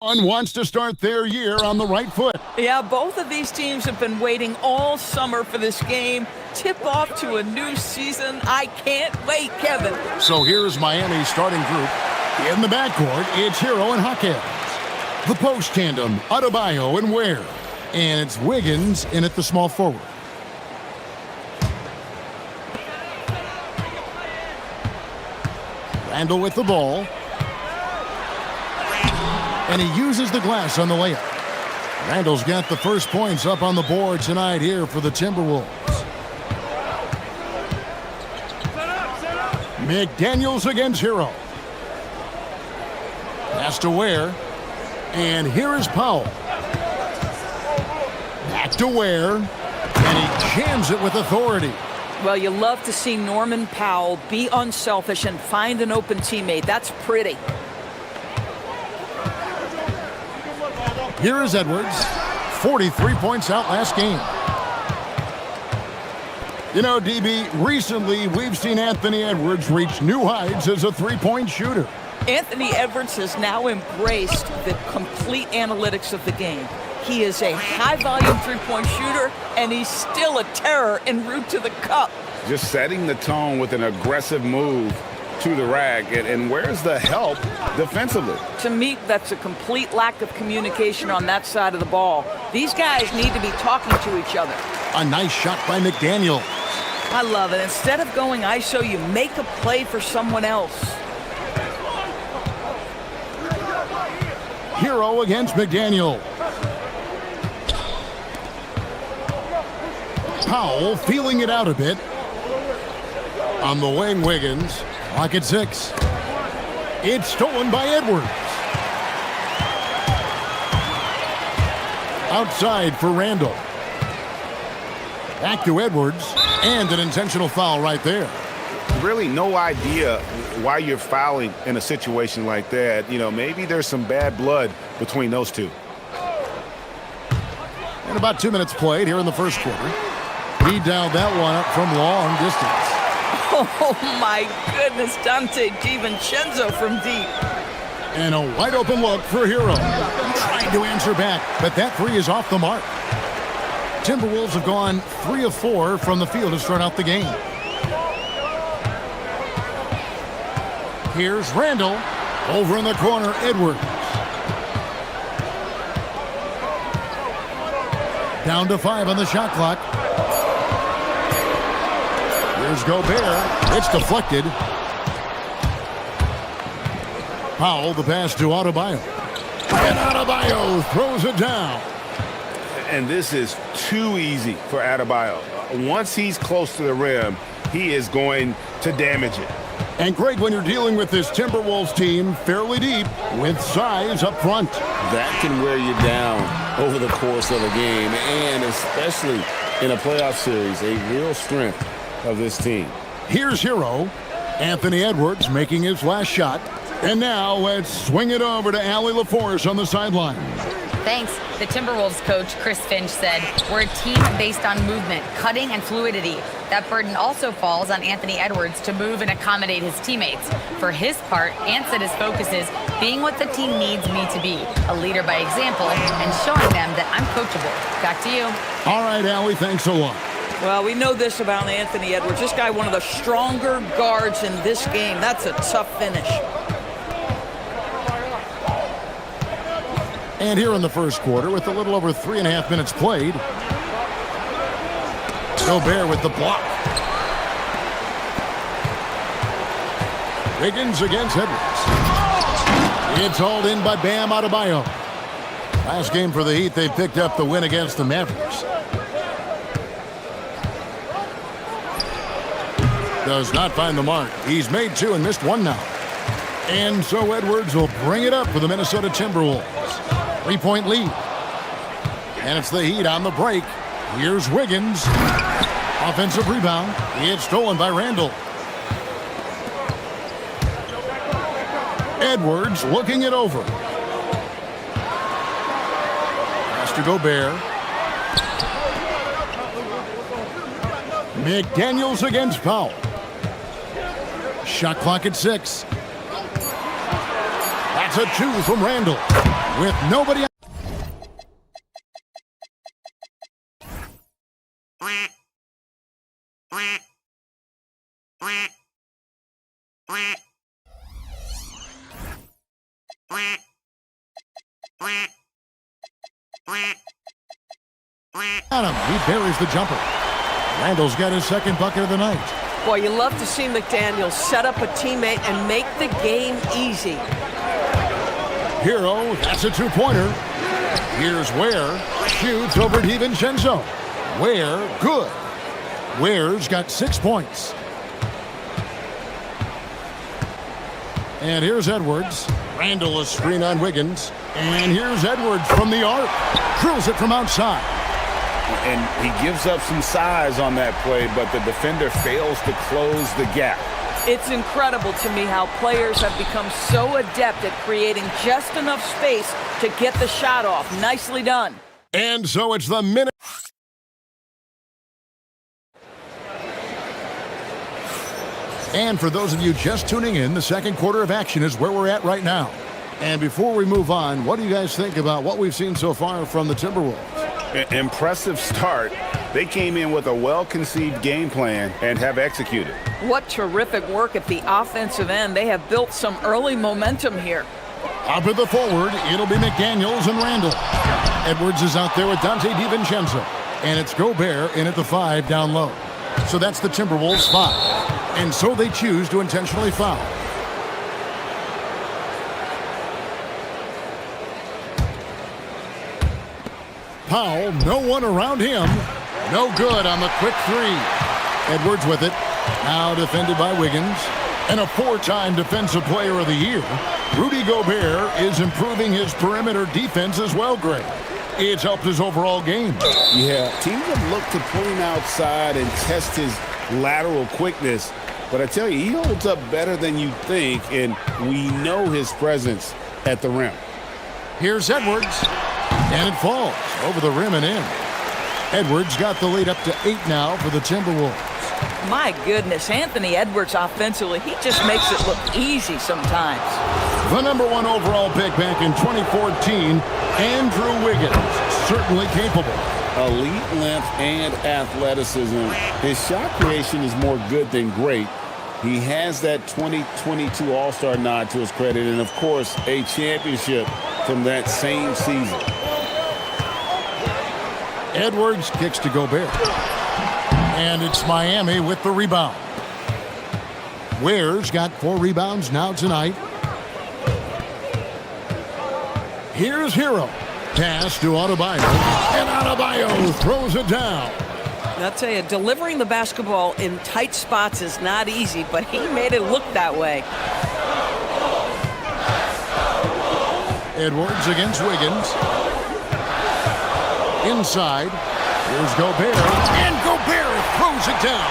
One wants to start their year on the right foot. Yeah, both of these teams have been waiting all summer for this game. Tip off to a new season. I can't wait, Kevin. So here's Miami's starting group. In the backcourt, it's Hero and Hawkins. The post tandem, Adebayo and Ware. And it's Wiggins in at the small forward. Randall with the ball. And he uses the glass on the layup. Randall's got the first points up on the board tonight here for the Timberwolves. McDaniels against Hero. Pass to Ware. And here is Powell. Back to Ware. And he jams it with authority. Well, you love to see Norman Powell be unselfish and find an open teammate. That's pretty. Here is Edwards, 43 points out last game. You know, DB, recently we've seen Anthony Edwards reach new heights as a three-point shooter. Anthony Edwards has now embraced the complete analytics of the game. He is a high-volume three-point shooter, and he's still a terror en route to the cup. Just setting the tone with an aggressive move to the rack, and where's the help defensively? To me, that's a complete lack of communication on that side of the ball. These guys need to be talking to each other. A nice shot by McDaniel. I love it. Instead of going ISO, you make a play for someone else. Hero against McDaniel. Powell feeling it out a bit. On the wing, Wiggins. Clock at 6. It's stolen by Edwards. Outside for Randall. Back to Edwards. And an intentional foul right there. Really no idea why you're fouling in a situation like that. You know, maybe there's some bad blood between those two. And about 2 minutes played here in the first quarter. He dialed that one up from long distance. Oh, my goodness. Dante DiVincenzo from deep. And a wide open look for Hero. Trying to answer back, but that three is off the mark. Timberwolves have gone 3 of 4 from the field to start out the game. Here's Randall. Over in the corner, Edwards. Down to 5 on the shot clock. Here's Gobert. It's deflected. Powell, the pass to Adebayo. And Adebayo throws it down. And this is too easy for Adebayo. Once he's close to the rim, he is going to damage it. And Greg, when you're dealing with this Timberwolves team fairly deep with size up front. That can wear you down over the course of a game, and especially in a playoff series, a real strength of this team. Here's Hero. Anthony Edwards making his last shot. And now let's swing it over to Allie LaForce on the sideline. Thanks. The Timberwolves coach, Chris Finch, said, "We're a team based on movement, cutting, and fluidity. That burden also falls on Anthony Edwards to move and accommodate his teammates. For his part, Ant said his focus is being what the team needs me to be, a leader by example, and showing them that I'm coachable." Back to you. All right, Allie, thanks a lot. Well, we know this about Anthony Edwards. This guy, one of the stronger guards in this game. That's a tough finish. And here in the first quarter, with a little over 3.5 minutes played, Gobert with the block. Wiggins against Edwards. It's hauled in by Bam Adebayo. Last game for the Heat, they picked up the win against the Mavericks. Does not find the mark. He's made 2 and missed 1 now. And so Edwards will bring it up for the Minnesota Timberwolves. 3-point lead. And it's the Heat on the break. Here's Wiggins. Offensive rebound. It's stolen by Randall. Edwards looking it over. Pass to Gobert. McDaniels against Powell. Shot clock at 6. That's a 2 from Randall. with nobody. Adam, he buries the jumper. Randall's got his second bucket of the night. Boy, you love to see McDaniels set up a teammate and make the game easy. Hero, that's a two-pointer. Here's Ware, shoots over DiVincenzo. Ware, good. Ware's got 6 points. And here's Edwards. Randall a screen on Wiggins. And here's Edwards from the arc. Drills it from outside. And he gives up some size on that play, but the defender fails to close the gap. It's incredible to me how players have become so adept at creating just enough space to get the shot off. Nicely done. And so it's the minute. And for those of you just tuning in, the second quarter of action is where we're at right now. And before we move on, what do you guys think about what we've seen so far from the Timberwolves? Impressive start. They came in with a well-conceived game plan and have executed. What terrific work at the offensive end. They have built some early momentum here. Up at the forward, it'll be McDaniels and Randall. Edwards is out there with Dante DiVincenzo. And it's Gobert in at the 5 down low. So that's the Timberwolves 5. And so they choose to intentionally foul. Powell, no one around him. No good on the quick three. Edwards with it. Now defended by Wiggins. And a 4-time Defensive Player of the Year. Rudy Gobert is improving his perimeter defense as well, Greg. It's helped his overall game. Yeah, teams have looked to pull him outside and test his lateral quickness. But I tell you, he holds up better than you think, and we know his presence at the rim. Here's Edwards. And it falls over the rim and in. Edwards got the lead up to 8 now for the Timberwolves. My goodness, Anthony Edwards offensively, he just makes it look easy sometimes. The #1 overall pick back in 2014, Andrew Wiggins, certainly capable. Elite length and athleticism. His shot creation is more good than great. He has that 2022 All-Star nod to his credit, and of course, a championship from that same season. Edwards kicks to Gobert. And it's Miami with the rebound. Ware's got 4 rebounds now tonight. Here's Hero. Pass to Adebayo. And Adebayo throws it down. I'll tell you, delivering the basketball in tight spots is not easy, but he made it look that way. Edwards against Wiggins. Inside. Here's Gobert. And Gobert throws it down.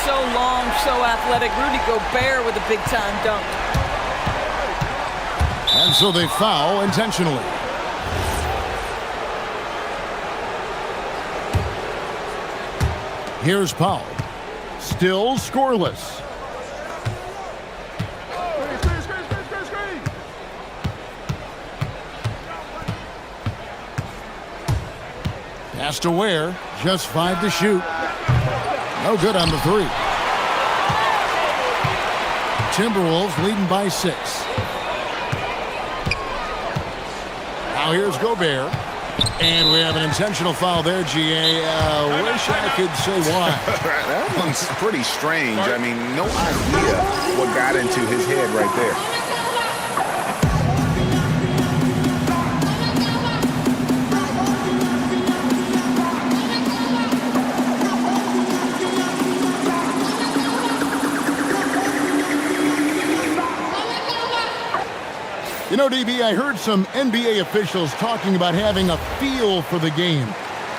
So long, so athletic. Rudy Gobert with a big-time dunk. And so they foul intentionally. Here's Powell. Still scoreless. Pass to Ware. Just 5 to shoot. No good on the 3. Timberwolves leading by 6. Now here's Gobert. And we have an intentional foul there, GA. Wish I could say why. That one's pretty strange. I mean, no idea what got into his head right there. You know, DB, I heard some NBA officials talking about having a feel for the game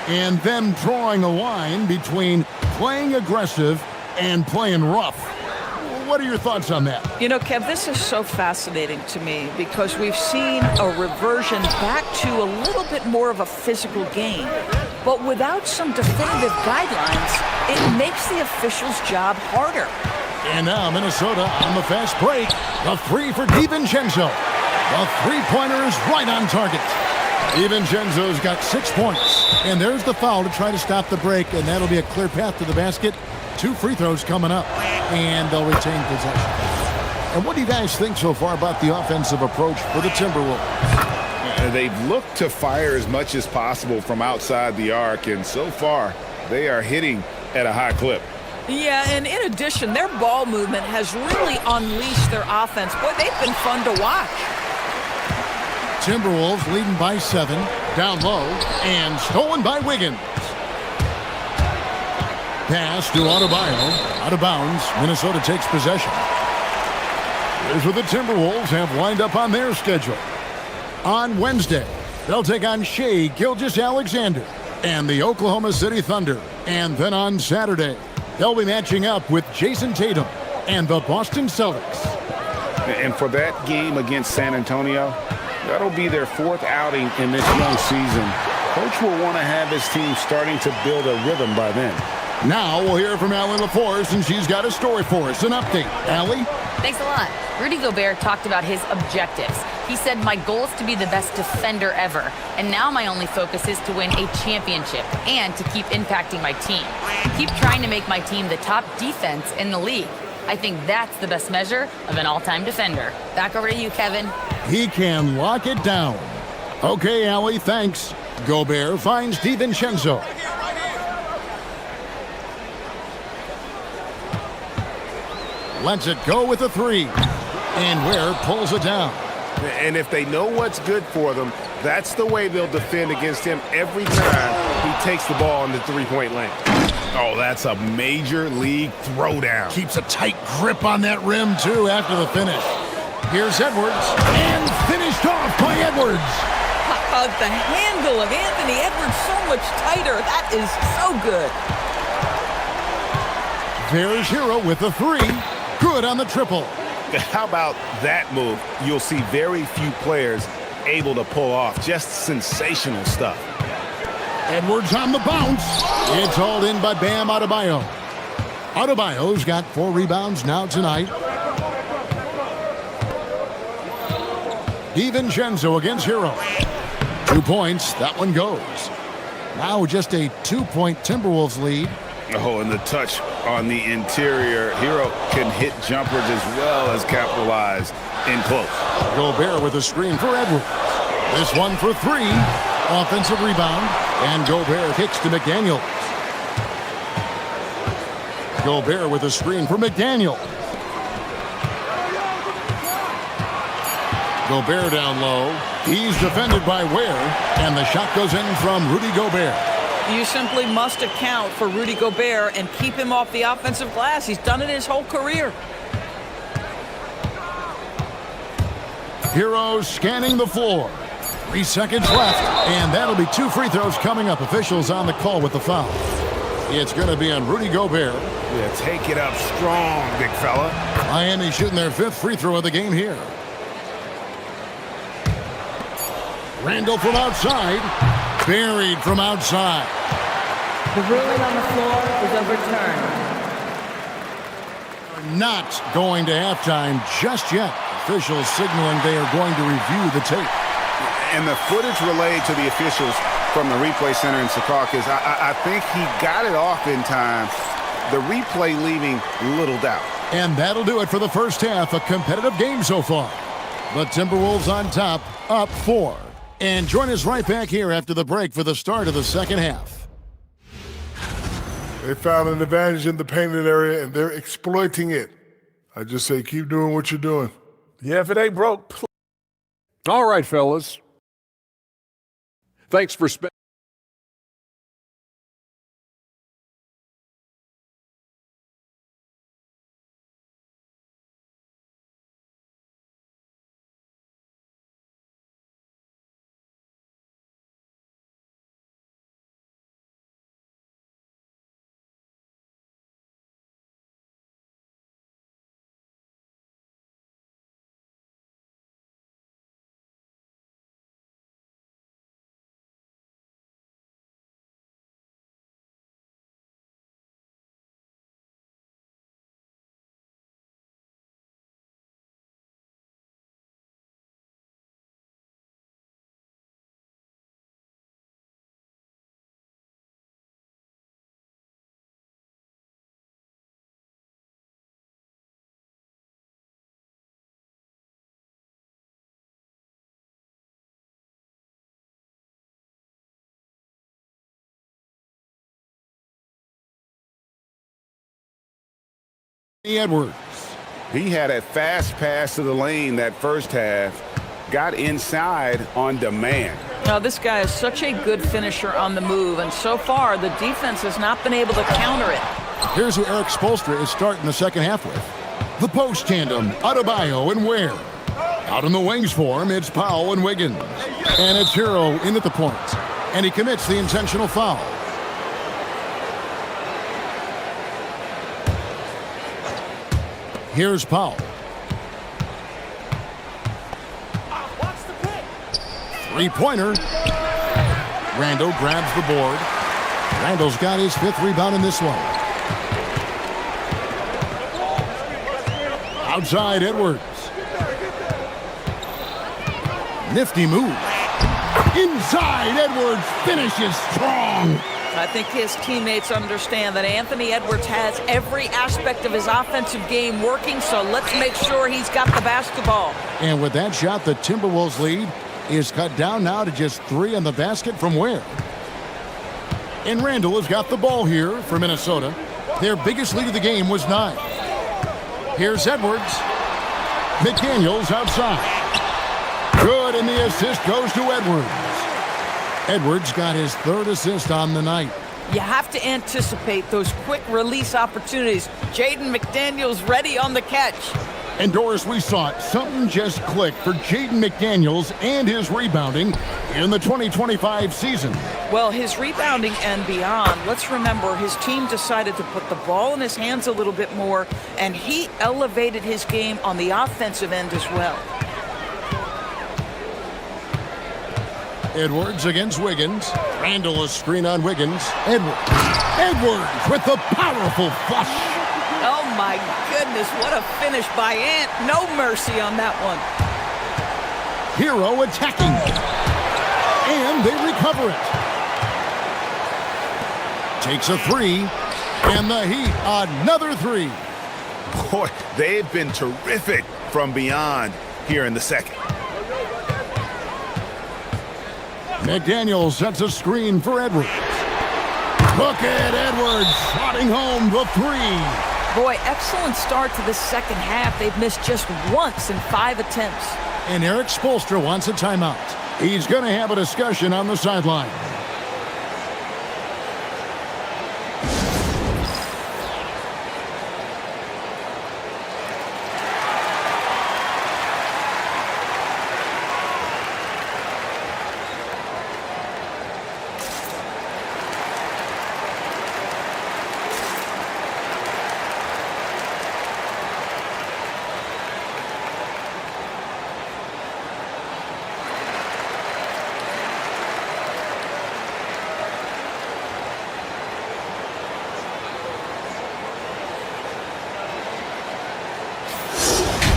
and them drawing a line between playing aggressive and playing rough. What are your thoughts on that? You know, Kev, this is so fascinating to me because we've seen a reversion back to a little bit more of a physical game. But without some definitive guidelines, it makes the officials' job harder. And now Minnesota on the fast break. A 3 for DiVincenzo. The three-pointer is right on target. DiVincenzo's got 6 points. And there's the foul to try to stop the break, and that'll be a clear path to the basket. 2 free throws coming up, and they'll retain possession. And what do you guys think so far about the offensive approach for the Timberwolves? They've looked to fire as much as possible from outside the arc, and so far they are hitting at a high clip. Yeah, and in addition, their ball movement has really unleashed their offense. Boy, they've been fun to watch. Timberwolves leading by 7, down low, and stolen by Wiggins. Pass to Adebayo, out of bounds. Minnesota takes possession. Here's what the Timberwolves have lined up on their schedule. On Wednesday, they'll take on Shai Gilgeous-Alexander and the Oklahoma City Thunder. And then on Saturday, they'll be matching up with Jason Tatum and the Boston Celtics. And for that game against San Antonio, that'll be their 4th outing in this young season. Coach will want to have his team starting to build a rhythm by then. Now we'll hear from Allie LaForce, and she's got a story for us. An update. Allie? Thanks a lot. Rudy Gobert talked about his objectives. He said, my goal is to be the best defender ever. And now my only focus is to win a championship and to keep impacting my team. Keep trying to make my team the top defense in the league. I think that's the best measure of an all-time defender. Back over to you, Kevin. He can lock it down. Okay, Allie, thanks. Gobert finds DiVincenzo. Lets it go with a 3. And Ware pulls it down. And if they know what's good for them, that's the way they'll defend against him every time he takes the ball in the three-point lane. Oh, that's a major league throwdown. Keeps a tight grip on that rim, too, after the finish. Here's Edwards, and finished off by Edwards. The handle of Anthony Edwards so much tighter. That is so good. There's Hero with the 3. Good on the triple. How about that move? You'll see very few players able to pull off. Just sensational stuff. Edwards on the bounce. It's hauled in by Bam Adebayo. Adebayo's got 4 rebounds now tonight. DiVincenzo against Hero. 2 points. That one goes. Now just a 2-point Timberwolves lead. Oh, and the touch on the interior. Hero can hit jumpers as well as capitalize in close. Gobert with a screen for Edwards. This one for 3. Offensive rebound. And Gobert kicks to McDaniel. Gobert with a screen for McDaniel. Gobert down low. He's defended by Ware. And the shot goes in from Rudy Gobert. You simply must account for Rudy Gobert and keep him off the offensive glass. He's done it his whole career. Hero scanning the floor. 3 seconds left, and that'll be 2 free throws coming up. Officials on the call with the foul. It's going to be on Rudy Gobert. Yeah, take it up strong, big fella. Miami shooting their 5th free throw of the game here. Randall from outside. Buried from outside. The ruling on the floor is overturned. Not going to halftime just yet. Officials signaling they are going to review the tape. And the footage relayed to the officials from the replay center in Secaucus, I think he got it off in time. The replay leaving little doubt. And that'll do it for the first half. A competitive game so far. The Timberwolves on top, up 4. And join us right back here after the break for the start of the second half. They found an advantage in the painted area, and they're exploiting it. I just say keep doing what you're doing. Yeah, if it ain't broke. All right, fellas. Thanks for spending. Edwards. He had a fast pass to the lane that first half, got inside on demand. Now, this guy is such a good finisher on the move, and so far the defense has not been able to counter it. Here's who Eric Spoelstra is starting the second half with. The post tandem, Adebayo and Ware. Out in the wings for him, it's Powell and Wiggins. And it's Hero in at the point. And he commits the intentional foul. Here's Powell. Three-pointer. Randall grabs the board. Randall's got his 5th rebound in this one. Outside Edwards. Nifty move. Inside Edwards finishes strong. I think his teammates understand that Anthony Edwards has every aspect of his offensive game working, so let's make sure he's got the basketball. And with that shot, the Timberwolves lead is cut down now to just 3 on the basket from Ware. And Randall has got the ball here for Minnesota. Their biggest lead of the game was 9. Here's Edwards. McDaniels outside. Good, and the assist goes to Edwards. Edwards got his 3rd assist on the night. You have to anticipate those quick release opportunities. Jaden McDaniels ready on the catch. And Doris, we saw it. Something just clicked for Jaden McDaniels and his rebounding in the 2025 season. Well, his rebounding and beyond, let's remember his team decided to put the ball in his hands a little bit more, and he elevated his game on the offensive end as well. Edwards against Wiggins. Randall a screen on Wiggins. Edwards with the powerful flush. Oh my goodness, what a finish by Ant. No mercy on that one. Hero attacking. And they recover it. Takes a 3. And the Heat, another 3. Boy, they've been terrific from beyond here in the second. McDaniel sets a screen for Edwards. Look at Edwards swatting home the 3. Boy, excellent start to the second half. They've missed just once in 5 attempts. And Eric Spoelstra wants a timeout. He's going to have a discussion on the sideline.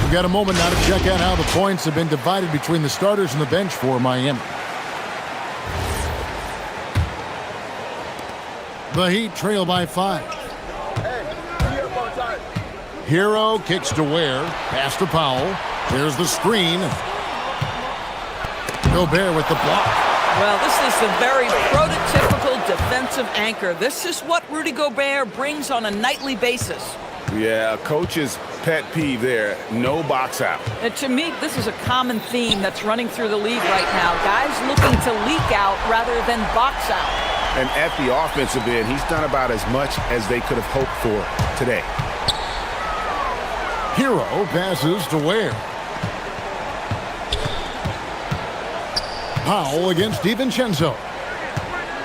We've got a moment now to check out how the points have been divided between the starters and the bench for Miami. The Heat trail by 5. Hero kicks to Ware. Pass to Powell. There's the screen. Gobert with the block. Well, this is a very prototypical defensive anchor. This is what Rudy Gobert brings on a nightly basis. Yeah, a coach's pet peeve there. No box out. And to me, this is a common theme that's running through the league right now. Guys looking to leak out rather than box out. And at the offensive end, he's done about as much as they could have hoped for today. Hero passes to Ware. Powell against DiVincenzo.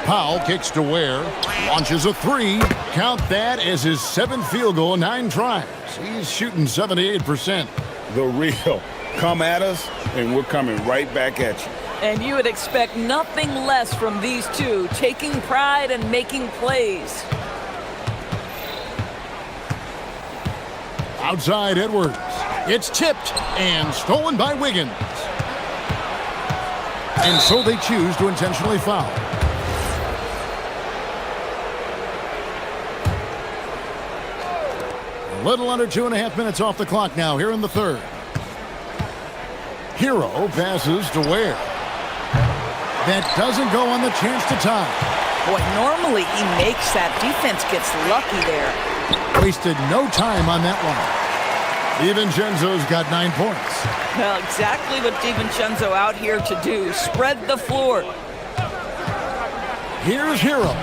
Powell kicks to Ware. Launches a 3. Count that as his 7th field goal in 9 tries. He's shooting 78%. The real. Come at us, and we're coming right back at you. And you would expect nothing less from these two, taking pride and making plays. Outside Edwards. It's tipped and stolen by Wiggins. And so they choose to intentionally foul. A little under 2.5 minutes off the clock now here in the third. Hero passes to Ware. That doesn't go on the chance to tie. Boy, normally he makes that. Defense gets lucky there. Wasted no time on that one. DiVincenzo's got 9 points. Well, exactly what DiVincenzo out here to do. Spread the floor. Here's Hero.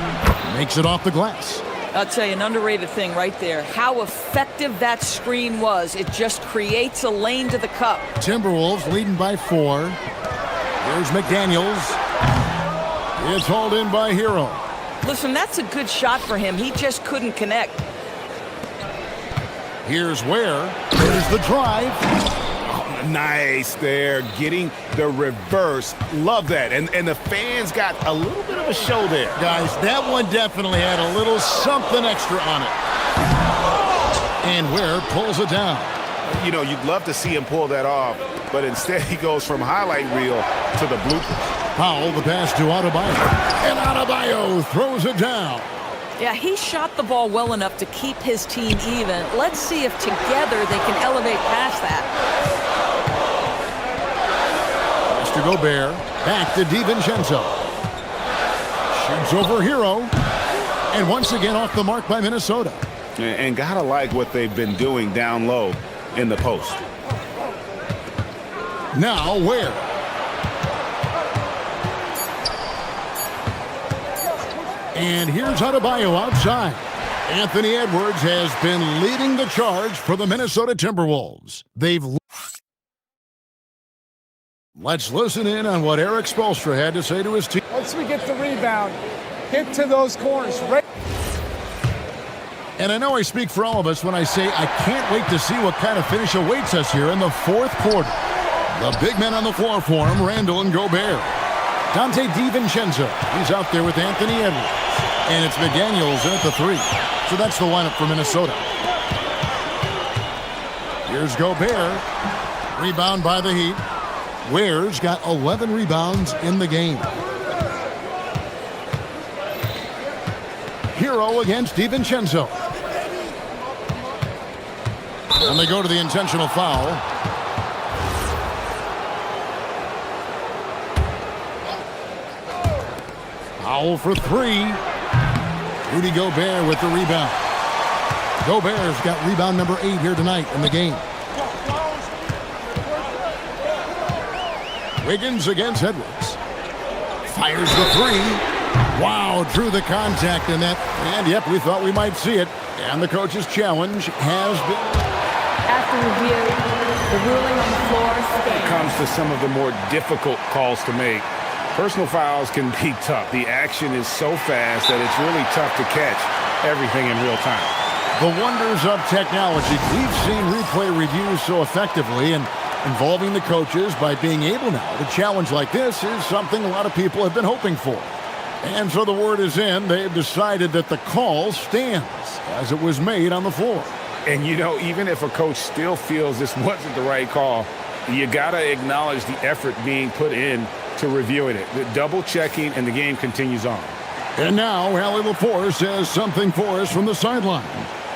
Makes it off the glass. I'll tell you, an underrated thing right there. How effective that screen was. It just creates a lane to the cup. Timberwolves leading by 4. Here's McDaniels. It's hauled in by Hero. Listen, that's a good shot for him. He just couldn't connect. Here's Ware. There's the drive. Nice there, getting the reverse. Love that. And the fans got a little bit of a show there. Guys, that one definitely had a little something extra on it. And Ware pulls it down. You know, you'd love to see him pull that off, but instead he goes from highlight reel to the bloopers. Powell, the pass to Adebayo. And Adebayo throws it down. Yeah, he shot the ball well enough to keep his team even. Let's see if together they can elevate past that. To Gobert, back to DiVincenzo. Shoots over Hero. And once again off the mark by Minnesota. And gotta like what they've been doing down low in the post. Now Ware. And here's Adebayo outside. Anthony Edwards has been leading the charge for the Minnesota Timberwolves. Let's listen in on what Eric Spoelstra had to say to his team. Once we get the rebound, hit to those corners. And I know I speak for all of us when I say I can't wait to see what kind of finish awaits us here in the 4th quarter. The big men on the floor for him, Randall and Gobert. Dante DiVincenzo, he's out there with Anthony Edwards. And it's McDaniels in at the 3. So that's the lineup for Minnesota. Here's Gobert. Rebound by the Heat. Ware's got 11 rebounds in the game. Hero against DiVincenzo. And they go to the intentional foul. Powell for 3. Rudy Gobert with the rebound. Gobert's got rebound number 8 here tonight in the game. Wiggins against Edwards. Fires the 3. Wow, drew the contact in that. And yep, we thought we might see it. And the coach's challenge has been. After review, the ruling on the floor stands. Comes to some of the more difficult calls to make. Personal fouls can be tough. The action is so fast that it's really tough to catch everything in real time. The wonders of technology. We've seen replay reviews so effectively, and involving the coaches by being able now to challenge like this is something a lot of people have been hoping for. And so the word is in. They've decided that the call stands as it was made on the floor. And, you know, even if a coach still feels this wasn't the right call, you got to acknowledge the effort being put in to reviewing it. The double checking, and the game continues on. And now Allie Lepore says something for us from the sideline.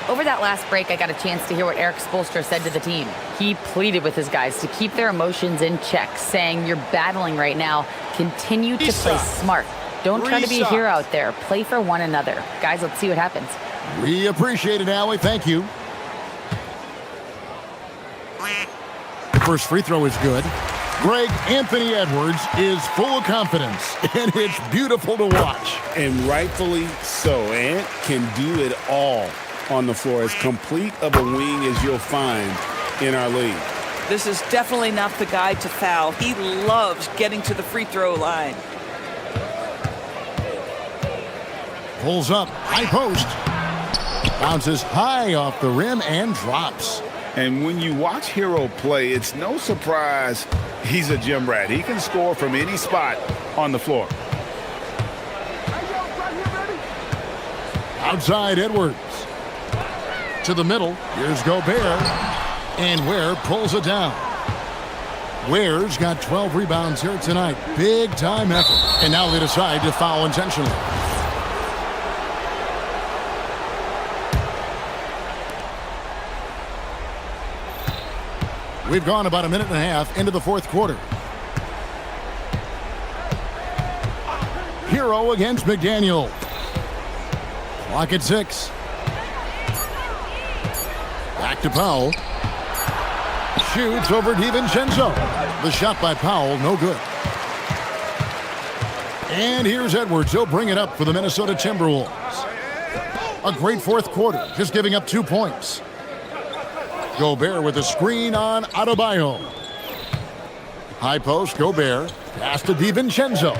Over that last break, I got a chance to hear what Eric Spoelstra said to the team. He pleaded with his guys to keep their emotions in check, saying, "You're battling right now. Continue to play smart. Don't try to be a hero out there. Play for one another." Guys, let's see what happens. We appreciate it, Allie. Thank you. The first free throw is good. Greg, Anthony Edwards is full of confidence, and it's beautiful to watch. And rightfully so. Ant can do it all on the floor, as complete of a wing as you'll find in our league. This is definitely not the guy to foul. He loves getting to the free throw line. Pulls up, high post. Bounces high off the rim and drops. And when you watch Hero play, it's no surprise he's a gym rat. He can score from any spot on the floor. Outside Edwards. To the middle. Here's Gobert. And Ware pulls it down. Ware's got 12 rebounds here tonight. Big time effort. And now they decide to foul intentionally. We've gone about a minute and a half into the 4th quarter. Hero against McDaniel. Clock at 6. Back to Powell. Shoots over DiVincenzo. The shot by Powell, no good. And here's Edwards. He'll bring it up for the Minnesota Timberwolves. A great fourth quarter, just giving up 2 points. Gobert with a screen on Adebayo. High post, Gobert. Pass to DiVincenzo.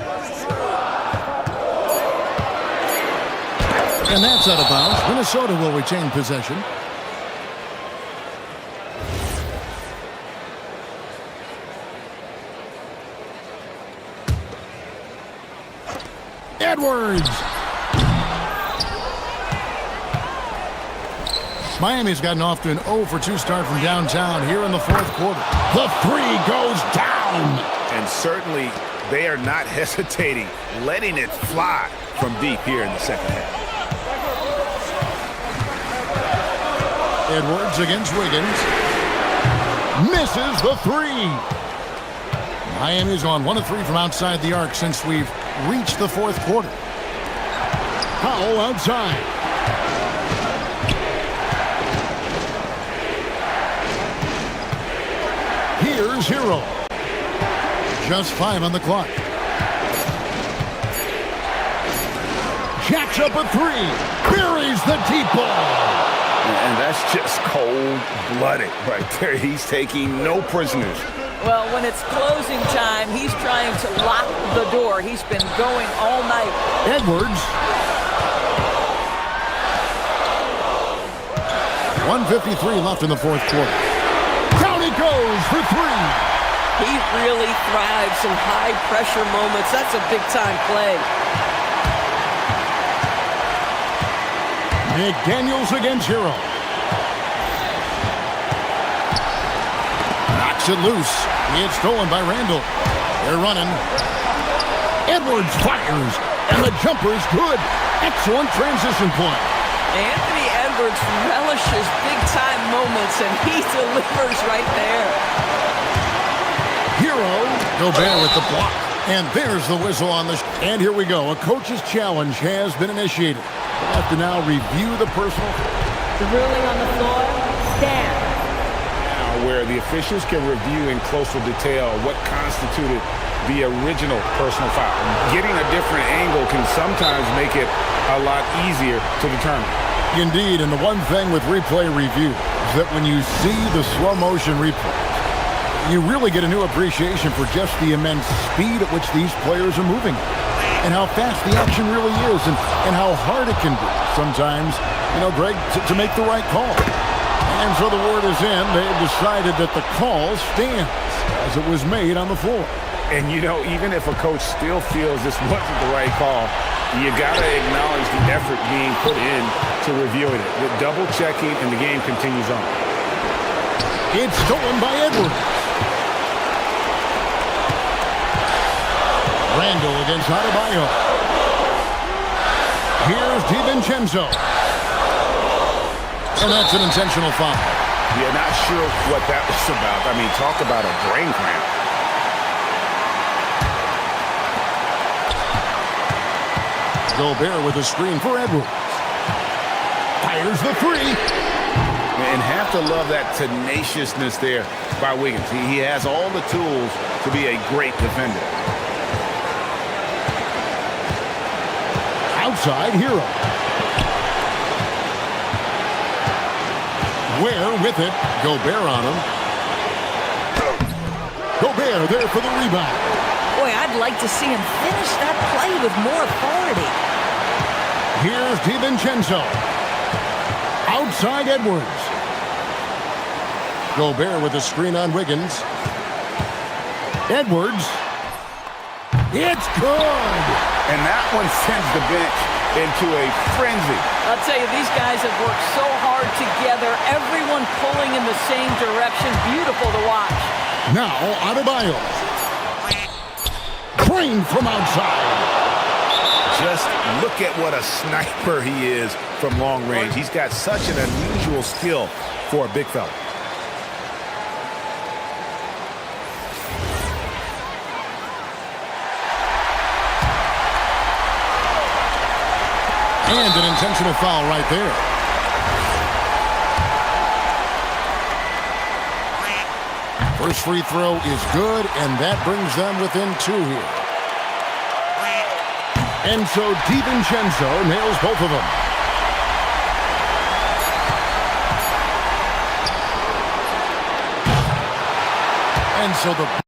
And that's out of bounds. Minnesota will retain possession. Edwards. Miami's gotten off to an 0-for-2 start from downtown here in the fourth quarter. The three goes down. And certainly they are not hesitating, letting it fly from deep here in the second half. Edwards against Wiggins. Misses the three. Miami's gone 1 of 3 from outside the arc since we've reached the fourth quarter. Powell outside. Here's Hero. Just 5 on the clock. Jacks up a 3. Buries the deep ball. And that's just cold-blooded right there. He's taking no prisoners. Well, when it's closing time, he's trying to lock the door. He's been going all night. Edwards. 1:53 left in the fourth quarter. Down he goes for 3. He really thrives in high-pressure moments. That's a big-time play. McDaniels against Hero. Knocks it loose. It's stolen by Randall. They're running. Edwards fires, and the jumper's good. Excellent transition point. Anthony Edwards relishes big-time moments, and he delivers right there. Hero. Gobert with the block. And there's the whistle on the... And here we go. A coach's challenge has been initiated. We'll have to now review the personal... The ruling on the floor stands. Now where the officials can review in closer detail what constituted the original personal foul. Getting a different angle can sometimes make it a lot easier to determine. Indeed, and the one thing with replay review is that when you see the slow motion replays, you really get a new appreciation for just the immense speed at which these players are moving and how fast the action really is and how hard it can be sometimes, you know, Greg, to make the right call. And so the word is in. They've decided that the call stands as it was made on the floor. And, you know, even if a coach still feels this wasn't the right call, you got to acknowledge the effort being put in to reviewing it. The double checking and the game continues on. It's stolen by Edwards. Randall against Adebayo. Here's DiVincenzo. And that's an intentional foul. Yeah, not sure what that was about. I mean, talk about a brain cramp. Gobert with a screen for Edwards. Fires the 3. And have to love that tenaciousness there by Wiggins. He has all the tools to be a great defender. Outside Hero. Ware with it. Gobert on him. Gobert there for the rebound. Boy, I'd like to see him finish that play with more authority. Here's DiVincenzo. Outside Edwards. Gobert with a screen on Wiggins. Edwards. It's good. And that one sends the bench into a frenzy. I'll tell you, these guys have worked so hard together. Everyone pulling in the same direction. Beautiful to watch. Now, Adebayo. Trained from outside. Just look at what a sniper he is from long range. He's got such an unusual skill for a big fella. And an intentional foul right there. First free throw is good, and that brings them within 2 here. And so DiVincenzo nails both of them. And so the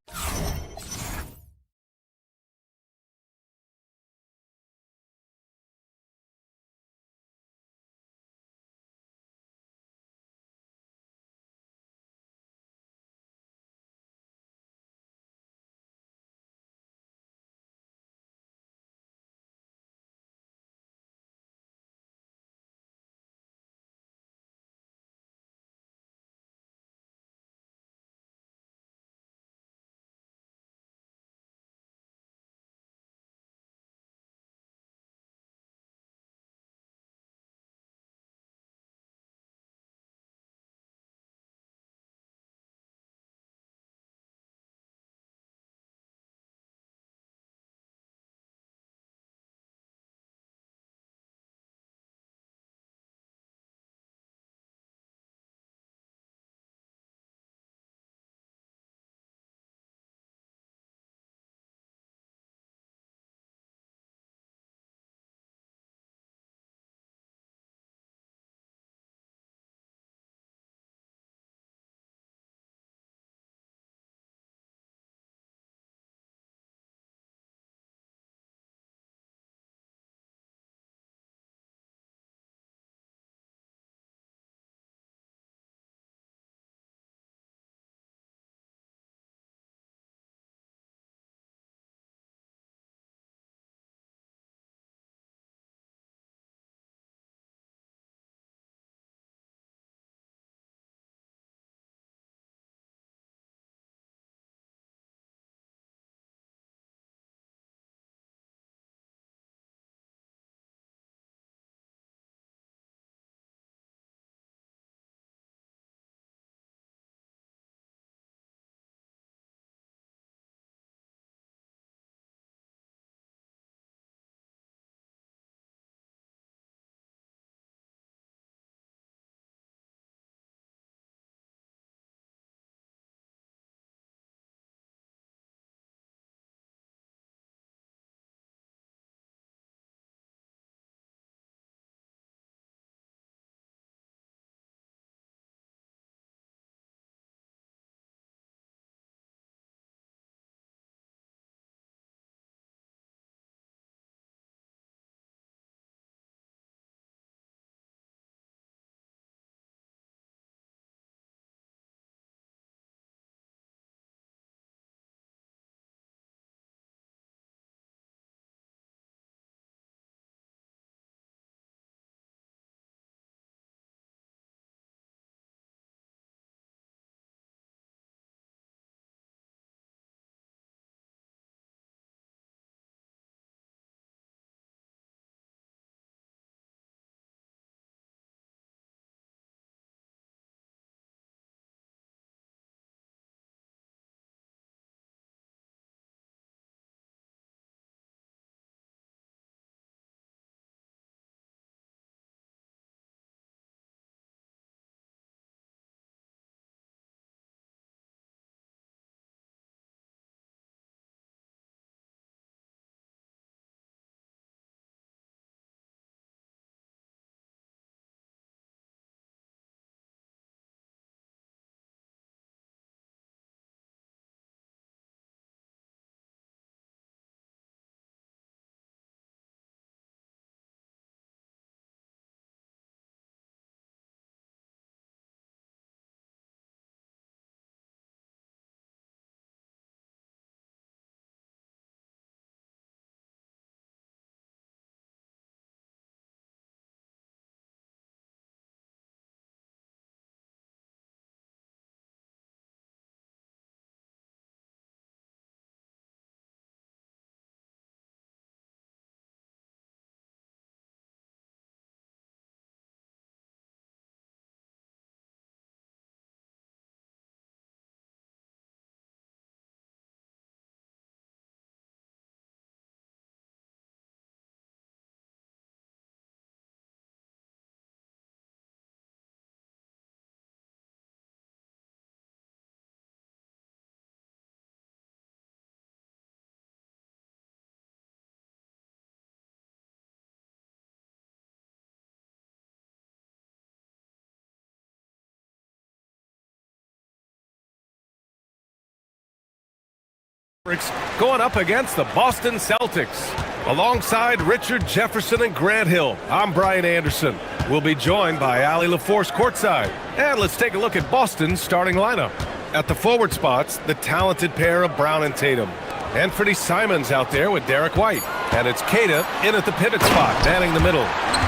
Going up against the Boston Celtics. Alongside Richard Jefferson and Grant Hill, I'm Brian Anderson. We'll be joined by Allie LaForce courtside. And let's take a look at Boston's starting lineup. At the forward spots, the talented pair of Brown and Tatum. Anthony Simons out there with Derek White. And it's Kata in at the pivot spot, manning the middle.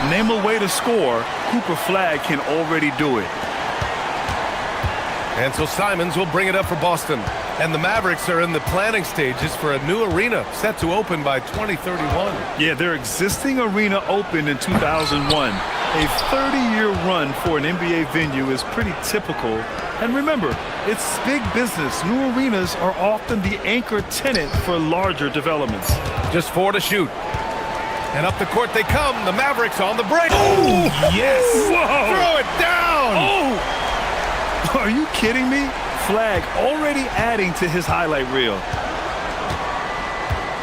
Name a way to score, Cooper Flagg can already do it. And so Simons will bring it up for Boston. And the Mavericks are in the planning stages for a new arena set to open by 2031. Yeah, their existing arena opened in 2001. A 30-year run for an NBA venue is pretty typical. And remember, it's big business. New arenas are often the anchor tenant for larger developments. Just 4 to shoot. And up the court they come. The Mavericks on the break. Oh, yes! Whoa. Throw it down! Oh! Are you kidding me? Flagg already adding to his highlight reel.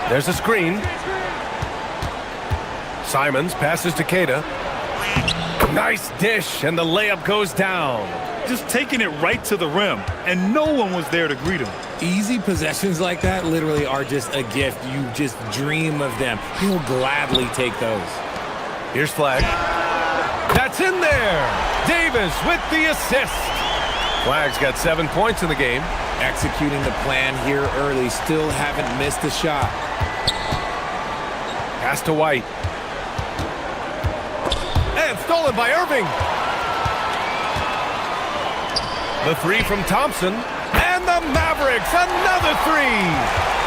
There's a screen. Simons passes to Kata. Nice dish, and the layup goes down. Just taking it right to the rim, and no one was there to greet him. Easy possessions like that literally are just a gift. You just dream of them. He'll gladly take those. Here's Flagg. That's in there. Davis with the assist. Flagg's got 7 points in the game. Executing the plan here early. Still haven't missed a shot. Pass to White. And stolen by Irving. The three from Thompson. And the Mavericks, another three.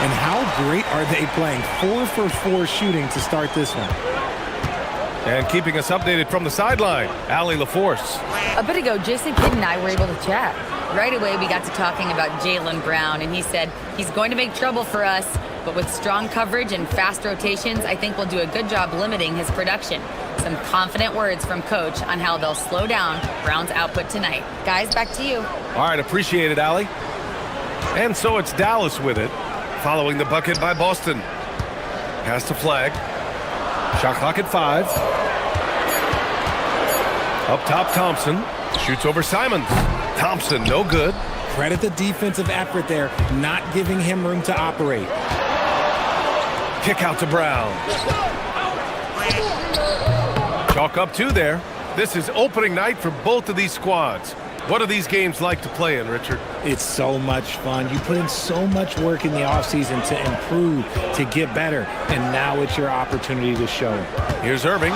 And how great are they playing? 4 for 4 shooting to start this one. And keeping us updated from the sideline, Allie LaForce. A bit ago, Jason Kidd and I were able to chat. Right away, we got to talking about Jaylen Brown, and he said he's going to make trouble for us, but with strong coverage and fast rotations, I think we'll do a good job limiting his production. Some confident words from Coach on how they'll slow down Brown's output tonight. Guys, back to you. All right, appreciate it, Allie. And so it's Dallas with it, following the bucket by Boston. Pass to Flagg. Shot clock at 5. Up top, Thompson. Shoots over Simons. Thompson, no good. Credit the defensive effort there, not giving him room to operate. Kick out to Brown. Chalk up 2 there. This is opening night for both of these squads. What are these games like to play in, Richard? It's so much fun. You put in so much work in the offseason to improve, to get better, and now it's your opportunity to show it. Here's Irving,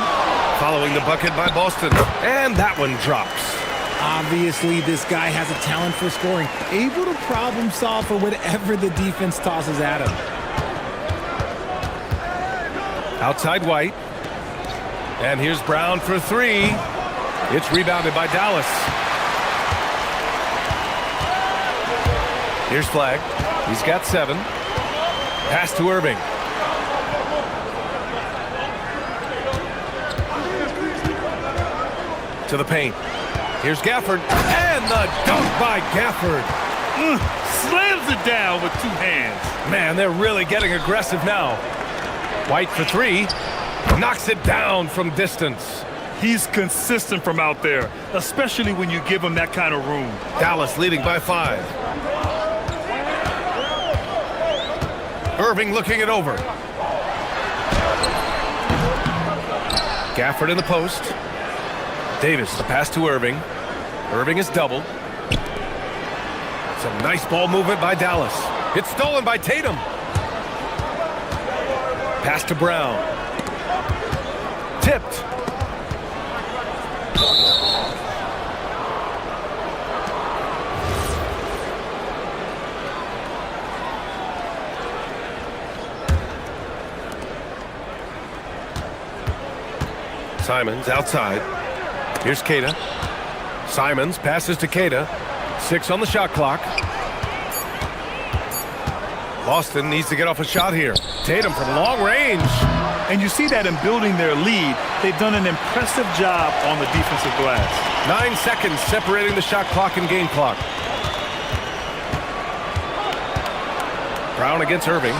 following the bucket by Boston, and that one drops. Obviously, this guy has a talent for scoring, able to problem solve for whatever the defense tosses at him. Outside White, and here's Brown for 3. It's rebounded by Dallas. Here's Flagg. He's got 7. Pass to Irving. To the paint. Here's Gafford. And the dunk by Gafford. Slams it down with 2 hands. Man, they're really getting aggressive now. White for 3. Knocks it down from distance. He's consistent from out there, especially when you give him that kind of room. Dallas leading by 5. Irving looking it over. Gafford in the post. Davis, the pass to Irving. Irving is doubled. Some nice ball movement by Dallas. It's stolen by Tatum. Pass to Brown. Tipped. Simons outside. Here's Kata. Simons passes to Kata. 6 on the shot clock. Boston needs to get off a shot here. Tatum from long range. And you see that in building their lead, they've done an impressive job on the defensive glass. 9 seconds separating the shot clock and game clock. Brown against Irving.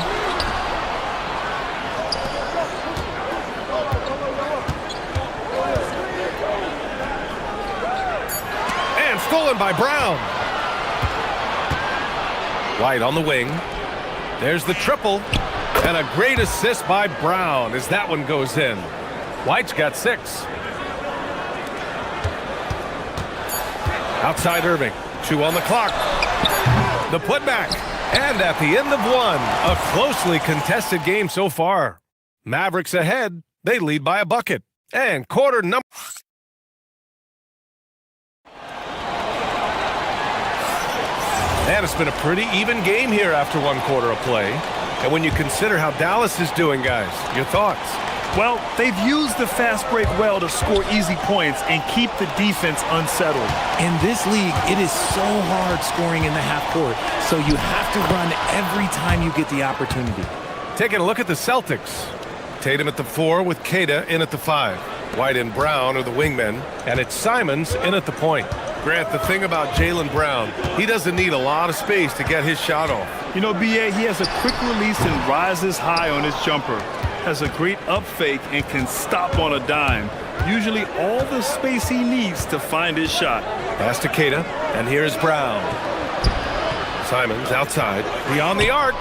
Stolen by Brown. White on the wing. There's the triple. And a great assist by Brown as that one goes in. White's got 6. Outside Irving. 2 on the clock. The putback. And at the end of 1, a closely contested game so far. Mavericks ahead. They lead by a bucket. And quarter number... And it's been a pretty even game here after 1 quarter of play. And when you consider how Dallas is doing, guys, your thoughts? Well, they've used the fast break well to score easy points and keep the defense unsettled. In this league, it is so hard scoring in the half court, so you have to run every time you get the opportunity. Taking a look at the Celtics. Tatum at the 4 with Queta in at the 5. White and Brown are the wingmen, and it's Simons in at the point. Grant, the thing about Jaylen Brown, he doesn't need a lot of space to get his shot off. You know, B.A., he has a quick release and rises high on his jumper. Has a great up fake and can stop on a dime. Usually all the space he needs to find his shot. Pass to Queta, and here's Brown. Simons outside, beyond the arc.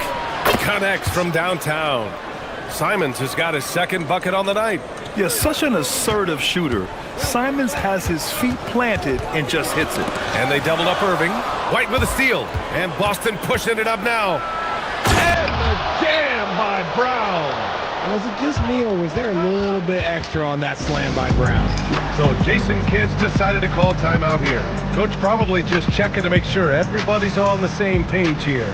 Connects from downtown. Simons has got his 2nd bucket on the night. Yeah, such an assertive shooter. Simons has his feet planted and just hits it. And they doubled up Irving. White with a steal. And Boston pushing it up now. And the jam by Brown. Was it just me, or was there a little bit extra on that slam by Brown? So Jason Kidd decided to call timeout here. Coach probably just checking to make sure everybody's on the same page here.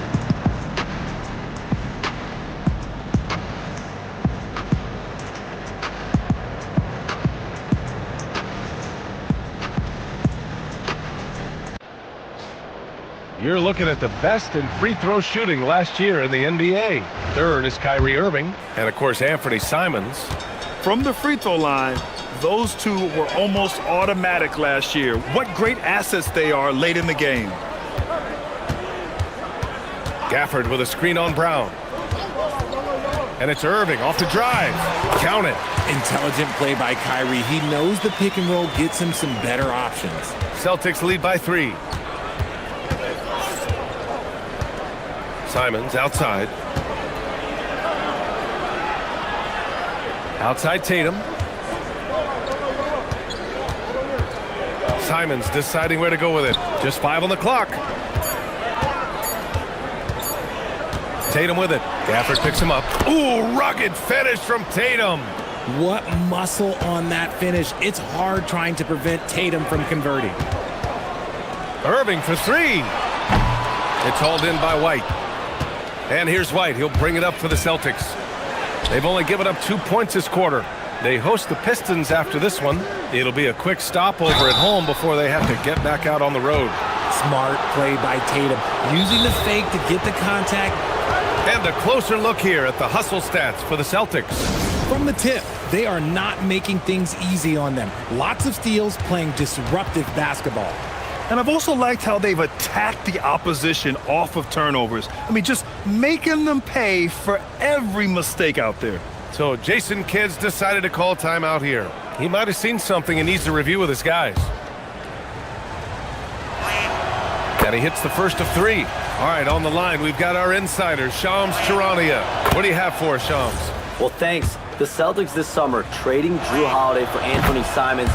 You're looking at the best in free throw shooting last year in the NBA. 3rd is Kyrie Irving. And, of course, Anthony Simons. From the free throw line, those two were almost automatic last year. What great assets they are late in the game. Gafford with a screen on Brown. And it's Irving off the drive. Count it. Intelligent play by Kyrie. He knows the pick and roll gets him some better options. Celtics lead by 3. Simons outside. Outside Tatum. Simons deciding where to go with it. Just 5 on the clock. Tatum with it. Gafford picks him up. Ooh, rugged finish from Tatum. What muscle on that finish. It's hard trying to prevent Tatum from converting. Irving for 3. It's hauled in by White. And here's White. He'll bring it up for the Celtics. They've only given up 2 points this quarter. They host the Pistons after this one. It'll be a quick stopover at home before they have to get back out on the road. Smart play by Tatum. Using the fake to get the contact. And a closer look here at the hustle stats for the Celtics. From the tip, they are not making things easy on them. Lots of steals, playing disruptive basketball. And I've also liked how they've attacked the opposition off of turnovers. I mean, just making them pay for every mistake out there. So Jason Kidd decided to call timeout here. He might have seen something and needs to review with his guys. And he hits the first of 3. All right, on the line, we've got our insider, Shams Charania. What do you have for us, Shams? Well, thanks. The Celtics this summer trading Drew Holiday for Anthony Simons.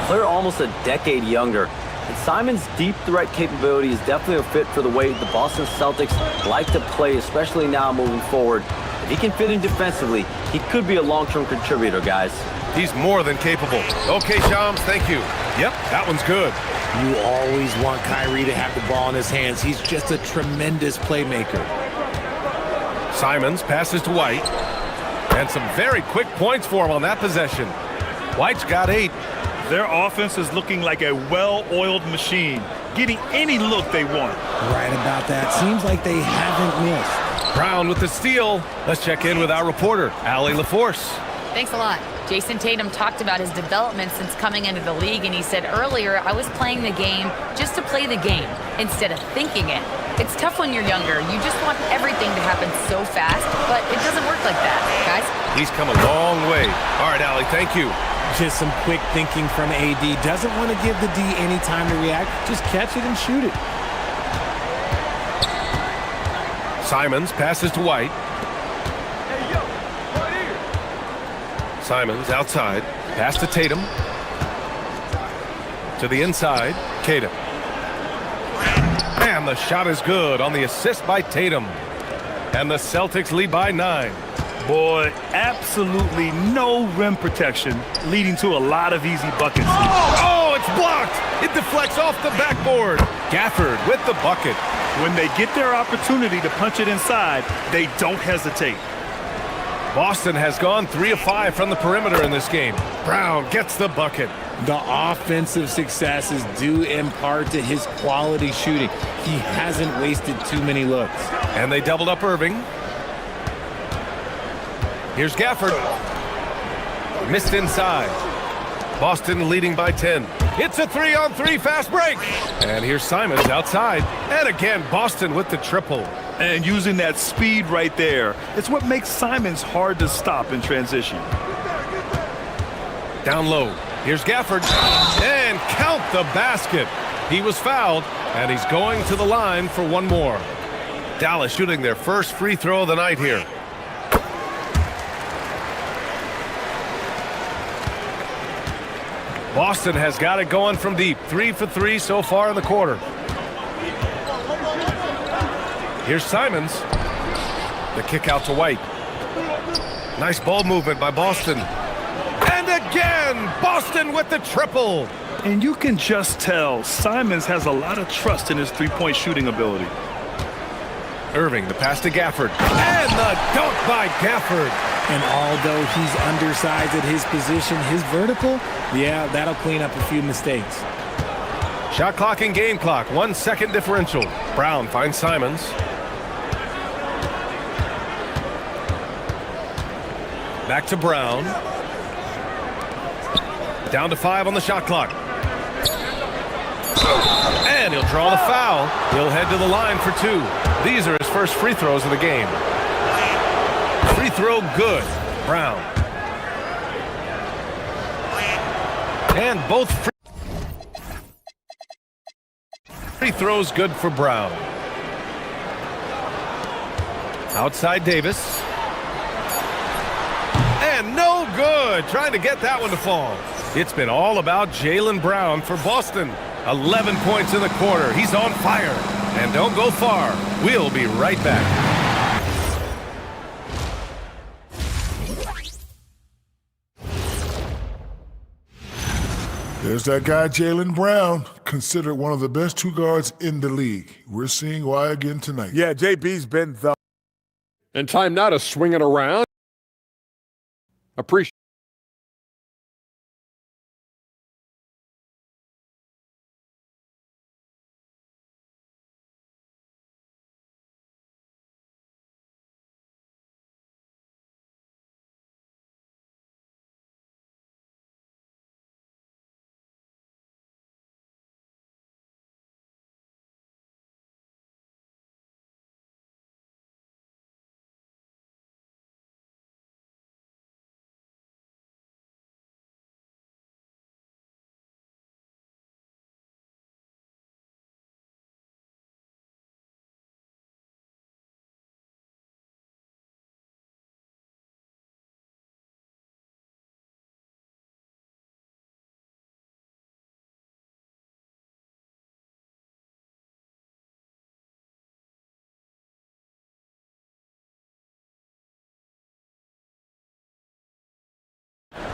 Player almost a decade younger. And Simons' deep threat capability is definitely a fit for the way the Boston Celtics like to play, especially now moving forward. If he can fit in defensively, he could be a long-term contributor, guys. He's more than capable. Okay, Shams, thank you. Yep, that one's good. You always want Kyrie to have the ball in his hands. He's just a tremendous playmaker. Simons passes to White. And some very quick points for him on that possession. White's got 8. Their offense is looking like a well-oiled machine, getting any look they want. Right about that. Seems like they haven't missed. Brown with the steal. Let's check in with our reporter, Allie LaForce. Thanks a lot. Jason Tatum talked about his development since coming into the league, and he said earlier, I was playing the game just to play the game instead of thinking it. It's tough when you're younger. You just want everything to happen so fast, but it doesn't work like that, guys. He's come a long way. All right, Allie, thank you. Just some quick thinking from AD. Doesn't want to give the D any time to react. Just catch it and shoot it. Simons passes to White. Simons outside. Pass to Tatum. To the inside. Tatum. And the shot is good on the assist by Tatum. And the Celtics lead by 9. Boy, absolutely no rim protection, leading to a lot of easy buckets. Oh, it's blocked. It deflects off the backboard. Gafford with the bucket. When they get their opportunity to punch it inside, they don't hesitate. Boston has gone 3 of 5 from the perimeter in this game. Brown gets the bucket. The offensive success is due in part to his quality shooting. He hasn't wasted too many looks. And they doubled up Irving. Here's Gafford. Missed inside. Boston leading by 10. It's a 3-on-3 fast break. And here's Simons outside. And again, Boston with the triple. And using that speed right there, it's what makes Simons hard to stop in transition. Down low. Here's Gafford. And count the basket. He was fouled, and he's going to the line for one more. Dallas shooting their first free throw of the night here. Boston has got it going from deep. 3 for 3 so far in the quarter. Here's Simons. The kick out to White. Nice ball movement by Boston. And again, Boston with the triple. And you can just tell Simons has a lot of trust in his three-point shooting ability. Irving, the pass to Gafford. And the dunk by Gafford. And although he's undersized at his position, his vertical, yeah, that'll clean up a few mistakes. Shot clock and game clock, 1 second differential. Brown finds Simons. Back to Brown. Down to 5 on the shot clock. And he'll draw the foul. He'll head to the line for 2. These are his first free throws of the game. Free throw good. Brown. And both free throws good for Brown. Outside Davis. And no good. Trying to get that one to fall. It's been all about Jaylen Brown for Boston. 11 points in the quarter. He's on fire. And don't go far. We'll be right back. There's that guy, Jaylen Brown, considered one of the best 2 guards in the league. We're seeing why again tonight. Yeah, JB's been the... And time now to swing it around. Appreciate.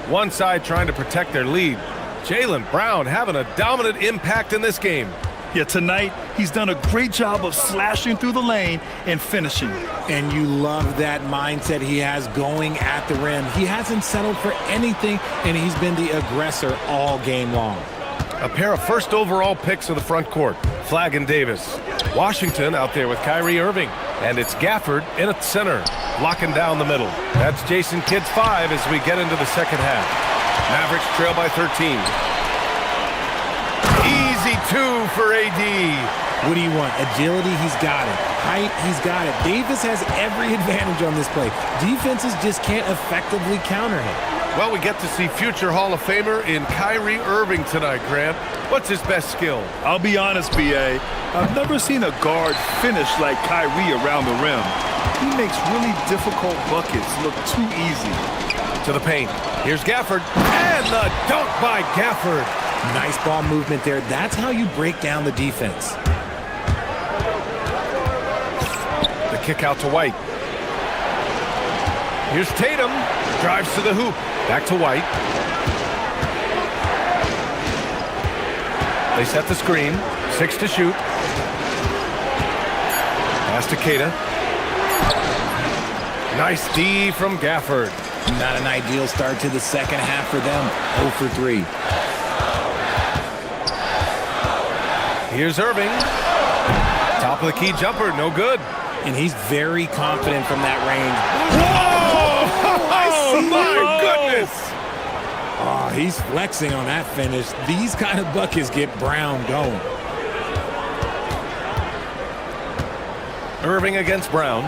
One side trying to protect their lead. Jaylen Brown having a dominant impact in this game. Yeah, tonight he's done a great job of slashing through the lane and finishing. And you love that mindset he has going at the rim. He hasn't settled for anything, and he's been the aggressor all game long. A pair of first overall picks of the front court. Flagg and Davis. Washington out there with Kyrie Irving. And it's Gafford in at center, locking down the middle. That's Jason Kidd's 5 as we get into the second half. Mavericks trail by 13. Easy 2 for AD. What do you want? Agility, he's got it. Height, he's got it. Davis has every advantage on this play. Defenses just can't effectively counter him. Well, we get to see future Hall of Famer in Kyrie Irving tonight, Grant. What's his best skill? I'll be honest, B.A. I've never seen a guard finish like Kyrie around the rim. He makes really difficult buckets look too easy. To the paint. Here's Gafford. And the dunk by Gafford. Nice ball movement there. That's how you break down the defense. The kick out to White. Here's Tatum. Drives to the hoop. Back to White. They set the screen. 6 to shoot. Pass to Keita. Nice D from Gafford. Not an ideal start to the second half for them. 0 for 3. Here's Irving. Top of the key jumper. No good. And he's very confident from that range. Oh, my goodness! Oh, he's flexing on that finish. These kind of buckets get Brown going. Irving against Brown.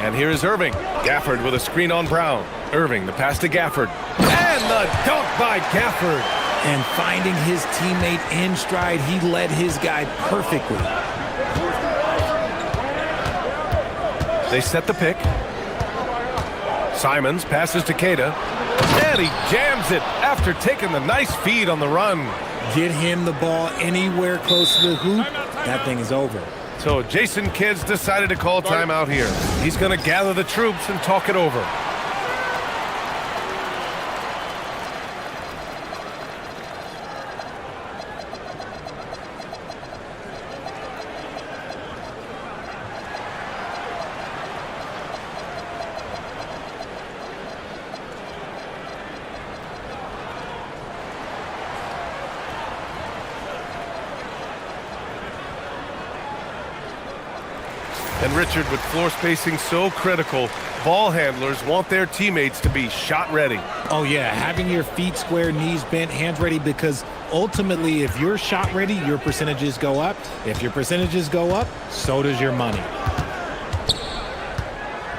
And here is Irving. Gafford with a screen on Brown. Irving, the pass to Gafford. And the dunk by Gafford. And finding his teammate in stride, he led his guy perfectly. They set the pick. Simons passes to Keita. And he jams it after taking the nice feed on the run. Get him the ball anywhere close to the hoop, that thing is over. So Jason Kidd's decided to call timeout here. He's going to gather the troops and talk it over. And Richard, with floor spacing so critical, ball handlers want their teammates to be shot ready. Oh yeah, having your feet square, knees bent, hands ready, because ultimately if you're shot ready, your percentages go up. If your percentages go up, so does your money.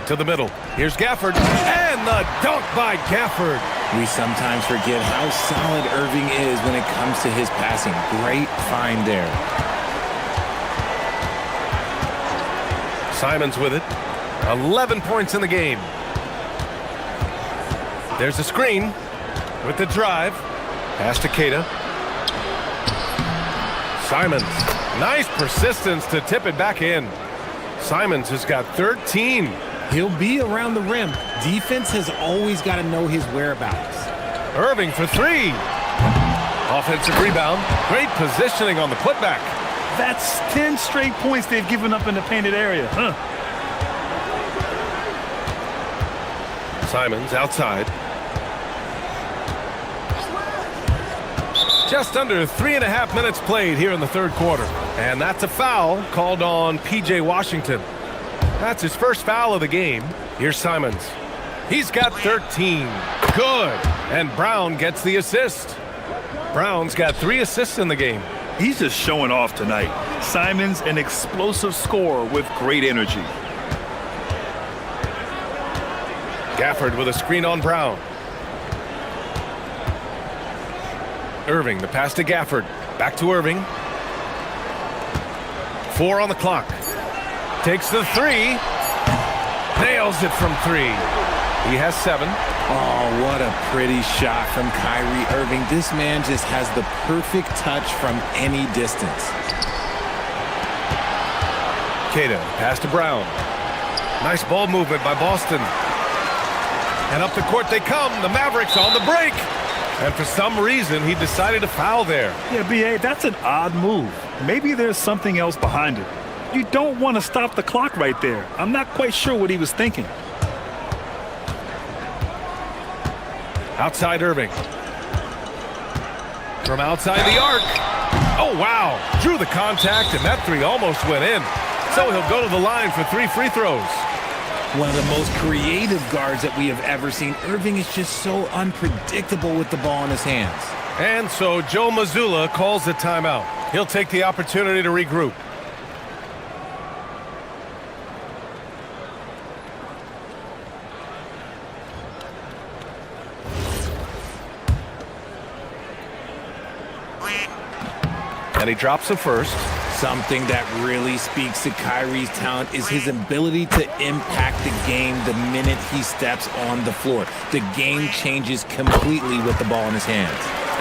To the middle. Here's Gafford. And the dunk by Gafford. We sometimes forget how solid Irving is when it comes to his passing. Great find there. Simons with it. 11 points in the game. There's a screen with the drive. Pass to Keita. Simons. Nice persistence to tip it back in. Simons has got 13. He'll be around the rim. Defense has always got to know his whereabouts. Irving for 3. Offensive rebound. Great positioning on the putback. That's 10 straight points they've given up in the painted area. Simons outside. Just under 3.5 minutes played here in the third quarter. And that's a foul called on P.J. Washington. That's his first foul of the game. Here's Simons. He's got 13. Good. And Brown gets the assist. Brown's got 3 assists in the game. He's just showing off tonight. Simons, an explosive scorer with great energy. Gafford with a screen on Brown. Irving, the pass to Gafford. Back to Irving. 4 on the clock. Takes the 3. Nails it from 3. He has 7. Oh, what a pretty shot from Kyrie Irving. This man just has the perfect touch from any distance. Keita, pass to Brown. Nice ball movement by Boston. And up the court they come. The Mavericks on the break. And for some reason, he decided to foul there. Yeah, B.A., that's an odd move. Maybe there's something else behind it. You don't want to stop the clock right there. I'm not quite sure what he was thinking. Outside Irving. From outside the arc. Oh, wow. Drew the contact, and that 3 almost went in. So he'll go to the line for 3 free throws. One of the most creative guards that we have ever seen. Irving is just so unpredictable with the ball in his hands. And so Joe Mazzulla calls the timeout. He'll take the opportunity to regroup. And he drops the first. Something that really speaks to Kyrie's talent is his ability to impact the game the minute he steps on the floor. The game changes completely with the ball in his hands.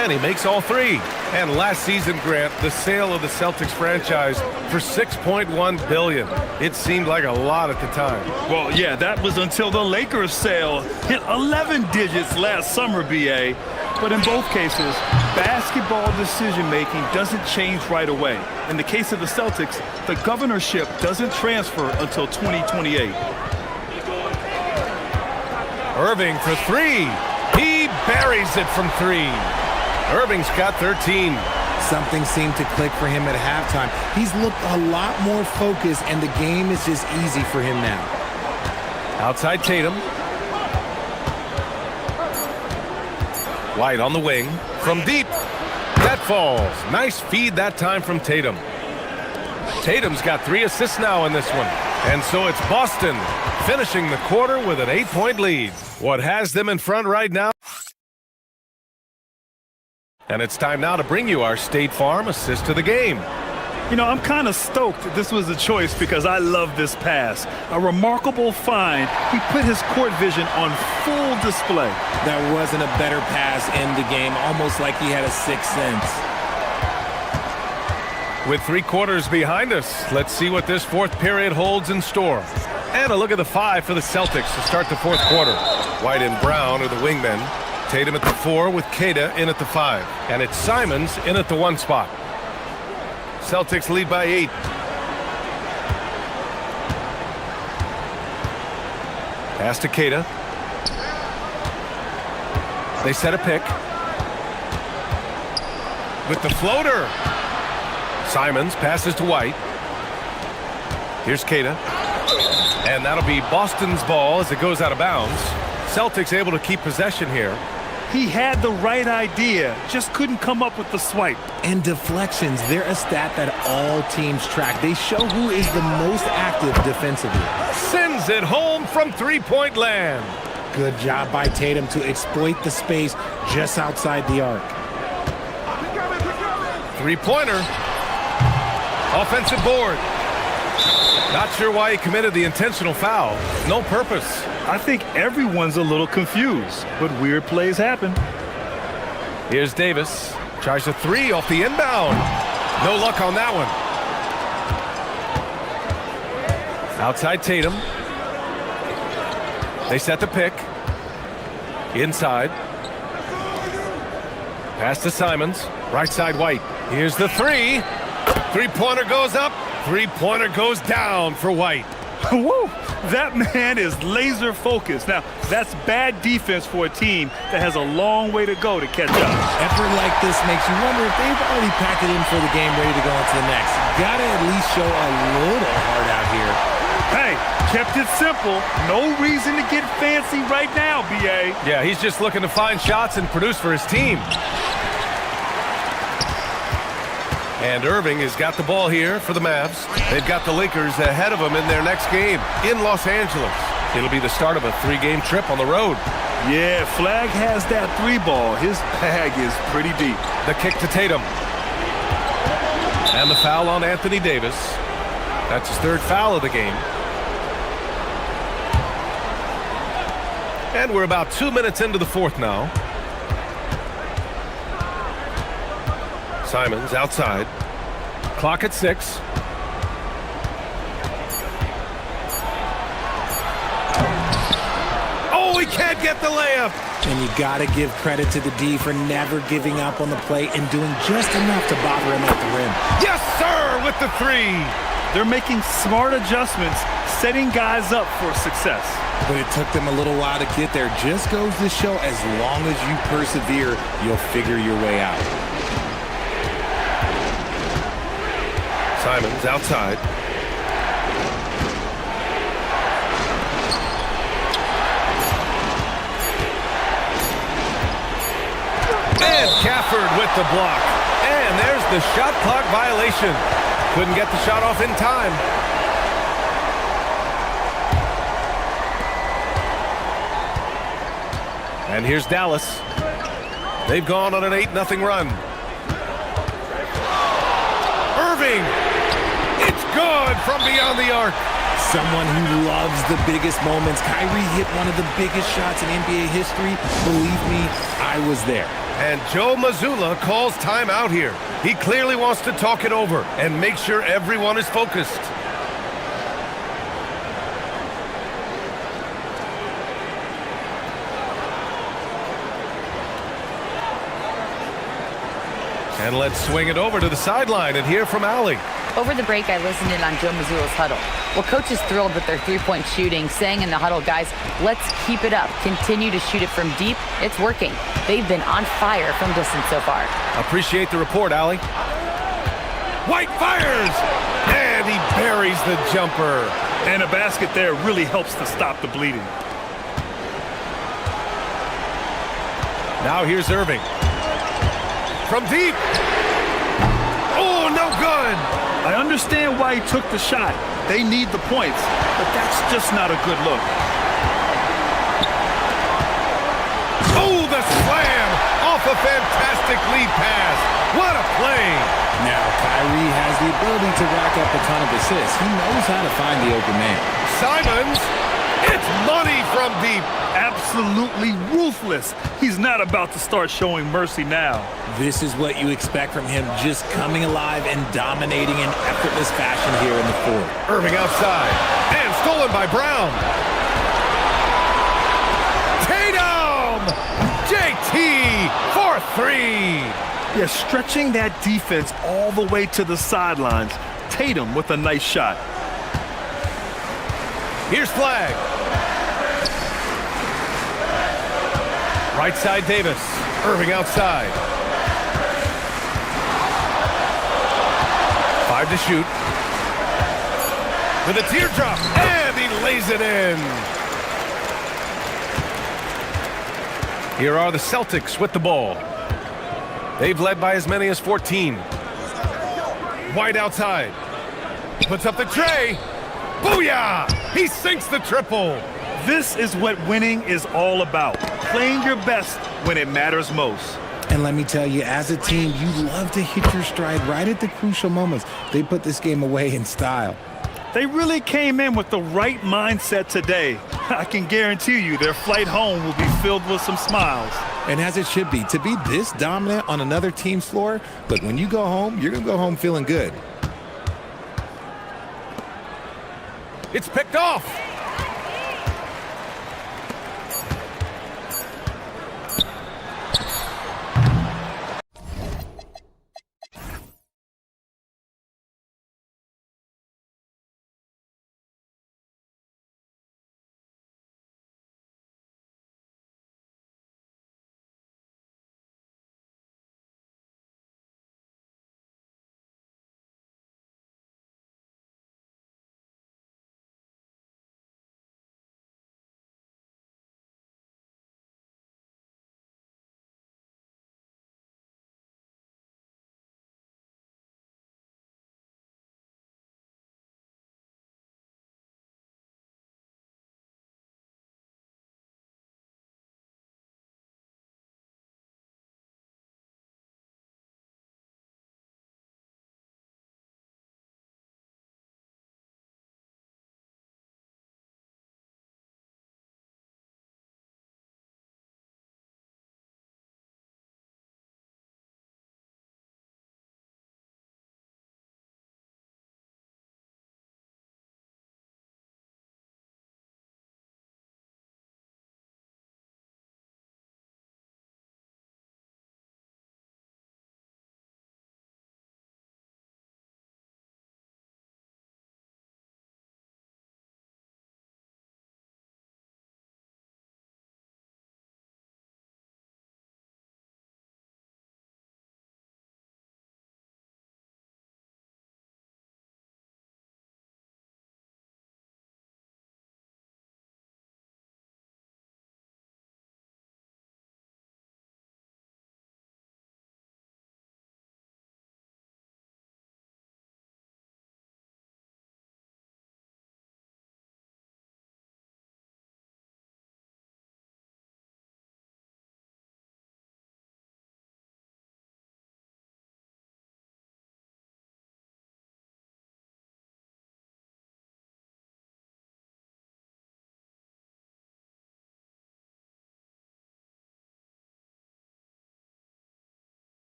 And he makes all three. And last season, Grant, the sale of the Celtics franchise for $6.1 billion. It seemed like a lot at the time. Well, yeah, that was until the Lakers sale hit 11 digits last summer, BA. But in both cases, basketball decision-making doesn't change right away. In the case of the Celtics, the governorship doesn't transfer until 2028. Irving for three. He buries it from three. Irving's got 13. Something seemed to click for him at halftime. He's looked a lot more focused, and the game is just easy for him now. Outside Tatum. White on the wing. From deep. That falls. Nice feed that time from Tatum. Tatum's got 3 assists now in this one. And so it's Boston finishing the quarter with an 8-point lead. What has them in front right now? And it's time now to bring you our State Farm assist to the game. You know, I'm kind of stoked this was a choice because I love this pass. A remarkable find. He put his court vision on full display. There wasn't a better pass in the game, almost like he had a sixth sense. With 3 quarters behind us, let's see what this fourth period holds in store. And a look at the 5 for the Celtics to start the fourth quarter. White and Brown are the wingmen. Tatum at the 4 with Queta in at the 5. And it's Simons in at the 1 spot. Celtics lead by 8. Pass to Queta. They set a pick. With the floater. Simons passes to White. Here's Queta. And that'll be Boston's ball as it goes out of bounds. Celtics able to keep possession here. He had the right idea, just couldn't come up with the swipe. And deflections, they're a stat that all teams track. They show who is the most active defensively. Sends it home from three-point land. Good job by Tatum to exploit the space just outside the arc. Three-pointer. Offensive board. Not sure why he committed the intentional foul. No purpose. I think everyone's a little confused, but weird plays happen. Here's Davis. Tries a 3 off the inbound. No luck on that one. Outside Tatum. They set the pick. Inside. Pass to Simons. Right side White. Here's the 3. Three-pointer goes up. Three-pointer goes down for White. Woo! That man is laser focused. Now, that's bad defense for a team that has a long way to go to catch up. Effort like this makes you wonder if they've already packed it in for the game, ready to go into the next. Gotta at least show a little heart out here. Hey, kept it simple. No reason to get fancy right now, BA. Yeah, he's just looking to find shots and produce for his team. And Irving has got the ball here for the Mavs. They've got the Lakers ahead of them in their next game in Los Angeles. It'll be the start of a 3-game trip on the road. Yeah, Flag has that 3 ball. His bag is pretty deep. The kick to Tatum. And the foul on Anthony Davis. That's his 3rd foul of the game. And we're about 2 minutes into the 4th now. Simons outside. Clock at 6. Oh, he can't get the layup. And you got to give credit to the D for never giving up on the play and doing just enough to bother him at the rim. Yes, sir, with the 3. They're making smart adjustments, setting guys up for success. But it took them a little while to get there. Just goes to show as long as you persevere, you'll figure your way out. Simons outside. And Gafford with the block. And there's the shot clock violation. Couldn't get the shot off in time. And here's Dallas. They've gone on an 8-0 run. good from beyond the arc. Someone who loves the biggest moments. Kyrie hit one of the biggest shots in NBA history. Believe me, I was there. And Joe Mazzulla calls timeout here. He clearly wants to talk it over and make sure everyone is focused. And let's swing it over to the sideline and hear from Allie. Over the break, I listened in on Joe Mazzulla's huddle. Well, coach is thrilled with their three-point shooting, saying in the huddle, guys, let's keep it up. Continue to shoot it from deep. It's working. They've been on fire from distance so far. Appreciate the report, Allie. White fires! And he buries the jumper. And a basket there really helps to stop the bleeding. Now here's Irving. From deep. Oh, no good. I understand why he took the shot. They need the points, but that's just not a good look. Oh, the slam off a fantastic lead pass. What a play. Now, Kyrie has the ability to rack up a ton of assists. He knows how to find the open man. Simons, it's money from deep. Absolutely ruthless. He's not about to start showing mercy now. This is what you expect from him, just coming alive and dominating in effortless fashion here in the fourth. Irving outside, and stolen by Brown. Tatum! JT for three. Yeah, stretching that defense all the way to the sidelines. Tatum with a nice shot. Here's Flag. Right side Davis. Irving outside. 5 to shoot. With a teardrop. And he lays it in. Here are the Celtics with the ball. They've led by as many as 14. White outside. Puts up the tray. Booyah! He sinks the triple. This is what winning is all about. Playing your best when it matters most. And let me tell you, as a team, you love to hit your stride right at the crucial moments. They put this game away in style. They really came in with the right mindset today. I can guarantee you their flight home will be filled with some smiles. And as it should be, to be this dominant on another team's floor, look, when you go home, you're going to go home feeling good. It's picked off.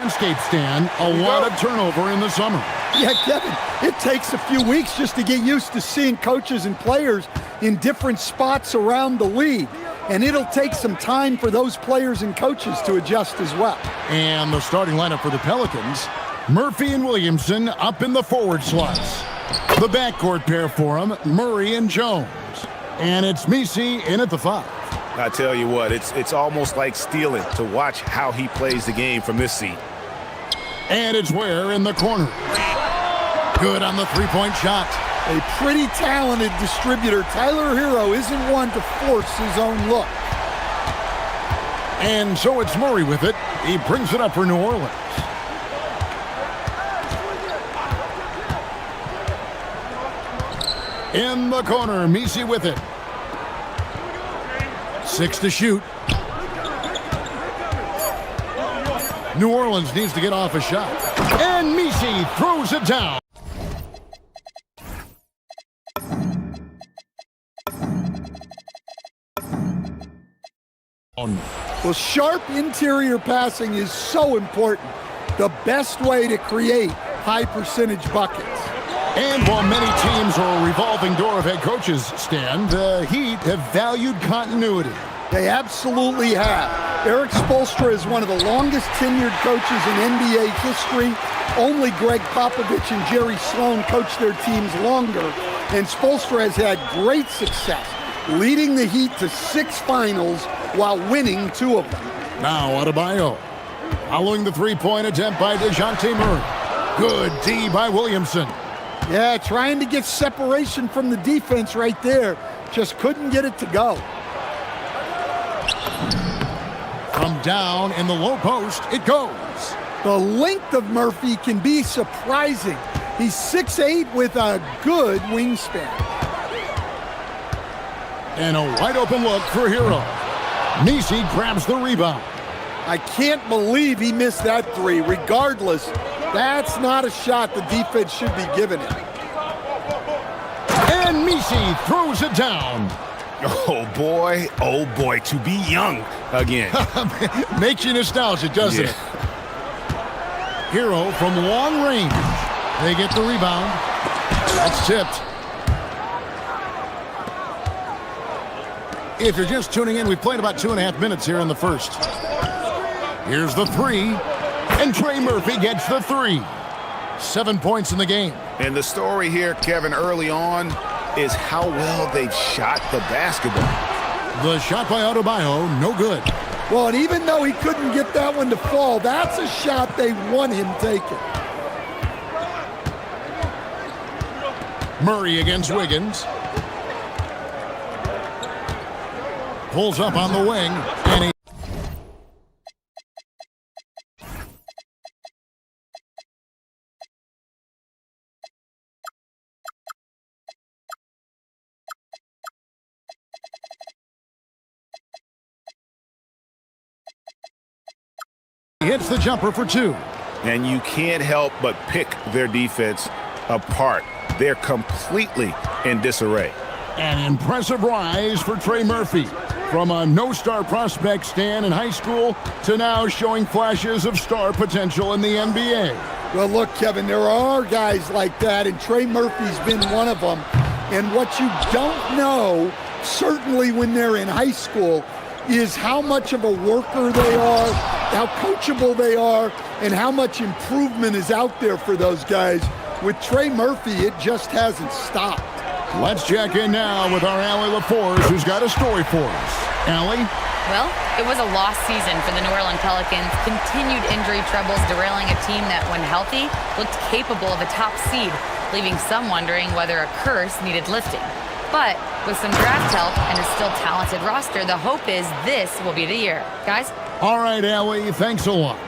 landscape, Stan. A lot of turnover in the summer. Yeah, Kevin, it takes a few weeks just to get used to seeing coaches and players in different spots around the league. And it'll take some time for those players and coaches to adjust as well. And the starting lineup for the Pelicans, Murphy and Williamson up in the forward slots. The backcourt pair for them, Murray and Jones. And it's Misi in at the 5. I tell you what, it's almost like stealing to watch how he plays the game from this seat. And it's Ware in the corner. Good on the three-point shot. A pretty talented distributor. Tyler Hero isn't one to force his own look. And so it's Murray with it. He brings it up for New Orleans. In the corner, Misi with it. 6 to shoot. New Orleans needs to get off a shot. And Misi throws it down. Well, sharp interior passing is so important. The best way to create high percentage buckets. And while many teams are a revolving door of head coaches, Stan, the Heat have valued continuity. They absolutely have. Eric Spoelstra is one of the longest tenured coaches in NBA history. Only Greg Popovich and Jerry Sloan coached their teams longer. And Spoelstra has had great success, leading the Heat to 6 finals while winning 2 of them. Now Adebayo. Following the three-point attempt by DeJounte Murray. Good D by Williamson. Yeah, trying to get separation from the defense right there. Just couldn't get it to go. From down in the low post, it goes. The length of Murphy can be surprising. He's 6'8" with a good wingspan. And a wide open look for Hero. Misi grabs the rebound. I can't believe he missed that 3. Regardless, that's not a shot the defense should be giving him. And Misi throws it down. Oh boy, to be young again. Makes you nostalgic, doesn't it? Hero from long range. They get the rebound. That's tipped. If you're just tuning in, we've played about 2.5 minutes here in the first. Here's the 3, and Trey Murphy gets the 3. 7 points in the game. And the story here, Kevin, early on is how well they've shot the basketball. The shot by Adebayo, no good. Well, and even though he couldn't get that one to fall, that's a shot they want him taking. Murray against Wiggins. Pulls up on the wing, and he... hits the jumper for 2. And you can't help but pick their defense apart. They're completely in disarray. An impressive rise for Trey Murphy. From a no-star prospect Stan in high school to now showing flashes of star potential in the NBA. Well, look, Kevin, there are guys like that, and Trey Murphy's been one of them. And what you don't know, certainly when they're in high school, is how much of a worker they are, how coachable they are, and how much improvement is out there for those guys. With Trey Murphy, it just hasn't stopped. Let's check in now with our Allie LaForce, who's got a story for us. Allie? Well, it was a lost season for the New Orleans Pelicans. Continued injury troubles derailing a team that, when healthy, looked capable of a top seed, leaving some wondering whether a curse needed lifting. But with some draft help and a still talented roster, the hope is this will be the year. Guys? All right, Allie, thanks a lot.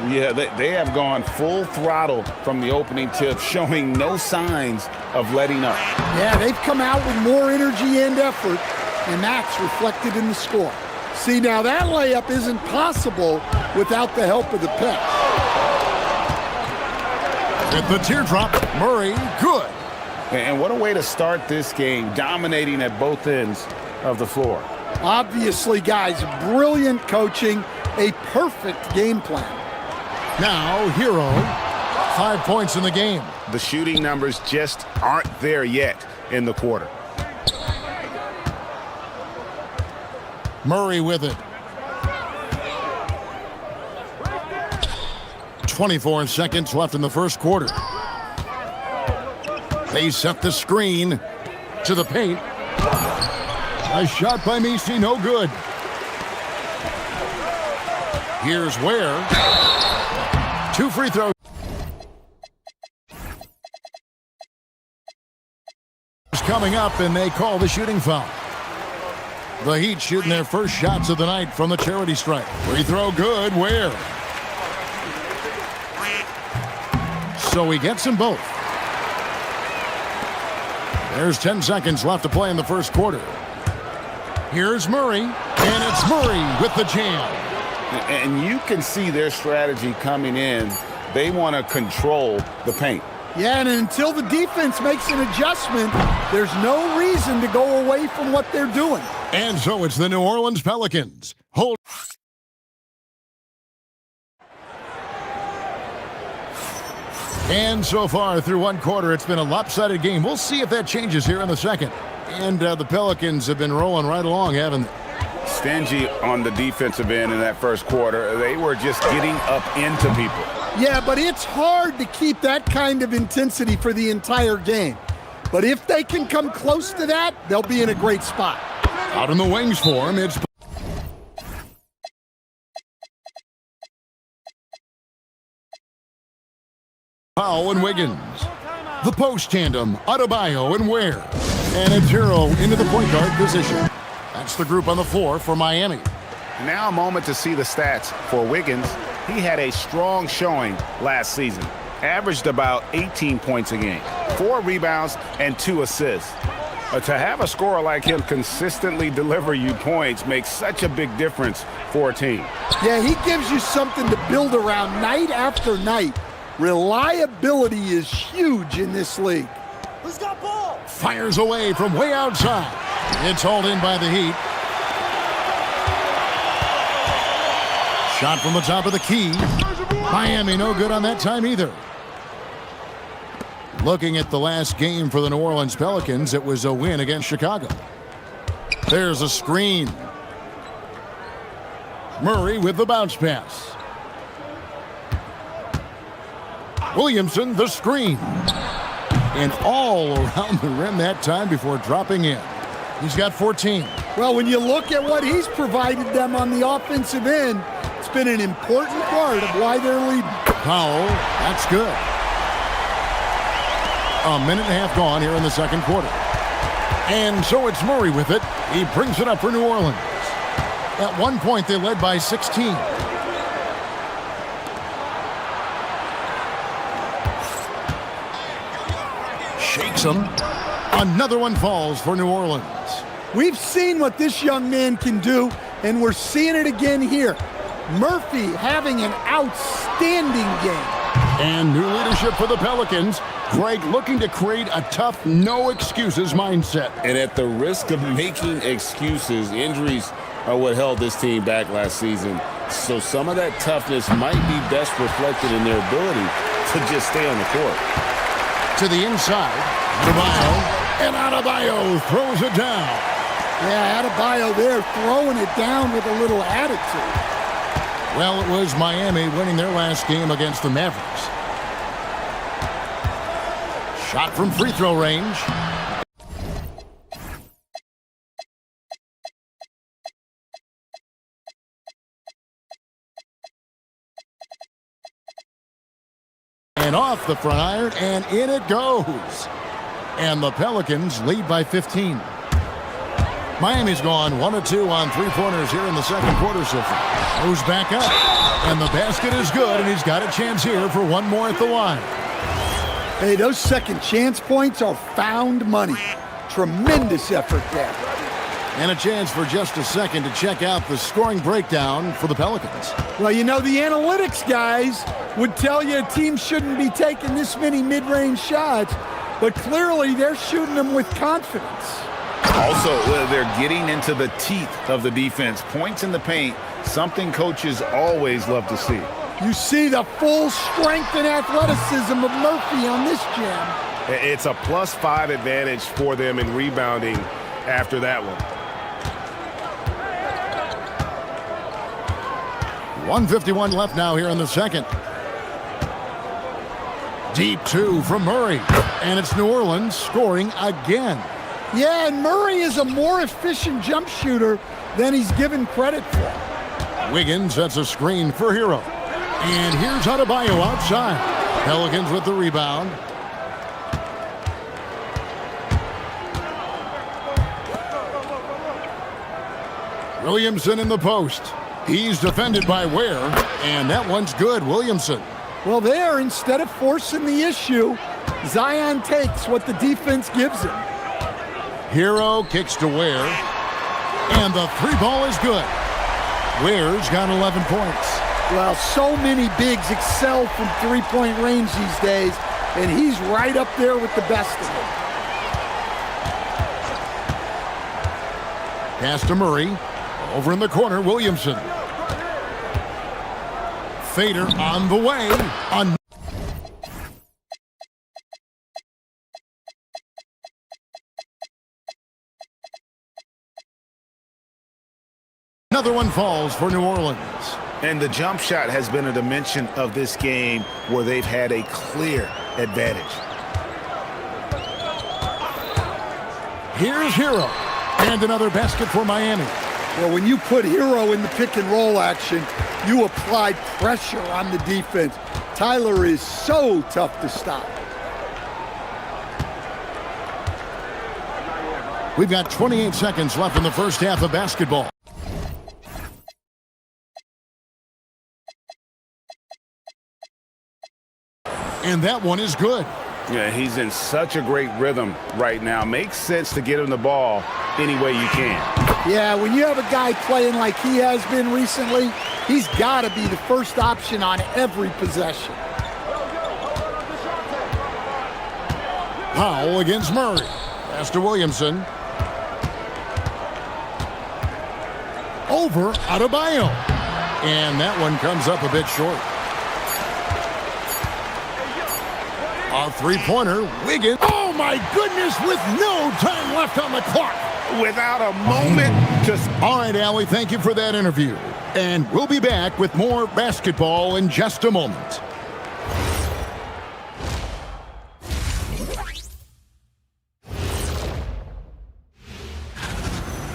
Yeah, they have gone full throttle from the opening tip, showing no signs of letting up. Yeah, they've come out with more energy and effort, and that's reflected in the score. See, now that layup isn't possible without the help of the pick. With the teardrop, Murray, good. And what a way to start this game, dominating at both ends of the floor. Obviously, guys, brilliant coaching, a perfect game plan. Now, Hero, 5 points in the game. The shooting numbers just aren't there yet in the quarter. Murray with it. 24 seconds left in the first quarter. They set the screen to the paint. A shot by Misi, no good. Here's Ware. 2 free throws. Coming up, and they call the shooting foul. The Heat shooting their first shots of the night from the charity stripe. Free throw good, Ware. So he gets them both. There's 10 seconds left to play in the first quarter. Here's Murray, and it's Murray with the jam. And you can see their strategy coming in. They want to control the paint. Yeah, and until the defense makes an adjustment, there's no reason to go away from what they're doing. And so it's the New Orleans Pelicans. Hold. And so far through one quarter, it's been a lopsided game. We'll see if that changes here in the second. And the Pelicans have been rolling right along, haven't they? Stingy on the defensive end in that first quarter. They were just getting up into people. Yeah, but it's hard to keep that kind of intensity for the entire game. But if they can come close to that, they'll be in a great spot. Out in the wings for him, it's Powell and Wiggins. The post tandem, Adebayo and Ware. And it's Hero into the point guard position. That's the group on the floor for Miami. Now a moment to see the stats for Wiggins. He had a strong showing last season. Averaged about 18 points a game, 4 rebounds, and 2 assists. To have a scorer like him consistently deliver you points makes such a big difference for a team. Yeah, he gives you something to build around night after night. Reliability is huge in this league. Who's got ball? Fires away from way outside. It's hauled in by the Heat. Shot from the top of the key. Miami no good on that time either. Looking at the last game for the New Orleans Pelicans, it was a win against Chicago. There's a screen. Murray with the bounce pass. Williamson, the screen. And all around the rim that time before dropping in. He's got 14. Well, when you look at what he's provided them on the offensive end, it's been an important part of why they're leading. Powell, that's good. A minute and a half gone here in the second quarter. And so it's Murray with it. He brings it up for New Orleans. At one point, they led by 16. Shakes him. Another one falls for New Orleans. We've seen what this young man can do, and we're seeing it again here. Murphy having an outstanding game. And new leadership for the Pelicans. Greg looking to create a tough, no-excuses mindset. And at the risk of making excuses, injuries are what held this team back last season. So some of that toughness might be best reflected in their ability to just stay on the court. To the inside, Adebayo, and Adebayo throws it down. Yeah, Adebayo there throwing it down with a little attitude. Well, it was Miami winning their last game against the Mavericks. Shot from free throw range. And off the front iron, and in it goes. And the Pelicans lead by 15. Miami's gone 1 of 2 on three-pointers here in the second quarter so far. Goes back up, and the basket is good, and he's got a chance here for one more at the line. Hey, those second chance points are found money. Tremendous effort there. And a chance for just a second to check out the scoring breakdown for the Pelicans. Well, you know, the analytics guys would tell you a team shouldn't be taking this many mid-range shots, but clearly they're shooting them with confidence. Also, they're getting into the teeth of the defense. Points in the paint, something coaches always love to see. You see the full strength and athleticism of Murphy on this jam. It's a +5 advantage for them in rebounding after that one. 1:51 left now here in the second. Deep two from Murray. And it's New Orleans scoring again. Yeah, and Murray is a more efficient jump shooter than he's given credit for. Wiggins sets a screen for Hero. And here's Adebayo outside. Pelicans with the rebound. Williamson in the post. He's defended by Ware, and that one's good, Williamson. Well, there, instead of forcing the issue, Zion takes what the defense gives him. Hero kicks to Ware, and the three ball is good. Ware's got 11 points. Well, so many bigs excel from three-point range these days, and he's right up there with the best of them. Pass to Murray. Over in the corner, Williamson. Fader on the way. Another one falls for New Orleans. And the jump shot has been a dimension of this game where they've had a clear advantage. Here's Hero. And another basket for Miami. Well, when you put Hero in the pick and roll action, you apply pressure on the defense. Tyler is so tough to stop. We've got 28 seconds left in the first half of basketball. And that one is good. Yeah, he's in such a great rhythm right now. Makes sense to get him the ball any way you can. Yeah, when you have a guy playing like he has been recently, he's got to be the first option on every possession. Powell against Murray. Pass to Williamson. Over Adebayo. And that one comes up a bit short. A three-pointer, Wiggins. Oh, my goodness, with no time left on the clock. Without a moment to... All right, Allie, thank you for that interview. And we'll be back with more basketball in just a moment.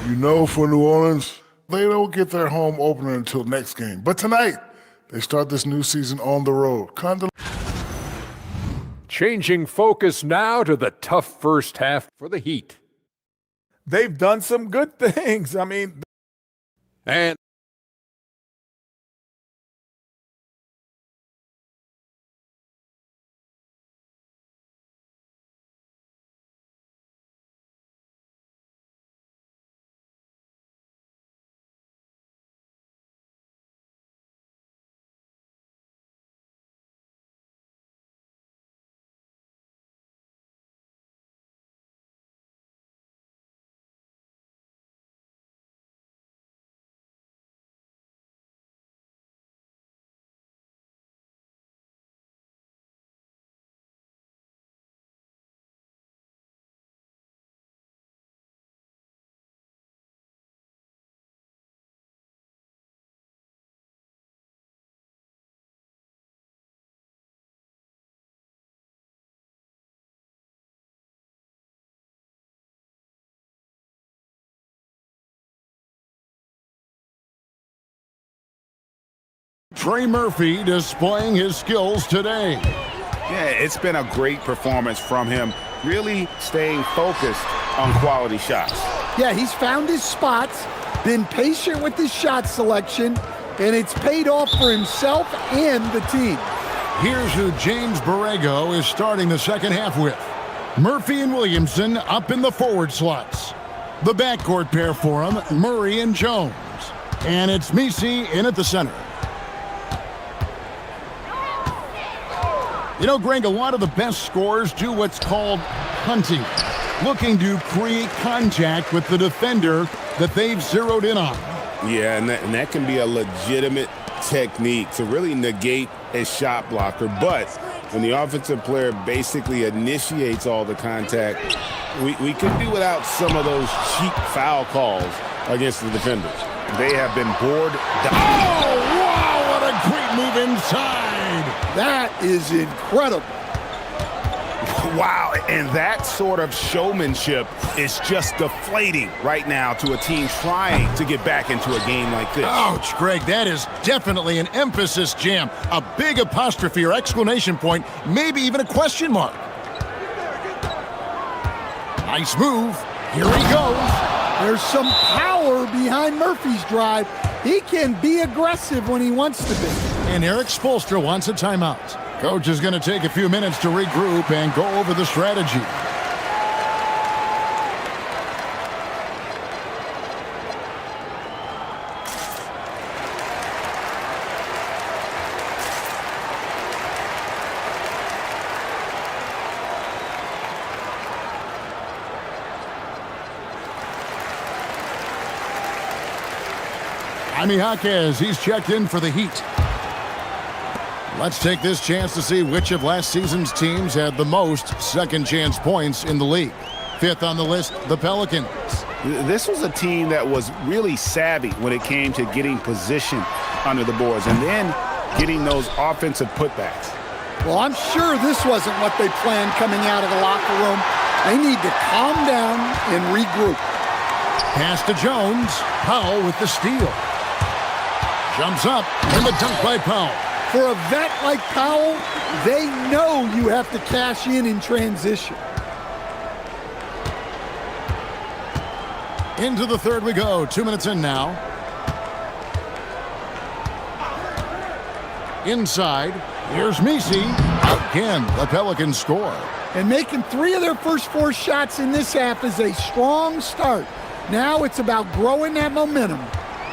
You know, for New Orleans, they don't get their home opener until next game. But tonight, they start this new season on the road. Changing focus now to the tough first half for the Heat. They've done some good things. I mean, and Trey Murphy displaying his skills today. Yeah, it's been a great performance from him, really staying focused on quality shots. Yeah, he's found his spots, been patient with his shot selection, and it's paid off for himself and the team. Here's who James Borrego is starting the second half with. Murphy and Williamson up in the forward slots. The backcourt pair for him, Murray and Jones. And it's Misi in at the center. You know, Greg, a lot of the best scorers do what's called hunting, looking to create contact with the defender that they've zeroed in on. Yeah, and that can be a legitimate technique to really negate a shot blocker. But when the offensive player basically initiates all the contact, we could do without some of those cheap foul calls against the defenders. They have been bored down. Oh, wow, what a great move inside. That is incredible. Wow, and that sort of showmanship is just deflating right now to a team trying to get back into a game like this. Ouch, Greg, that is definitely an emphasis jam. A big apostrophe or exclamation point, maybe even a question mark. Nice move. Here he goes. There's some power behind Murphy's drive. He can be aggressive when he wants to be. And Eric Spoelstra wants a timeout. Coach is going to take a few minutes to regroup and go over the strategy. Jaime Jaquez, he's checked in for the Heat. Let's take this chance to see which of last season's teams had the most second chance points in the league. Fifth on the list, the Pelicans. This was a team that was really savvy when it came to getting position under the boards and then getting those offensive putbacks. Well, I'm sure this wasn't what they planned coming out of the locker room. They need to calm down and regroup. Pass to Jones. Powell with the steal. Jumps up, and the dunk by Powell. For a vet like Powell, they know you have to cash in transition. Into the third we go. 2 minutes in now. Inside. Here's Messi. Again, the Pelicans score. And making 3 of their first 4 shots in this half is a strong start. Now it's about growing that momentum.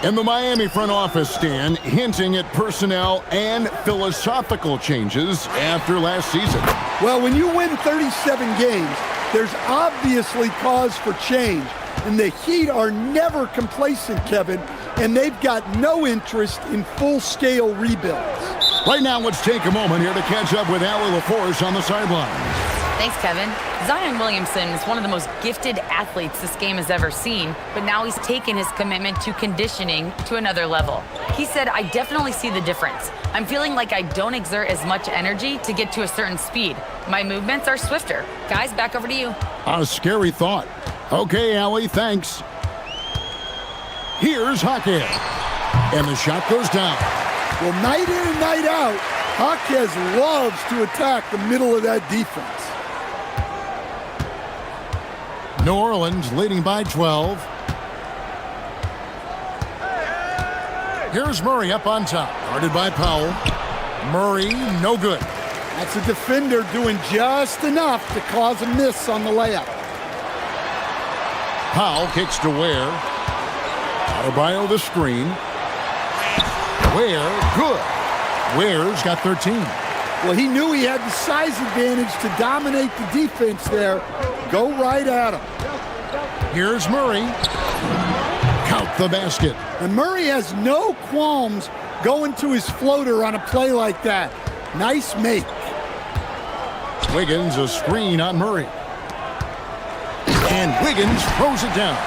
And the Miami front office, Stan, hinting at personnel and philosophical changes after last season. Well, when you win 37 games, there's obviously cause for change. And the Heat are never complacent, Kevin, and they've got no interest in full-scale rebuilds. Right now, let's take a moment here to catch up with Allie LaForce on the sideline. Thanks, Kevin. Zion Williamson is one of the most gifted athletes this game has ever seen, but now he's taken his commitment to conditioning to another level. He said, I definitely see the difference. I'm feeling like I don't exert as much energy to get to a certain speed. My movements are swifter. Guys, back over to you. A scary thought. Okay, Allie, thanks. Here's Jaquez. And the shot goes down. Well, night in and night out, Jaquez loves to attack the middle of that defense. New Orleans leading by 12. Here's Murray up on top. Guarded by Powell. Murray, no good. That's a defender doing just enough to cause a miss on the layup. Powell kicks to Ware. Adebayo the screen. Ware, good. Ware's got 13. Well, he knew he had the size advantage to dominate the defense there. Go right at him. Here's Murray. Count the basket. And Murray has no qualms going to his floater on a play like that. Nice make. Wiggins a screen on Murray. And Wiggins throws it down.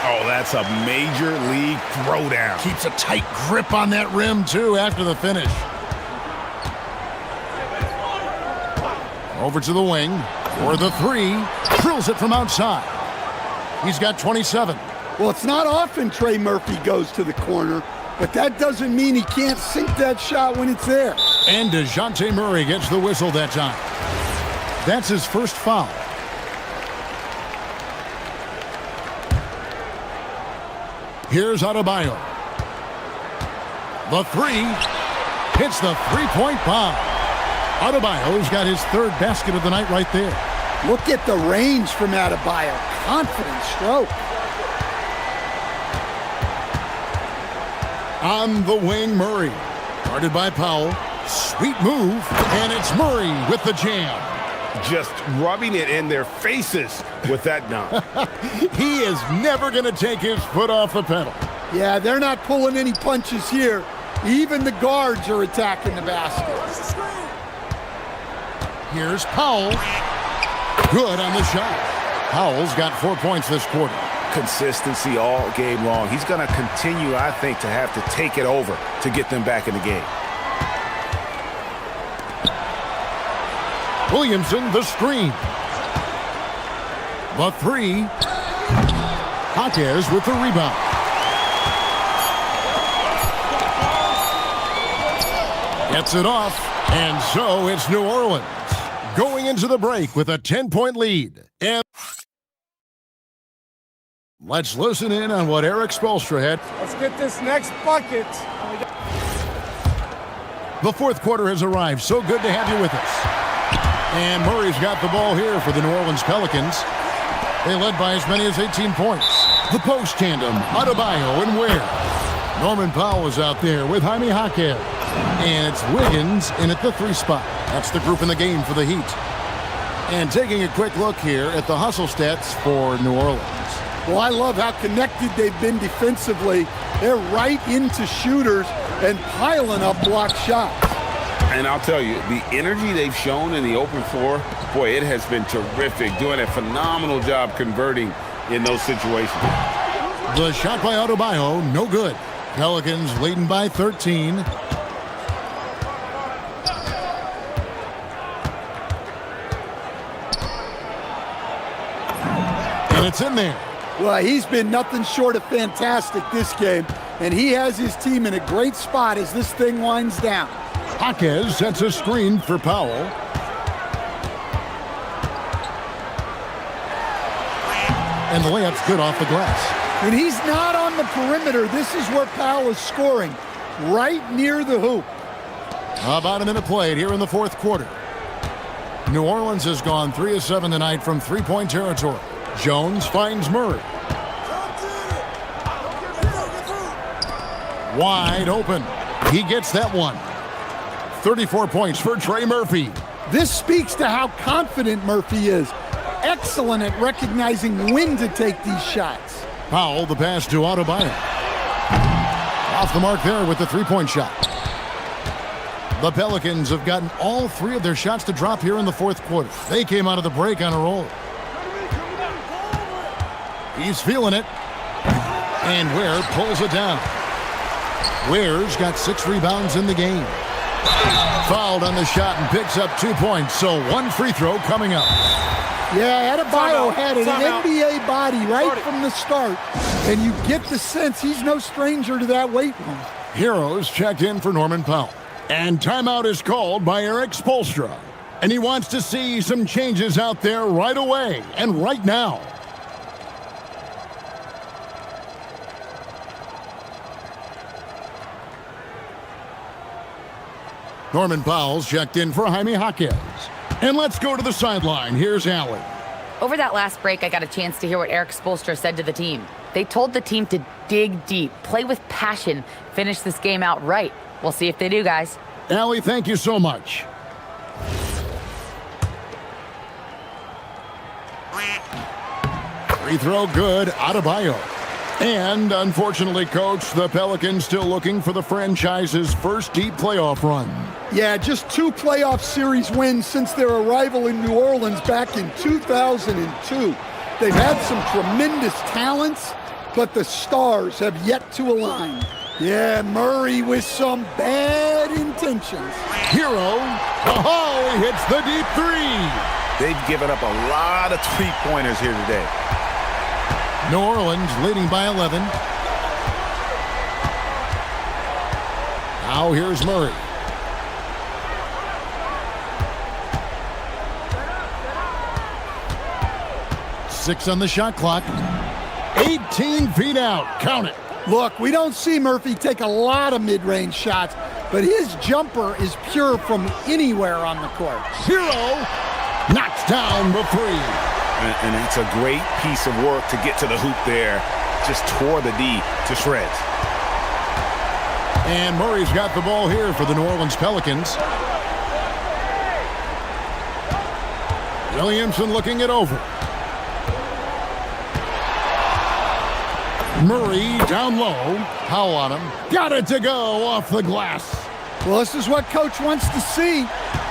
Oh, that's a major league throwdown. Keeps a tight grip on that rim, too, after the finish. Over to the wing for the 3. Drills it from outside. He's got 27. Well, it's not often Trey Murphy goes to the corner, but that doesn't mean he can't sink that shot when it's there. And DeJounte Murray gets the whistle that time. That's his first foul. Here's Adebayo. The 3 hits the three-point bomb. Adebayo's got his 3rd basket of the night right there. Look at the range from Adebayo. Confident stroke. On the wing, Murray. Guarded by Powell. Sweet move. And it's Murray with the jam. Just rubbing it in their faces with that dunk. He is never going to take his foot off the pedal. Yeah, they're not pulling any punches here. Even the guards are attacking the basket. Here's Powell. Good on the shot. Powell's got 4 points this quarter. Consistency all game long. He's going to continue, I think, to have to take it over to get them back in the game. Williamson, the screen. The three. Hawkes with the rebound. Gets it off, and so it's New Orleans going into the break with a 10-point lead. And let's listen in on what Eric Spoelstra had. Let's get this next bucket. The fourth quarter has arrived. So good to have you with us. And Murray's got the ball here for the New Orleans Pelicans. They led by as many as 18 points. The post tandem, Adebayo and Ware. Norman Powell is out there with Jaime Jaquez. And it's Wiggins in at the 3 spot. That's the group in the game for the Heat. And taking a quick look here at the hustle stats for New Orleans. Well, I love how connected they've been defensively. They're right into shooters and piling up blocked shots. And I'll tell you, the energy they've shown in the open floor, boy, it has been terrific. Doing a phenomenal job converting in those situations. The shot by Adebayo, no good. Pelicans leading by 13. And it's in there. Well, he's been nothing short of fantastic this game, and he has his team in a great spot as this thing winds down. Jaquez sets a screen for Powell. And the layup's good off the glass. When he's not on the perimeter, this is where Powell is scoring, right near the hoop. About a minute played here in the fourth quarter. New Orleans has gone 3 of 7 tonight from three-point territory. Jones finds Murray. Wide open. He gets that one. 34 points for Trey Murphy. This speaks to how confident Murphy is. Excellent at recognizing when to take these shots. Powell, the pass to Adebayo. Off the mark there with the three-point shot. The Pelicans have gotten all 3 of their shots to drop here in the fourth quarter. They came out of the break on a roll. He's feeling it. And Ware pulls it down. Ware's got 6 rebounds in the game. Fouled on the shot and picks up 2 points. So 1 free throw coming up. Yeah, Adebayo had an NBA body right from the start. And you get the sense he's no stranger to that weight room. Heroes checked in for Norman Powell. And timeout is called by Eric Spoelstra. And he wants to see some changes out there right away and right now. Norman Powell's checked in for Jaime Jaquez. And let's go to the sideline. Here's Allie. Over that last break, I got a chance to hear what Eric Spoelstra said to the team. They told the team to dig deep, play with passion, finish this game out right. We'll see if they do, guys. Allie, thank you so much. Free throw good, Adebayo. And unfortunately, Coach, the Pelicans still looking for the franchise's first deep playoff run. Yeah, just 2 playoff series wins since their arrival in New Orleans back in 2002. They've had some tremendous talents, but the stars have yet to align. Yeah, Murray with some bad intentions. Hero, oh, he hits the deep 3. They've given up a lot of three-pointers here today. New Orleans leading by 11. Now here's Murray. Six on the shot clock. 18 feet out. Count it. Look, we don't see Murphy take a lot of mid-range shots, but his jumper is pure from anywhere on the court. Hero knocks down the 3. And it's a great piece of work to get to the hoop there. Just tore the D to shreds. And Murray's got the ball here for the New Orleans Pelicans. Williamson looking it over. Murray down low. Powell on him. Got it to go off the glass. Well, this is what Coach wants to see.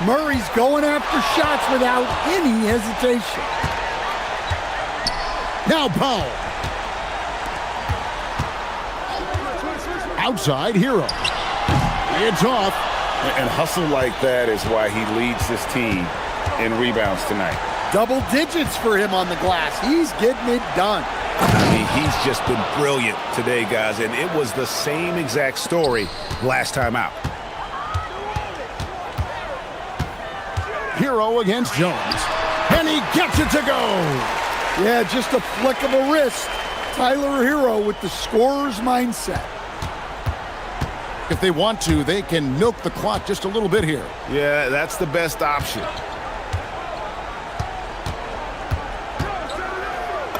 Murray's going after shots without any hesitation. Now Powell. Outside Hero. It's off. And hustle like that is why he leads his team in rebounds tonight. Double digits for him on the glass. He's getting it done. I mean, he's just been brilliant today, guys, and it was the same exact story last time out. Hero against Jones. And he gets it to go. Yeah, just a flick of a wrist. Tyler Hero with the scorer's mindset. If they want to, they can milk the clock just a little bit here. Yeah, that's the best option.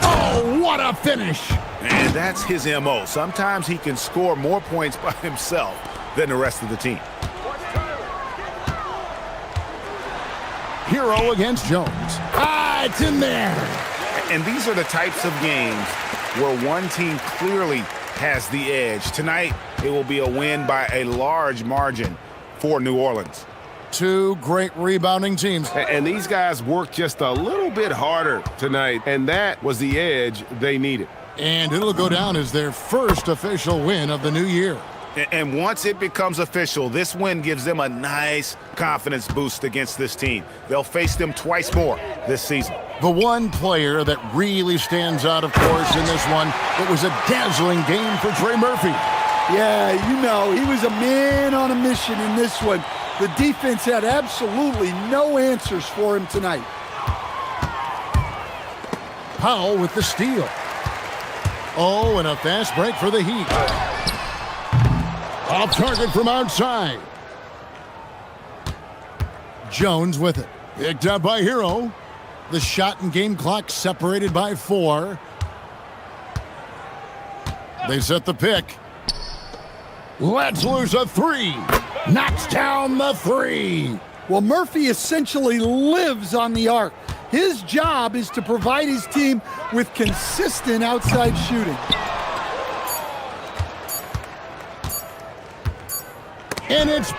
Oh, what a finish. And that's his MO. Sometimes he can score more points by himself than the rest of the team. Hero against Jones. Ah, it's in there. And these are the types of games where one team clearly has the edge. Tonight, it will be a win by a large margin for New Orleans. Two great rebounding teams. And these guys worked just a little bit harder tonight, and that was the edge they needed. And it'll go down as their first official win of the new year. And once it becomes official, this win gives them a nice confidence boost against this team. They'll face them twice more this season. The one player that really stands out, of course, in this one, it was a dazzling game for Trey Murphy. Yeah, you know, he was a man on a mission in this one. The defense had absolutely no answers for him tonight. Powell with the steal. Oh, and a fast break for the Heat. Off target from outside. Jones with it. Picked up by Hero. The shot and game clock separated by 4. They set the pick. Let's lose a 3. Knocks down the 3. Well, Murphy essentially lives on the arc. His job is to provide his team with consistent outside shooting. And it's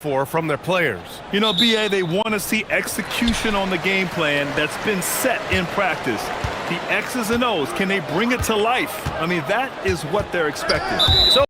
for from their players. You know, BA, they want to see execution on the game plan that's been set in practice. The X's and O's, can they bring it to life? I mean, that is what they're expecting. So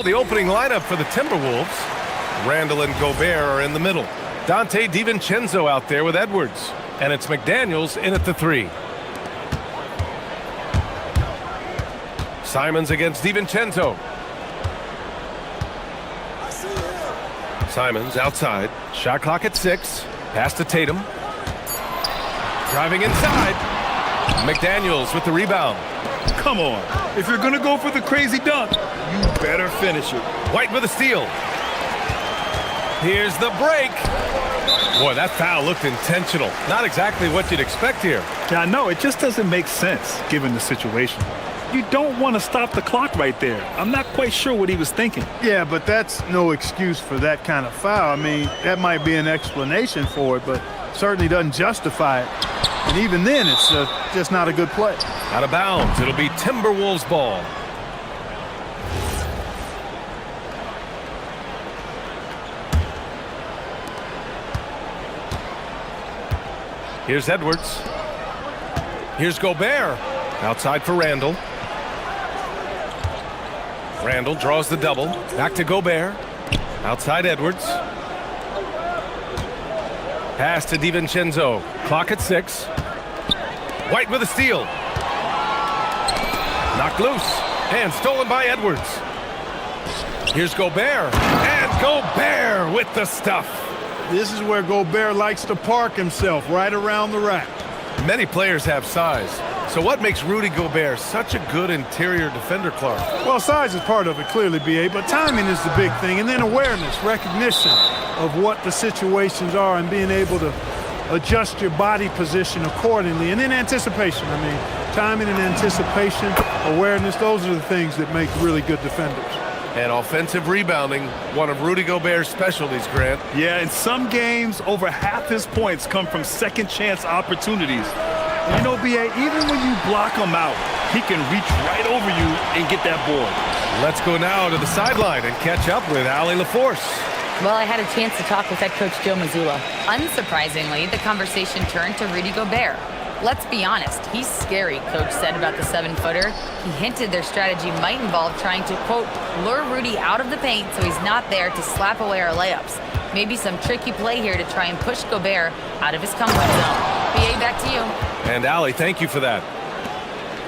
the opening lineup for the Timberwolves. Randall and Gobert are in the middle. Dante DiVincenzo out there with Edwards. And it's McDaniels in at the 3. Simons against DiVincenzo. Simons outside. Shot clock at 6. Pass to Tatum. Driving inside. McDaniels with the rebound. Come on. If you're going to go for the crazy dunk, you better finish it. White with a steal. Here's the break. Boy, that foul looked intentional. Not exactly what you'd expect here. Yeah, I know. It just doesn't make sense given the situation. You don't want to stop the clock right there. I'm not quite sure what he was thinking. Yeah, but that's no excuse for that kind of foul. I mean, that might be an explanation for it, but certainly doesn't justify it. And even then, it's just not a good play. Out of bounds. It'll be Timberwolves ball. Here's Edwards. Here's Gobert. Outside for Randall. Randall draws the double. Back to Gobert. Outside Edwards. Pass to DiVincenzo. Clock at 6. White with a steal. Knocked loose. And stolen by Edwards. Here's Gobert. And Gobert with the stuff. This is where Gobert likes to park himself, right around the rack. Many players have size. So what makes Rudy Gobert such a good interior defender, Clark? Well, size is part of it, clearly, B.A., but timing is the big thing. And then awareness, recognition of what the situations are and being able to adjust your body position accordingly. And then anticipation. I mean, timing and anticipation, awareness, those are the things that make really good defenders. And offensive rebounding, one of Rudy Gobert's specialties, Grant. Yeah, in some games, over half his points come from second chance opportunities. And you know, B.A., even when you block him out, he can reach right over you and get that board. Let's go now to the sideline and catch up with Allie LaForce. Well, I had a chance to talk with head coach Joe Mazzulla. Unsurprisingly, the conversation turned to Rudy Gobert. Let's be honest, he's scary, coach said about the 7-footer. He hinted their strategy might involve trying to, quote, lure Rudy out of the paint so he's not there to slap away our layups. Maybe some tricky play here to try and push Gobert out of his comfort zone. B.A., back to you. And Allie, thank you for that.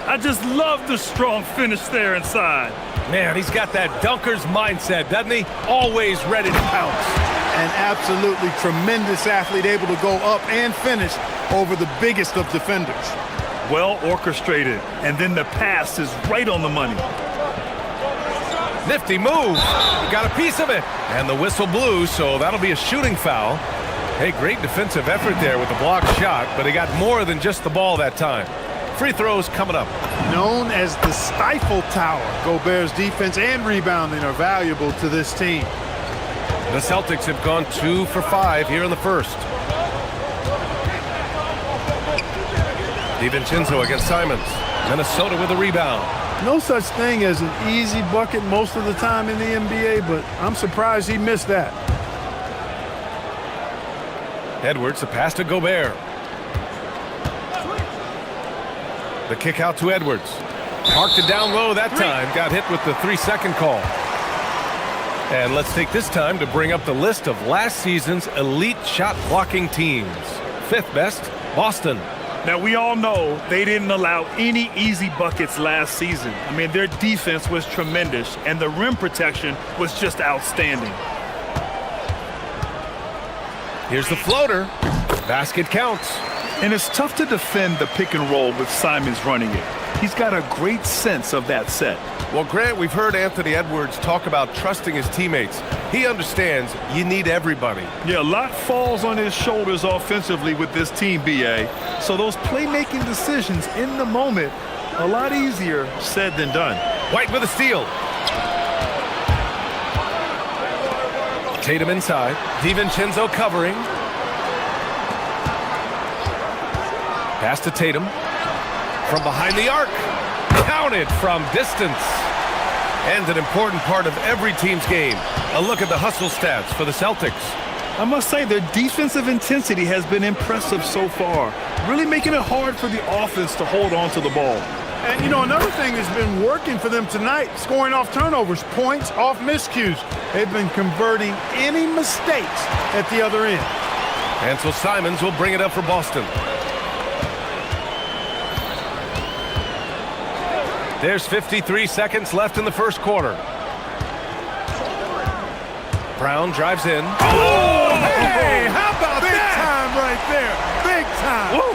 I just love the strong finish there inside. Man, he's got that dunker's mindset, doesn't he? Always ready to pounce. An absolutely tremendous athlete, able to go up and finish over the biggest of defenders. Well orchestrated, and then the pass is right on the money. Nifty move. He got a piece of it. And the whistle blew, so that'll be a shooting foul. Hey, great defensive effort there with the blocked shot, but he got more than just the ball that time. Free throws coming up. Known as the Stifle Tower, Gobert's defense and rebounding are valuable to this team. The Celtics have gone 2 for 5 here in the first. DiVincenzo against Simons. Minnesota with a rebound. No such thing as an easy bucket most of the time in the NBA, but I'm surprised he missed that. Edwards, the pass to Gobert. The kick out to Edwards. Parked it down low that time. Got hit with the 3-second call. And let's take this time to bring up the list of last season's elite shot blocking teams. 5th best, Boston. Now, we all know they didn't allow any easy buckets last season. I mean, their defense was tremendous, and the rim protection was just outstanding. Here's the floater. Basket counts. And it's tough to defend the pick and roll with Simons running it. He's got a great sense of that set. Well, Grant, we've heard Anthony Edwards talk about trusting his teammates. He understands you need everybody. Yeah, a lot falls on his shoulders offensively with this team, BA. So those playmaking decisions in the moment, a lot easier said than done. White with a steal. Tatum inside. DiVincenzo covering. Pass to Tatum. From behind the arc. Counted from distance. And an important part of every team's game. A look at the hustle stats for the Celtics. I must say their defensive intensity has been impressive so far. Really making it hard for the offense to hold on to the ball. And, you know, another thing that's been working for them tonight, scoring off turnovers, points off miscues. They've been converting any mistakes at the other end. And so Simons will bring it up for Boston. There's 53 seconds left in the first quarter. Brown drives in. Oh, hey, how about that? Big time right there. Big time. Woo.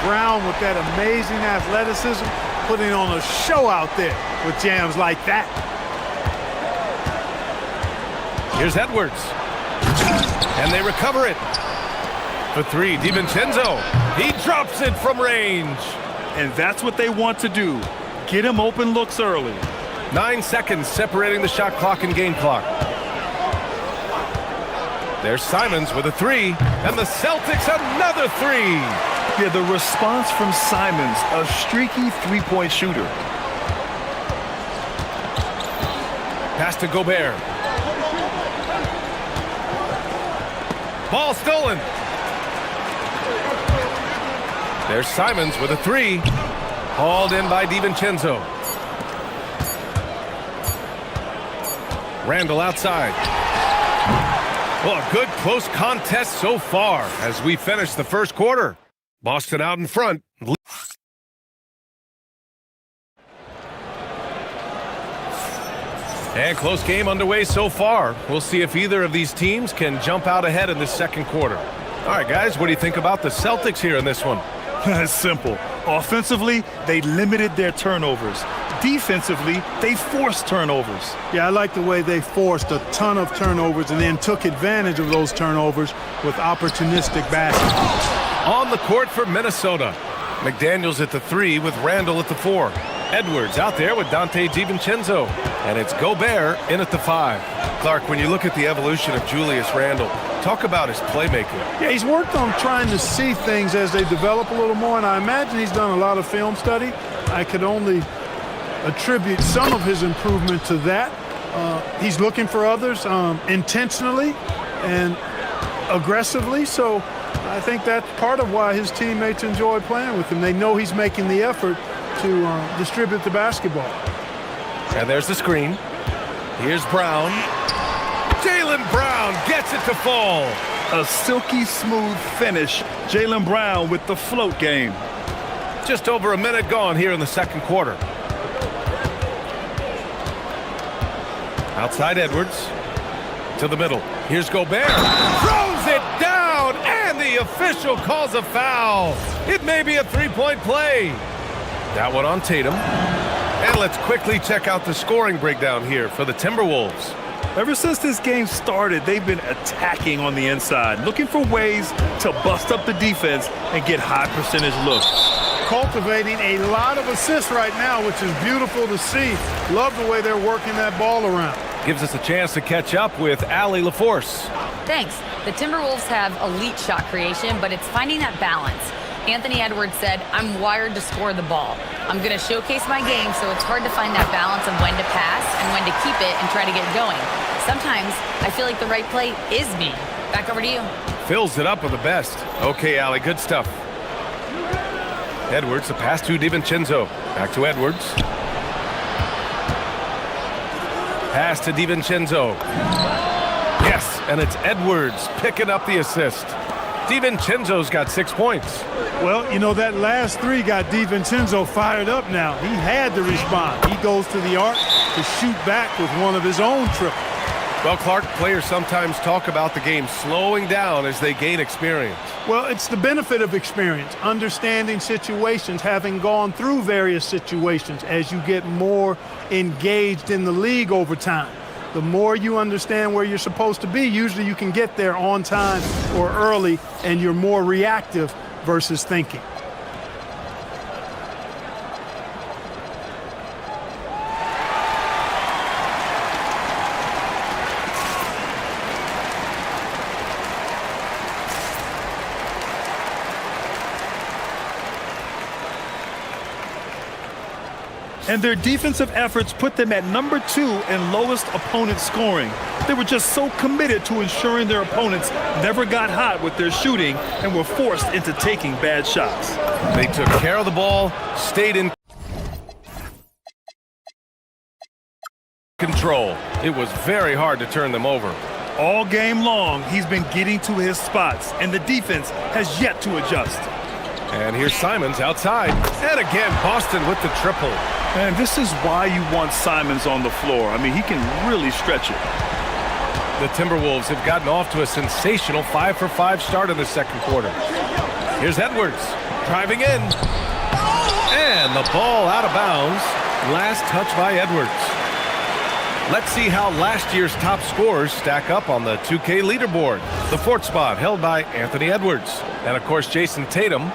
Brown with that amazing athleticism, putting on a show out there with jams like that. Here's Edwards. And they recover it. For three, DiVincenzo. He drops it from range. And that's what they want to do. Get him open looks early. 9 seconds separating the shot clock and game clock. There's Simons with a three, and the Celtics another three. Yeah, the response from Simons, a streaky three-point shooter. Pass to Gobert. Ball stolen. There's Simons with a three. Hauled in by DiVincenzo. Randall outside. Well, a good close contest so far as we finish the first quarter. Boston out in front. And close game underway so far. We'll see if either of these teams can jump out ahead in the second quarter. All right, guys, what do you think about the Celtics here in this one? It's simple. Offensively, they limited their turnovers. Defensively, they forced turnovers. Yeah, I like the way they forced a ton of turnovers and then took advantage of those turnovers with opportunistic basketball. On the court for Minnesota. McDaniels at the three with Randall at the four. Edwards out there with Dante DiVincenzo. And it's Gobert in at the five. Clark, when you look at the evolution of Julius Randle, talk about his playmaking. Yeah, he's worked on trying to see things as they develop a little more, and I imagine he's done a lot of film study. I could only attribute some of his improvement to that. He's looking for others intentionally and aggressively, so I think that's part of why his teammates enjoy playing with him. They know he's making the effort to distribute the basketball. And there's the screen. Here's Brown. Jaylen Brown gets it to fall. A silky smooth finish. Jaylen Brown with the float game. Just over a minute gone here in the second quarter. Outside Edwards. To the middle. Here's Gobert. Throws it down, and the official calls a foul. It may be a three-point play. That one on Tatum. And let's quickly check out the scoring breakdown here for the Timberwolves. Ever since this game started, they've been attacking on the inside, looking for ways to bust up the defense and get high percentage looks. Cultivating a lot of assists right now, which is beautiful to see. Love the way they're working that ball around. Gives us a chance to catch up with Allie LaForce. Thanks. The Timberwolves have elite shot creation, but it's finding that balance. Anthony Edwards said, "I'm wired to score the ball. I'm going to showcase my game, so it's hard to find that balance of when to pass and when to keep it and try to get going. Sometimes I feel like the right play is me." Back over to you. Fills it up with the best. Okay, Allie, good stuff. Edwards, the pass to DiVincenzo. Back to Edwards. Pass to DiVincenzo. Yes, and it's Edwards picking up the assist. DiVincenzo's got 6 points. Well, you know, that last three got DiVincenzo fired up now. He had to respond. He goes to the arc to shoot back with one of his own triples. Well, Clark, players sometimes talk about the game slowing down as they gain experience. Well, it's the benefit of experience, understanding situations, having gone through various situations as you get more engaged in the league over time. The more you understand where you're supposed to be, usually you can get there on time or early, and you're more reactive versus thinking. And their defensive efforts put them at number 2 in lowest opponent scoring. They were just so committed to ensuring their opponents never got hot with their shooting and were forced into taking bad shots. They took care of the ball, stayed in control. It was very hard to turn them over. All game long, he's been getting to his spots, and the defense has yet to adjust. And here's Simons outside. And again, Boston with the triple. And this is why you want Simons on the floor. I mean, he can really stretch it. The Timberwolves have gotten off to a sensational 5-for-5 start in the second quarter. Here's Edwards driving in. And the ball out of bounds. Last touch by Edwards. Let's see how last year's top scorers stack up on the 2K leaderboard. The 4th spot held by Anthony Edwards. And, of course, Jason Tatum.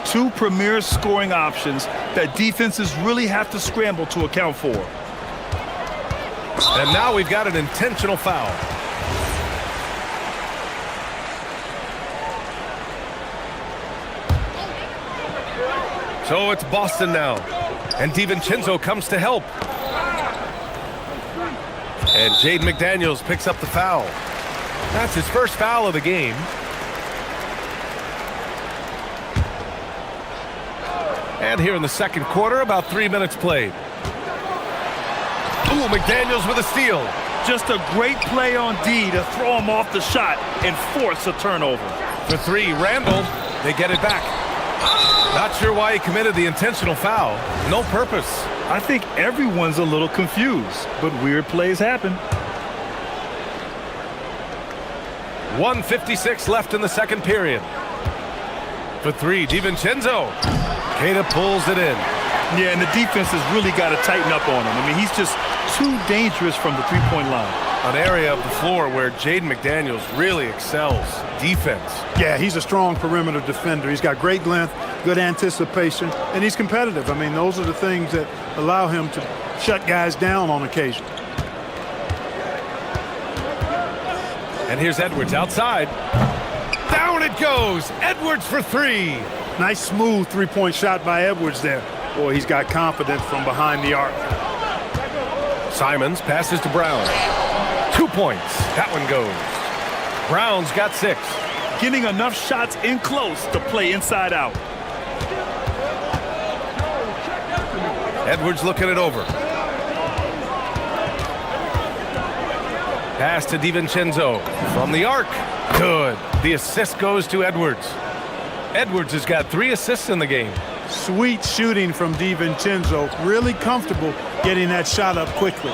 2 premier scoring options that defenses really have to scramble to account for. And now we've got an intentional foul. So it's Boston now. And DiVincenzo comes to help. And Jaden McDaniels picks up the foul. That's his first foul of the game. And here in the second quarter, about 3 minutes played. Ooh, McDaniels with a steal. Just a great play on D to throw him off the shot and force a turnover. For 3, Randall, they get it back. Not sure why he committed the intentional foul. No purpose. I think everyone's a little confused, but weird plays happen. 1:56 left in the second period. For 3, DiVincenzo. Queta pulls it in. Yeah, and the defense has really got to tighten up on him. I mean, he's just too dangerous from the three-point line. An area of the floor where Jaden McDaniels really excels. Defense. Yeah, he's a strong perimeter defender. He's got great length, good anticipation, and he's competitive. I mean, those are the things that allow him to shut guys down on occasion. And here's Edwards outside. Down it goes. Edwards for 3. Nice smooth three-point shot by Edwards there. Boy, he's got confidence from behind the arc. Simons passes to Brown. 2 points. That one goes. Brown's got 6. Getting enough shots in close to play inside out. Edwards looking it over. Pass to DiVincenzo from the arc. Good. The assist goes to Edwards. Edwards has got 3 assists in the game. Sweet shooting from DiVincenzo. Really comfortable getting that shot up quickly.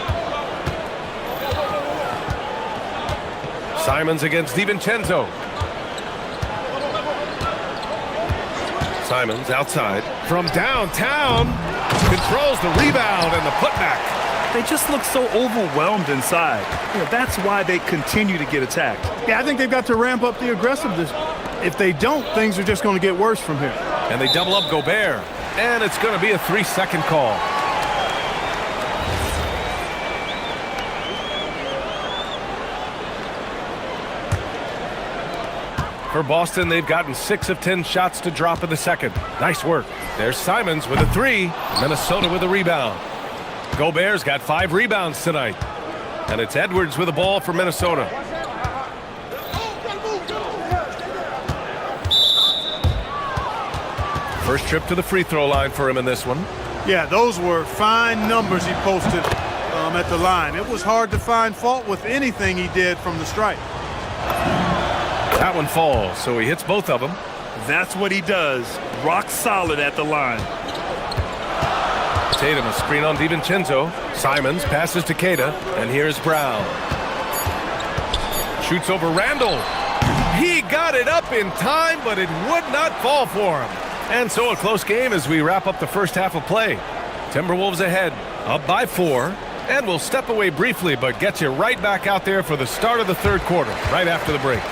Simons against DiVincenzo. Simons outside from downtown. Controls the rebound and the putback. They just look so overwhelmed inside. You know, that's why they continue to get attacked. Yeah, I think they've got to ramp up the aggressiveness. If they don't, things are just going to get worse from here. And they double up Gobert. And it's going to be a 3-second call. For Boston, they've gotten 6 of 10 shots to drop in the second. Nice work. There's Simons with a 3. Minnesota with a rebound. Gobert's got 5 rebounds tonight. And it's Edwards with the ball for Minnesota. First trip to the free throw line for him in this one. Yeah, those were fine numbers he posted at the line. It was hard to find fault with anything he did from the stripe. That one falls, so he hits both of them. That's what he does. Rock solid at the line. Tatum, a screen on DiVincenzo. Simons passes to Keita, and here's Brown. Shoots over Randall. He got it up in time, but it would not fall for him. And so a close game as we wrap up the first half of play. Timberwolves ahead, up by 4, and we'll step away briefly, but get you right back out there for the start of the third quarter, right after the break.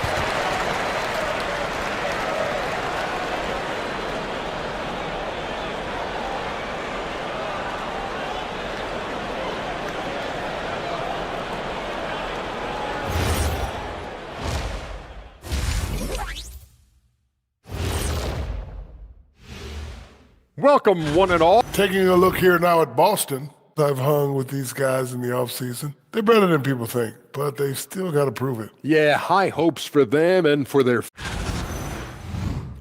Welcome, one and all. Taking a look here now at Boston. I've hung with these guys in the offseason. They're better than people think, but they've still got to prove it. Yeah, high hopes for them and for their...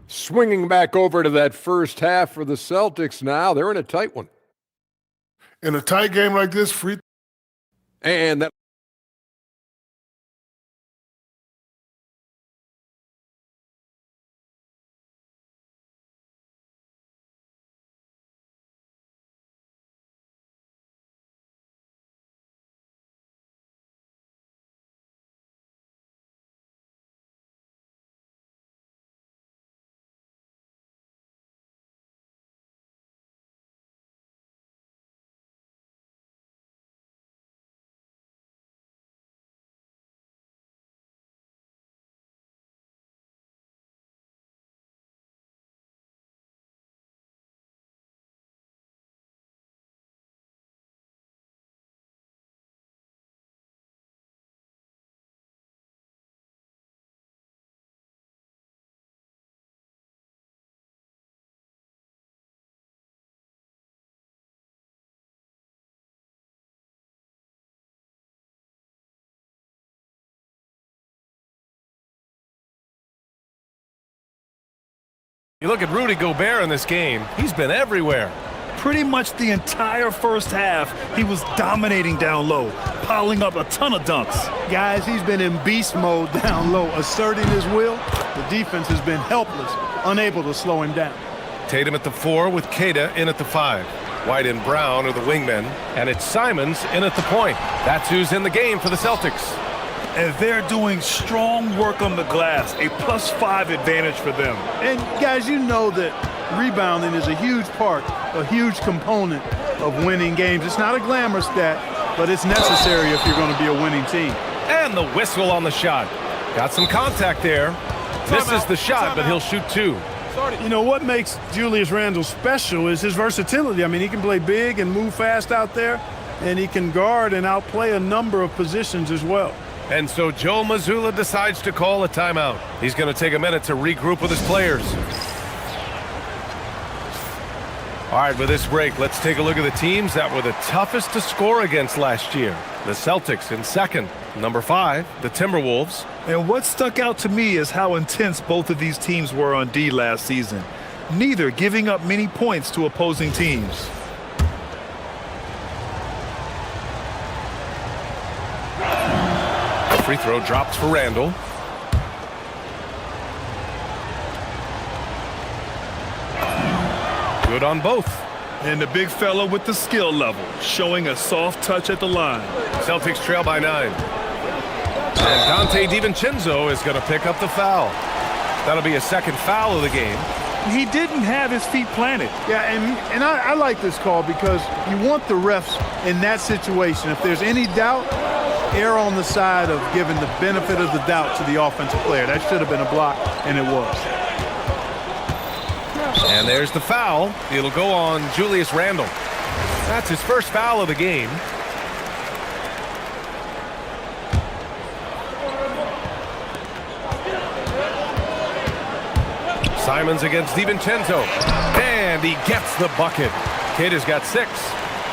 Swinging back over to that first half for the Celtics now. They're in a tight one. In a tight game like this, free... And that... You look at Rudy Gobert in this game, he's been everywhere. Pretty much the entire first half, he was dominating down low, piling up a ton of dunks. Guys, he's been in beast mode down low, asserting his will. The defense has been helpless, unable to slow him down. Tatum at the 4 with Keita in at the 5. White and Brown are the wingmen, and it's Simons in at the point. That's who's in the game for the Celtics. And they're doing strong work on the glass, a +5 advantage for them. And guys, you know that rebounding is a huge part, a huge component of winning games. It's not a glamour stat, but it's necessary if you're going to be a winning team. And the whistle on the shot. Got some contact there. Misses the shot, but he'll shoot 2. You know, what makes Julius Randle special is his versatility. I mean, he can play big and move fast out there, and he can guard and outplay a number of positions as well. And so Joe Mazzulla decides to call a timeout. He's going to take a minute to regroup with his players. All right, with this break, let's take a look at the teams that were the toughest to score against last year. The Celtics in second. Number 5, the Timberwolves. And what stuck out to me is how intense both of these teams were on D last season. Neither giving up many points to opposing teams. Free throw drops for Randall. Good on both. And the big fella with the skill level, showing a soft touch at the line. Celtics trail by 9. And Dante DiVincenzo is going to pick up the foul. That'll be a second foul of the game. He didn't have his feet planted. Yeah, and I like this call because you want the refs in that situation. If there's any doubt, err on the side of giving the benefit of the doubt to the offensive player. That should have been a block, and it was. And there's the foul. It'll go on Julius Randle. That's his first foul of the game. Simons against DiVincenzo. And he gets the bucket. Kid has got 6.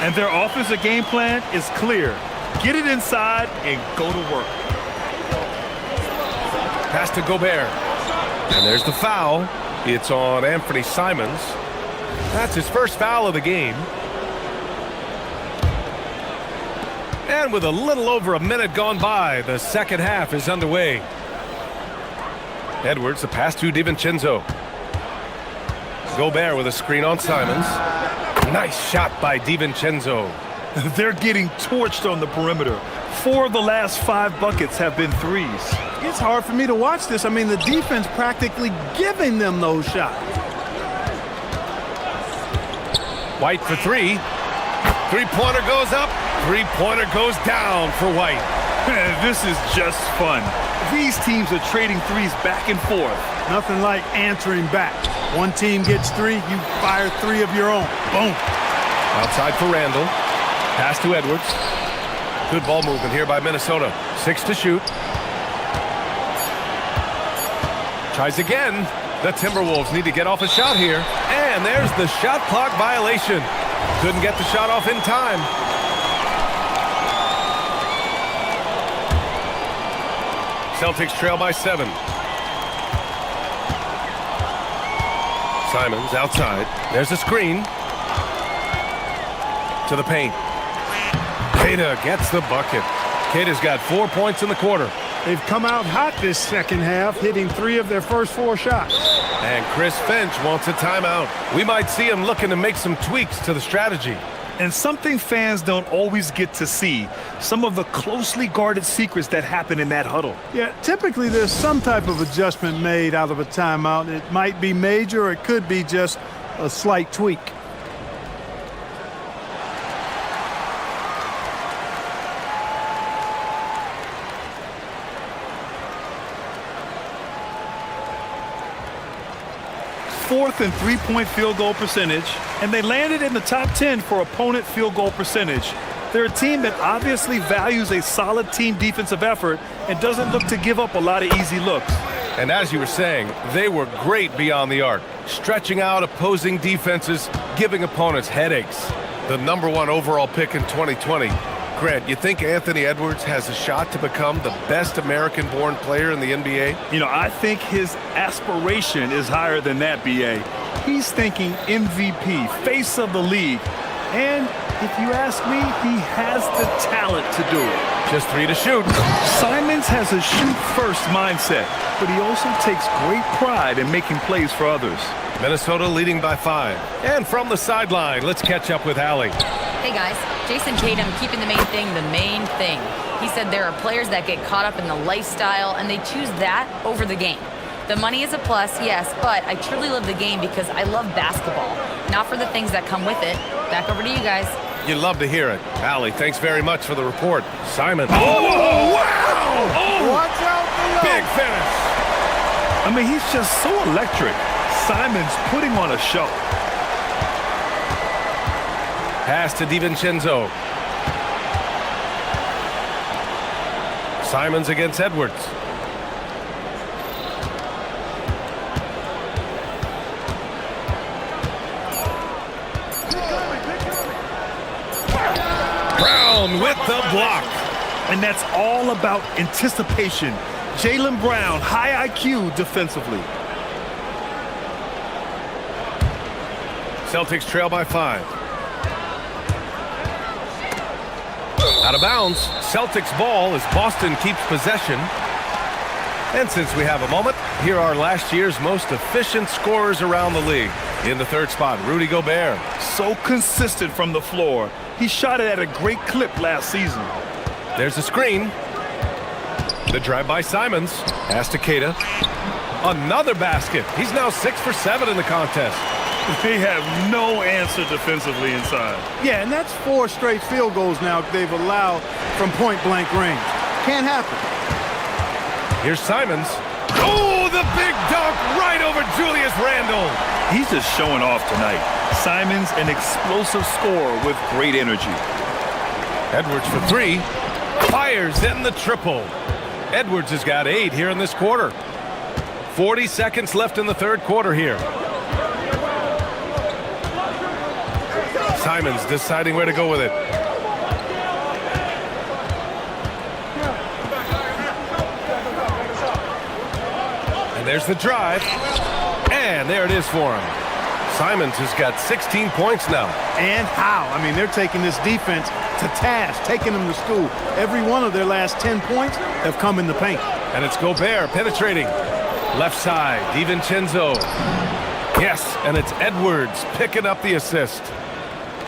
And their offensive game plan is clear. Get it inside and go to work. Pass to Gobert. And there's the foul. It's on Anthony Simons. That's his first foul of the game. And with a little over a minute gone by, the second half is underway. Edwards, the pass to DiVincenzo. Gobert with a screen on Simons. Nice shot by DiVincenzo. They're getting torched on the perimeter. 4 of the last 5 buckets have been threes. It's hard for me to watch this. I mean, the defense practically giving them those shots. White for 3. Three-pointer goes up. Three-pointer goes down for White. This is just fun. These teams are trading threes back and forth. Nothing like answering back. One team gets 3, you fire 3 of your own. Boom. Outside for Randall. Pass to Edwards. Good ball movement here by Minnesota. 6 to shoot. Tries again. The Timberwolves need to get off a shot here. And there's the shot clock violation. Couldn't get the shot off in time. Celtics trail by 7. Simons outside. There's a screen. To the paint. Queta gets the bucket. Queta's got 4 points in the quarter. They've come out hot this second half, hitting 3 of their first 4 shots. And Chris Finch wants a timeout. We might see him looking to make some tweaks to the strategy. And something fans don't always get to see, some of the closely guarded secrets that happen in that huddle. Yeah, typically there's some type of adjustment made out of a timeout. It might be major or it could be just a slight tweak. Fourth and 3-point field goal percentage, and they landed in the top 10 for opponent field goal percentage. They're a team that obviously values a solid team defensive effort and doesn't look to give up a lot of easy looks. And as you were saying, they were great beyond the arc, stretching out opposing defenses, giving opponents headaches. The #1 overall pick in 2020. Grant, you think Anthony Edwards has a shot to become the best American-born player in the NBA? You know, I think his aspiration is higher than that, B.A. He's thinking MVP, face of the league. And if you ask me, he has the talent to do it. Just 3 to shoot. Simons has a shoot-first mindset, but he also takes great pride in making plays for others. Minnesota leading by 5. And from the sideline, let's catch up with Allie. Hey guys, Jason Tatum keeping the main thing. He said there are players that get caught up in the lifestyle and they choose that over the game. The money is a plus, yes, but I truly love the game because I love basketball, not for the things that come with it. Back over to you guys. You love to hear it. Allie, thanks very much for the report. Simon. Oh, wow! Oh, watch out below. Big finish. I mean, he's just so electric. Simons putting on a show. Pass to DiVincenzo. Simons against Edwards. Brown with the block. And that's all about anticipation. Jaylen Brown, high IQ defensively. Celtics trail by 5. Out of bounds. Celtics ball as Boston keeps possession. And since we have a moment, here are last year's most efficient scorers around the league. In the 3rd spot, Rudy Gobert. So consistent from the floor. He shot it at a great clip last season. There's a screen. The drive by Simons. Pass to Queta. Another basket. He's now 6 for 7 in the contest. They have no answer defensively inside. Yeah, and that's 4 straight field goals now they've allowed from point-blank range. Can't happen. Here's Simons. Oh, the big dunk right over Julius Randle. He's just showing off tonight. Simons, an explosive scorer with great energy. Edwards for 3. Fires in the triple. Edwards has got 8 here in this quarter. 40 seconds left in the 3rd quarter here. Simons deciding where to go with it. And there's the drive. And there it is for him. Simons has got 16 points now. And how? I mean, they're taking this defense to task, taking them to school. Every one of their last 10 points have come in the paint. And it's Gobert penetrating. Left side, DiVincenzo. Yes, and it's Edwards picking up the assist.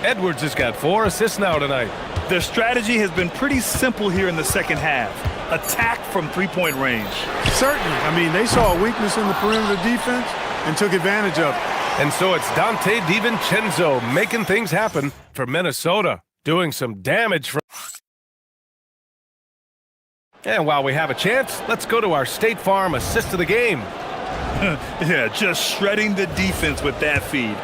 Edwards has got 4 assists now tonight. Their strategy has been pretty simple here in the second half. Attack from three-point range. Certainly. I mean, they saw a weakness in the perimeter defense and took advantage of it. And so it's Dante DiVincenzo making things happen for Minnesota, doing some damage for... And while we have a chance, let's go to our State Farm assist of the game. Yeah, just shredding the defense with that feed.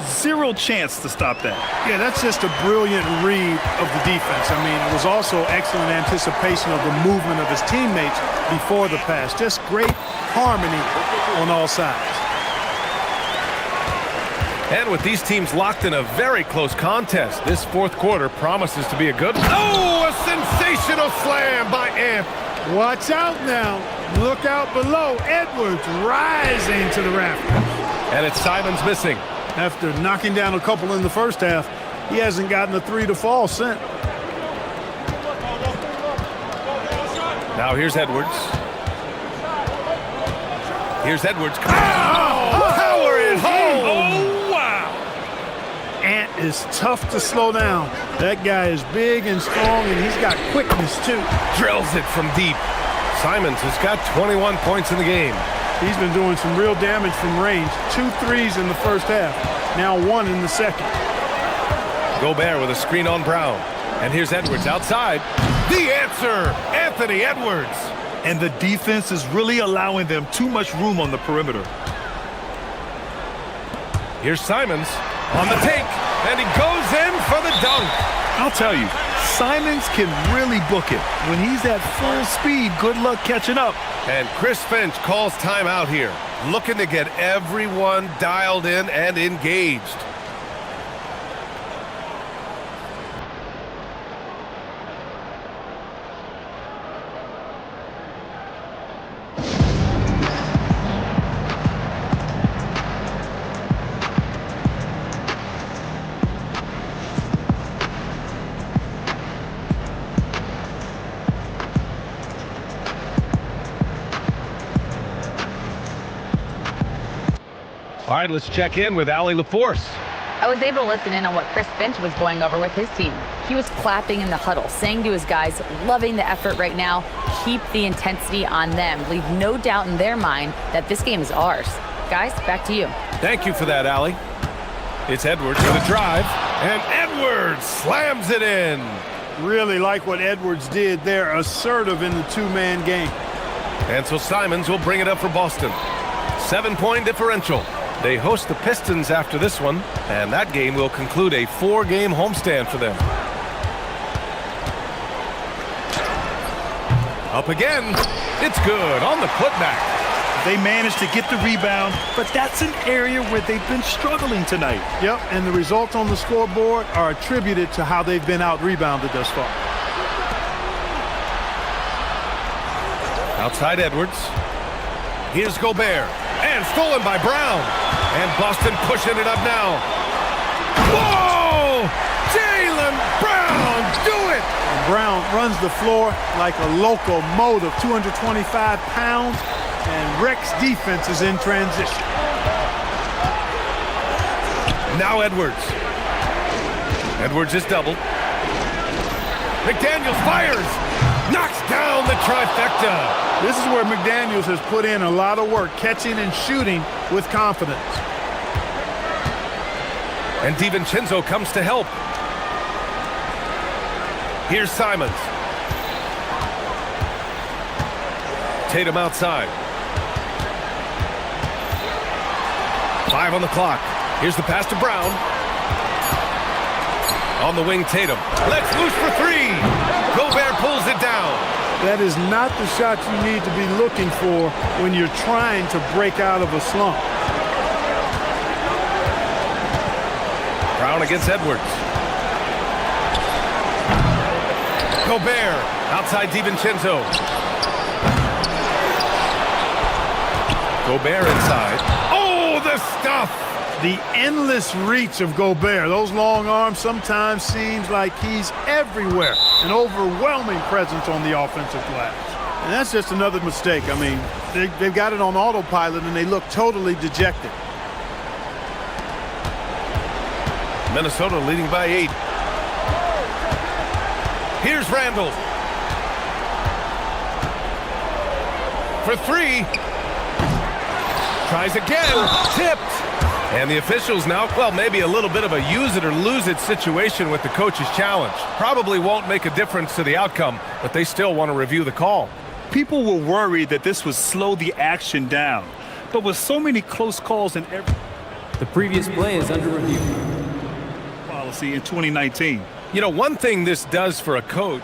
Zero chance to stop that. Yeah, that's just a brilliant read of the defense. I mean, it was also excellent anticipation of the movement of his teammates before the pass. Just great harmony on all sides. And with these teams locked in a very close contest, this fourth quarter promises to be a good... Oh, a sensational slam by Ant. Watch out now. Look out below. Edwards rising to the rafters. And it's Simons missing. After knocking down a couple in the first half, he hasn't gotten a 3 to fall since. Now here's Edwards. Here's Edwards. Power it home! Oh, wow! Ant is tough to slow down. That guy is big and strong, and he's got quickness, too. Drills it from deep. Simons has got 21 points in the game. He's been doing some real damage from range. 2 threes in the first half. Now 1 in the second. Gobert with a screen on Brown. And here's Edwards outside. The answer, Anthony Edwards. And the defense is really allowing them too much room on the perimeter. Here's Simons on the take. And he goes in for the dunk. I'll tell you, Simons can really book it. When he's at full speed, good luck catching up. And Chris Finch calls timeout here, looking to get everyone dialed in and engaged. All right, let's check in with Allie LaForce. I was able to listen in on what Chris Finch was going over with his team. He was clapping in the huddle, saying to his guys, loving the effort right now, keep the intensity on them. Leave no doubt in their mind that this game is ours. Guys, back to you. Thank you for that, Allie. It's Edwards with a drive, and Edwards slams it in. Really like what Edwards did there, assertive in the two-man game. And so Simons will bring it up for Boston. 7-point differential. They host the Pistons after this one, and that game will conclude a 4-game homestand for them. Up again. It's good on the putback. They managed to get the rebound, but that's an area where they've been struggling tonight. Yep, and the results on the scoreboard are attributed to how they've been out-rebounded thus far. Outside Edwards. Here's Gobert. And stolen by Brown. And Boston pushing it up now. Whoa! Jaylen Brown, do it! Brown runs the floor like a locomotive, 225 pounds, and wrecks defenses in transition. Now Edwards. Edwards is doubled. McDaniels fires. Knocks down the trifecta. This is where McDaniels has put in a lot of work, catching and shooting with confidence. And DiVincenzo comes to help. Here's Simons. Tatum outside. 5 on the clock. Here's the pass to Brown. On the wing, Tatum. Let's loose for 3. Gobert pulls it down. That is not the shot you need to be looking for when you're trying to break out of a slump. Brown against Edwards. Gobert outside DiVincenzo. Gobert inside. Oh, the stuff! The endless reach of Gobert. Those long arms sometimes seems like he's everywhere. An overwhelming presence on the offensive glass. And that's just another mistake. I mean, they've got it on autopilot and they look totally dejected. Minnesota leading by 8. Here's Randall. For 3. Tries again. Tipped. And the officials now, well, maybe a little bit of a use it or lose it situation with the coach's challenge. Probably won't make a difference to the outcome, but they still want to review the call. People were worried that this would slow the action down. But with so many close calls in every... The previous play is under review. Policy in 2019. You know, one thing this does for a coach...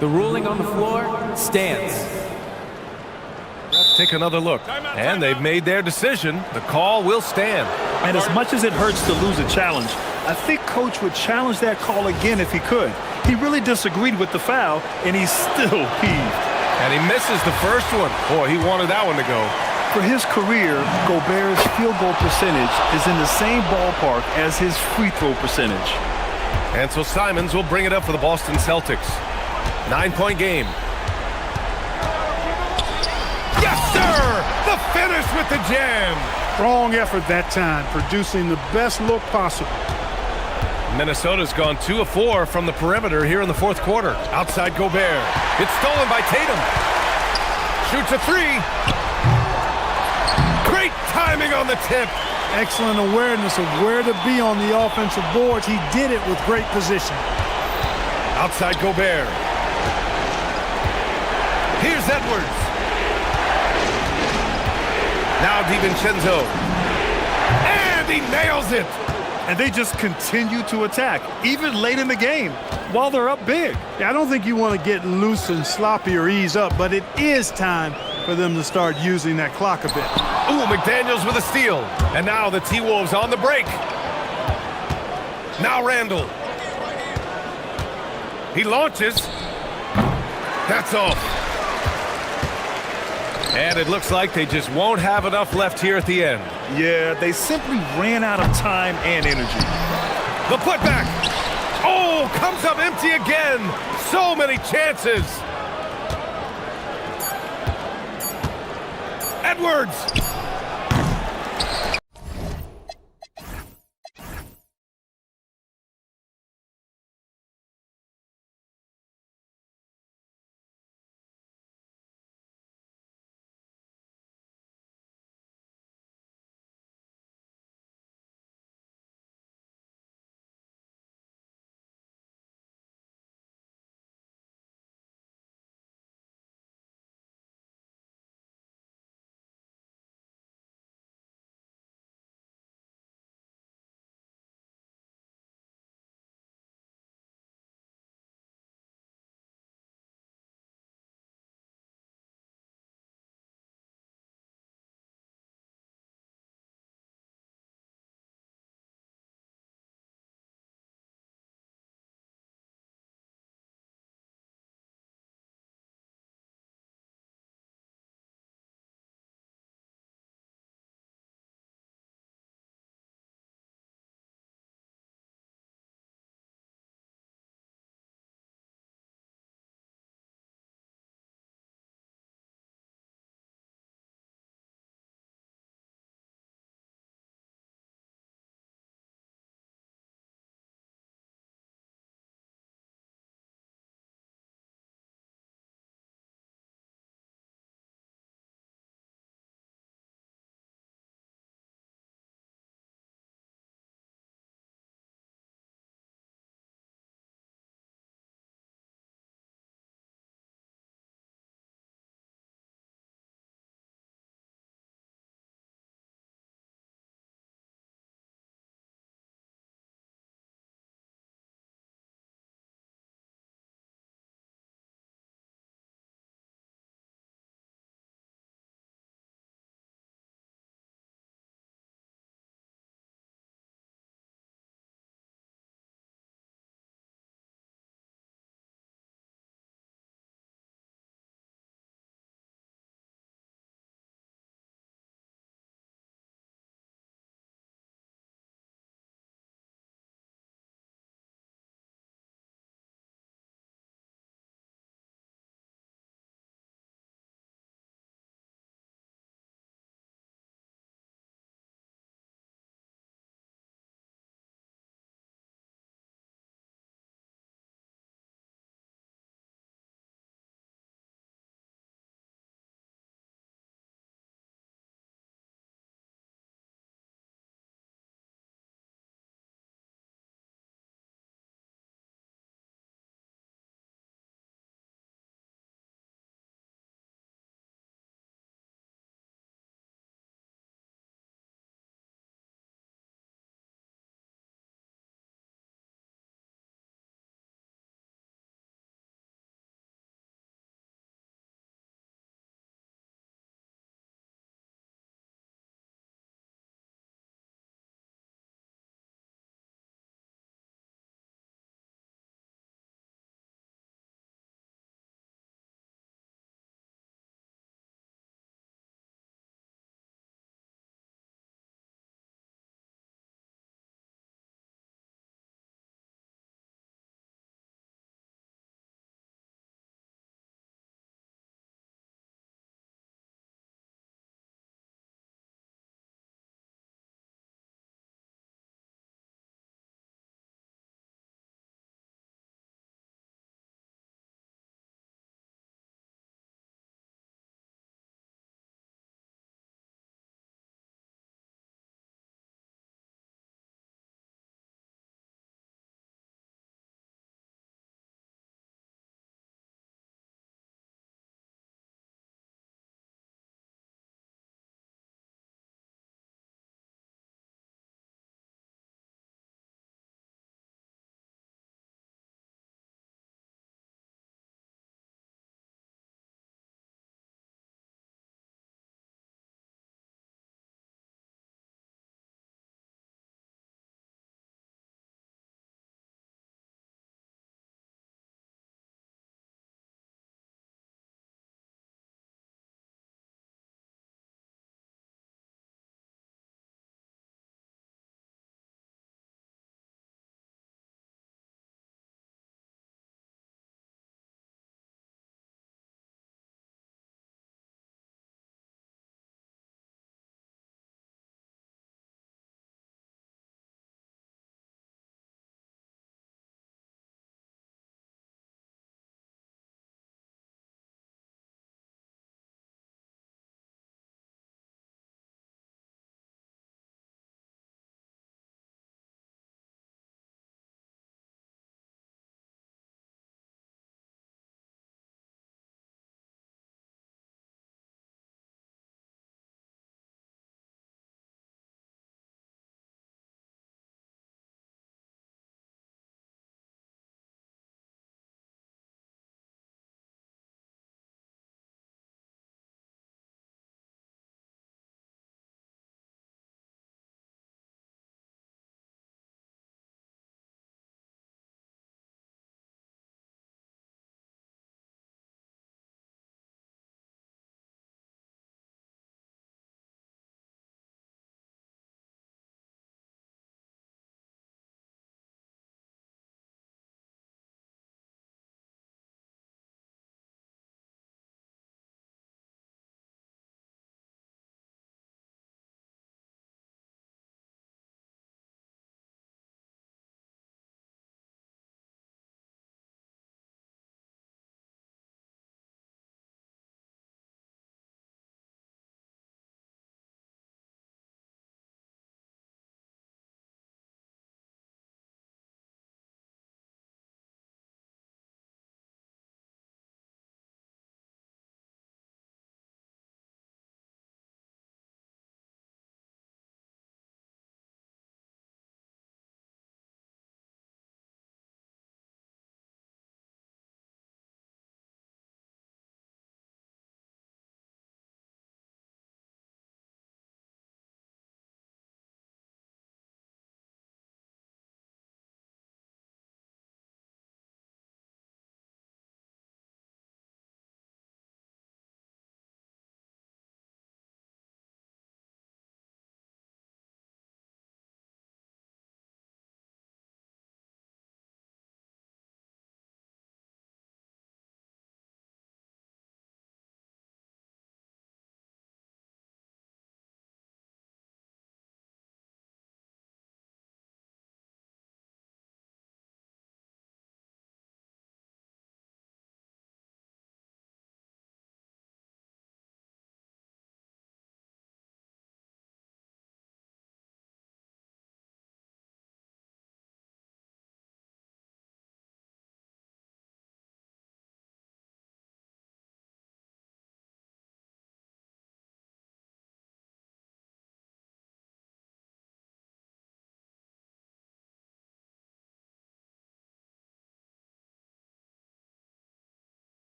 The ruling on the floor stands. Let's take another look. And they've made their decision. The call will stand. And as much as it hurts to lose a challenge, I think Coach would challenge that call again if he could. He really disagreed with the foul, and he's still peeved. And he misses the first one. Boy, he wanted that one to go. For his career, Gobert's field goal percentage is in the same ballpark as his free throw percentage. And so Simons will bring it up for the Boston Celtics. 9-point game. Yes, sir! The finish with the jam. Strong effort that time, producing the best look possible. Minnesota's gone 2 of 4 from the perimeter here in the fourth quarter. Outside Gobert. It's stolen by Tatum. Shoots a 3. Great timing on the tip. Excellent awareness of where to be on the offensive boards. He did it with great position. Outside Gobert. Here's Edwards. Now DiVincenzo. And he nails it. And they just continue to attack, even late in the game, while they're up big. Yeah, I don't think you want to get loose and sloppy or ease up, but it is time for them to start using that clock a bit. Ooh, McDaniels with a steal. And now the T-Wolves on the break. Now Randall. He launches. That's off. And it looks like they just won't have enough left here at the end. Yeah, they simply ran out of time and energy. The putback. Oh, comes up empty again. So many chances. Edwards.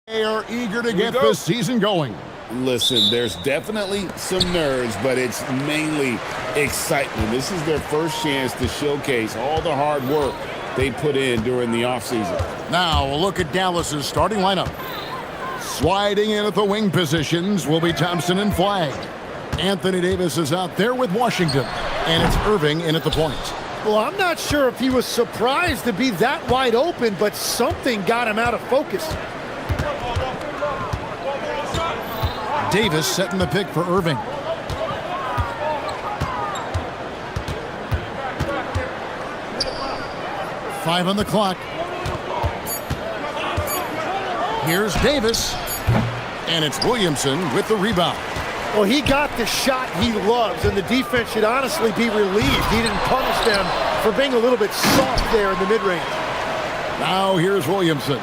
They are eager to get this season going. Listen, there's definitely some nerves, but it's mainly excitement. This is their first chance to showcase all the hard work they put in during the offseason. Now we'll look at Dallas's starting lineup. Sliding in at the wing positions will be Thompson and Flagg. Anthony Davis is out there with Washington, and it's Irving in at the point. Well, I'm not sure if he was surprised to be that wide open, but something got him out of focus. Davis setting the pick for Irving. Five on the clock. Here's Davis, and it's Williamson with the rebound. Well, he got the shot he loves, and the defense should honestly be relieved. He didn't punish them for being a little bit soft there in the mid-range. Now here's Williamson.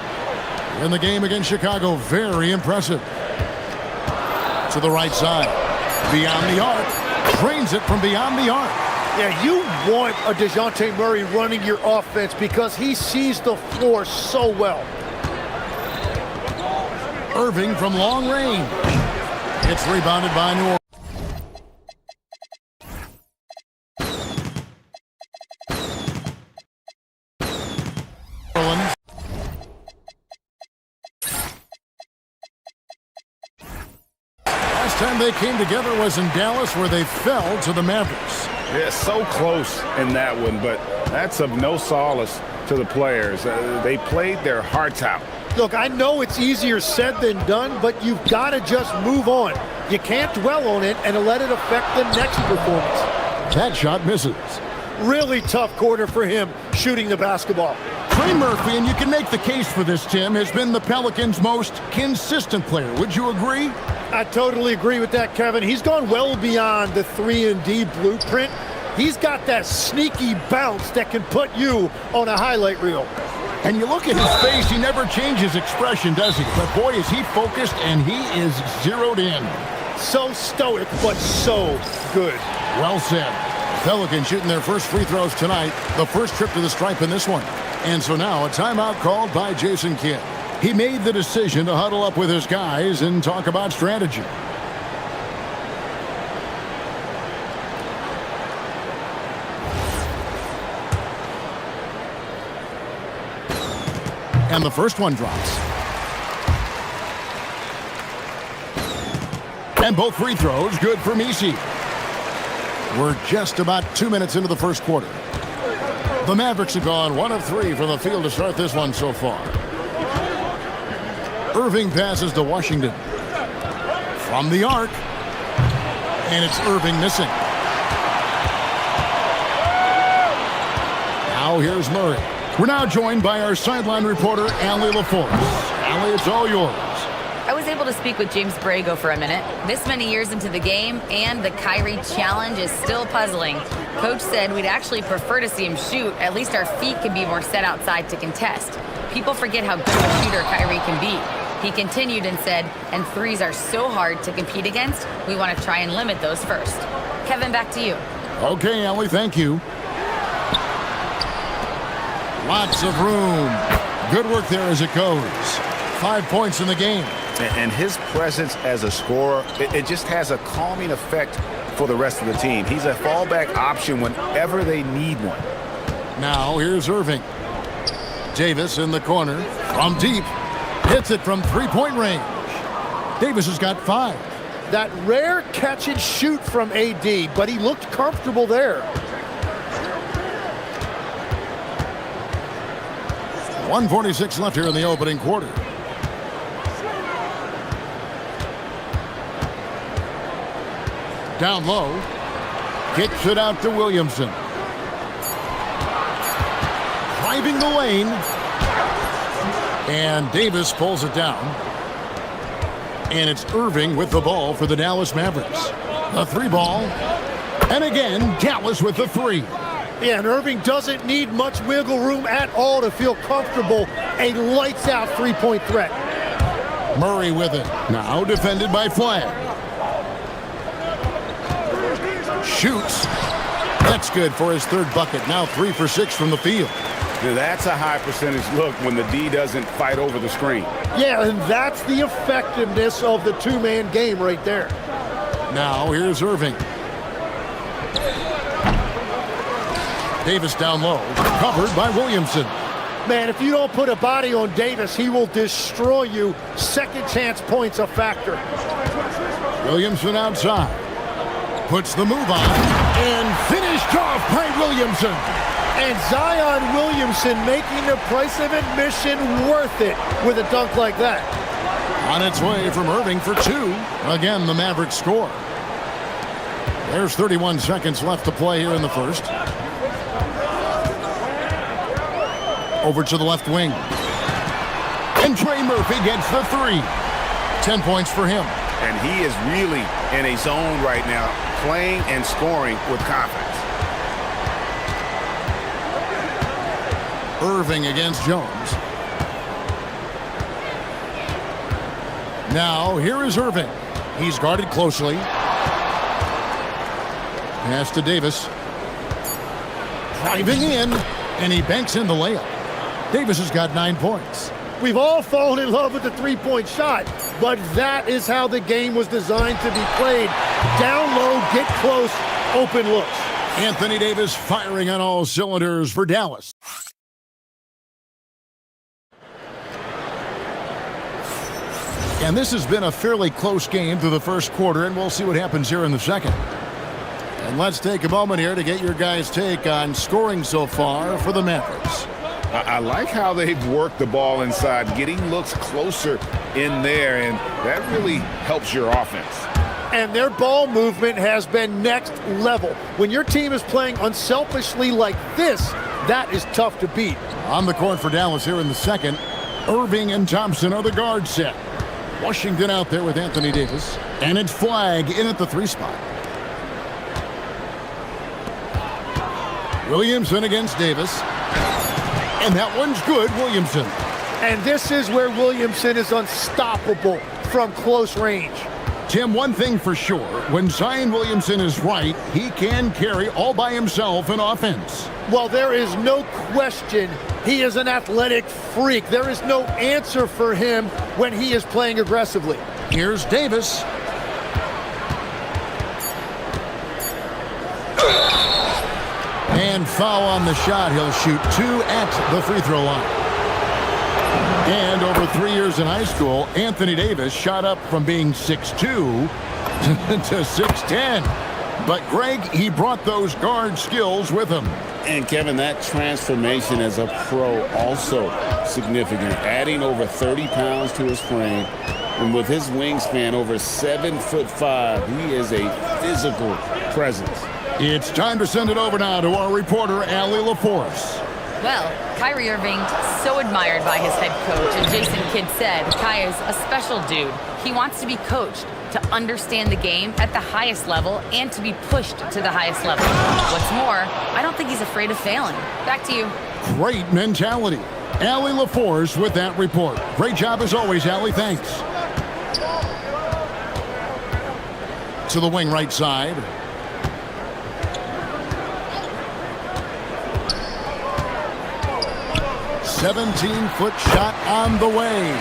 In the game against Chicago, very impressive. To the right side. Beyond the arc. Drains it from beyond the arc. Yeah, you want a DeJounte Murray running your offense because he sees the floor so well. Irving from long range. It's rebounded by New Orleans. Last time they came together was in Dallas, where they fell to the Mavericks. Yeah, so close in that one, but that's of no solace to the players. They played their hearts out. Look, I know it's easier said than done, but you've got to just move on. You can't dwell on it and let it affect the next performance. That shot misses. Really tough quarter for him shooting the basketball. Trey Murphy, and you can make the case for this, Tim, has been the Pelicans' most consistent player. Would you agree? I totally agree with that, Kevin. He's gone well beyond the 3-and-D blueprint. He's got that sneaky bounce that can put you on a highlight reel. And you look at his face, he never changes expression, does he? But boy, is he focused, and he is zeroed in. So stoic, but so good. Well said. Pelicans shooting their first free throws tonight, the first trip to the stripe in this one. And so now a timeout called by Jason Kidd. He made the decision to huddle up with his guys and talk about strategy. And the first one drops. And both free throws good for Misi. We're just about 2 minutes into the first quarter. The Mavericks have gone 1 of 3 from the field to start this one so far. Irving passes to Washington. From the arc. And it's Irving missing. Now here's Murray. We're now joined by our sideline reporter, Allie LaForce. Allie, it's all yours. I was able to speak with James Borrego for a minute. This many years into the game, and the Kyrie challenge is still puzzling. Coach said we'd actually prefer to see him shoot. At least our feet can be more set outside to contest. People forget how good of a shooter Kyrie can be. He continued and said, and threes are so hard to compete against, we want to try and limit those first. Kevin, back to you. Okay, Allie, thank you. Lots of room. Good work there as it goes. 5 points in the game. And his presence as a scorer, it just has a calming effect for the rest of the team. He's a fallback option whenever they need one. Now here's Irving. Davis in the corner from deep. Hits it from three-point range. Davis has got 5. That rare catch and shoot from AD, but he looked comfortable there. 1:46 left here in the opening quarter. Down low. Kicks it out to Williamson. Driving the lane. And Davis pulls it down. And it's Irving with the ball for the Dallas Mavericks. The 3 ball. And again, Dallas with the 3. Yeah, and Irving doesn't need much wiggle room at all to feel comfortable. A lights-out 3-point threat. Murray with it. Now defended by Flagg. Shoots. That's good for his 3rd bucket. Now 3 for 6 from the field. Now that's a high percentage look when the D doesn't fight over the screen. Yeah, and that's the effectiveness of the two-man game right there. Now here's Irving. Davis down low, covered by Williamson. Man, if you don't put a body on Davis, he will destroy you. Second chance points a factor. Williamson outside. Puts the move on. And finished off by Williamson. And Zion Williamson making the price of admission worth it with a dunk like that. On its way from Irving for two. Again, the Mavericks score. There's 31 seconds left to play here in the first. Over to the left wing. And Trey Murphy gets the three. 10 points for him. And he is really in a zone right now, playing and scoring with confidence. Irving against Jones. Now, here is Irving. He's guarded closely. Pass to Davis. Driving in, and he banks in the layup. Davis has got 9 points. We've all fallen in love with the three-point shot, but that is how the game was designed to be played. Down low, get close, open looks. Anthony Davis firing on all cylinders for Dallas. And this has been a fairly close game through the first quarter, and we'll see what happens here in the second. And let's take a moment here to get your guys' take on scoring so far for the Mavericks. I like how they've worked the ball inside, getting looks closer in there, and that really helps your offense. And their ball movement has been next level. When your team is playing unselfishly like this, that is tough to beat. On the court for Dallas here in the second, Irving and Thompson are the guard set. Washington out there with Anthony Davis. And it's Flag in at the 3 spot. Williamson against Davis. And that one's good, Williamson. And this is where Williamson is unstoppable from close range. Tim, one thing for sure, when Zion Williamson is right, he can carry all by himself in offense. Well, there is no question he is an athletic freak. There is no answer for him when he is playing aggressively. Here's Davis. And foul on the shot. He'll shoot 2 at the free throw line. And over 3 years in high school, Anthony Davis shot up from being 6'2 to 6'10. But Greg, he brought those guard skills with him. And Kevin, that transformation as a pro also significant, adding over 30 pounds to his frame. And with his wingspan over 7'5", he is a physical presence. It's time to send it over now to our reporter, Allie LaForce. Well, Kyrie Irving, so admired by his head coach, and Jason Kidd said Kai is a special dude. He wants to be coached, to understand the game at the highest level, and to be pushed to the highest level. What's more, I don't think he's afraid of failing. Back to you. Great mentality. Allie LaForce with that report. Great job as always, Allie. Thanks. To the wing right side. "17-foot shot on the way."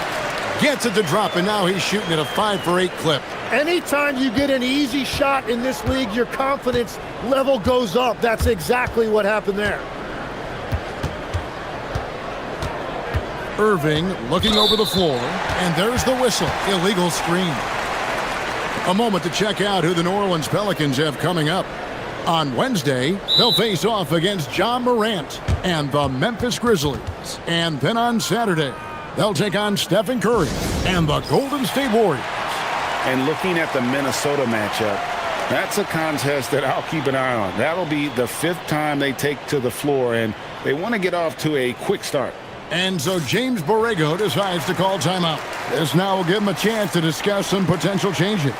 Gets it to drop, and now he's shooting at a 5 for 8 clip. Anytime you get an easy shot in this league, your confidence level goes up. That's exactly what happened there. Irving looking over the floor, and there's the whistle. Illegal screen. A moment to check out who the New Orleans Pelicans have coming up. On Wednesday, they'll face off against Ja Morant and the Memphis Grizzlies. And then on Saturday, they'll take on Stephen Curry and the Golden State Warriors. And looking at the Minnesota matchup, that's a contest that I'll keep an eye on. That'll be the 5th time they take to the floor, and they want to get off to a quick start. And so James Borrego decides to call timeout. This now will give him a chance to discuss some potential changes.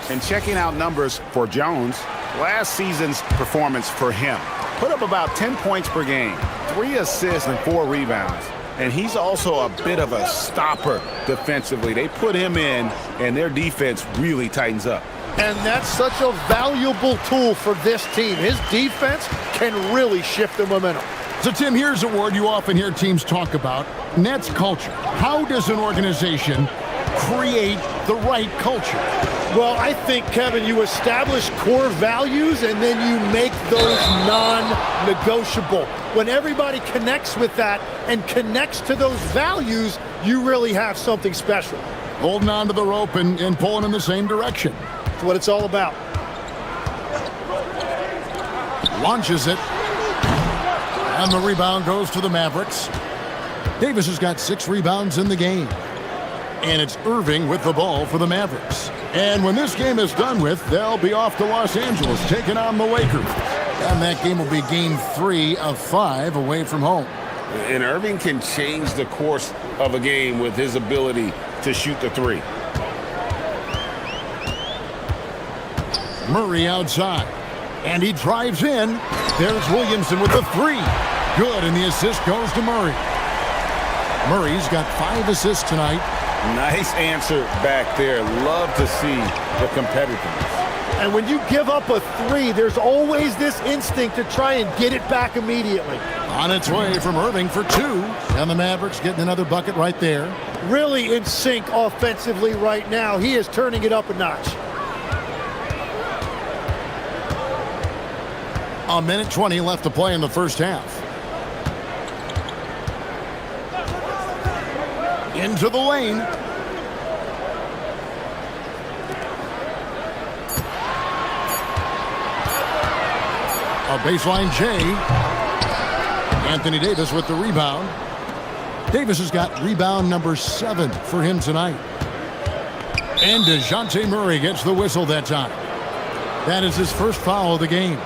And checking out numbers for Jones, last season's performance for him. Put up about 10 points per game, 3 assists and 4 rebounds. And he's also a bit of a stopper defensively. They put him in, and their defense really tightens up. And that's such a valuable tool for this team. His defense can really shift the momentum. So, Tim, here's a word you often hear teams talk about, and that's culture. How does an organization create the right culture? Well, I think, Kevin, you establish core values and then you make those non-negotiable. When everybody connects with that and connects to those values, you really have something special. Holding on to the rope and pulling in the same direction. That's what it's all about. Launches it. And the rebound goes to the Mavericks. Davis has got 6 rebounds in the game. And it's Irving with the ball for the Mavericks. And when this game is done with, they'll be off to Los Angeles taking on the Lakers. And that game will be game 3 of 5 away from home. And Irving can change the course of a game with his ability to shoot the 3. Murray outside. And he drives in. There's Williamson with the 3. Good, and the assist goes to Murray. Murray's got 5 assists tonight. Nice answer back there. Love to see the competitiveness. And when you give up a 3, there's always this instinct to try and get it back immediately. On its way from Irving for 2. And the Mavericks getting another bucket right there. Really in sync offensively right now. He is turning it up a notch. A minute 20 left to play in the first half. Into the lane. A baseline J. Anthony Davis with the rebound. Davis has got rebound number 7 for him tonight. And DeJounte Murray gets the whistle that time. That is his first foul of the game.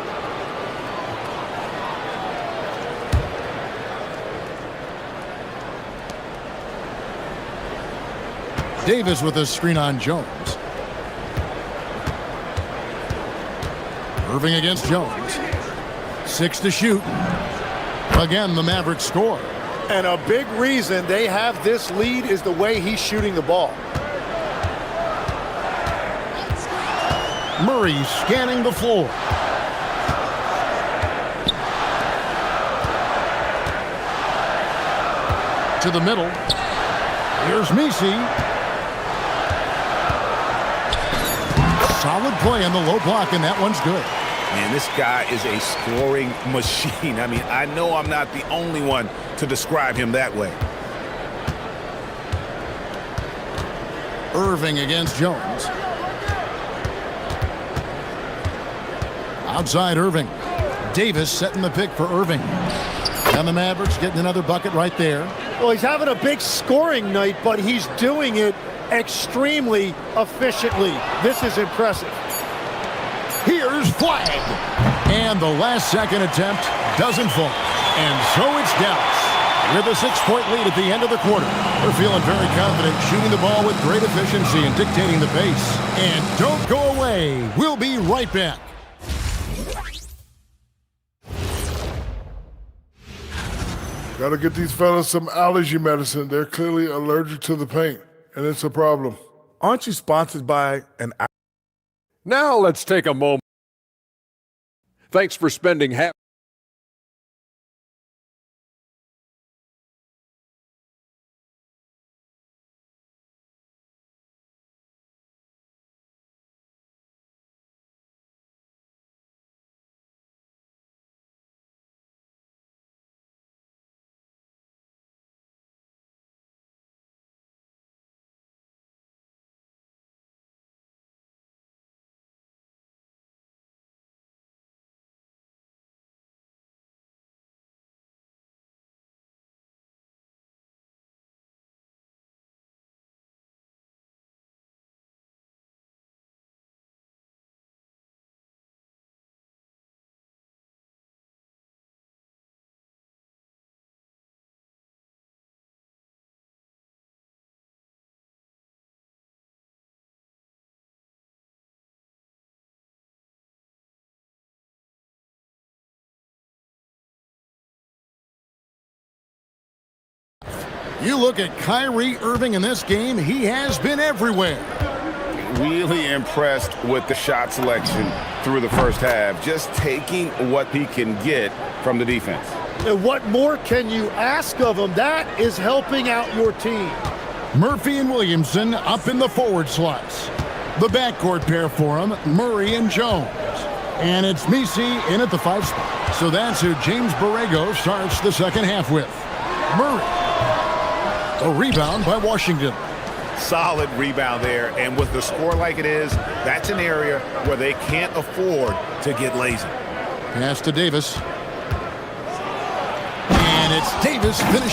Davis with a screen on Jones. Irving against Jones. 6 to shoot. Again, the Mavericks score. And a big reason they have this lead is the way he's shooting the ball. Murray scanning the floor. To the middle. Here's Messi. Solid play on the low block, and that one's good. Man, this guy is a scoring machine. I mean, I know I'm not the only one to describe him that way. Irving against Jones. Outside Irving. Davis setting the pick for Irving. And the Mavericks getting another bucket right there. Well, he's having a big scoring night, but he's doing it extremely efficiently. This is impressive. Here's flag. And the last second attempt doesn't fall. And so it's Dallas with a 6-point lead at the end of the quarter. They're feeling very confident, shooting the ball with great efficiency and dictating the pace. And don't go away. We'll be right back. Gotta get these fellas some allergy medicine. They're clearly allergic to the paint, and it's a problem. Aren't you sponsored by an... Now let's take a moment. Thanks for spending half... You look at Kyrie Irving in this game, he has been everywhere. really impressed with the shot selection through the first half, just taking what he can get from the defense. And what more can you ask of him? That is helping out your team. Murphy and Williamson up in the forward slots. The backcourt pair for him, Murray and Jones. And it's Misi in at the 5 spot. So that's who James Borrego starts the second half with. Murray. A rebound by Washington. Solid rebound there, and with the score like it is, that's an area where they can't afford to get lazy. Pass to Davis. And it's Davis finishing.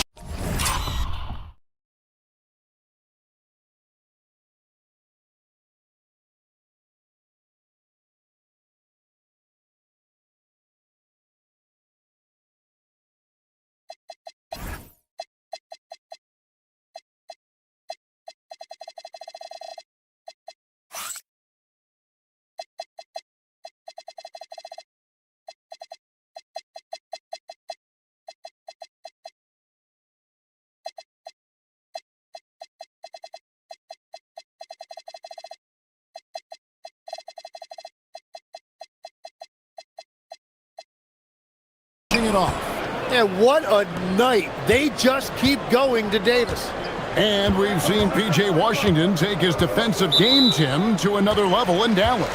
It off. And what a night. They just keep going to Davis. And we've seen P.J. Washington take his defensive game, Tim, to another level in Dallas.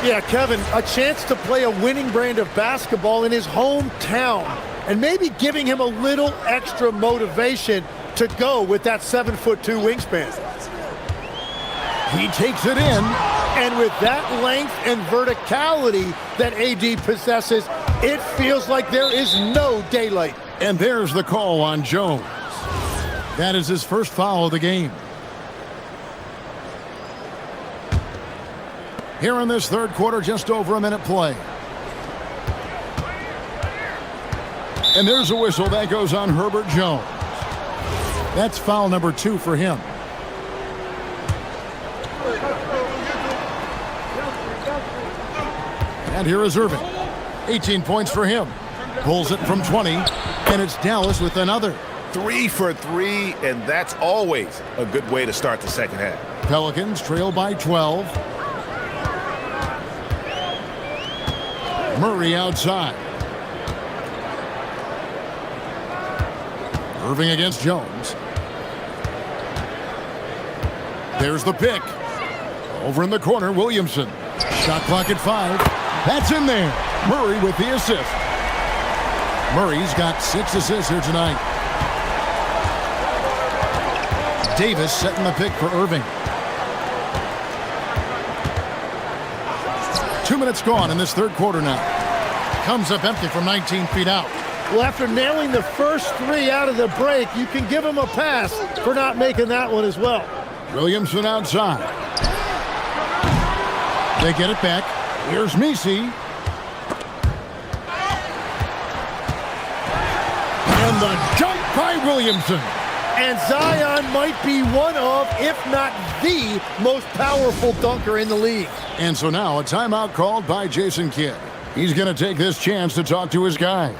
Yeah, Kevin, a chance to play a winning brand of basketball in his hometown, and maybe giving him a little extra motivation to go with that 7'2" wingspan. He takes it in. And with that length and verticality that AD possesses, it feels like there is no daylight. And there's the call on Jones. That is his first foul of the game. Here in this third quarter, just over a minute play. And there's a whistle that goes on Herbert Jones. That's foul number 2 for him. And here is Irving. 18 points for him. Pulls it from 20, and it's Dallas with another. 3 for 3, and that's always a good way to start the second half. Pelicans trail by 12. Murray outside. Irving against Jones. There's the pick. Over in the corner, Williamson. Shot clock at 5. That's in there. Murray with the assist. Murray's got 6 assists here tonight. Davis setting the pick for Irving. 2 minutes gone in this third quarter now. Comes up empty from 19 feet out. Well, after nailing the first 3 out of the break, you can give him a pass for not making that one as well. Williamson outside. They get it back. Here's Misi. And the jump by Williamson. And Zion might be one of, if not the, most powerful dunker in the league. And so now a timeout called by Jason Kidd. He's going to take this chance to talk to his guys.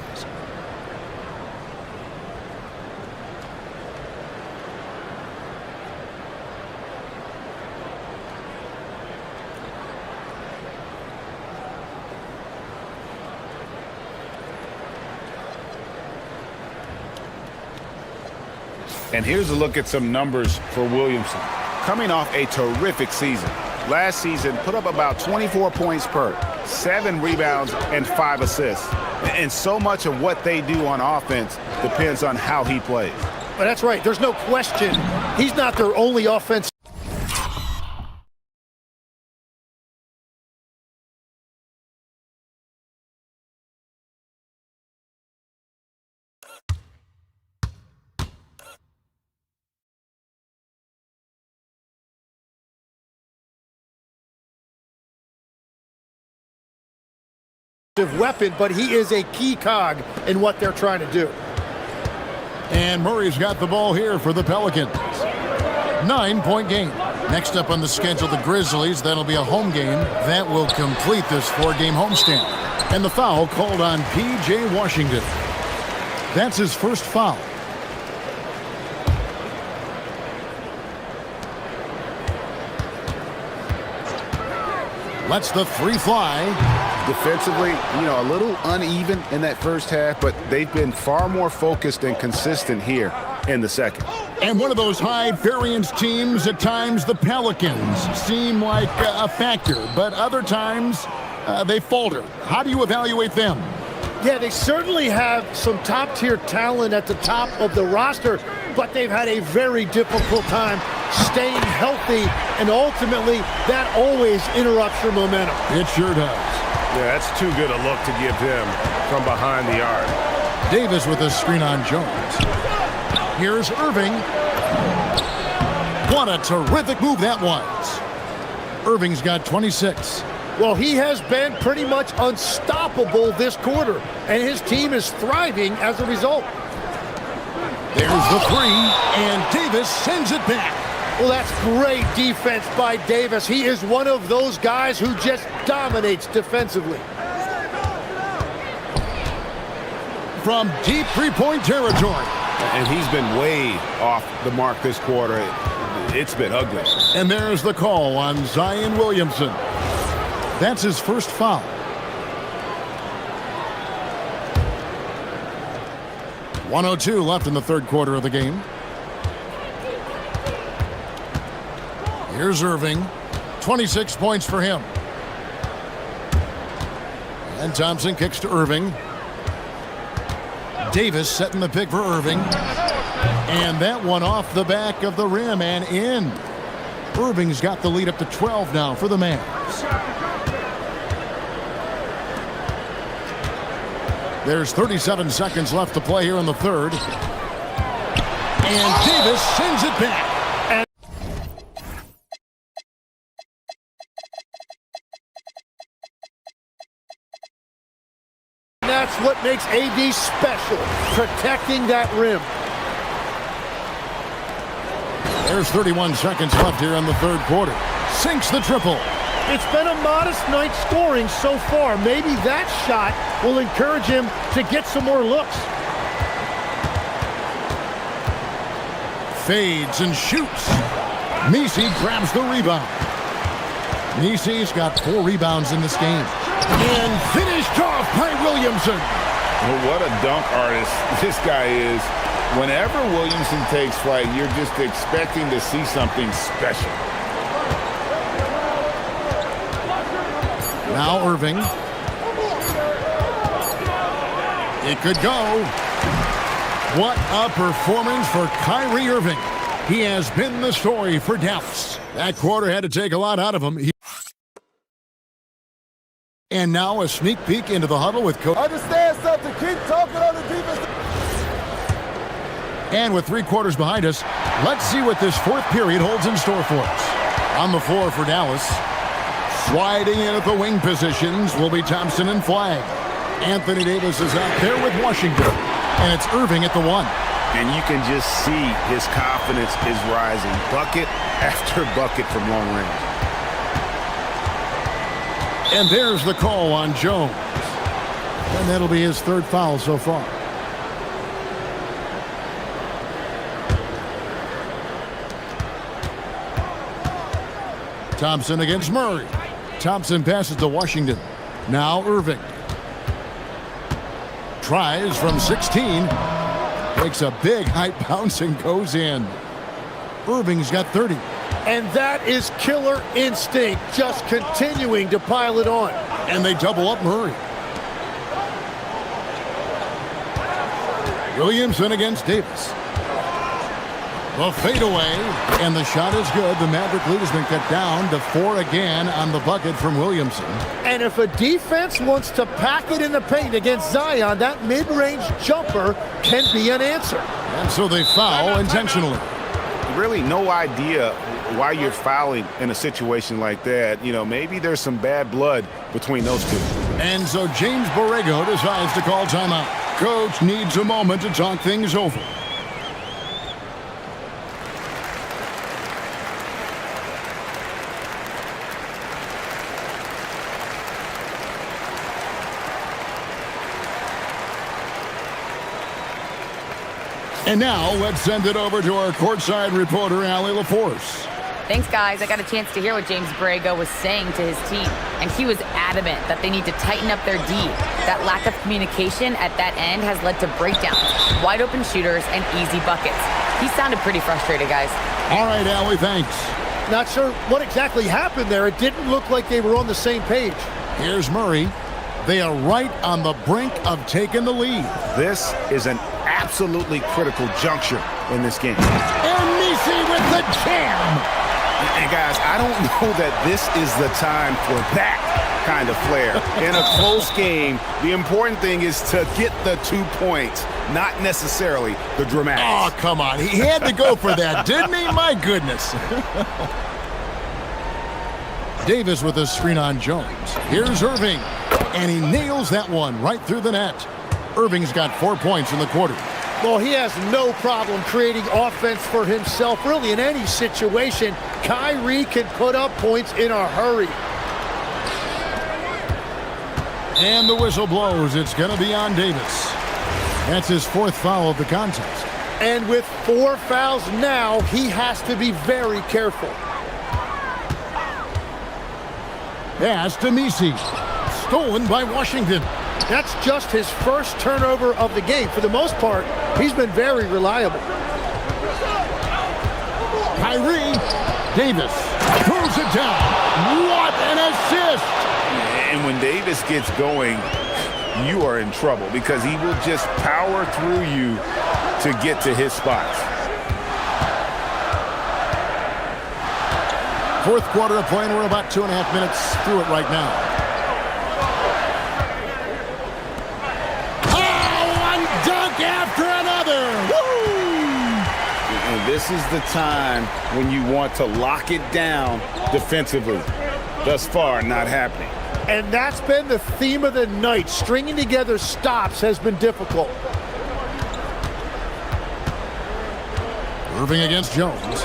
And here's a look at some numbers for Williamson. Coming off a terrific season. Last season, put up about 24 points per, 7 rebounds, and 5 assists. And so much of what they do on offense depends on how he plays. But that's right. There's no question. He's not their only offense. Weapon, but he is a key cog in what they're trying to do. And Murray's got the ball here for the Pelicans. 9-point game. Next up on the schedule, the Grizzlies. That'll be a home game. That will complete this 4-game homestand. And the foul called on P.J. Washington. That's his first foul. Lets the three fly. Defensively, a little uneven in that first half, but they've been far more focused and consistent here in the second. And one of those high-variance teams, at times the Pelicans seem like a factor, but other times they falter. How do you evaluate them? Yeah, they certainly have some top-tier talent at the top of the roster, but they've had a very difficult time staying healthy, and ultimately that always interrupts your momentum. It sure does. Yeah, that's too good a look to give him from behind the arc. Davis with a screen on Jones. Here's Irving. What a terrific move that was. Irving's got 26. Well, he has been pretty much unstoppable this quarter, and his team is thriving as a result. There's the three, and Davis sends it back. Well, that's great defense by Davis. He is one of those guys who just dominates defensively. From deep three-point territory. And he's been way off the mark this quarter. It's been ugly. And there's the call on Zion Williamson. That's his first foul. .102 left in the third quarter of the game. Here's Irving. 26 points for him. And Thompson kicks to Irving. Davis setting the pick for Irving. And that one off the back of the rim and in. Irving's got the lead up to 12 now for the Mavs. There's 37 seconds left to play here in the third. And Davis sends it back. That's what makes AD special, protecting that rim. There's 31 seconds left here in the third quarter. Sinks the triple. It's been a modest night scoring so far. Maybe that shot will encourage him to get some more looks. Fades and shoots. Nisi grabs the rebound. Nisi's got 4 rebounds in this game. And finished off by Williamson. Well, what a dunk artist this guy is. Whenever Williamson takes flight, you're just expecting to see something special. Now Irving. It could go. What a performance for Kyrie Irving. He has been the story for Dallas. That quarter had to take a lot out of him. And now a sneak peek into the huddle with Coach. Understand something. Keep talking on the defense. And with 3 quarters behind us, let's see what this fourth period holds in store for us. On the floor for Dallas. Sliding in at the wing positions will be Thompson and Flagg. Anthony Davis is out there with Washington. And it's Irving at the 1. And you can just see his confidence is rising. Bucket after bucket from long range. And there's the call on Jones. And that'll be his 3rd foul so far. Thompson against Murray. Thompson passes to Washington. Now Irving. Tries from 16. Takes a big high bounce and goes in. Irving's got 30. And that is killer instinct, just continuing to pile it on. And they double up Murray. Williamson against Davis. The fadeaway, and the shot is good. The Maverick lead has been cut down to 4 again on the bucket from Williamson. And if a defense wants to pack it in the paint against Zion, that mid-range jumper can be an answer. And so they foul intentionally. Really no idea why you're fouling in a situation like that. Maybe there's some bad blood between those two. And so James Borrego decides to call timeout. Coach needs a moment to talk things over. And now let's send it over to our courtside reporter, Allie LaForce. Thanks, guys. I got a chance to hear what James Borrego was saying to his team. and he was adamant that they need to tighten up their D. That lack of communication at that end has led to breakdowns, wide open shooters, and easy buckets. He sounded pretty frustrated, guys. All right, Allie, thanks. Not sure what exactly happened there. It didn't look like they were on the same page. Here's Murray. They are right on the brink of taking the lead. This is an absolutely critical juncture in this game. And Nisi with the jam. And guys, I don't know that this is the time for that kind of flair. In a close game, the important thing is to get the 2 points, not necessarily the dramatics. Oh, come on. He had to go for that, didn't he? My goodness. Davis with a screen on Jones. Here's Irving. And he nails that one right through the net. Irving's got 4 points in the quarter. Well, he has no problem creating offense for himself, really, in any situation. Kyrie can put up points in a hurry. And the whistle blows. It's going to be on Davis. That's his 4th foul of the contest. And with 4 fouls now, he has to be very careful. Pass to Nisi. Stolen by Washington. That's just his first turnover of the game. For the most part, he's been very reliable. Kyrie. Davis throws it down. What an assist! And when Davis gets going, you are in trouble because he will just power through you to get to his spots. 4th quarter of play, and we're about 2.5 minutes through it right now. After another. Woo! And this is the time when you want to lock it down defensively. Thus far, not happening. And that's been the theme of the night. Stringing together stops has been difficult. Irving against Jones.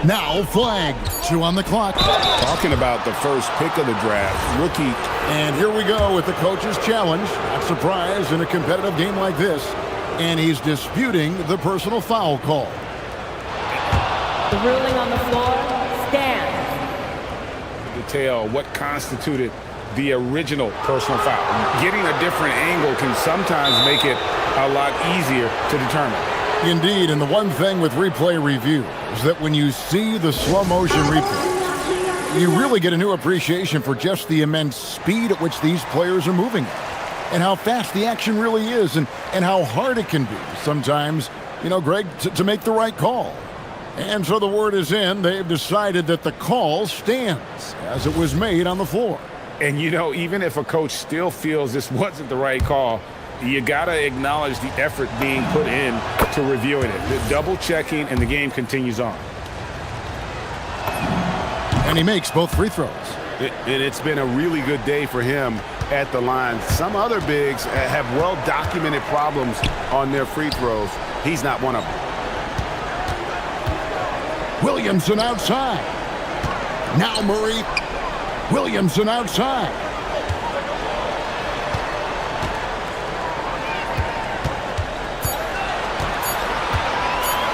Now flag. 2 on the clock. Talking about the first pick of the draft, rookie. And here we go with the coach's challenge. Not surprised in a competitive game like this. And he's disputing the personal foul call. The ruling on the floor stands. Detail what constituted the original personal foul. Getting a different angle can sometimes make it a lot easier to determine. Indeed, and the one thing with replay review is that when you see the slow motion replay, you really get a new appreciation for just the immense speed at which these players are moving and how fast the action really is and how hard it can be sometimes, you know, Greg, to make the right call. And so the word is in. They've decided that the call stands as it was made on the floor. And, you know, even if a coach still feels this wasn't the right call, you got to acknowledge the effort being put in to reviewing it. The double checking, and the game continues on. And he makes both free throws. It's been a really good day for him at the line. Some other bigs have well-documented problems on their free throws. He's not one of them. Williamson outside. Now Murray. Williamson outside.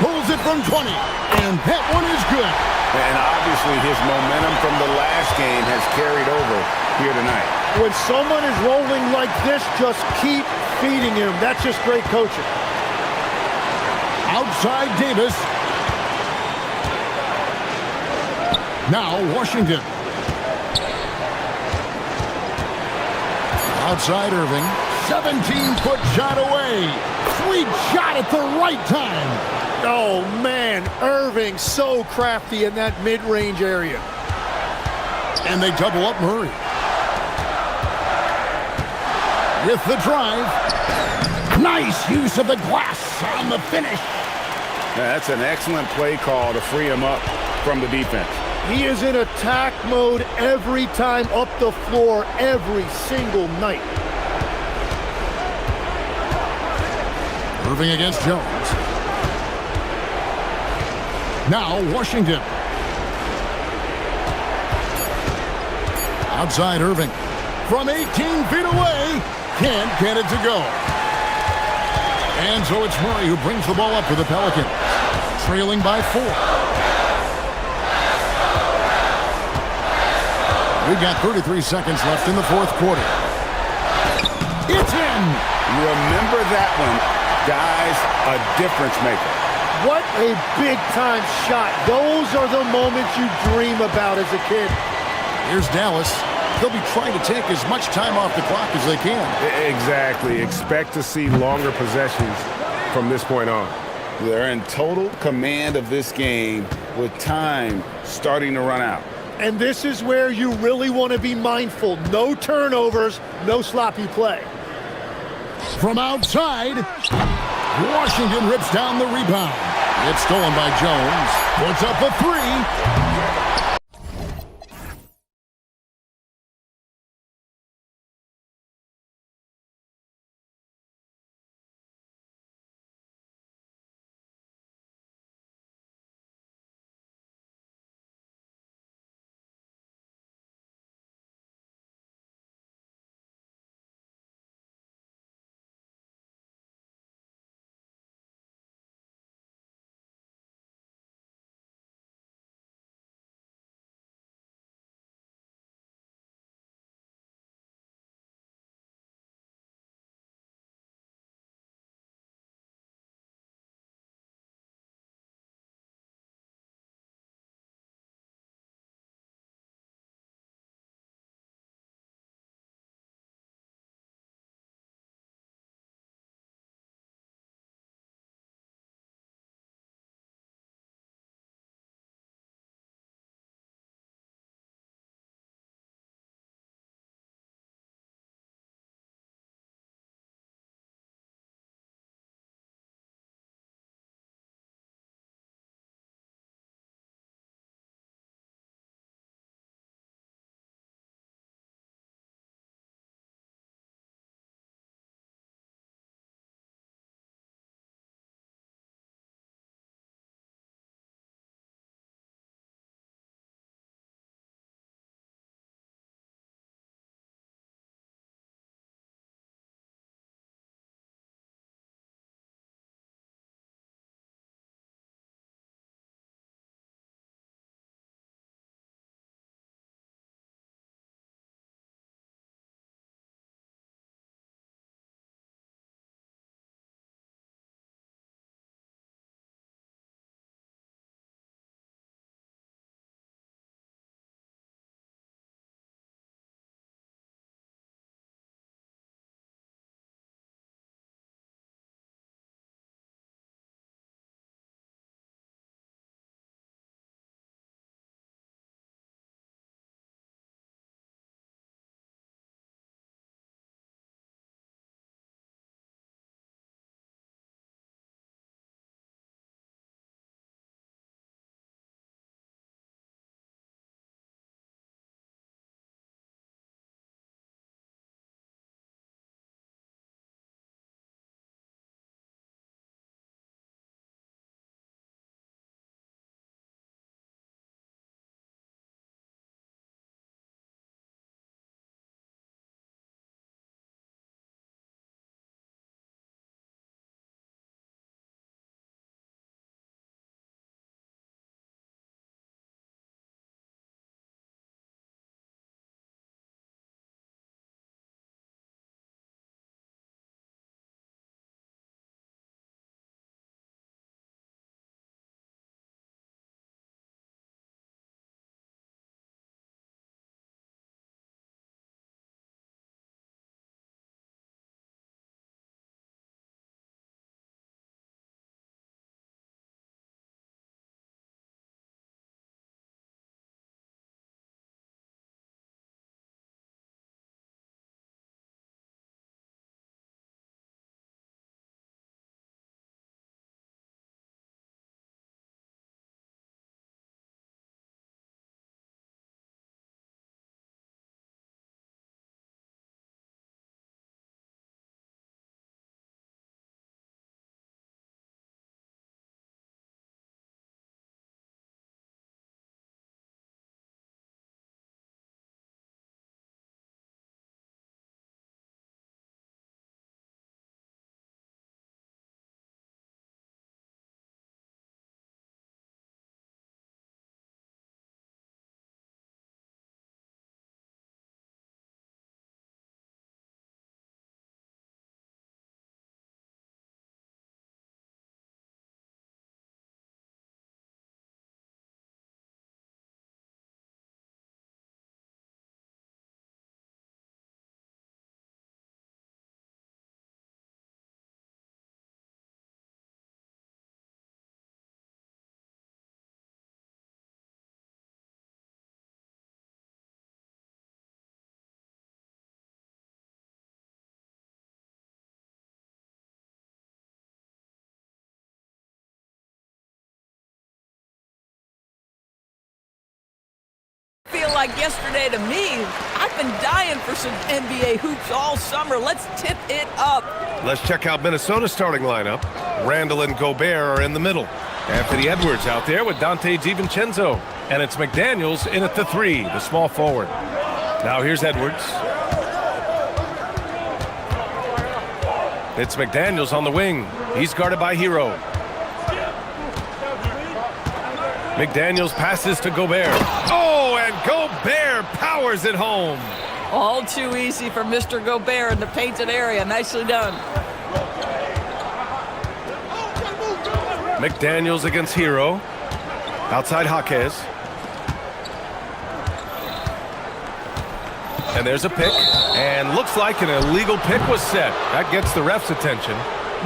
Pulls it from 20. And that one is good. And obviously his momentum from the last game has carried over here tonight. When someone is rolling like this, just keep feeding him. That's just great coaching. Outside Davis. Now Washington. Outside Irving. 17-foot shot away. Sweet shot at the right time. Oh, man, Irving so crafty in that mid-range area. And they double up Murray. With the drive. Nice use of the glass on the finish. That's an excellent play call to free him up from the defense. He is in attack mode every time up the floor, every single night. Irving against Jones. Now Washington. Outside Irving. From 18 feet away. Can't get it to go. And so it's Murray who brings the ball up for the Pelicans. Trailing by 4. We've got 33 seconds left in the fourth quarter. It's in! Remember that one. Guys, a difference maker. What a big-time shot. Those are the moments you dream about as a kid. Here's Dallas. They'll be trying to take as much time off the clock as they can. Exactly. Expect to see longer possessions from this point on. They're in total command of this game with time starting to run out. And this is where you really want to be mindful. No turnovers, no sloppy play. From outside, Washington rips down the rebound. It's stolen by Jones. Puts up a three. like yesterday to me. I've been dying for some NBA hoops all summer. Let's tip it up. Let's check out Minnesota's starting lineup. Randall and Gobert are in the middle. Anthony Edwards out there with Dante DiVincenzo. And it's McDaniels in at the 3, the small forward. Now here's Edwards. It's McDaniels on the wing. He's guarded by Hero. McDaniels passes to Gobert. Oh, and Gobert powers it home. All too easy for Mr. Gobert in the painted area. Nicely done. McDaniels against Hero. Outside Jaquez. And there's a pick. And looks like an illegal pick was set. That gets the ref's attention.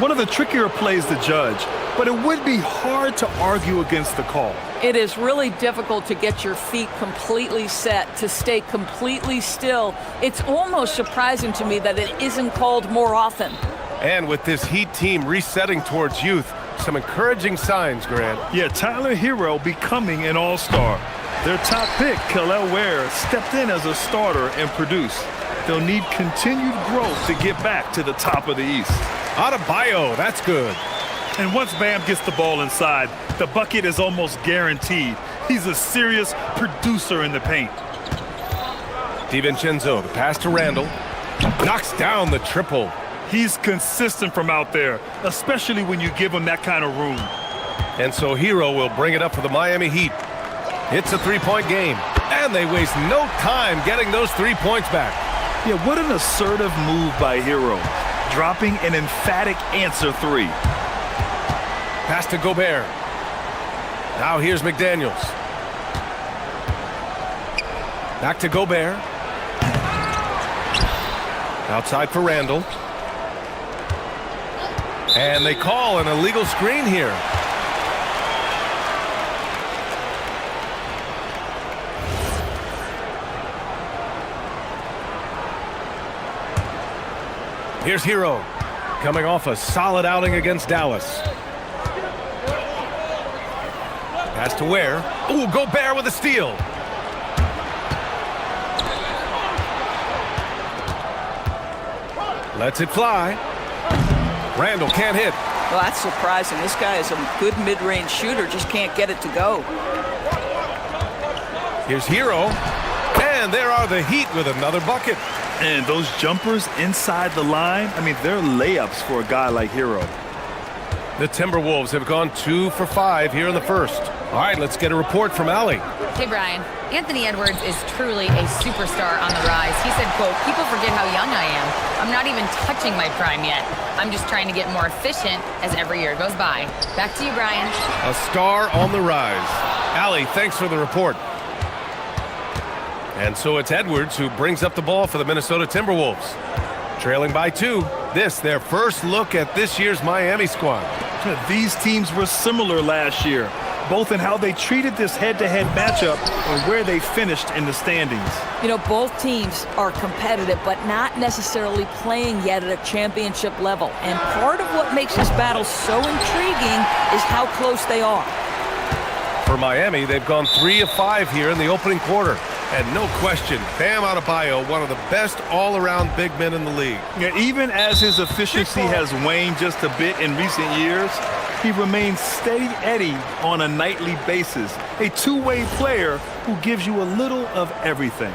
One of the trickier plays to judge, but it would be hard to argue against the call. It is really difficult to get your feet completely set, to stay completely still. It's almost surprising to me that it isn't called more often. And with this Heat team resetting towards youth, some encouraging signs, Grant. Yeah, Tyler Hero becoming an all-star. Their top pick, Kel'el Ware, stepped in as a starter and produced. They'll need continued growth to get back to the top of the East. Adebayo, that's good. And once Bam gets the ball inside, the bucket is almost guaranteed. He's a serious producer in the paint. DiVincenzo, the pass to Randall. Knocks down the triple. He's consistent from out there, especially when you give him that kind of room. And so Hero will bring it up for the Miami Heat. It's a three-point game, and they waste no time getting those 3 points back. Yeah, what an assertive move by Hero, dropping an emphatic answer 3. Pass to Gobert. Now here's McDaniels. Back to Gobert. Outside for Randall. And they call an illegal screen here. Here's Hero, coming off a solid outing against Dallas. Pass to Ware. Ooh, Gobert with a steal. Lets it fly. Randall can't hit. Well, that's surprising. This guy is a good mid-range shooter, just can't get it to go. Here's Hero. And there are the Heat with another bucket. And those jumpers inside the line, I mean, they're layups for a guy like Hero. The Timberwolves have gone 2 for 5 here in the first. All right, let's get a report from Allie. Hey, Brian. Anthony Edwards is truly a superstar on the rise. He said, quote, "People forget how young I am. I'm not even touching my prime yet. I'm just trying to get more efficient as every year goes by." Back to you, Brian. A star on the rise. Allie, thanks for the report. And so it's Edwards who brings up the ball for the Minnesota Timberwolves. Trailing by 2. This, their first look at this year's Miami squad. These teams were similar last year, both in how they treated this head-to-head matchup and where they finished in the standings. You know, both teams are competitive, but not necessarily playing yet at a championship level. And part of what makes this battle so intriguing is how close they are. For Miami, they've gone 3 of 5 here in the opening quarter. And no question, Bam Adebayo, one of the best all-around big men in the league. Yeah, even as his efficiency has waned just a bit in recent years, he remains steady Eddie on a nightly basis. A two-way player who gives you a little of everything.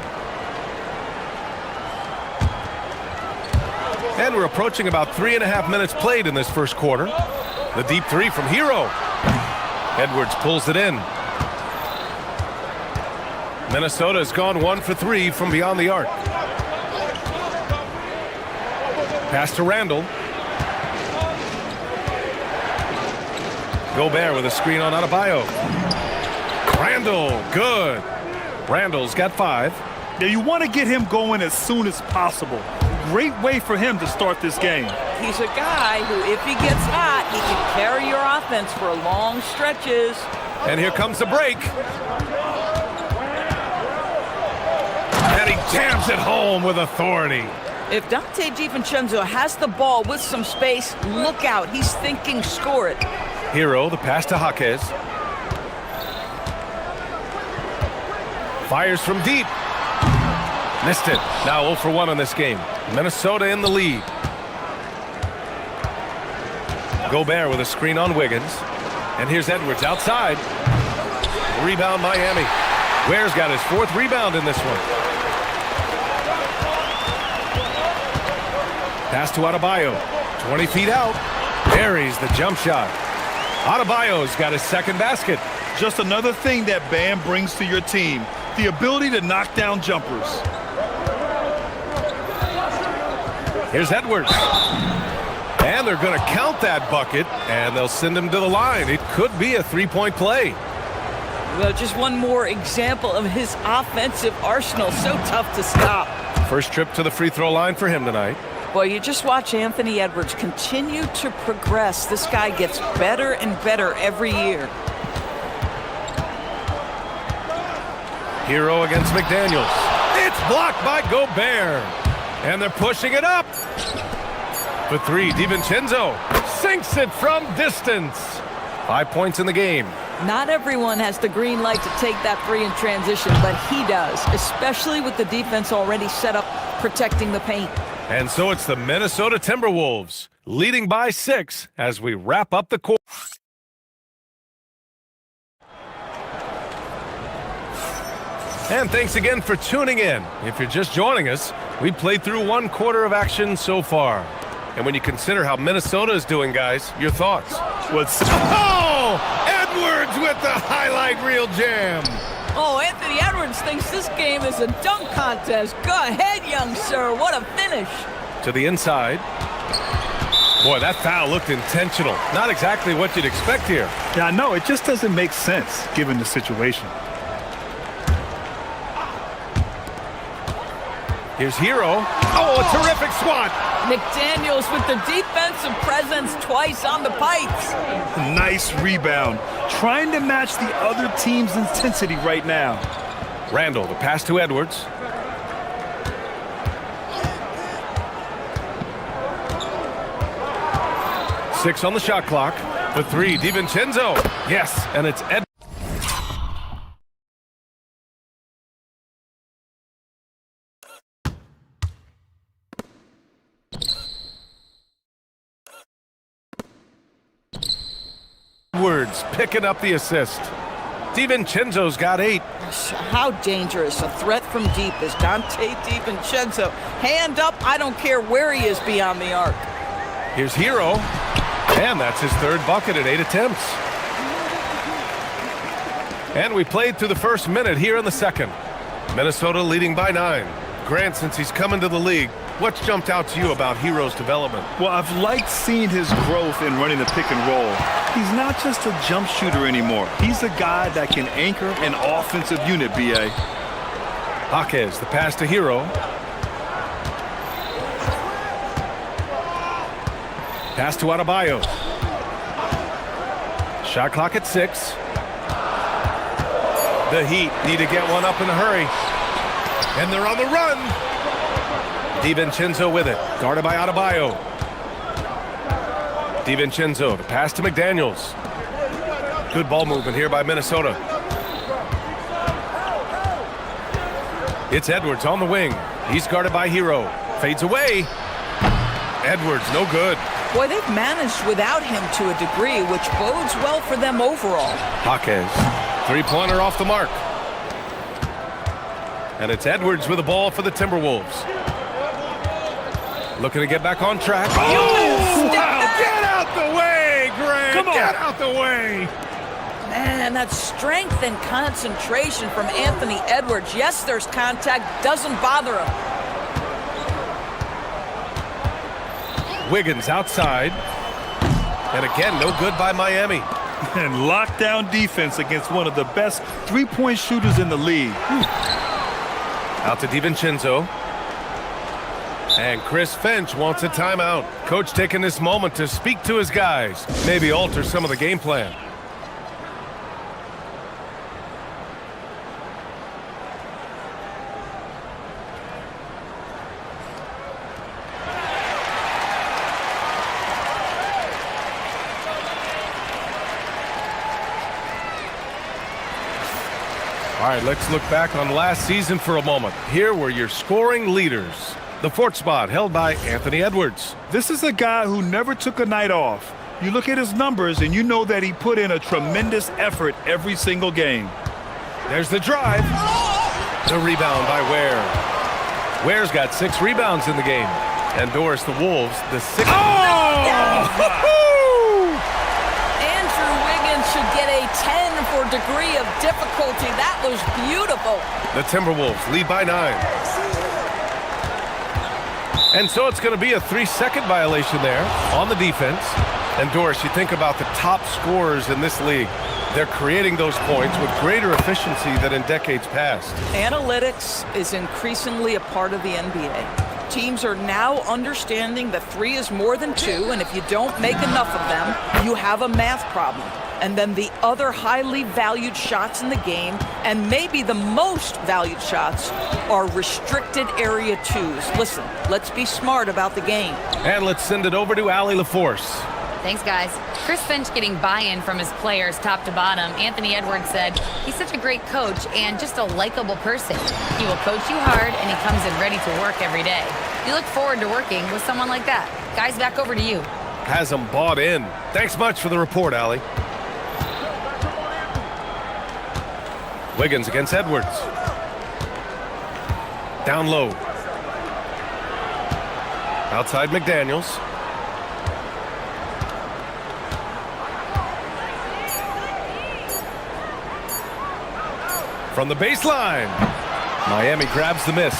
And we're approaching about 3.5 minutes played in this first quarter. The deep 3 from Hero. Edwards pulls it in. Minnesota has gone 1 for 3 from beyond the arc. Pass to Randall. Gobert with a screen on Adebayo. Randall, good. Randall's got 5. Yeah, you want to get him going as soon as possible. Great way for him to start this game. He's a guy who, if he gets hot, he can carry your offense for long stretches. And here comes the break. And he jams it home with authority. If Dante DiVincenzo has the ball with some space, look out. He's thinking score it. Hero, the pass to Jaquez. Fires from deep. Missed it. Now 0 for 1 in this game. Minnesota in the lead. Gobert with a screen on Wiggins. And here's Edwards outside. Rebound Miami. Ware's got his 4th rebound in this one. Pass to Adebayo. 20 feet out. Buries the jump shot. Adebayo's got his 2nd basket. Just another thing that Bam brings to your team, the ability to knock down jumpers. Here's Edwards. And they're going to count that bucket, and they'll send him to the line. It could be a 3-point play. Well, just one more example of his offensive arsenal. So tough to stop. First trip to the free throw line for him tonight. Well, you just watch Anthony Edwards continue to progress. This guy gets better and better every year. Hero against McDaniels. It's blocked by Gobert. And they're pushing it up. For 3, DiVincenzo sinks it from distance. 5 points in the game. Not everyone has the green light to take that 3 in transition, but he does, especially with the defense already set up protecting the paint. And so it's the Minnesota Timberwolves leading by 6 as we wrap up the quarter. And thanks again for tuning in. If you're just joining us, we played through 1 quarter of action so far. And when you consider how Minnesota is doing, guys, your thoughts? Oh! Edwards with the highlight reel jam. Oh, Anthony Edwards thinks this game is a dunk contest. Go ahead, young sir. What a finish. To the inside. Boy, that foul looked intentional. Not exactly what you'd expect here. Yeah, I know. It just doesn't make sense given the situation. Here's Hero. Oh, a terrific swat. McDaniels with the defensive presence twice on the pipes. Nice rebound. Trying to match the other team's intensity right now. Randall, the pass to Edwards. Six on the shot clock. For 3, DiVincenzo. Yes, and it's Edwards. Edwards picking up the assist. DiVincenzo's got 8. How dangerous a threat from deep is Dante DiVincenzo. Hand up, I don't care where he is beyond the arc. Here's Hero. And that's his 3rd bucket at 8 attempts. And we played through the first minute here in the 2nd. Minnesota leading by 9. Grant, since he's come into the league, what's jumped out to you about Hero's development? Well, I've liked seeing his growth in running the pick and roll. He's not just a jump shooter anymore. He's a guy that can anchor an offensive unit, B.A. Jaquez, the pass to Hero. Pass to Adebayo. Shot clock at 6. The Heat need to get one up in a hurry. And they're on the run. DiVincenzo with it. Guarded by Adebayo. DiVincenzo, the pass to McDaniels. Good ball movement here by Minnesota. It's Edwards on the wing. He's guarded by Hero. Fades away. Edwards, no good. Boy, they've managed without him to a degree, which bodes well for them overall. Jaquez, 3-pointer off the mark. And it's Edwards with the ball for the Timberwolves. Looking to get back on track. Oh, wow. Get out the way, Grant. Come on. Get out the way. Man, that strength and concentration from Anthony Edwards. Yes, there's contact. Doesn't bother him. Wiggins outside. And again, no good by Miami. And lockdown defense against one of the best 3-point shooters in the league. Out to DiVincenzo. And Chris Finch wants a timeout. Coach taking this moment to speak to his guys. Maybe alter some of the game plan. All right, let's look back on last season for a moment. Here were your scoring leaders. The fourth spot held by Anthony Edwards. This is a guy who never took a night off. You look at his numbers and you know that he put in a tremendous effort every single game. There's the drive. The rebound by Ware. Ware's got 6 rebounds in the game. And Doris, the Wolves, the 6th. Andrew Wiggins should get a 10 for degree of difficulty. That was beautiful. The Timberwolves lead by 9. And so it's going to be a 3-second violation there on the defense. And Doris, you think about the top scorers in this league. They're creating those points with greater efficiency than in decades past. Analytics is increasingly a part of the NBA. Teams are now understanding that 3 is more than 2, and if you don't make enough of them, you have a math problem. And then the other highly valued shots in the game, and maybe the most valued shots, are restricted area 2s. Listen, let's be smart about the game. And let's send it over to Allie LaForce. Thanks, guys. Chris Finch getting buy-in from his players top to bottom. Anthony Edwards said he's such a great coach and just a likable person. He will coach you hard, and he comes in ready to work every day. You look forward to working with someone like that. Guys, back over to you. Has them bought in. Thanks much for the report, Allie. Wiggins against Edwards. Down low. Outside McDaniels. From the baseline. Miami grabs the miss.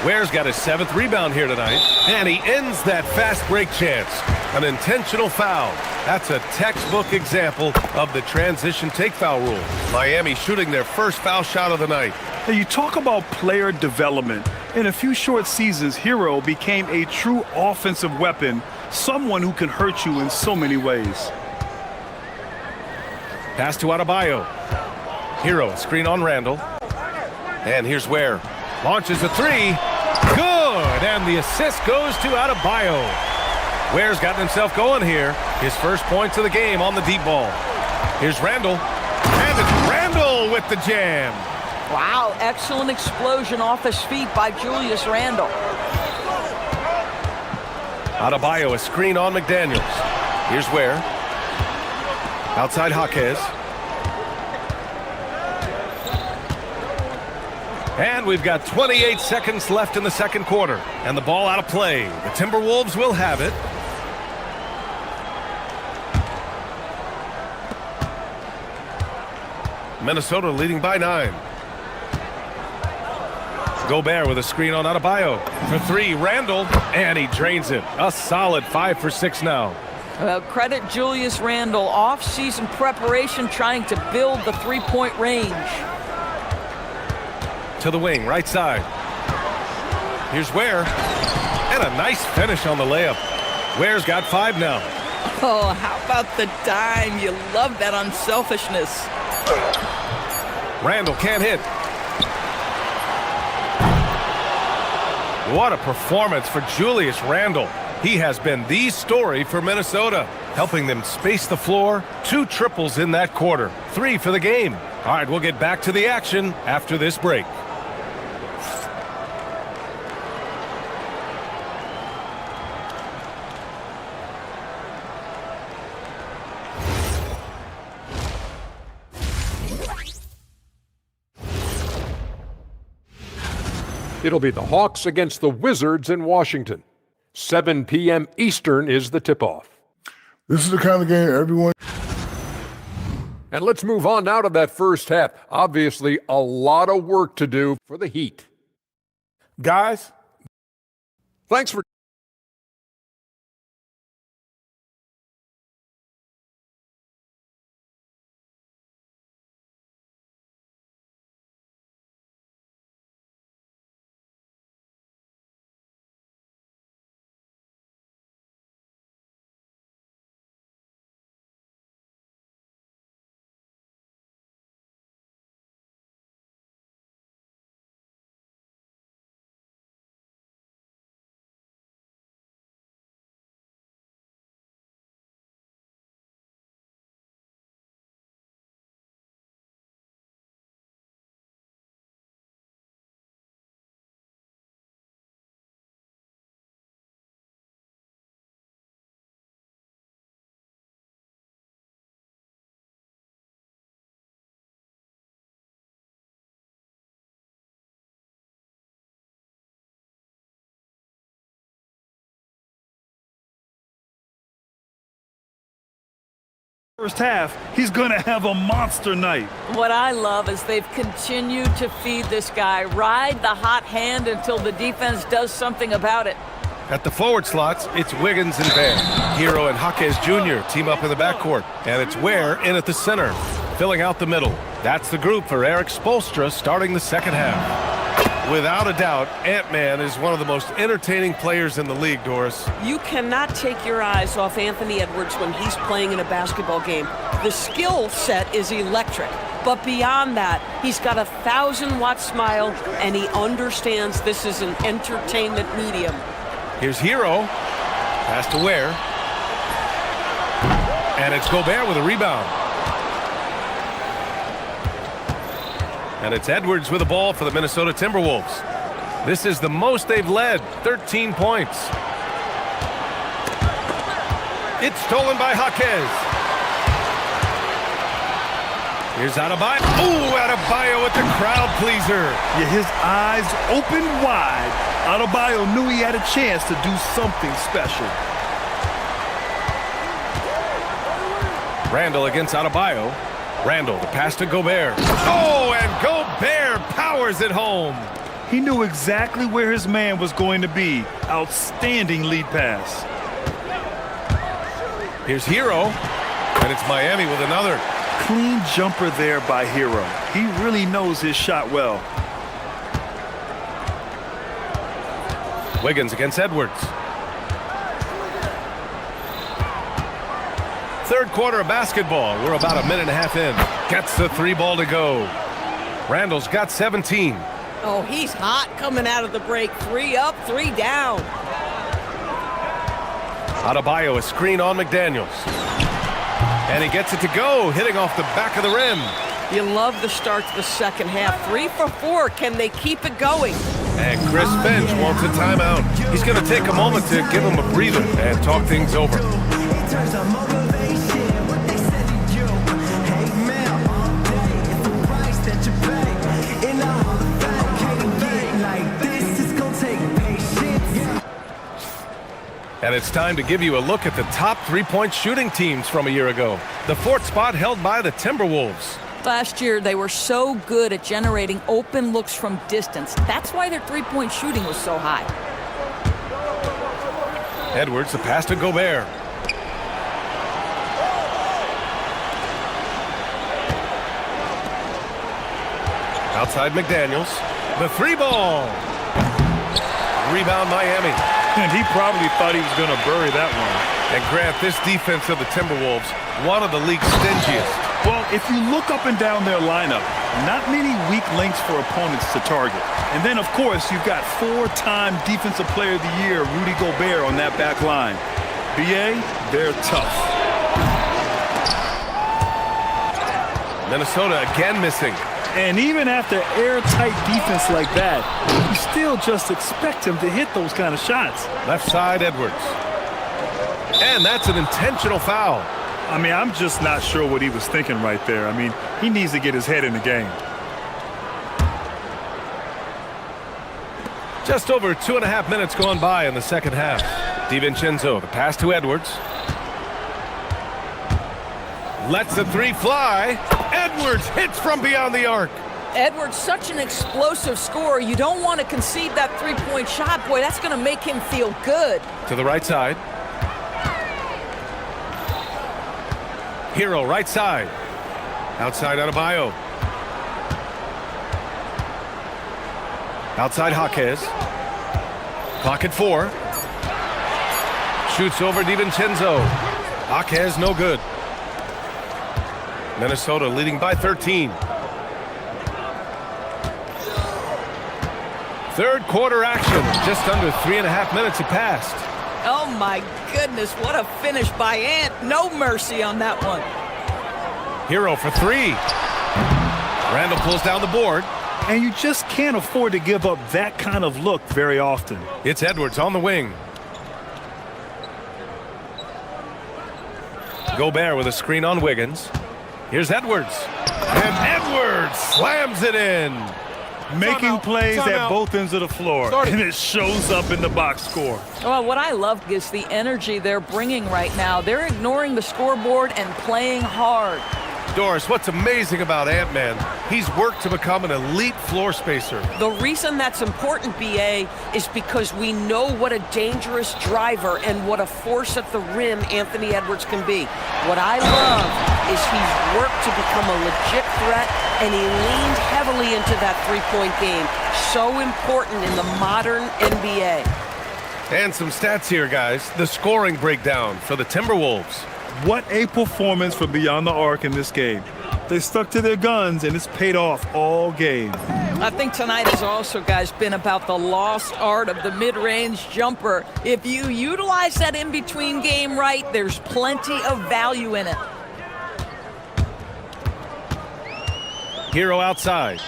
Ware's got his 7th rebound here tonight. And he ends that fast break chance. An intentional foul. That's a textbook example of the transition take foul rule. Miami shooting their first foul shot of the night. Now you talk about player development. In a few short seasons, Hero became a true offensive weapon, someone who can hurt you in so many ways. Pass to Adebayo. Hero, screen on Randall. And here's Ware. Launches a 3. Good! And the assist goes to Adebayo. Ware's gotten himself going here. His first points of the game on the deep ball. Here's Randall. And it's Randall with the jam. Wow, excellent explosion off his feet by Julius Randle. Adebayo, a screen on McDaniels. Here's Ware. Outside Jaquez. And we've got 28 seconds left in the second quarter. And the ball out of play. The Timberwolves will have it. Minnesota leading by 9. Gobert with a screen on Adebayo. For 3, Randall. And he drains it. A solid 5 for 6 now. Credit Julius Randle. Off-season preparation trying to build the three-point range. To the wing, right side. Here's Ware. And a nice finish on the layup. Ware's got 5 now. Oh, how about the dime? You love that unselfishness. Randall can't hit. What a performance for Julius Randle. He has been the story for Minnesota, helping them space the floor. 2 triples in that quarter. 3 for the game. All right, we'll get back to the action after this break. It'll be the Hawks against the Wizards in Washington. 7 p.m. Eastern is the tip-off. This is the kind of game everyone... And let's move on now to that first half. Obviously, a lot of work to do for the Heat. Guys, thanks for... First half, he's going to have a monster night. What I love is they've continued to feed this guy, ride the hot hand until the defense does something about it. At the forward slots, it's Wiggins and Bear. Hero and Jaquez Jr. team up in the backcourt, and it's Ware in at the center, filling out the middle. That's the group for Eric Spoelstra starting the second half. Without a doubt, Ant-Man is one of the most entertaining players in the league, Doris. You cannot take your eyes off Anthony Edwards when he's playing in a basketball game. The skill set is electric, but beyond that, he's got a 1,000-watt smile, and he understands this is an entertainment medium. Here's Hero, pass to Ware, and it's Gobert with a rebound. And it's Edwards with the ball for the Minnesota Timberwolves. This is the most they've led, 13 points. It's stolen by Jaquez. Here's Adebayo. Ooh, Adebayo with the crowd pleaser. Yeah, his eyes open wide. Adebayo knew he had a chance to do something special. Randall against Adebayo. Randall, the pass to Gobert. Oh, and Gobert powers it home. He knew exactly where his man was going to be. Outstanding lead pass. Here's Hero, and it's Miami with another. Clean jumper there by Hero. He really knows his shot well. Wiggins against Edwards. Third quarter of basketball. We're about a minute and a half in. Gets the three ball to go. Randall's got 17. Oh, he's hot coming out of the break. 3 up, 3 down. Adebayo, a screen on McDaniels. And he gets it to go, hitting off the back of the rim. You love the start to the second half. 3 for 4. Can they keep it going? And Chris Finch wants a timeout. He's going to take a moment to give him a breather and talk things over. And it's time to give you a look at the top three-point shooting teams from a year ago. The fourth spot held by the Timberwolves. Last year, they were so good at generating open looks from distance. That's why their three-point shooting was so high. Edwards, the pass to Gobert. Outside McDaniels. The three ball. Rebound Miami. And he probably thought he was going to bury that one. And Grant, this defense of the Timberwolves, one of the league's stingiest. Well, if you look up and down their lineup, not many weak links for opponents to target. And then, of course, you've got 4-time Defensive Player of the Year, Rudy Gobert, on that back line. BA, they're tough. Minnesota again missing. And even after airtight defense like that, you still just expect him to hit those kind of shots. Left side, Edwards. And that's an intentional foul. I mean, I'm just not sure what he was thinking right there. I mean, he needs to get his head in the game. Just over 2.5 minutes gone by in the second half. DiVincenzo, the pass to Edwards. Lets the three fly. Edwards hits from beyond the arc. Edwards, such an explosive scorer. You don't want to concede that three-point shot. Boy, that's going to make him feel good. To the right side. Hero, right side. Outside Adebayo. Outside Jaquez. Clock at 4. Shoots over DiVincenzo. Jaquez, no good. Minnesota leading by 13. Third quarter action. Just under 3.5 minutes have passed. Oh, my goodness. What a finish by Ant. No mercy on that one. Hero for 3. Randall pulls down the board. And you just can't afford to give up that kind of look very often. It's Edwards on the wing. Gobert with a screen on Wiggins. Here's Edwards. And Edwards slams it in. Making plays at both ends of the floor, and it shows up in the box score. Well, what I love is the energy they're bringing right now. They're ignoring the scoreboard and playing hard. Doris, what's amazing about Ant-Man, he's worked to become an elite floor spacer. The reason that's important, BA, is because we know what a dangerous driver and what a force at the rim Anthony Edwards can be. What I love is he's worked to become a legit threat, and he leaned heavily into that three-point game. So important in the modern NBA. And some stats here, guys. The scoring breakdown for the Timberwolves. What a performance from beyond the arc in this game. They stuck to their guns, and it's paid off all game. I think tonight has also, guys, been about the lost art of the mid-range jumper. If you utilize that in-between game right, there's plenty of value in it. Hero outside.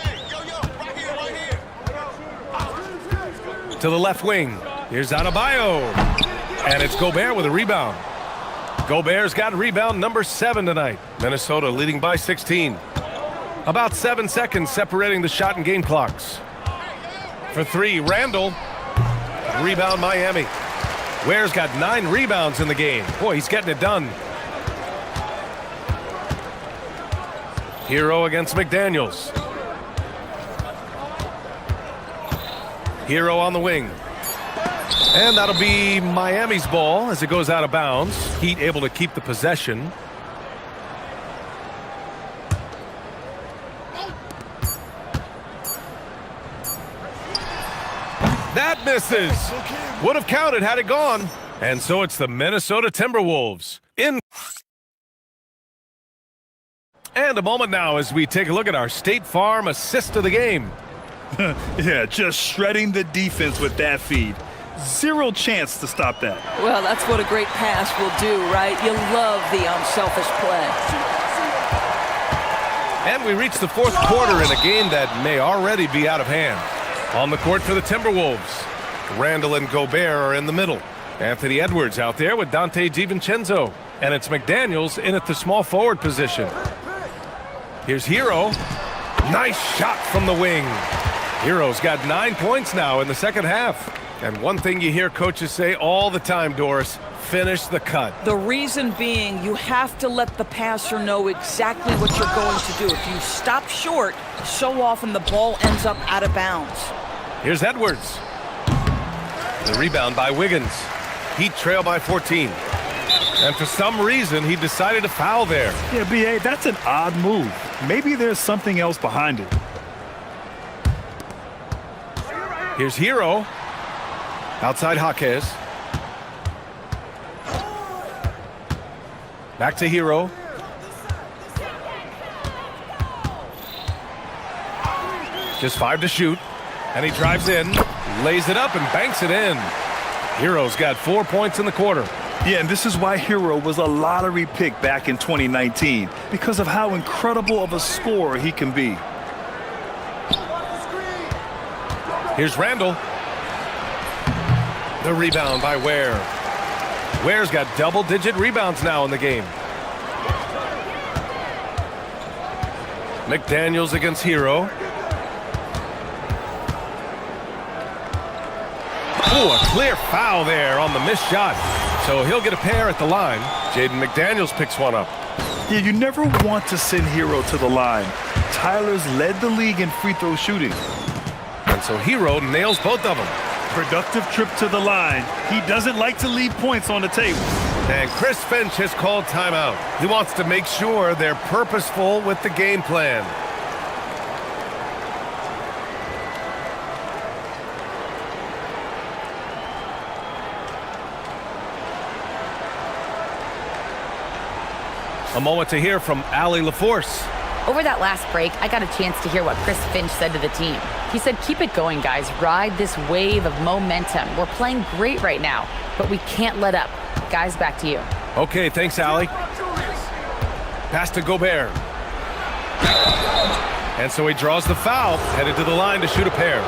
To the left wing. Here's Adebayo. And it's Gobert with a rebound. Gobert's got rebound number 7 tonight. Minnesota leading by 16. About 7 seconds separating the shot and game clocks. For 3, Randall. Rebound Miami. Ware's got 9 rebounds in the game. Boy, he's getting it done. Hero against McDaniels. Hero on the wing. And that'll be Miami's ball as it goes out of bounds. Heat able to keep the possession. That misses. Would have counted had it gone. And so it's the Minnesota Timberwolves in. And a moment now as we take a look at our State Farm assist of the game. Yeah, just shredding the defense with that feed. Zero chance to stop that. Well, that's what a great pass will do, right? You love the unselfish play. And we reach the 4th quarter in a game that may already be out of hand. On the court for the Timberwolves, Randall and Gobert are in the middle. Anthony Edwards out there with Dante DiVincenzo. And it's McDaniels in at the small forward position. Here's Hero. Nice shot from the wing. Hero's got 9 points now in the second half. And one thing you hear coaches say all the time, Doris, finish the cut. The reason being, you have to let the passer know exactly what you're going to do. If you stop short, so often the ball ends up out of bounds. Here's Edwards. The rebound by Wiggins. Heat trail by 14. And for some reason, he decided to foul there. Yeah, B.A., that's an odd move. Maybe there's something else behind it. Here's Hero. Outside Jaquez. Back to Hero. Just 5 to shoot. And he drives in, lays it up, and banks it in. Hero's got 4 points in the quarter. Yeah, and this is why Hero was a lottery pick back in 2019, because of how incredible of a scorer he can be. Here's Randall. The rebound by Ware. Ware's got double-digit rebounds now in the game. McDaniels against Hero. Oh, a clear foul there on the missed shot. So he'll get a pair at the line. Jaden McDaniels picks one up. Yeah, you never want to send Hero to the line. Tyler's led the league in free throw shooting. And so Hero nails both of them. Productive trip to the line. He doesn't like to leave points on the table. And Chris Finch has called timeout. He wants to make sure they're purposeful with the game plan. A moment to hear from Allie LaForce. Over that last break, I got a chance to hear what Chris Finch said to the team. He said, keep it going, guys. Ride this wave of momentum. We're playing great right now, but we can't let up. Guys, back to you. Okay, thanks, Allie. Pass to Gobert. And so he draws the foul, headed to the line to shoot a pair.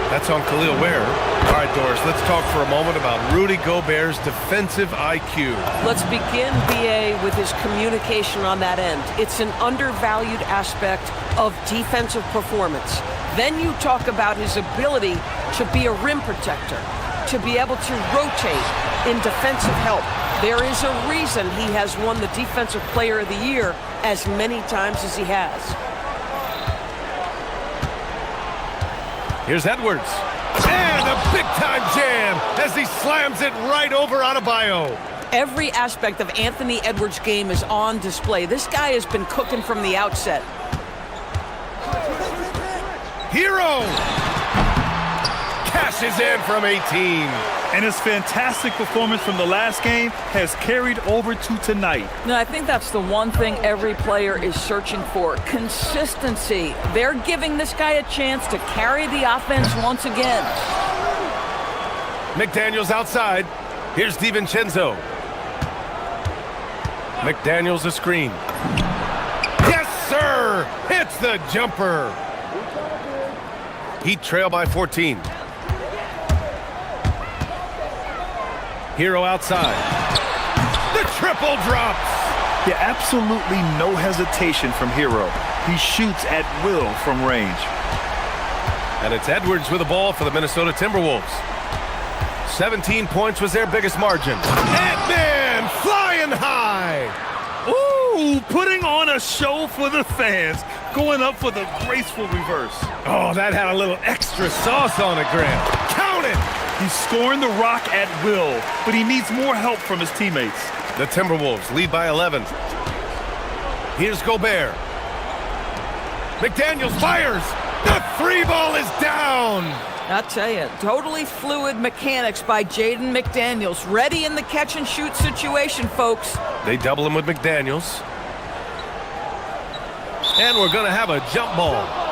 That's on Khalil Ware. All right, Doris, let's talk for a moment about Rudy Gobert's defensive IQ. Let's begin, BA, with his communication on that end. It's an undervalued aspect of defensive performance. Then you talk about his ability to be a rim protector, to be able to rotate in defensive help. There is a reason he has won the Defensive Player of the Year as many times as he has. Here's Edwards. And a big-time jam as he slams it right over Adebayo. Every aspect of Anthony Edwards' game is on display. This guy has been cooking from the outset. Hero cashes in from 18. And his fantastic performance from the last game has carried over to tonight. No, I think that's the one thing every player is searching for. Consistency. They're giving this guy a chance to carry the offense once again. McDaniels outside. Here's DiVincenzo. McDaniels a screen. Yes, sir! Hits the jumper. Heat trail by 14. Hero outside. The triple drops. Yeah, absolutely no hesitation from Hero. He shoots at will from range. And it's Edwards with the ball for the Minnesota Timberwolves. 17 points was their biggest margin. Ant-Man flying high. Ooh, putting on a show for the fans. Going up for the graceful reverse. Oh, that had a little extra sauce on it, Graham. Count it. He's scoring the rock at will, but he needs more help from his teammates. The Timberwolves lead by 11. Here's Gobert. McDaniels fires. The three ball is down. I'll tell you, totally fluid mechanics by Jaden McDaniels. Ready in the catch-and-shoot situation, folks. They double him with McDaniels. And we're going to have a jump ball.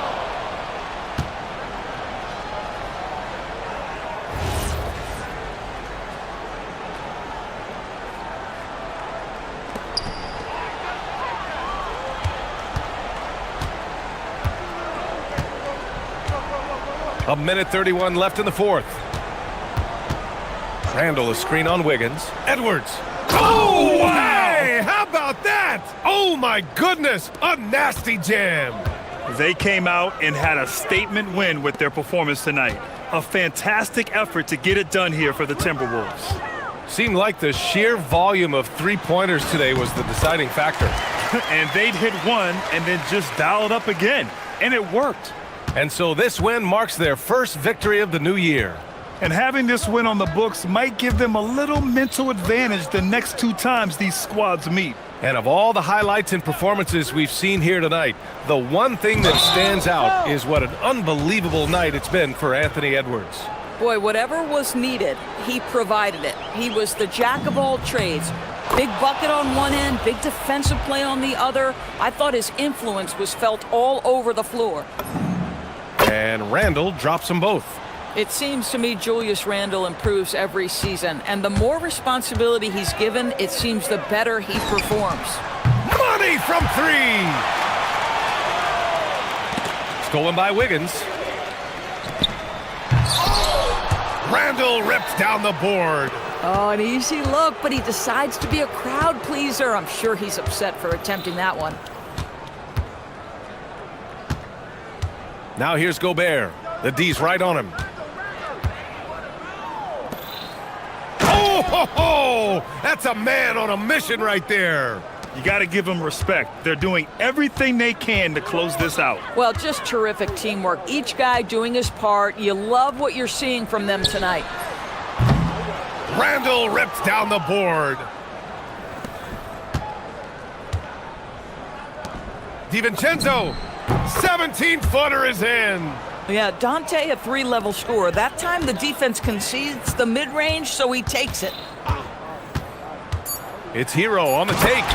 A minute 31 left in the fourth. Randall a screen on Wiggins. Edwards. Oh, hey! How about that? Oh, my goodness! A nasty jam. They came out and had a statement win with their performance tonight. A fantastic effort to get it done here for the Timberwolves. Seemed like the sheer volume of three-pointers today was the deciding factor. And they'd hit one and then just dial it up again. And it worked. And so this win marks their first victory of the new year. And having this win on the books might give them a little mental advantage the next two times these squads meet. And of all the highlights and performances we've seen here tonight, the one thing that stands out is what an unbelievable night it's been for Anthony Edwards. Boy, whatever was needed, he provided it. He was the jack of all trades. Big bucket on one end, big defensive play on the other. I thought his influence was felt all over the floor. And Randall drops them both. It seems to me Julius Randle improves every season, and the more responsibility he's given, it seems the better he performs. Money from three! Stolen by Wiggins. Randall rips down the board. Oh, an easy look, but he decides to be a crowd pleaser. I'm sure he's upset for attempting that one. Now here's Gobert. The D's right on him. Oh, ho, ho! That's a man on a mission right there. You got to give them respect. They're doing everything they can to close this out. Well, just terrific teamwork. Each guy doing his part. You love what you're seeing from them tonight. Randall rips down the board. DiVincenzo. 17-footer is in. Yeah, Dante, a three-level scorer. That time the defense concedes the mid-range, so he takes it. It's Hero on the take.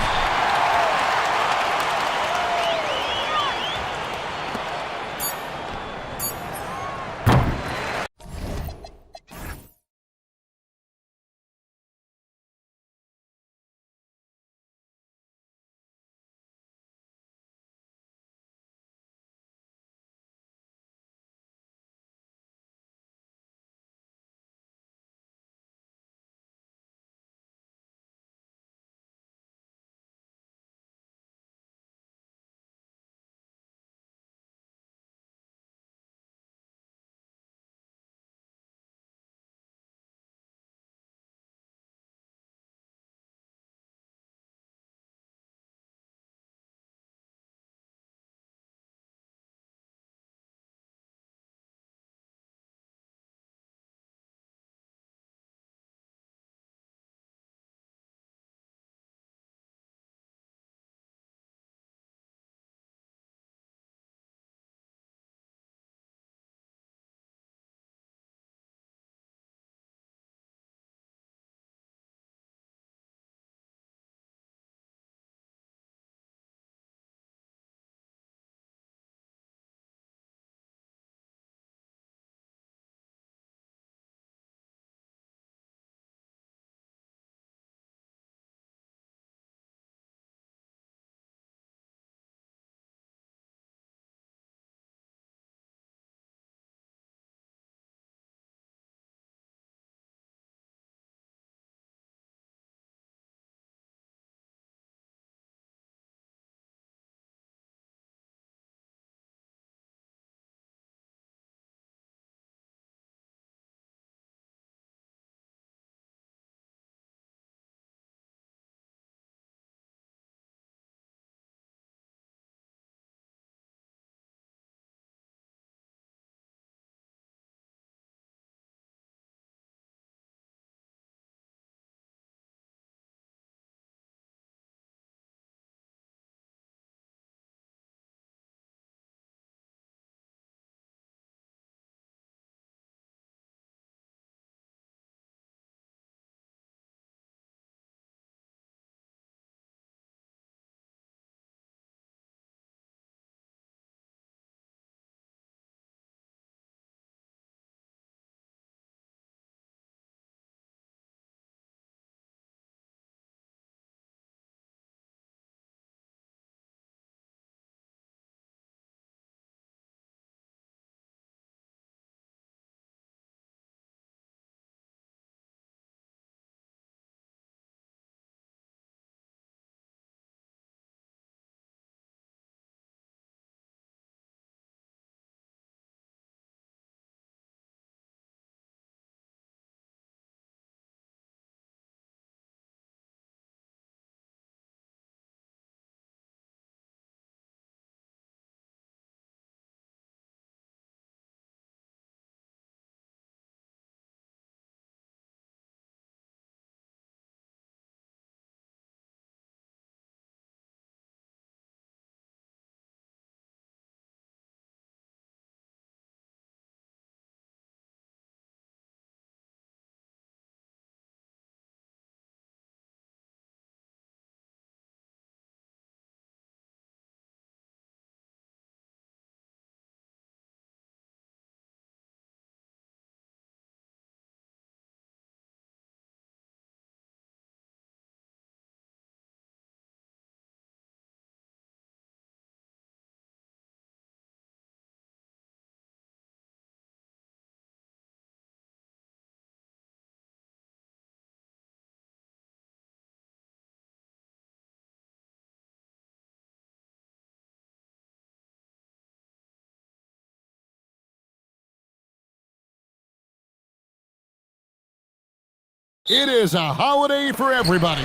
It is a holiday for everybody.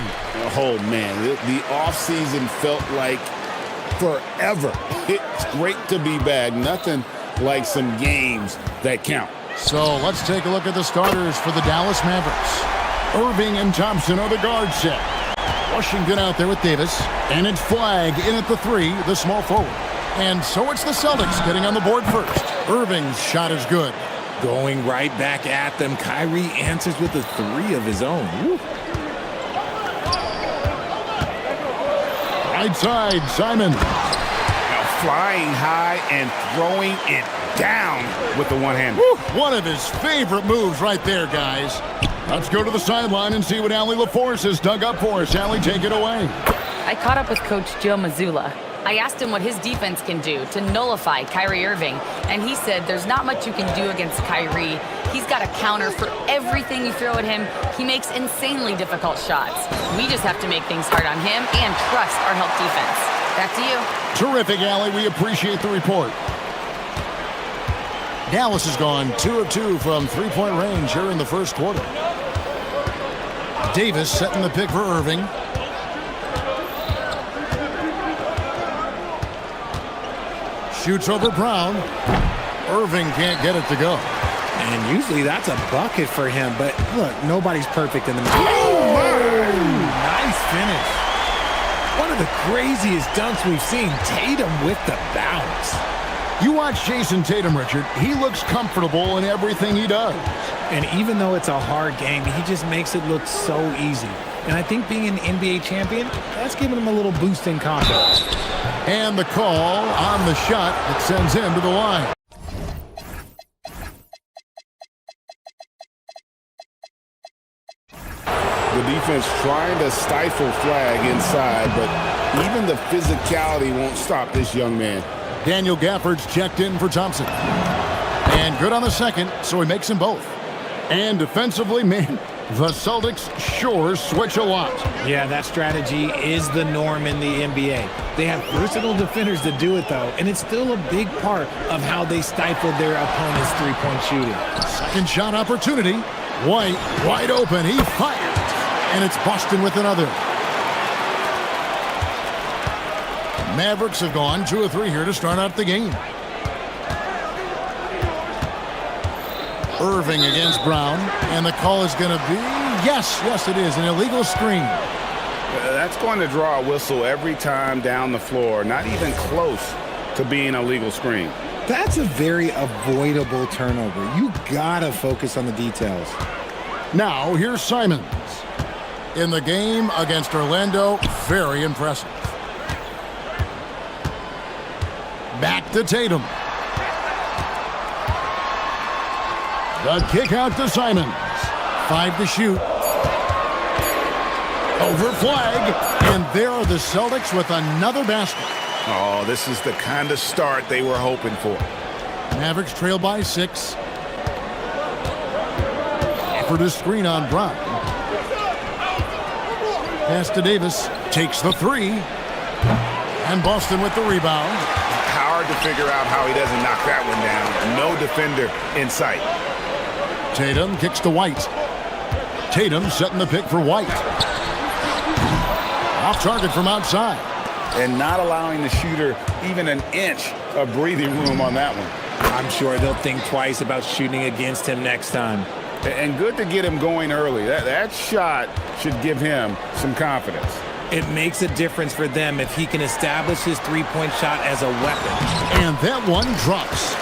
Oh, man, the offseason felt like forever. It's great to be back. Nothing like some games that count. So let's take a look at the starters for the Dallas Mavericks. Irving and Thompson are the guard set. Washington out there with Davis. And it's Flag in at the 3, the small forward. And so it's the Celtics getting on the board first. Irving's shot is good. Going right back at them. Kyrie answers with a 3 of his own. Woo. Right side, Simon. Now flying high and throwing it down with the one-hander. One of his favorite moves right there, guys. Let's go to the sideline and see what Allie LaForce has dug up for us. Allie, take it away. I caught up with Coach Joe Mazzulla. I asked him what his defense can do to nullify Kyrie Irving, and he said there's not much you can do against Kyrie. He's got a counter for everything you throw at him. He makes insanely difficult shots. We just have to make things hard on him and trust our help defense. Back to you. Terrific, Allie. We appreciate the report. Dallas has gone 2 of 2 from three-point range here in the first quarter. Davis setting the pick for Irving. Shoots over Brown. Irving can't get it to go. And usually that's a bucket for him, but look, nobody's perfect in the middle. Nice finish. One of the craziest dunks we've seen. Tatum with the bounce. You watch Jason Tatum, Richard. He looks comfortable in everything he does. And even though it's a hard game, he just makes it look so easy. And I think being an NBA champion, that's giving him a little boost in confidence. And the call on the shot that sends him to the line. The defense trying to stifle Flag inside, but even the physicality won't stop this young man. Daniel Gafford's checked in for Thompson. And good on the second, so he makes them both. And defensively, man, the Celtics sure switch a lot. Yeah, that strategy is the norm in the NBA. They have versatile defenders to do it, though, and it's still a big part of how they stifled their opponent's three-point shooting. Second shot opportunity. White, wide open. He fired. And it's Boston with another. Mavericks have gone 2 of 3 here to start out the game. Irving against Brown, and the call is going to be, yes, it is, an illegal screen. That's going to draw a whistle every time down the floor, not even close to being a legal screen. That's a very avoidable turnover. You gotta focus on the details. Now, here's Simons. In the game against Orlando, very impressive. Back to Tatum. The kick out to Simons. 5 to shoot. Over Flag. And there are the Celtics with another basket. Oh, this is the kind of start they were hoping for. Mavericks trail by 6. Effort to screen on Brown. Pass to Davis. Takes the 3. And Boston with the rebound. Hard to figure out how he doesn't knock that one down. No defender in sight. Tatum kicks to White. Tatum setting the pick for White. Off target from outside. And not allowing the shooter even an inch of breathing room on that one. I'm sure they'll think twice about shooting against him next time. And good to get him going early. That shot should give him some confidence. It makes a difference for them if he can establish his three-point shot as a weapon. And that one drops.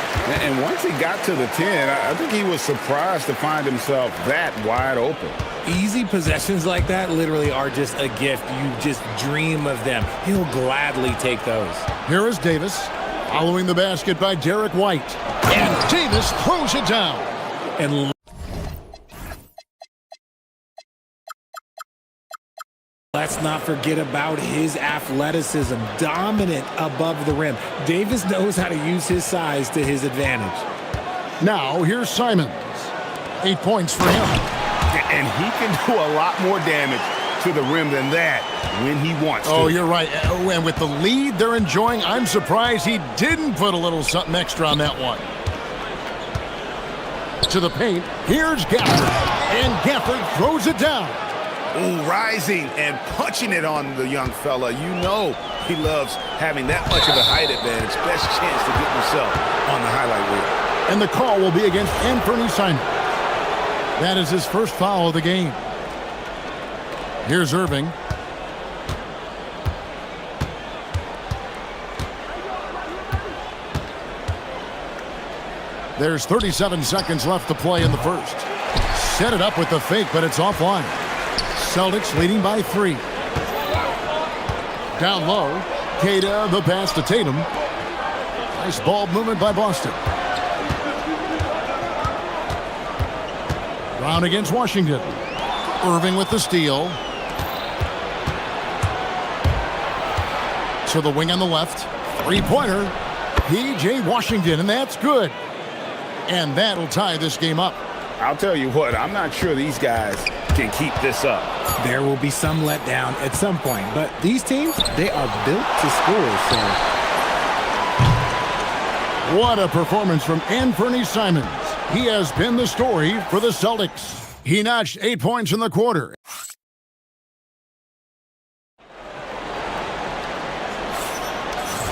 And once he got to the 10, I think he was surprised to find himself that wide open. Easy possessions like that literally are just a gift. You just dream of them. He'll gladly take those. Here is Davis, following the basket by Derek White. And Davis throws it down. And let's not forget about his athleticism, dominant above the rim. Davis knows how to use his size to his advantage. Now, here's Simons. 8 points for him. And he can do a lot more damage to the rim than that when he wants to. Oh, you're right. And with the lead they're enjoying, I'm surprised he didn't put a little something extra on that one. To the paint, here's Gafford. And Gafford throws it down. Ooh, rising and punching it on the young fella. You know he loves having that much of a height advantage. Best chance to get himself on the highlight reel. And the call will be against Anthony Simon. That is his first foul of the game. Here's Irving. There's 37 seconds left to play in the first. Set it up with the fake, but it's offline. Celtics leading by 3. Down low, Keita, the pass to Tatum. Nice ball movement by Boston. Brown against Washington. Irving with the steal. To the wing on the left. Three-pointer. P.J. Washington, and that's good. And that'll tie this game up. I'll tell you what, I'm not sure these guys can keep this up. There will be some letdown at some point, but these teams, they are built to score, so. What a performance from Anthony Simons. He has been the story for the Celtics. He notched 8 points in the quarter.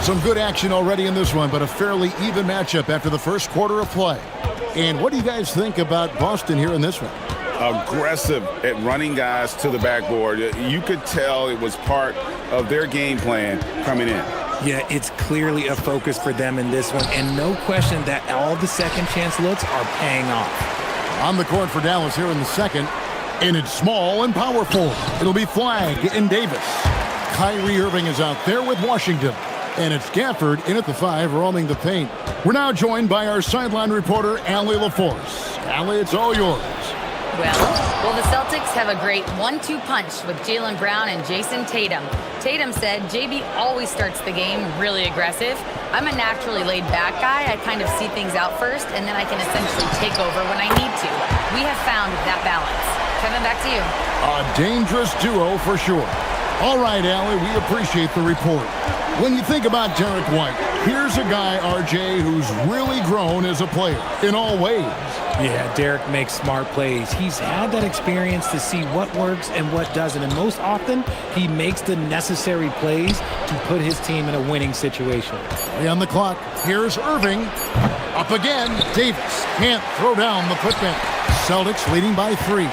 Some good action already in this one, but a fairly even matchup after the first quarter of play. And what do you guys think about Boston here in this one? Aggressive at running guys to the backboard. You could tell it was part of their game plan coming in. Yeah, it's clearly a focus for them in this one, and no question that all the second chance looks are paying off. On the court for Dallas here in the second, and it's small and powerful. It'll be Flagg and Davis. Kyrie Irving is out there with Washington. And it's Gafford in at the 5, roaming the paint. We're now joined by our sideline reporter, Allie LaForce. Allie, it's all yours. Well, the Celtics have a great 1-2 punch with Jaylen Brown and Jason Tatum. Tatum said, JB always starts the game really aggressive. I'm a naturally laid-back guy. I kind of see things out first, and then I can essentially take over when I need to. We have found that balance. Kevin, back to you. A dangerous duo for sure. All right, Allie, we appreciate the report. When you think about Derek White, here's a guy, RJ, who's really grown as a player in all ways. Yeah, Derek makes smart plays. He's had that experience to see what works and what doesn't, and most often, he makes the necessary plays to put his team in a winning situation. 3 on the clock. Here's Irving. Up again. Davis can't throw down the putback. Celtics leading by 3.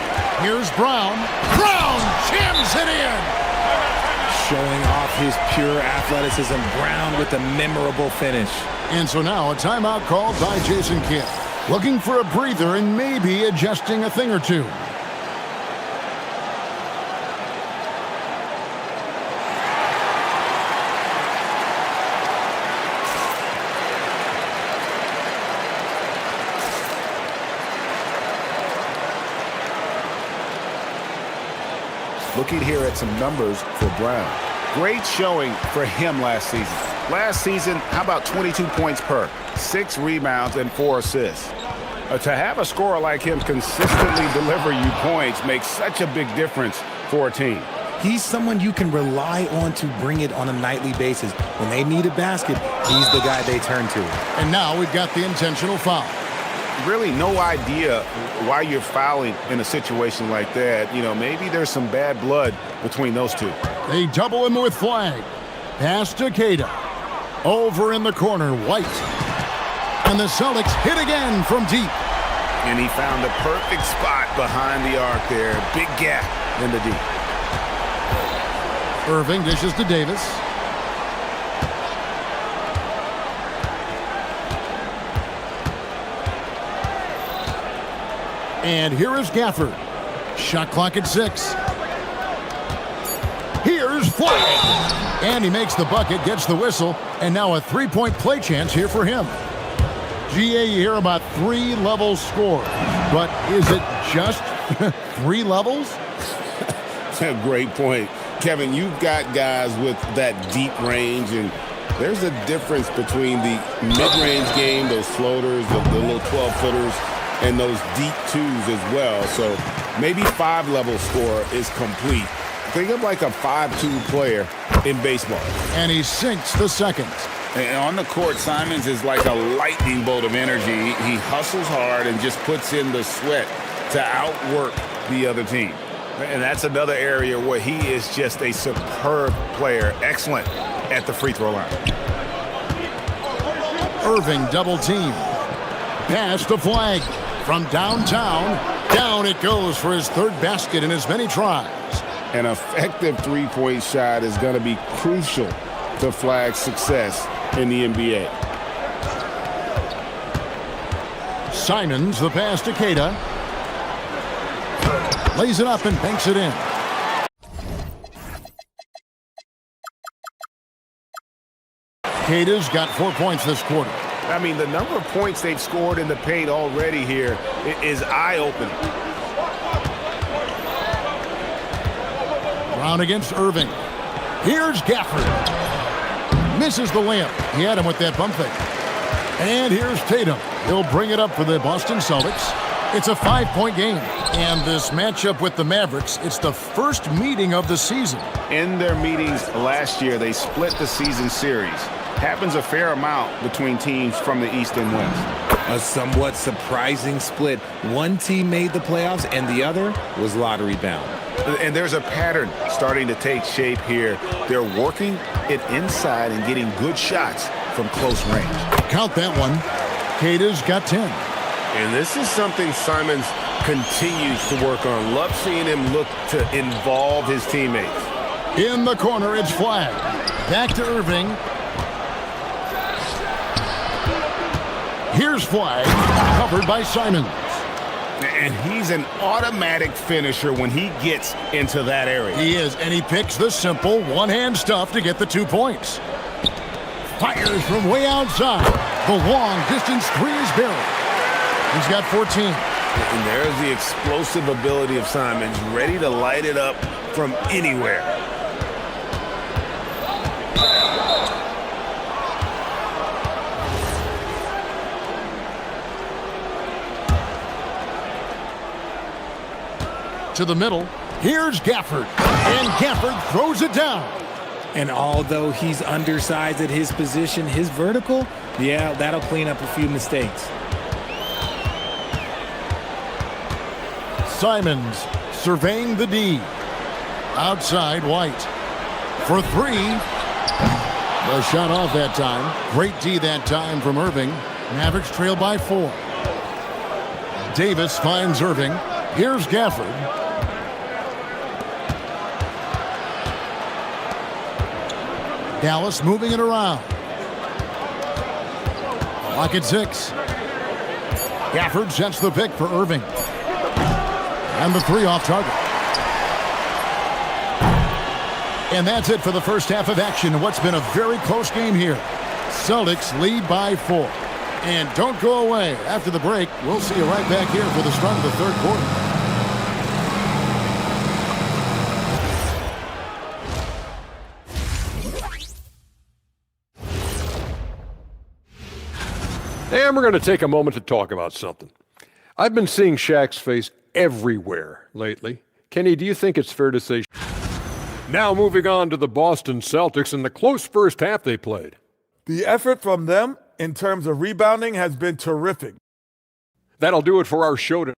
Here's Brown. Brown jams it in. Showing off his pure athleticism. Brown with a memorable finish. And so now a timeout called by Jason Kidd. Looking for a breather and maybe adjusting a thing or two. Looking here at some numbers for Brown. Great showing for him last season. Last season, how about 22 points per, 6 rebounds, and 4 assists. To have a scorer like him consistently deliver you points makes such a big difference for a team. He's someone you can rely on to bring it on a nightly basis. When they need a basket, he's the guy they turn to. And now we've got the intentional foul. Really no idea why you're fouling in a situation like that. You know, maybe there's some bad blood between those two. They double him with Flagg. Pass to Keita. Over in the corner, White. And the Celtics hit again from deep. And he found the perfect spot behind the arc there. Big gap in the deep. Irving dishes to Davis. And here is Gafford. Shot clock at 6. Here's Flagg. And he makes the bucket, gets the whistle, and now a 3-point play chance here for him. GA, you hear about 3 levels scored, but is it just 3 levels? Great point. Kevin, you've got guys with that deep range, and there's a difference between the mid-range game, those floaters, the little 12-footers, and those deep 2s as well. So maybe 5-level score is complete. Think of like a 5-2 player in baseball. And he sinks the second. And on the court, Simons is like a lightning bolt of energy. He hustles hard and just puts in the sweat to outwork the other team. And that's another area where he is just a superb player, excellent at the free throw line. Irving double team. Pass the flag. From downtown, down it goes for his third basket in as many tries. An effective three-point shot is going to be crucial to Flag's success in the NBA. Simons, the pass to Keita. Lays it up and banks it in. Keita's got 4 points this quarter. I mean, the number of points they've scored in the paint already here is eye-opening. Brown against Irving. Here's Gafford. Misses the layup. He had him with that bump fake. And here's Tatum. He'll bring it up for the Boston Celtics. It's a 5-point game. And this matchup with the Mavericks, it's the first meeting of the season. In their meetings last year, they split the season series. Happens a fair amount between teams from the East and West. A somewhat surprising split. One team made the playoffs and the other was lottery bound. And there's a pattern starting to take shape here. They're working it inside and getting good shots from close range. Count that one. Keita's got 10. And this is something Simons continues to work on. Love seeing him look to involve his teammates. In the corner, it's Flag. Back to Irving. Here's Flag, covered by Simons. And he's an automatic finisher when he gets into that area. He is, and he picks the simple one-hand stuff to get the 2 points. Fires from way outside. The long-distance three is buried. He's got 14. And there's the explosive ability of Simons, ready to light it up from anywhere. To the middle. Here's Gafford. And Gafford throws it down. And although he's undersized at his position, his vertical, yeah, that'll clean up a few mistakes. Simons surveying the D. Outside, White. For three. The shot off that time. Great D that time from Irving. Mavericks trail by 4. Davis finds Irving. Here's Gafford. Dallas moving it around. Clock at 6. Gafford sets the pick for Irving. And the three off target. And that's it for the first half of action in what's been a very close game here. Celtics lead by 4. And don't go away. After the break, we'll see you right back here for the start of the third quarter. And we're going to take a moment to talk about something. I've been seeing Shaq's face everywhere lately. Kenny, do you think it's fair to say? Now moving on to the Boston Celtics and the close first half they played. The effort from them in terms of rebounding has been terrific. That'll do it for our show tonight.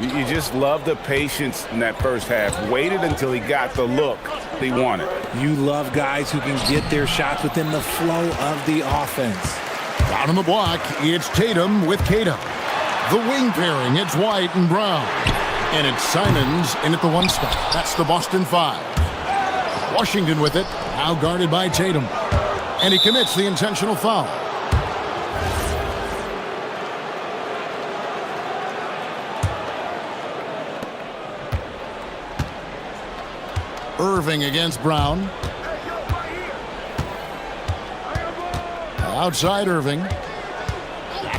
You just love the patience in that first half. Waited until he got the look he wanted. You love guys who can get their shots within the flow of the offense. Down on the block, it's Tatum with Tatum. The wing pairing, it's White and Brown. And it's Simons in at the one spot. That's the Boston 5. Washington with it, now guarded by Tatum. And he commits the intentional foul. Irving against Brown. Outside Irving.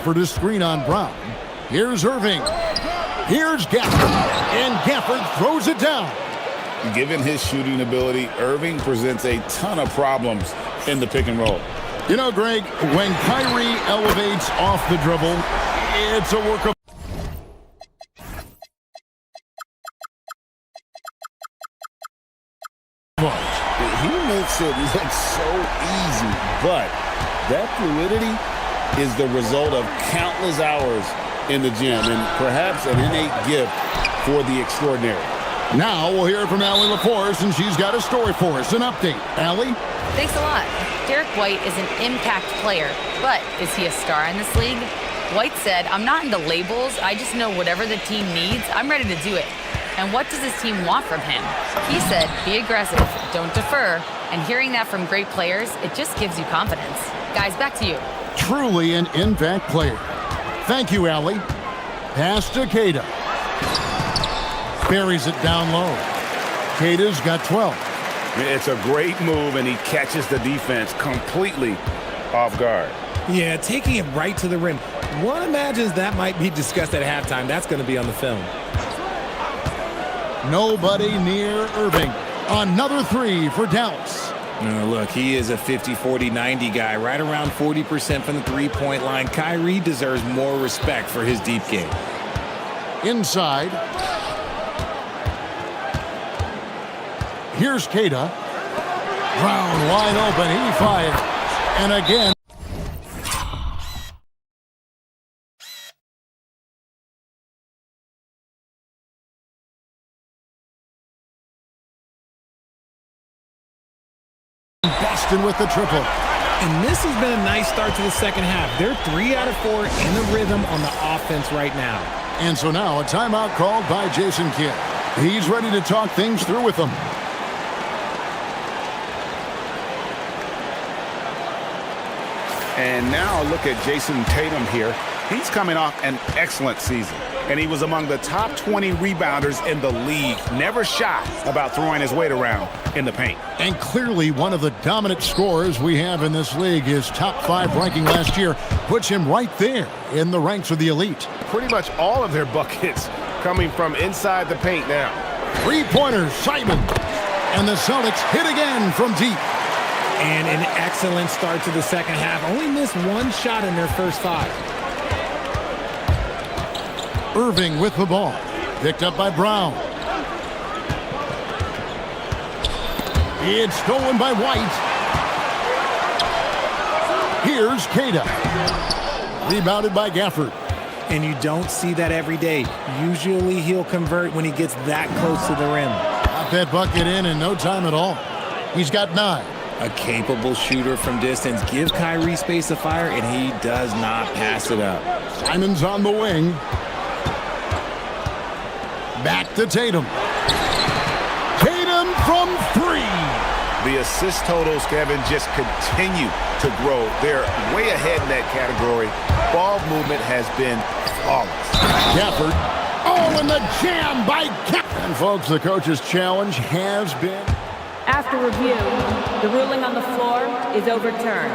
For the screen on Brown. Here's Irving. Here's Gafford. And Gafford throws it down. Given his shooting ability, Irving presents a ton of problems in the pick and roll. You know, Greg, when Kyrie elevates off the dribble, it's a work of... He makes it look so easy, but that fluidity is the result of countless hours in the gym and perhaps an innate gift for the extraordinary. Now we'll hear from Allie LaForce, and she's got a story for us. An update. Allie? Thanks a lot. Derek White is an impact player, but is he a star in this league? White said, "I'm not into labels. I just know whatever the team needs, I'm ready to do it. And what does his team want from him?" He said, "Be aggressive, don't defer." And hearing that from great players, it just gives you confidence. Guys, back to you. Truly an impact player. Thank you, Allie. Pass to Queta. Buries it down low. Queta's got 12. It's a great move, and he catches the defense completely off guard. Yeah, taking it right to the rim. One imagines that might be discussed at halftime. That's going to be on the film. Nobody near Irving. Another three for Dallas. Look, he is a 50, 40, 90 guy, right around 40% from the three-point line. Kyrie deserves more respect for his deep game. Inside. Here's Queta. Brown wide open. He fires. And again. Boston with the triple. And this has been a nice start to the second half. They're 3 out of 4 in the rhythm on the offense right now. And so now a timeout called by Jason Kidd. He's ready to talk things through with them. And now look at Jason Tatum here. He's coming off an excellent season, and he was among the top 20 rebounders in the league. Never shy about throwing his weight around in the paint. And clearly one of the dominant scorers we have in this league. His top 5 ranking last year puts him right there in the ranks of the elite. Pretty much all of their buckets coming from inside the paint now. Three-pointers, Simon. And the Celtics hit again from deep. And an excellent start to the second half. Only missed one shot in their first 5. Irving with the ball. Picked up by Brown. It's stolen by White. Here's Queta. Rebounded by Gafford. And you don't see that every day. Usually he'll convert when he gets that close to the rim. Got that bucket in no time at all. He's got 9. A capable shooter from distance. Give Kyrie space to fire, and he does not pass it up. Simon's on the wing. Back to Tatum. Tatum from 3. The assist totals, Kevin, just continue to grow. They're way ahead in that category. Ball movement has been flawless. Gafford. Oh, and the jam by Gafford. And folks, the coach's challenge has been... After review, the ruling on the floor is overturned.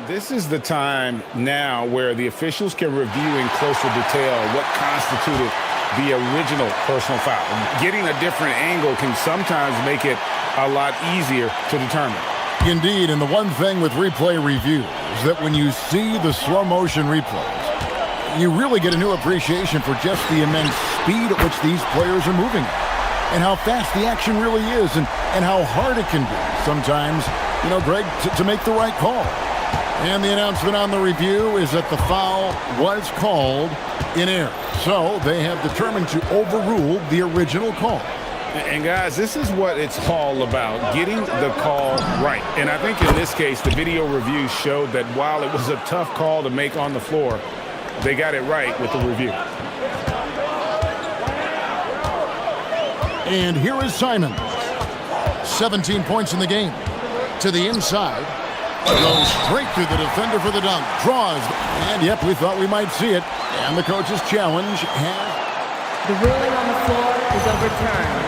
This is the time now where the officials can review in closer detail what constituted the original personal foul. Getting a different angle can sometimes make it a lot easier to determine. Indeed, and the one thing with replay review is that when you see the slow motion replays, you really get a new appreciation for just the immense speed at which these players are moving and how fast the action really is and how hard it can be sometimes, you know, Greg, to make the right call. And the announcement on the review is that the foul was called in air. So they have determined to overrule the original call. And guys, this is what it's all about, getting the call right. And I think in this case, the video review showed that while it was a tough call to make on the floor, they got it right with the review. And here is Simon. 17 points in the game. To the inside. Goes straight through the defender for the dunk. Draws. And yep, we thought we might see it. And the coach's challenge has... The ruling on the floor is overturned.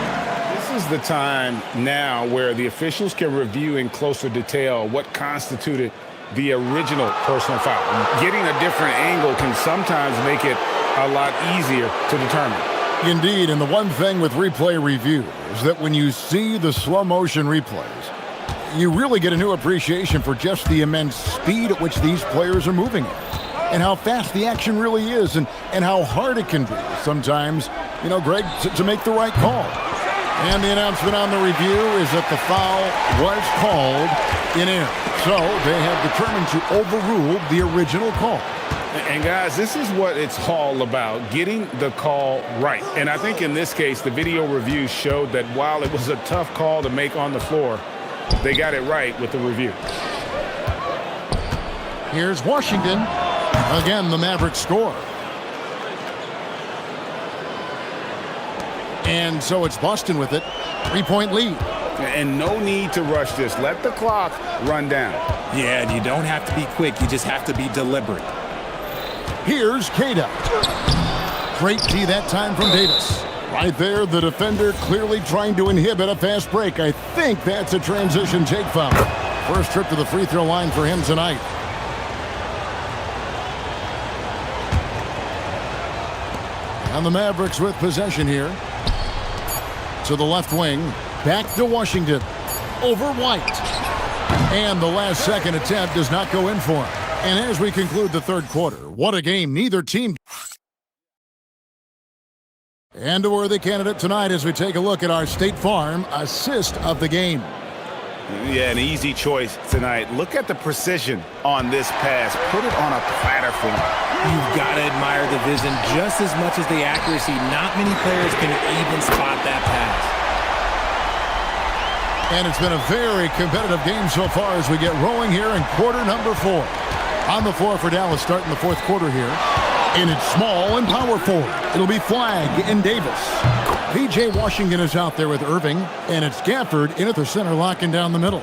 This is the time now where the officials can review in closer detail what constituted the original personal foul. Getting a different angle can sometimes make it a lot easier to determine. Indeed, and the one thing with replay review is that when you see the slow motion replays, you really get a new appreciation for just the immense speed at which these players are moving at, and how fast the action really is, and how hard it can be sometimes, you know, Greg, to make the right call. And the announcement on the review is that the foul was called in air. So they have determined to overrule the original call. And guys, this is what it's all about, getting the call right. And I think in this case, the video review showed that while it was a tough call to make on the floor, they got it right with the review. Here's Washington. Again, the Mavericks score. And so it's Boston with it. 3-point lead. And no need to rush this. Let the clock run down. Yeah, and you don't have to be quick. You just have to be deliberate. Here's Cada. Great D that time from Davis. Right there, the defender clearly trying to inhibit a fast break. I think that's a transition take foul. First trip to the free throw line for him tonight. And the Mavericks with possession here. To the left wing. Back to Washington. Over White. And the last second attempt does not go in for him. And as we conclude the third quarter, what a game. Neither team. And a worthy candidate tonight as we take a look at our State Farm assist of the game. Yeah, an easy choice tonight. Look at the precision on this pass. Put it on a platter for him. You've got to admire the vision just as much as the accuracy. Not many players can even spot that pass. And it's been a very competitive game so far as we get rolling here in quarter number 4. On the floor for Dallas starting the fourth quarter here. And it's small and power forward. It'll be Flagg and Davis. P.J. Washington is out there with Irving. And it's Gafford in at the center locking down the middle.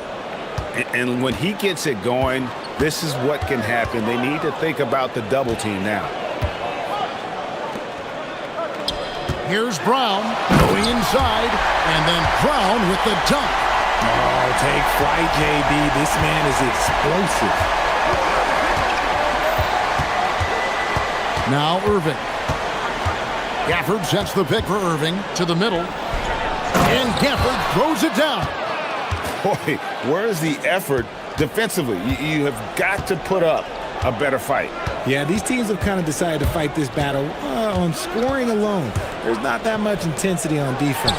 And when he gets it going, this is what can happen. They need to think about the double team now. Here's Brown going inside. And then Brown with the dunk. Oh, take flight, JB. This man is explosive. Now Irving. Gafford sets the pick for Irving to the middle. And Gafford throws it down. Boy, where's the effort defensively? You have got to put up a better fight. Yeah, these teams have kind of decided to fight this battle on scoring alone. There's not that much intensity on defense.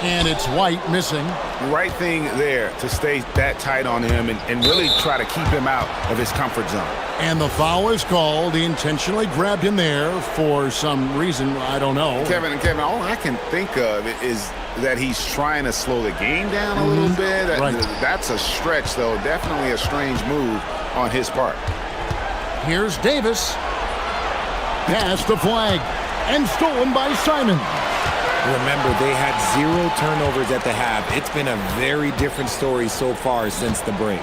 And it's White missing. Right thing there to stay that tight on him and really try to keep him out of his comfort zone. And the foul is called. He intentionally grabbed him there for some reason. I don't know. Kevin, all I can think of is that he's trying to slow the game down a little bit. Right. That's a stretch, though. Definitely a strange move on his part. Here's Davis. Pass to Flagg. And stolen by Simon. Remember, they had 0 turnovers at the half. It's been a very different story so far since the break.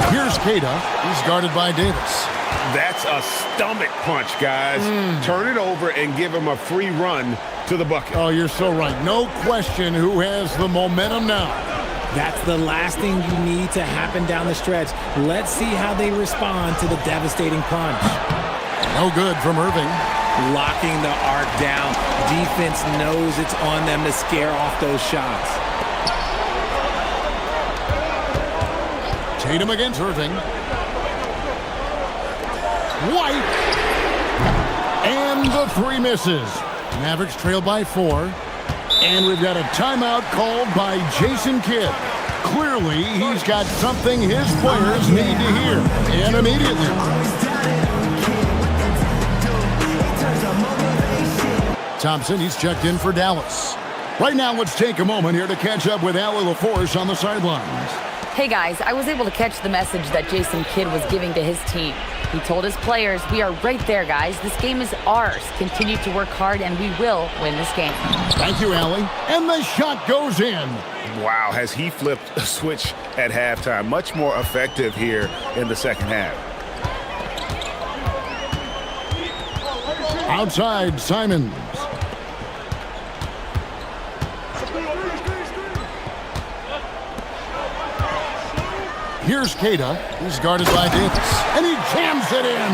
Here's Cada. He's guarded by Davis. That's a stomach punch, guys. Turn it over and give him a free run to the bucket. Oh, you're so right. No question who has the momentum now. That's the last thing you need to happen down the stretch. Let's see how they respond to the devastating punch. No good from Irving. Locking the arc down. Defense knows it's on them to scare off those shots. Tatum against Irving. White. And the 3 misses. Mavericks trail by 4. And we've got a timeout called by Jason Kidd. Clearly, he's got something his players need to hear, and immediately. Thompson, he's checked in for Dallas. Right now, let's take a moment here to catch up with Allie LaForce on the sidelines. Hey guys, I was able to catch the message that Jason Kidd was giving to his team. He told his players, we are right there, guys. This game is ours. Continue to work hard, and we will win this game. Thank you, Allie. And the shot goes in. Wow, has he flipped a switch at halftime. Much more effective here in the second half. Outside, Simons. Here's Keita. He's guarded by Davis. And he jams it in.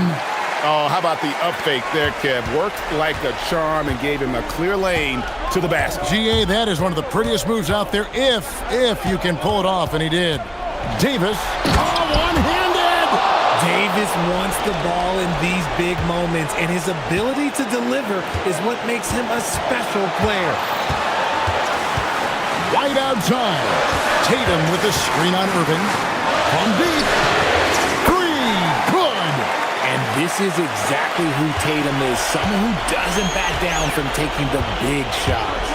Oh, how about the up fake there, Kev? Worked like a charm and gave him a clear lane to the basket. GA, that is one of the prettiest moves out there if you can pull it off, and he did. Davis, one-handed! Davis wants the ball in these big moments, and his ability to deliver is what makes him a special player. Right outside. Tatum with the screen on Irving. On deep. Three. Good. And this is exactly who Tatum is. Someone who doesn't back down from taking the big shots.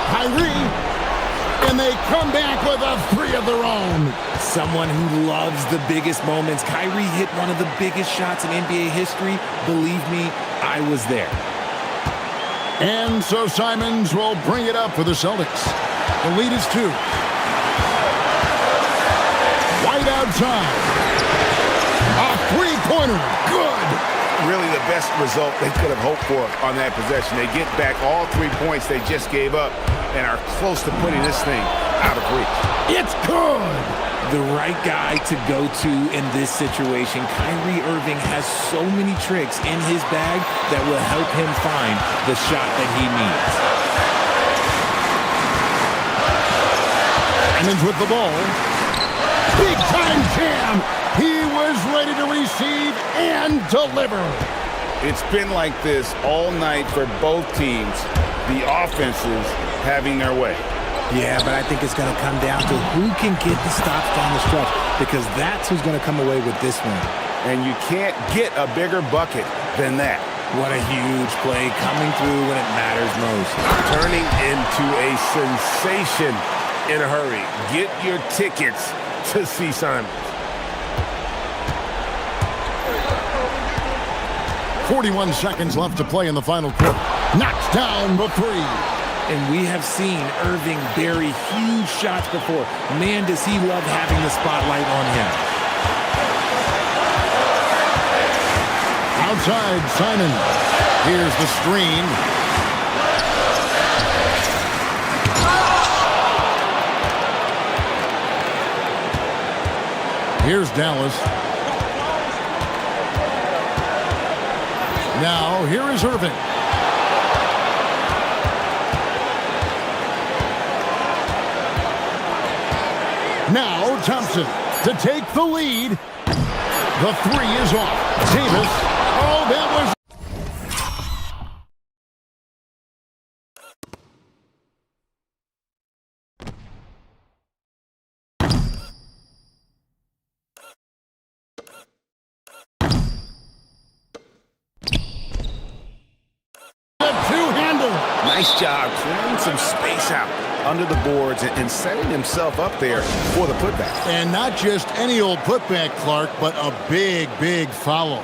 Kyrie. And they come back with a three of their own. Someone who loves the biggest moments. Kyrie hit one of the biggest shots in NBA history. Believe me, I was there. And so Simons will bring it up for the Celtics. The lead is 2. Right outside. A three-pointer. Good. Really the best result they could have hoped for on that possession. They get back all 3 points they just gave up and are close to putting this thing out of reach. It's good. The right guy to go to in this situation. Kyrie Irving has so many tricks in his bag that will help him find the shot that he needs. Simons with the ball. Big time jam. He was ready to receive and deliver. It's been like this all night for both teams. The offenses having their way. Yeah, but I think it's going to come down to who can get the stops down the stretch, because that's who's going to come away with this one. And you can't get a bigger bucket than that. What a huge play coming through when it matters most. Turning into a sensation in a hurry. Get your tickets to see Simons. 41 seconds left to play in the final quarter. Knocks down the three. And we have seen Irving bury huge shots before. Man, does he love having the spotlight on him. Outside, Simon. Here's the screen. Here's Dallas. Now, here is Irving. Now, Thompson to take the lead. The three is off. Davis. Oh, that was... Nice job clearing some space out under the boards and setting himself up there for the putback. And not just any old putback, Clark, but a big, big follow.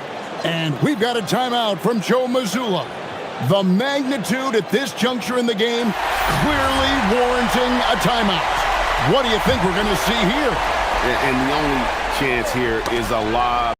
And we've got a timeout from Joe Mazzulla. The magnitude at this juncture in the game clearly warranting a timeout. What do you think we're going to see here? And the only chance here is a lob.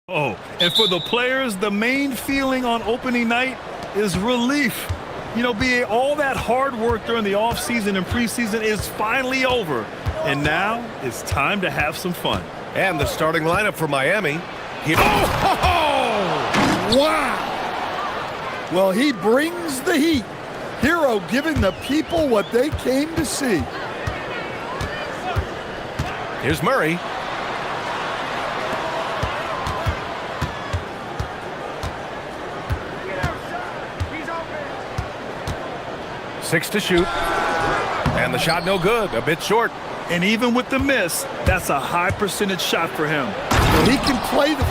Oh, and for the players, the main feeling on opening night is relief. You know, BA, all that hard work during the offseason and preseason is finally over. And now it's time to have some fun. And the starting lineup for Miami. Wow! Well, he brings the heat. Hero giving the people what they came to see. Here's Murray. Six to shoot. And the shot no good, a bit short. And even with the miss, that's a high percentage shot for him. Well, he can play the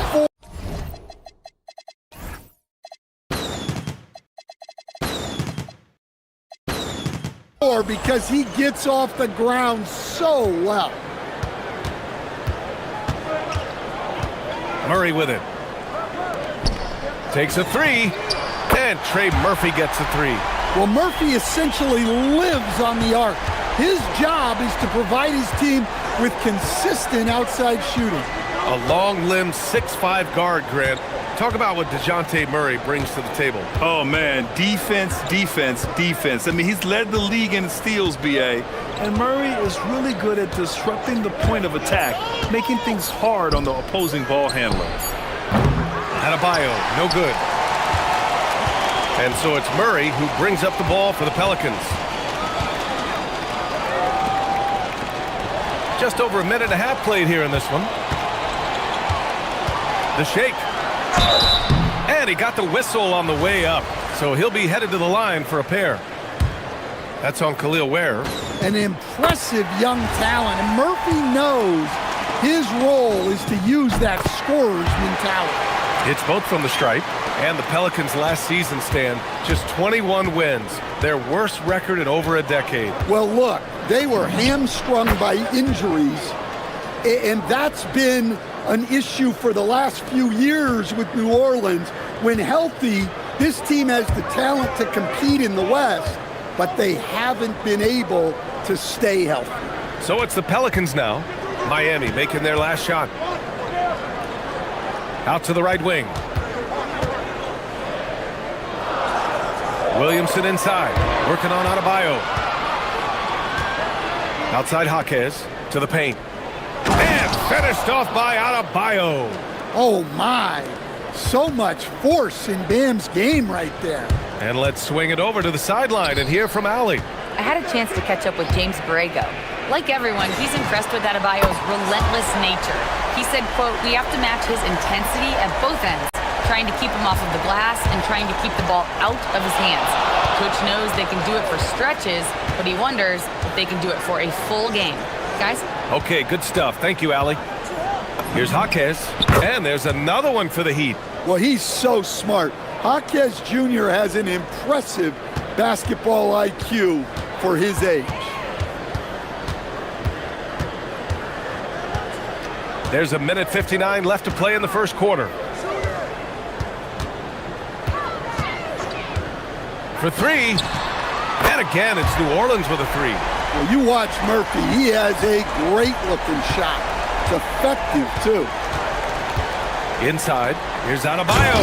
four because he gets off the ground so well. Murray with it. Takes a three. And Trey Murphy gets a three. Well, Murphy essentially lives on the arc. His job is to provide his team with consistent outside shooting. A long-limbed 6'5" guard, Grant. Talk about what DeJounte Murray brings to the table. Oh, man, defense, defense, defense. I mean, he's led the league in steals, BA. And Murray is really good at disrupting the point of attack, making things hard on the opposing ball handler. Adebayo, no good. And so it's Murray who brings up the ball for the Pelicans. Just over a minute and a half played here in this one. The shake. And he got the whistle on the way up. So he'll be headed to the line for a pair. That's on Khalil Ware. An impressive young talent. And Murphy knows his role is to use that scorer's mentality. It's both from the stripe. And the Pelicans last season, Stan, just 21 wins. Their worst record in over a decade. Well, look, they were hamstrung by injuries, and that's been an issue for the last few years with New Orleans. When healthy, this team has the talent to compete in the West, but they haven't been able to stay healthy. So it's the Pelicans now. Miami making their last shot. Out to the right wing. Williamson inside, working on Adebayo. Outside Jaquez to the paint. And finished off by Adebayo. Oh my, so much force in Bam's game right there. And let's swing it over to the sideline and hear from Allie. I had a chance to catch up with James Borrego. Like everyone, he's impressed with Adebayo's relentless nature. He said, quote, "We have to match his intensity at both ends, trying to keep him off of the glass and trying to keep the ball out of his hands. Coach knows they can do it for stretches, but he wonders if they can do it for a full game." Guys? Okay, good stuff. Thank you, Allie. Here's Jaquez, and there's another one for the Heat. Well, he's so smart. Jaquez Jr. has an impressive basketball IQ for his age. There's a minute 59 left to play in the first quarter. For three, and again, it's New Orleans with a three. Well, you watch Murphy. He has a great-looking shot. It's effective, too. Inside, here's Adebayo.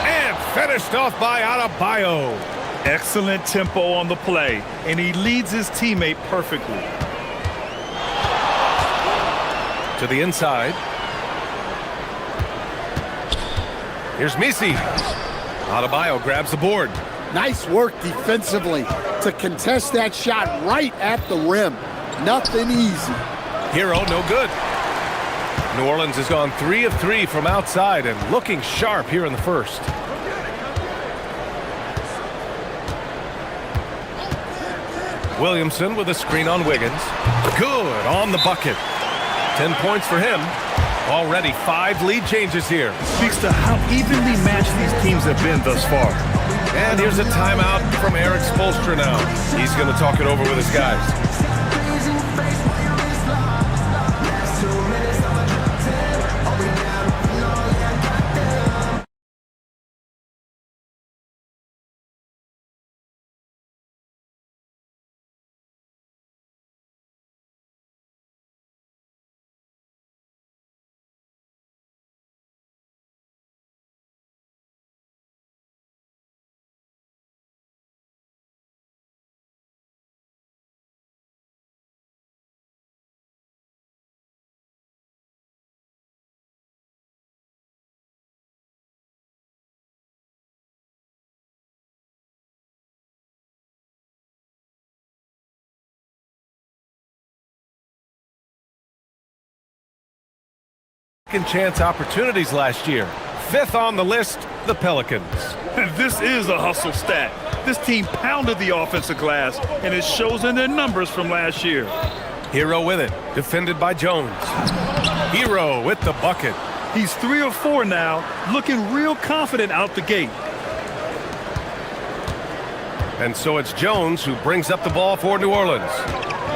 And finished off by Adebayo. Excellent tempo on the play, and he leads his teammate perfectly. To the inside. Here's Misi. Adebayo grabs the board. Nice work defensively to contest that shot right at the rim. Nothing easy. Hero, no good. New Orleans has gone 3 of 3 from outside and looking sharp here in the first. Williamson with a screen on Wiggins. Good on the bucket. 10 points for him. Already 5 lead changes here. Speaks to how evenly matched these teams have been thus far. And here's a timeout from Eric Spoelstra now. He's going to talk it over with his guys. second chance opportunities last year. 5th on the list, the Pelicans. This is a hustle stat. This team pounded the offensive glass, and it shows in their numbers from last year. Hero with it, defended by Jones. Hero with the bucket. He's 3 of 4 now, looking real confident out the gate. And so it's Jones who brings up the ball for New Orleans.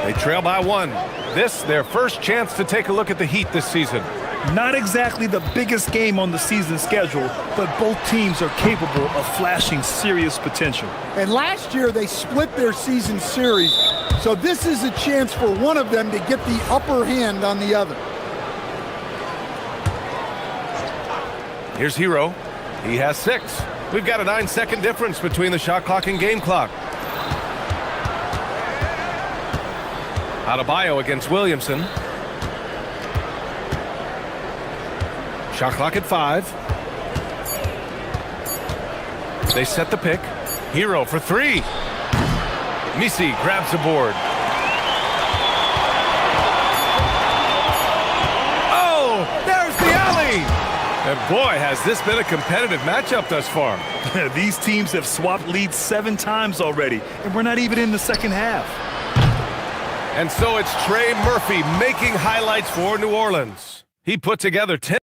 They trail by 1. This, their first chance to take a look at the Heat this season. Not exactly the biggest game on the season schedule, but both teams are capable of flashing serious potential. And last year they split their season series, so this is a chance for one of them to get the upper hand on the other. Here's Hero. He has 6. We've got a 9-second difference between the shot clock and game clock. Adebayo against Williamson. Shot clock at 5. They set the pick. Hero for 3. Misi grabs the board. Oh, there's the alley! And boy, has this been a competitive matchup thus far. These teams have swapped leads 7 times already, and we're not even in the second half. And so it's Trey Murphy making highlights for New Orleans. He put together 10.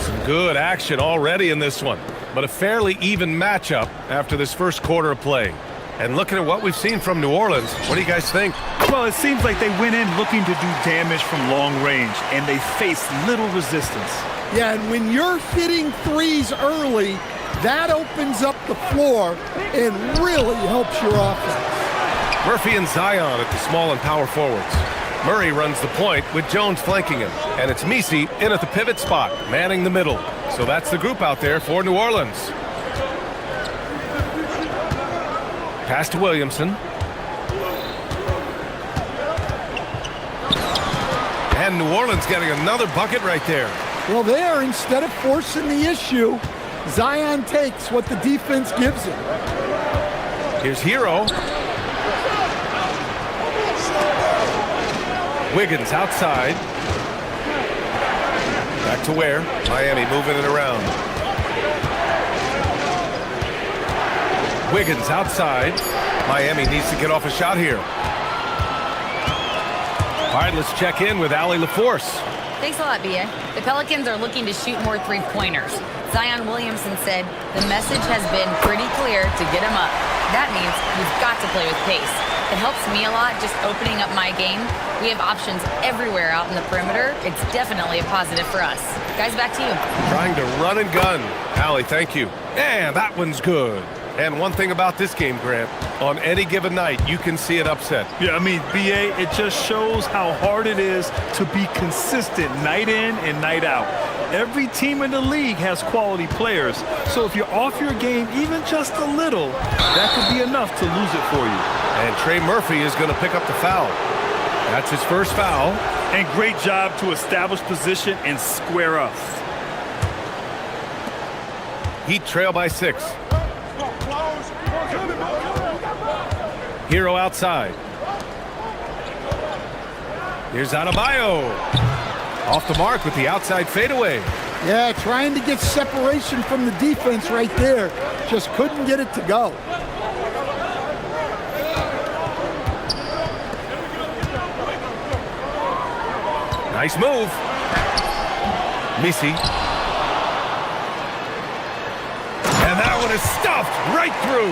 Some good action already in this one, but a fairly even matchup after this first quarter of play. And looking at what we've seen from New Orleans, what do you guys think? Well, it seems like they went in looking to do damage from long range, and they faced little resistance. Yeah, and when you're hitting threes early, that opens up the floor and really helps your offense. Murphy and Zion at the small and power forwards. Murray runs the point with Jones flanking him. And it's Misi in at the pivot spot, manning the middle. So that's the group out there for New Orleans. Pass to Williamson. And New Orleans getting another bucket right there. Well, there, instead of forcing the issue, Zion takes what the defense gives him. Here's Hero. Wiggins outside. Back to where? Miami moving it around. Wiggins outside. Miami needs to get off a shot here. All right, let's check in with Allie LaForce. Thanks a lot, B.A. The Pelicans are looking to shoot more three-pointers. Zion Williamson said the message has been pretty clear to get him up. That means we've got to play with pace. It helps me a lot just opening up my game. We have options everywhere out in the perimeter. It's definitely a positive for us. Guys, back to you. Trying to run and gun. Allie, thank you. And that one's good. And one thing about this game, Grant, on any given night, you can see an upset. Yeah, I mean, B.A., it just shows how hard it is to be consistent night in and night out. Every team in the league has quality players, so if you're off your game even just a little, that could be enough to lose it for you. And Trey Murphy is going to pick up the foul. That's his first foul. And great job to establish position and square up. Heat trail by 6. Hero outside. Here's Adebayo. Off the mark with the outside fadeaway. Yeah, trying to get separation from the defense right there. Just couldn't get it to go. Nice move. Misi. And that one is stuffed right through.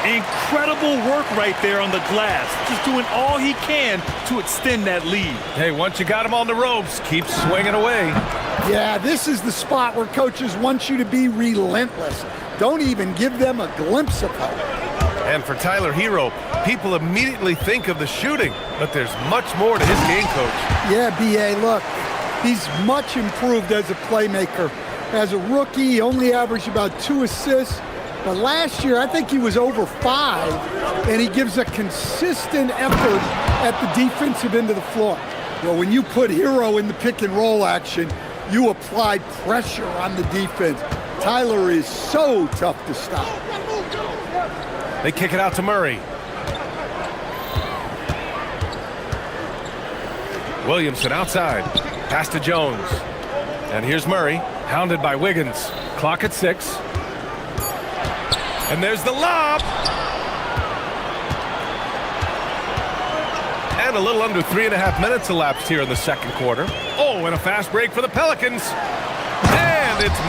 Incredible work right there on the glass. Just doing all he can to extend that lead. Hey, once you got him on the ropes, keep swinging away. Yeah, this is the spot where coaches want you to be relentless. Don't even give them a glimpse of hope. And for Tyler Hero, people immediately think of the shooting, but there's much more to his game, Coach. Yeah, B.A., look, he's much improved as a playmaker. As a rookie, he only averaged about 2 assists. But last year, I think he was over 5, and he gives a consistent effort at the defensive end of the floor. Well, when you put Hero in the pick and roll action, you apply pressure on the defense. Tyler is so tough to stop. They kick it out to Murray. Williamson outside. Pass to Jones. And here's Murray, hounded by Wiggins. Clock at 6. And there's the lob. And a little under 3.5 minutes elapsed here in the second quarter. Oh, and a fast break for the Pelicans. And it's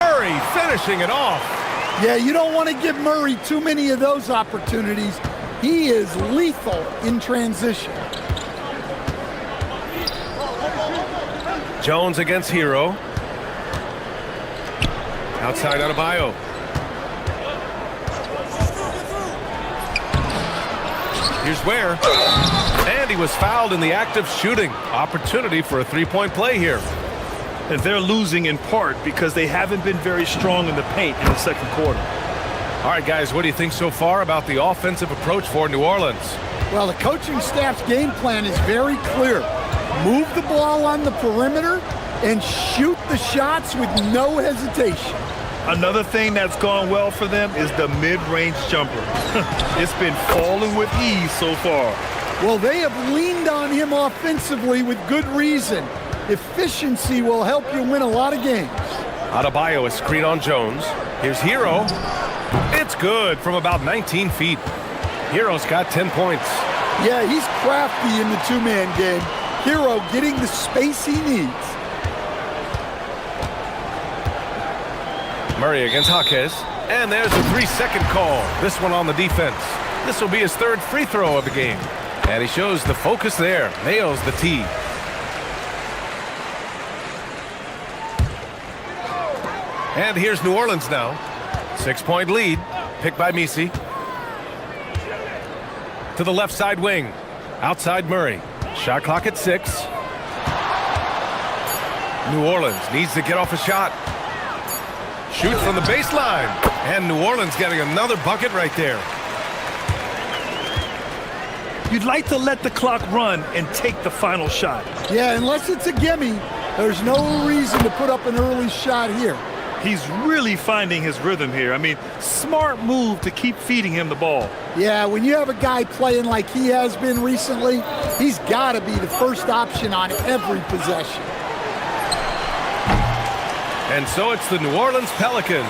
Murray finishing it off. Yeah, you don't want to give Murray too many of those opportunities. He is lethal in transition. Jones against Hero. Outside Adebayo. Here's Ware. And he was fouled in the act of shooting. Opportunity for a three-point play here. And they're losing in part because they haven't been very strong in the paint in the second quarter. All right, guys, what do you think so far about the offensive approach for New Orleans? Well, the coaching staff's game plan is very clear. Move the ball on the perimeter and shoot the shots with no hesitation. Another thing that's gone well for them is the mid-range jumper. It's been falling with ease so far. Well, they have leaned on him offensively with good reason. Efficiency will help you win a lot of games. Adebayo is screen on Jones. Here's Hero. It's good from about 19 feet. Hero's got 10 points. Yeah, he's crafty in the two-man game. Hero getting the space he needs. Murray against Jaquez. And there's a 3-second call. This one on the defense. This will be his third free throw of the game. And he shows the focus there. Nails the tee. And here's New Orleans now. 6-point lead. Picked by Misi. To the left side wing. Outside Murray. Shot clock at 6. New Orleans needs to get off a shot. Shoots from the baseline. And New Orleans getting another bucket right there. You'd like to let the clock run and take the final shot. Yeah, unless it's a gimme, there's no reason to put up an early shot here. He's really finding his rhythm here. I mean, smart move to keep feeding him the ball. Yeah, when you have a guy playing like he has been recently, he's got to be the first option on every possession. And so it's the New Orleans Pelicans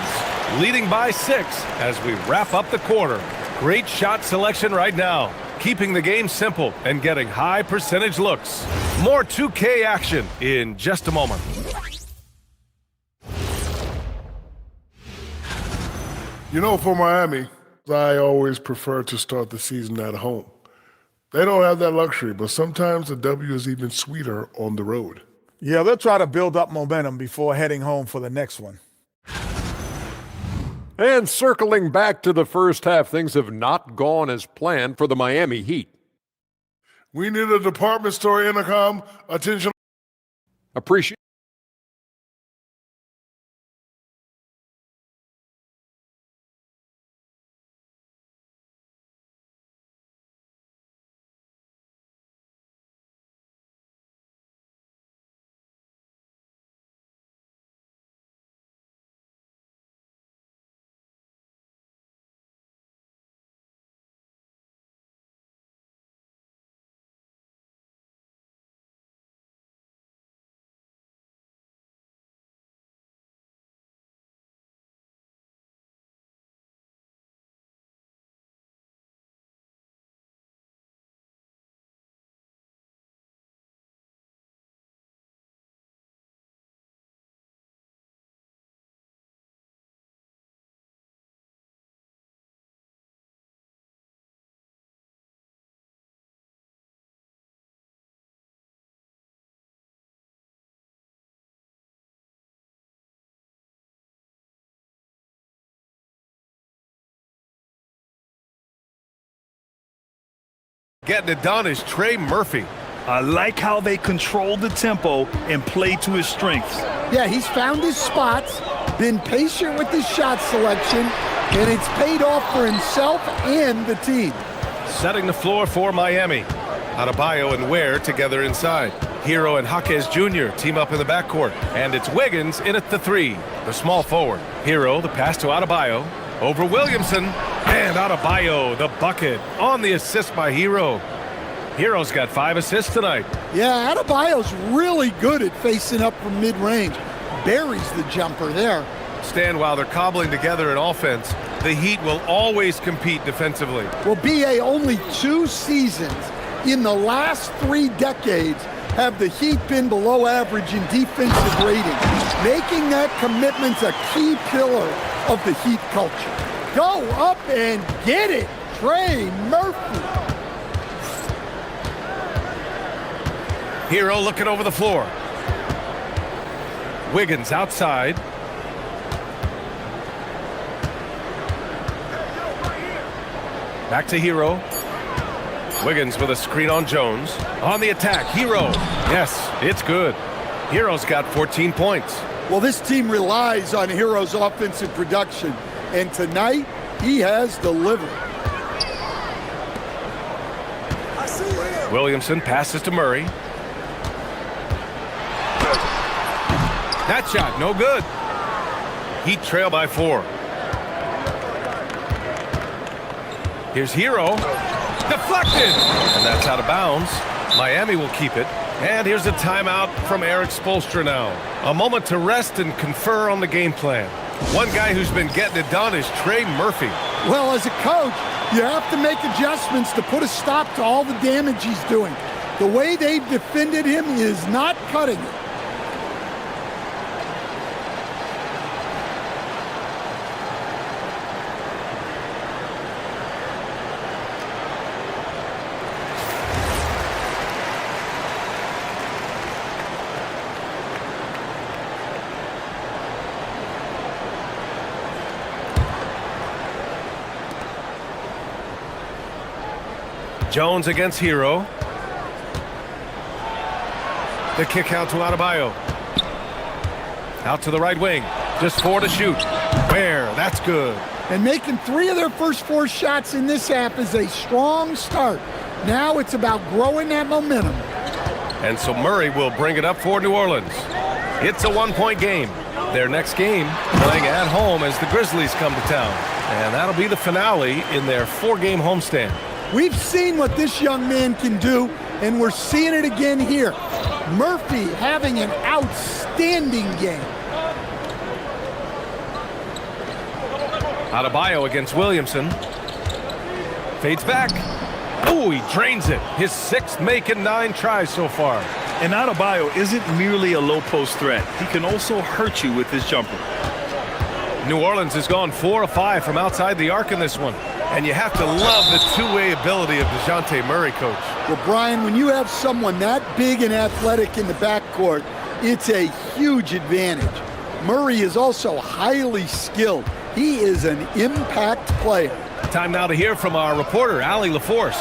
leading by 6 as we wrap up the quarter. Great shot selection right now, keeping the game simple and getting high percentage looks. More 2K action in just a moment. You know, for Miami, I always prefer to start the season at home. They don't have that luxury, but sometimes the W is even sweeter on the road. Yeah, they'll try to build up momentum before heading home for the next one. And circling back to the first half, things have not gone as planned for the Miami Heat. We need a department store intercom. Attention. Appreciate. Getting it done is Trey Murphy. I like how they control the tempo and play to his strengths. Yeah, he's found his spots, been patient with his shot selection, and it's paid off for himself and the team. Setting the floor for Miami. Adebayo and Ware together inside. Hero and Jaquez Jr. team up in the backcourt. And it's Wiggins in at the 3, the small forward. Hero, the pass to Adebayo. Over Williamson. And Adebayo, the bucket, on the assist by Hero. Hero's got 5 assists tonight. Yeah, Adebayo's really good at facing up from mid-range. Buries the jumper there. Stan, while they're cobbling together in offense, the Heat will always compete defensively. Well, BA, only 2 seasons in the last 3 decades have the Heat been below average in defensive rating, making that commitment's a key pillar of the Heat culture. Go up and get it, Trey Murphy. Hero looking over the floor. Wiggins outside. Back to Hero. Wiggins with a screen on Jones. On the attack, Hero. Yes, it's good. Hero's got 14 points. Well, this team relies on Hero's offensive production, and tonight he has delivered. Williamson passes to Murray. That shot, no good. Heat trail by 4. Here's Hero. Deflected! And that's out of bounds. Miami will keep it. And here's a timeout from Eric Spoelstra now. A moment to rest and confer on the game plan. One guy who's been getting it done is Trey Murphy. Well, as a coach, you have to make adjustments to put a stop to all the damage he's doing. The way they've defended him is not cutting it. Jones against Hero. The kick out to Adebayo. Out to the right wing. Just 4 to shoot. Where? That's good. And making 3 of their first 4 shots in this half is a strong start. Now it's about growing that momentum. And so Murray will bring it up for New Orleans. It's a 1-point game. Their next game playing at home as the Grizzlies come to town. And that'll be the finale in their 4-game homestand. We've seen what this young man can do, and we're seeing it again here. Murphy having an outstanding game. Adebayo against Williamson. Fades back. Oh, he drains it. His 6th make in 9 tries so far. And Adebayo isn't merely a low-post threat. He can also hurt you with his jumper. New Orleans has gone 4 of 5 from outside the arc in this one. And you have to love the two-way ability of DeJounte Murray, Coach. Well, Brian, when you have someone that big and athletic in the backcourt, it's a huge advantage. Murray is also highly skilled. He is an impact player. Time now to hear from our reporter, Allie LaForce.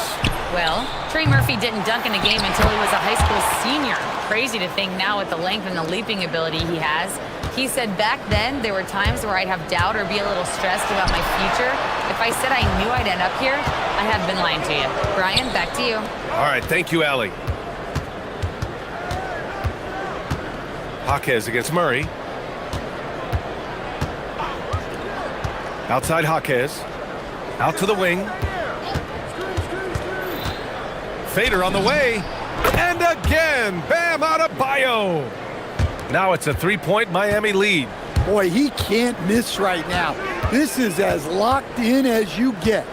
Well, Trey Murphy didn't dunk in a game until he was a high school senior. Crazy to think now with the length and the leaping ability he has. He said back then there were times where I'd have doubt or be a little stressed about my future. If I said I knew I'd end up here, I have been lying to you. Brian, back to you. All right, thank you, Allie. Jaquez against Murray. Outside Jaquez. Out to the wing. Fader on the way. And again, Bam Adebayo. Now it's a 3-point Miami lead. Boy, he can't miss right now. This is as locked in as you get.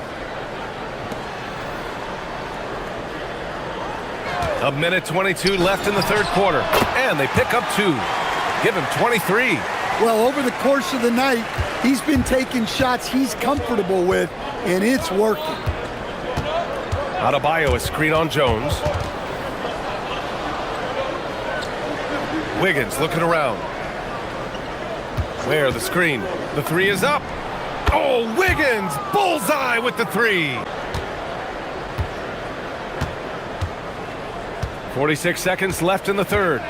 A minute 22 left in the 3rd quarter. And they pick up 2. Give him 23. Well, over the course of the night, he's been taking shots he's comfortable with, and it's working. Adebayo, a screen on Jones. Wiggins looking around. Where the screen? The 3 is up. Oh, Wiggins! Bullseye with the 3. 46 seconds left in the 3rd.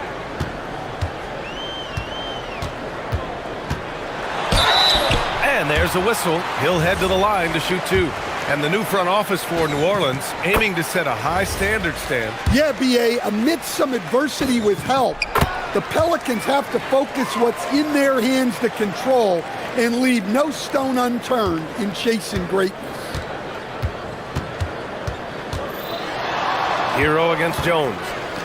And there's a whistle. He'll head to the line to shoot 2. And the new front office for New Orleans aiming to set a high standard, Stan. Yeah, BA, amidst some adversity with help, the Pelicans have to focus what's in their hands to control and leave no stone unturned in chasing greatness. Hero against Jones.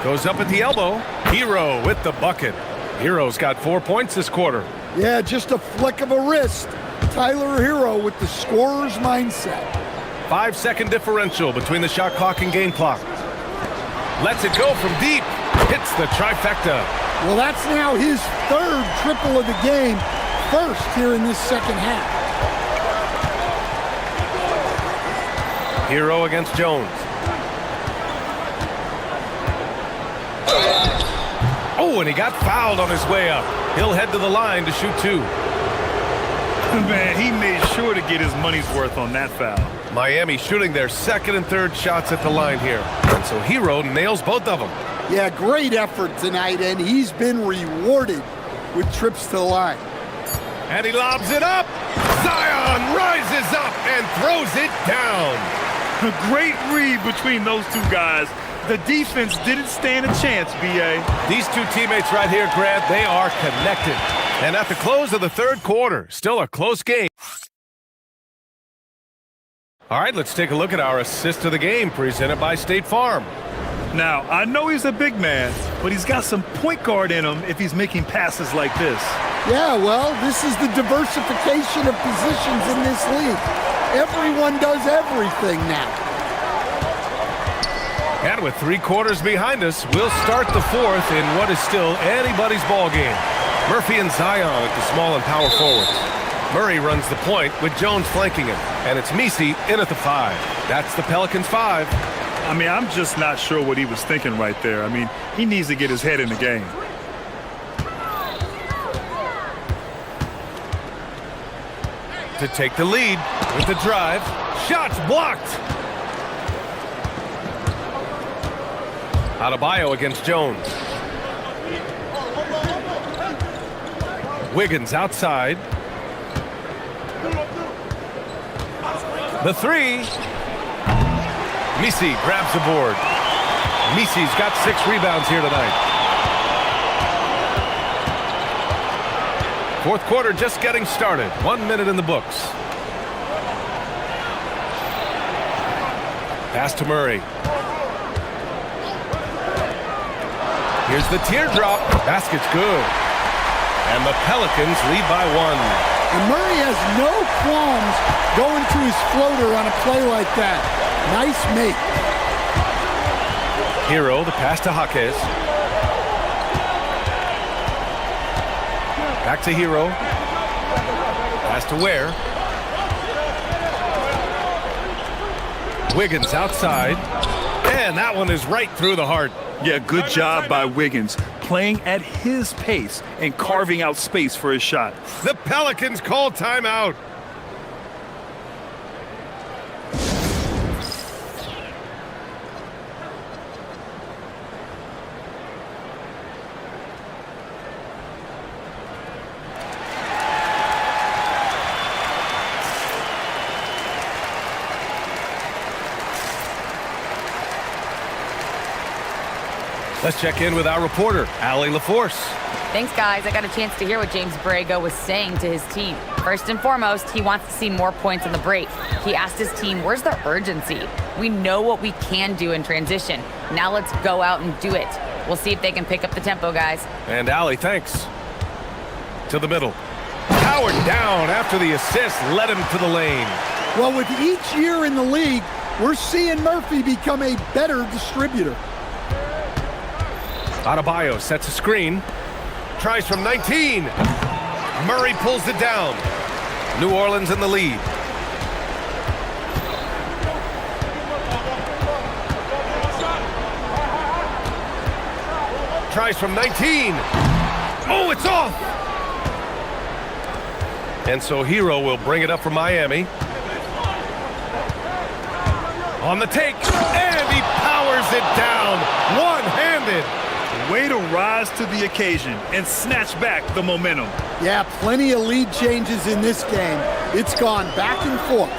Goes up at the elbow. Hero with the bucket. Hero's got 4 points this quarter. Yeah, just a flick of a wrist. Tyler Hero with the scorer's mindset. 5-second differential between the shot clock and game clock. Lets it go from deep. Hits the trifecta. Well, that's now his third triple of the game. First here in this second half. Hero against Jones. Oh, and he got fouled on his way up. He'll head to the line to shoot 2. Man, he made sure to get his money's worth on that foul. Miami shooting their second and third shots at the line here. And so Hero nails both of them. Yeah, great effort tonight, and he's been rewarded with trips to the line. And he lobs it up. Zion rises up and throws it down. A great read between those two guys. The defense didn't stand a chance, B.A. These two teammates right here, Grant, they are connected. And at the close of the third quarter, still a close game. All right, let's take a look at our assist of the game presented by State Farm. Now, I know he's a big man, but he's got some point guard in him if he's making passes like this. Yeah, well, this is the diversification of positions in this league. Everyone does everything now. And with 3 quarters behind us, we'll start the fourth in what is still anybody's ball game. Murphy and Zion at the small and power forwards. Murray runs the point with Jones flanking him. And it's Misi in at the 5. That's the Pelicans' 5. I mean, I'm just not sure what he was thinking right there. I mean, he needs to get his head in the game. To take the lead with the drive. Shots blocked. Adebayo against Jones. Wiggins outside. The 3. Misi grabs the board. Misi's got 6 rebounds here tonight. Fourth quarter just getting started. 1 minute in the books. Pass to Murray. Here's the teardrop. Basket's good. And the Pelicans lead by 1. And Murray has no qualms going to his floater on a play like that. Nice make. Hero, the pass to Jaquez. Back to Hero. Pass to Ware. Wiggins outside. And that one is right through the heart. Yeah, good job by Wiggins, playing at his pace and carving out space for his shot. The Pelicans call timeout. Let's check in with our reporter, Allie LaForce. Thanks, guys. I got a chance to hear what James Borrego was saying to his team. First and foremost, he wants to see more points on the break. He asked his team, where's the urgency? We know what we can do in transition. Now let's go out and do it. We'll see if they can pick up the tempo, guys. And Allie, thanks. To the middle. Powered down after the assist led him to the lane. Well, with each year in the league, we're seeing Murphy become a better distributor. Adebayo sets a screen. Tries from 19. Murray pulls it down. New Orleans in the lead. Tries from 19. Oh, it's off! And so Hero will bring it up for Miami. On the take, and he powers it down, one-handed. Way to rise to the occasion and snatch back the momentum. Yeah, plenty of lead changes in this game. It's gone back and forth.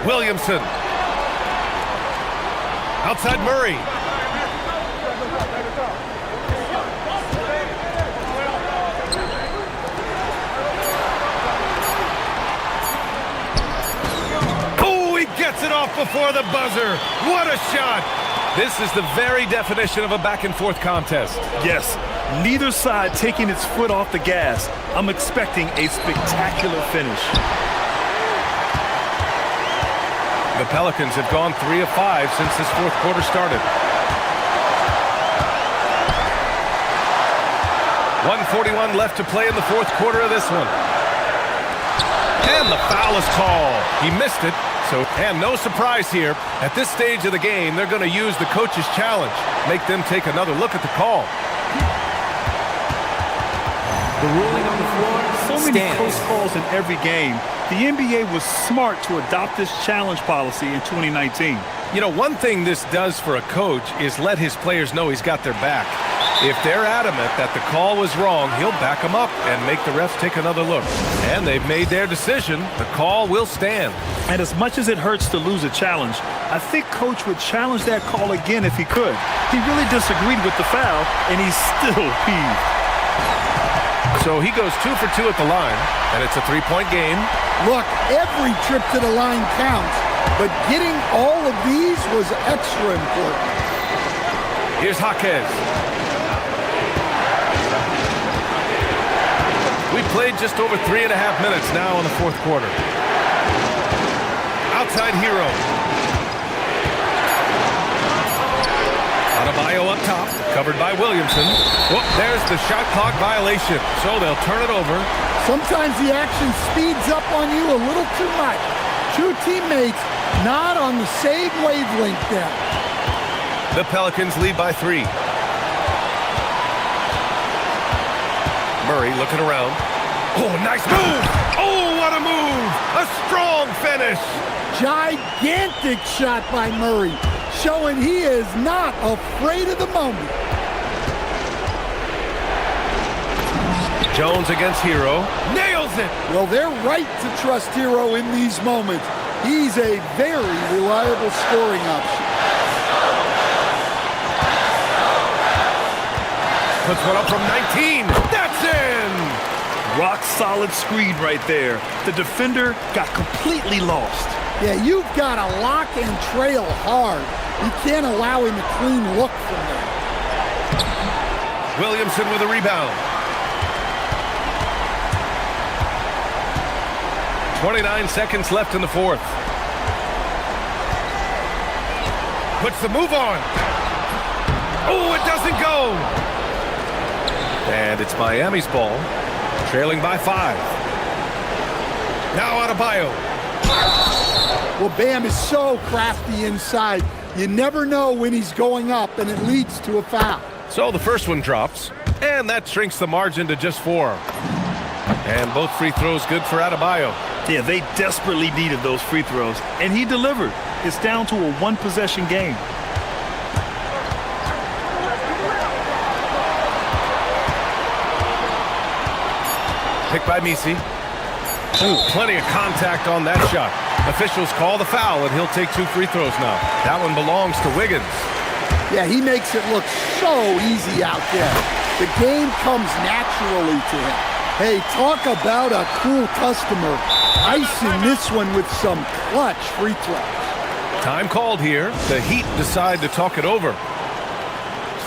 Williamson. Outside Murray. before the buzzer. What a shot! This is the very definition of a back-and-forth contest. Yes, neither side taking its foot off the gas. I'm expecting a spectacular finish. The Pelicans have gone 3 of 5 since this fourth quarter started. 1:41 left to play in the fourth quarter of this one. And the foul is called. He missed it. And no surprise here. At this stage of the game, they're going to use the coach's challenge. Make them take another look at the call. The ruling on the floor So many stands. close calls in every game. The NBA was smart to adopt this challenge policy in 2019. You know, one thing this does for a coach is let his players know he's got their back. If they're adamant that the call was wrong, he'll back them up and make the refs take another look. And they've made their decision. The call will stand. And as much as it hurts to lose a challenge, I think Coach would challenge that call again if he could. He really disagreed with the foul, and he's still peeved. So he goes 2 for 2 at the line, and it's a three-point game. Look, every trip to the line counts, but getting all of these was extra important. Here's Jaquez. We played just over 3.5 minutes now in the fourth quarter. Outside hero. Adebayo up top, covered by Williamson. Whoop, there's the shot clock violation, so they'll turn it over. Sometimes the action speeds up on you a little too much. Two teammates not on the same wavelength there. The Pelicans lead by 3. Murray looking around. Oh, nice move! Oh, what a move! A strong finish! Gigantic shot by Murray, showing he is not afraid of the moment. Jones against Hero. Nails it! Well, they're right to trust Hero in these moments. He's a very reliable scoring option. Puts one up from 19. That's in! Rock solid screen right there. The defender got completely lost. Yeah, you've got to lock and trail hard. You can't allow him a clean look from there. Williamson with a rebound. 29 seconds left in the fourth. Puts the move on. Oh, it doesn't go. And it's Miami's ball, trailing by 5. Now Adebayo. Well, Bam is so crafty inside. You never know when he's going up, and it leads to a foul. So the first one drops, and that shrinks the margin to just 4. And both free throws good for Adebayo. Yeah, they desperately needed those free throws, and he delivered. It's down to a one-possession game. Picked by Misi. Ooh, plenty of contact on that shot. Officials call the foul, and he'll take 2 free throws now. That one belongs to Wiggins. Yeah, he makes it look so easy out there. The game comes naturally to him. Hey, talk about a cool customer. Icing this one with some clutch free throws. Time called here. The Heat decide to talk it over.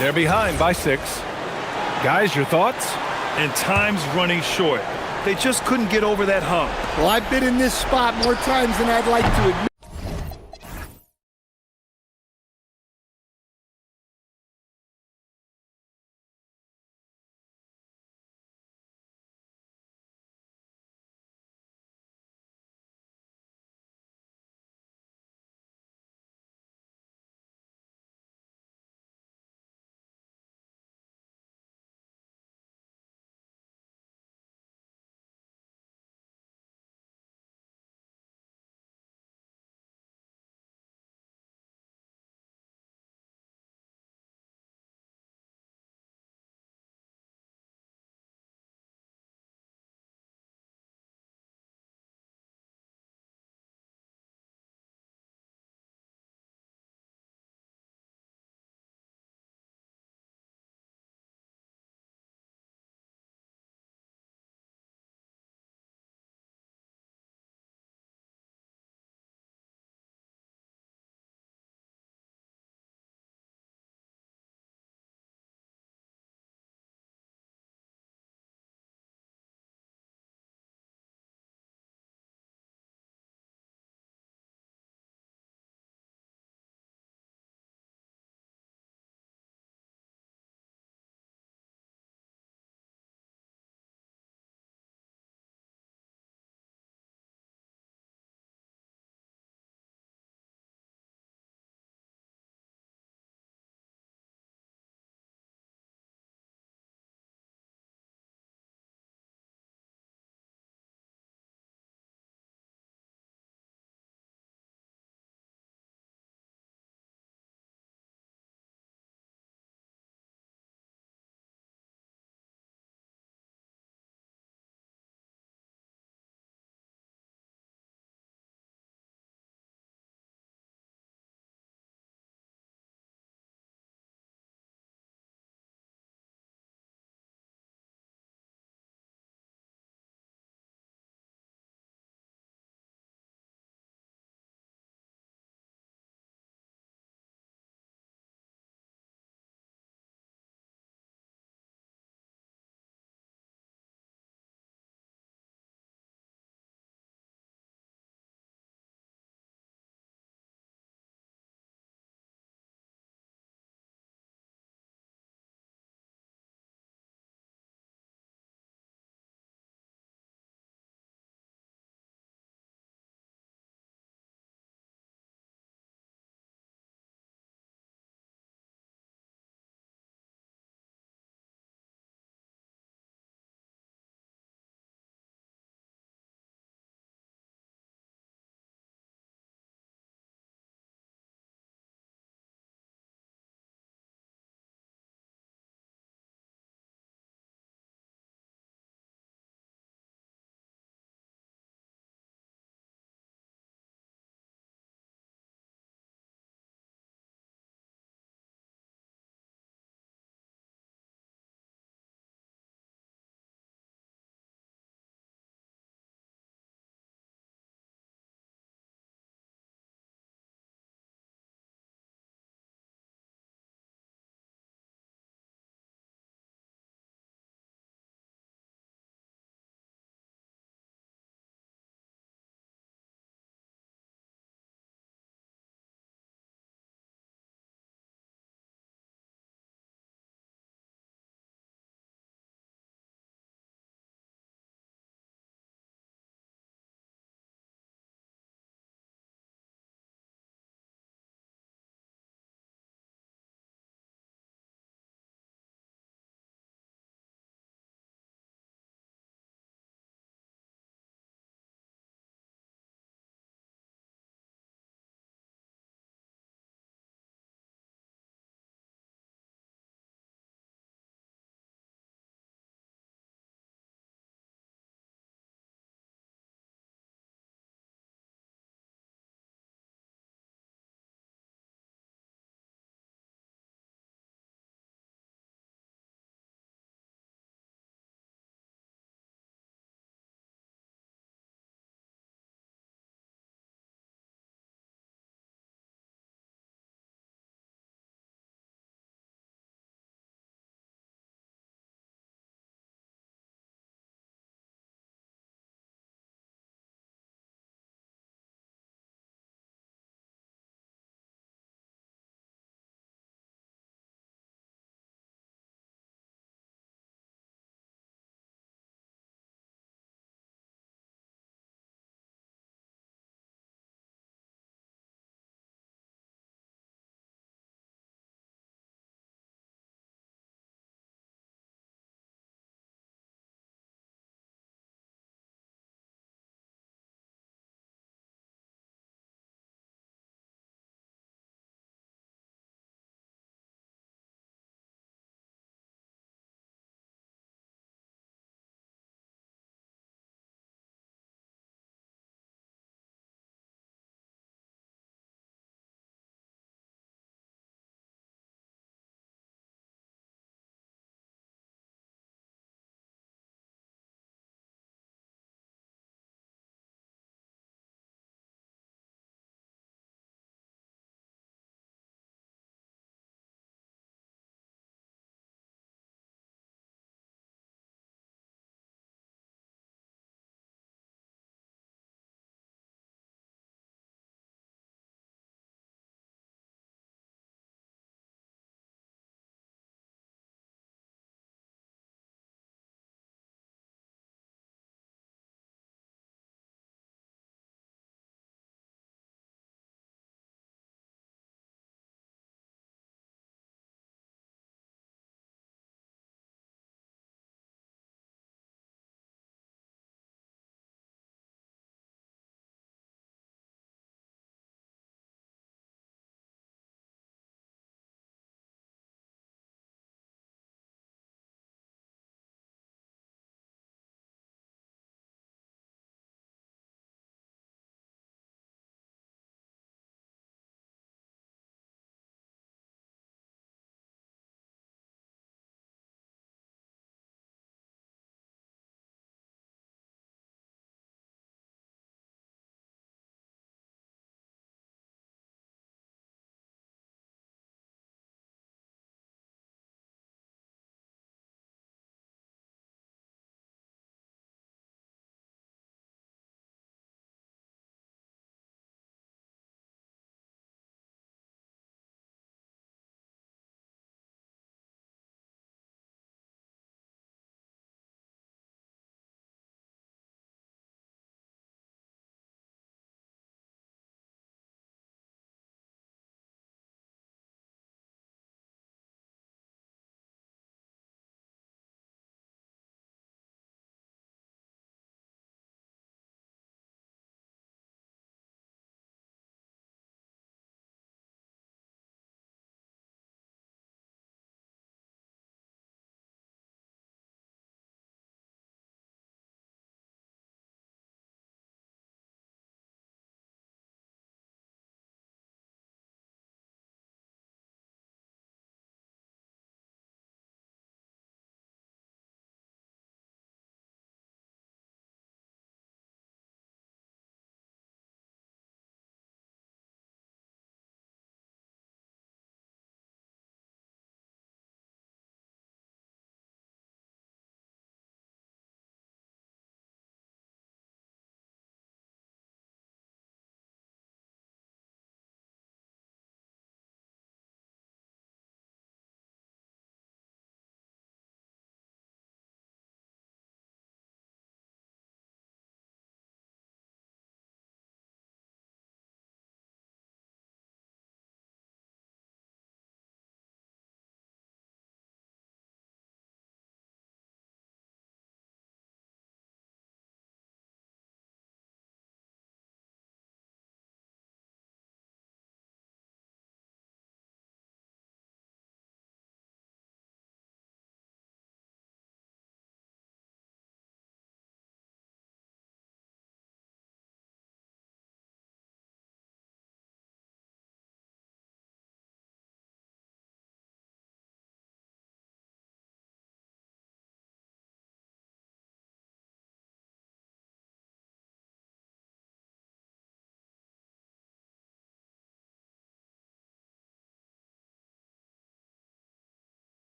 They're behind by 6. Guys, your thoughts? And time's running short. They just couldn't get over that hump. Well, I've been in this spot more times than I'd like to admit.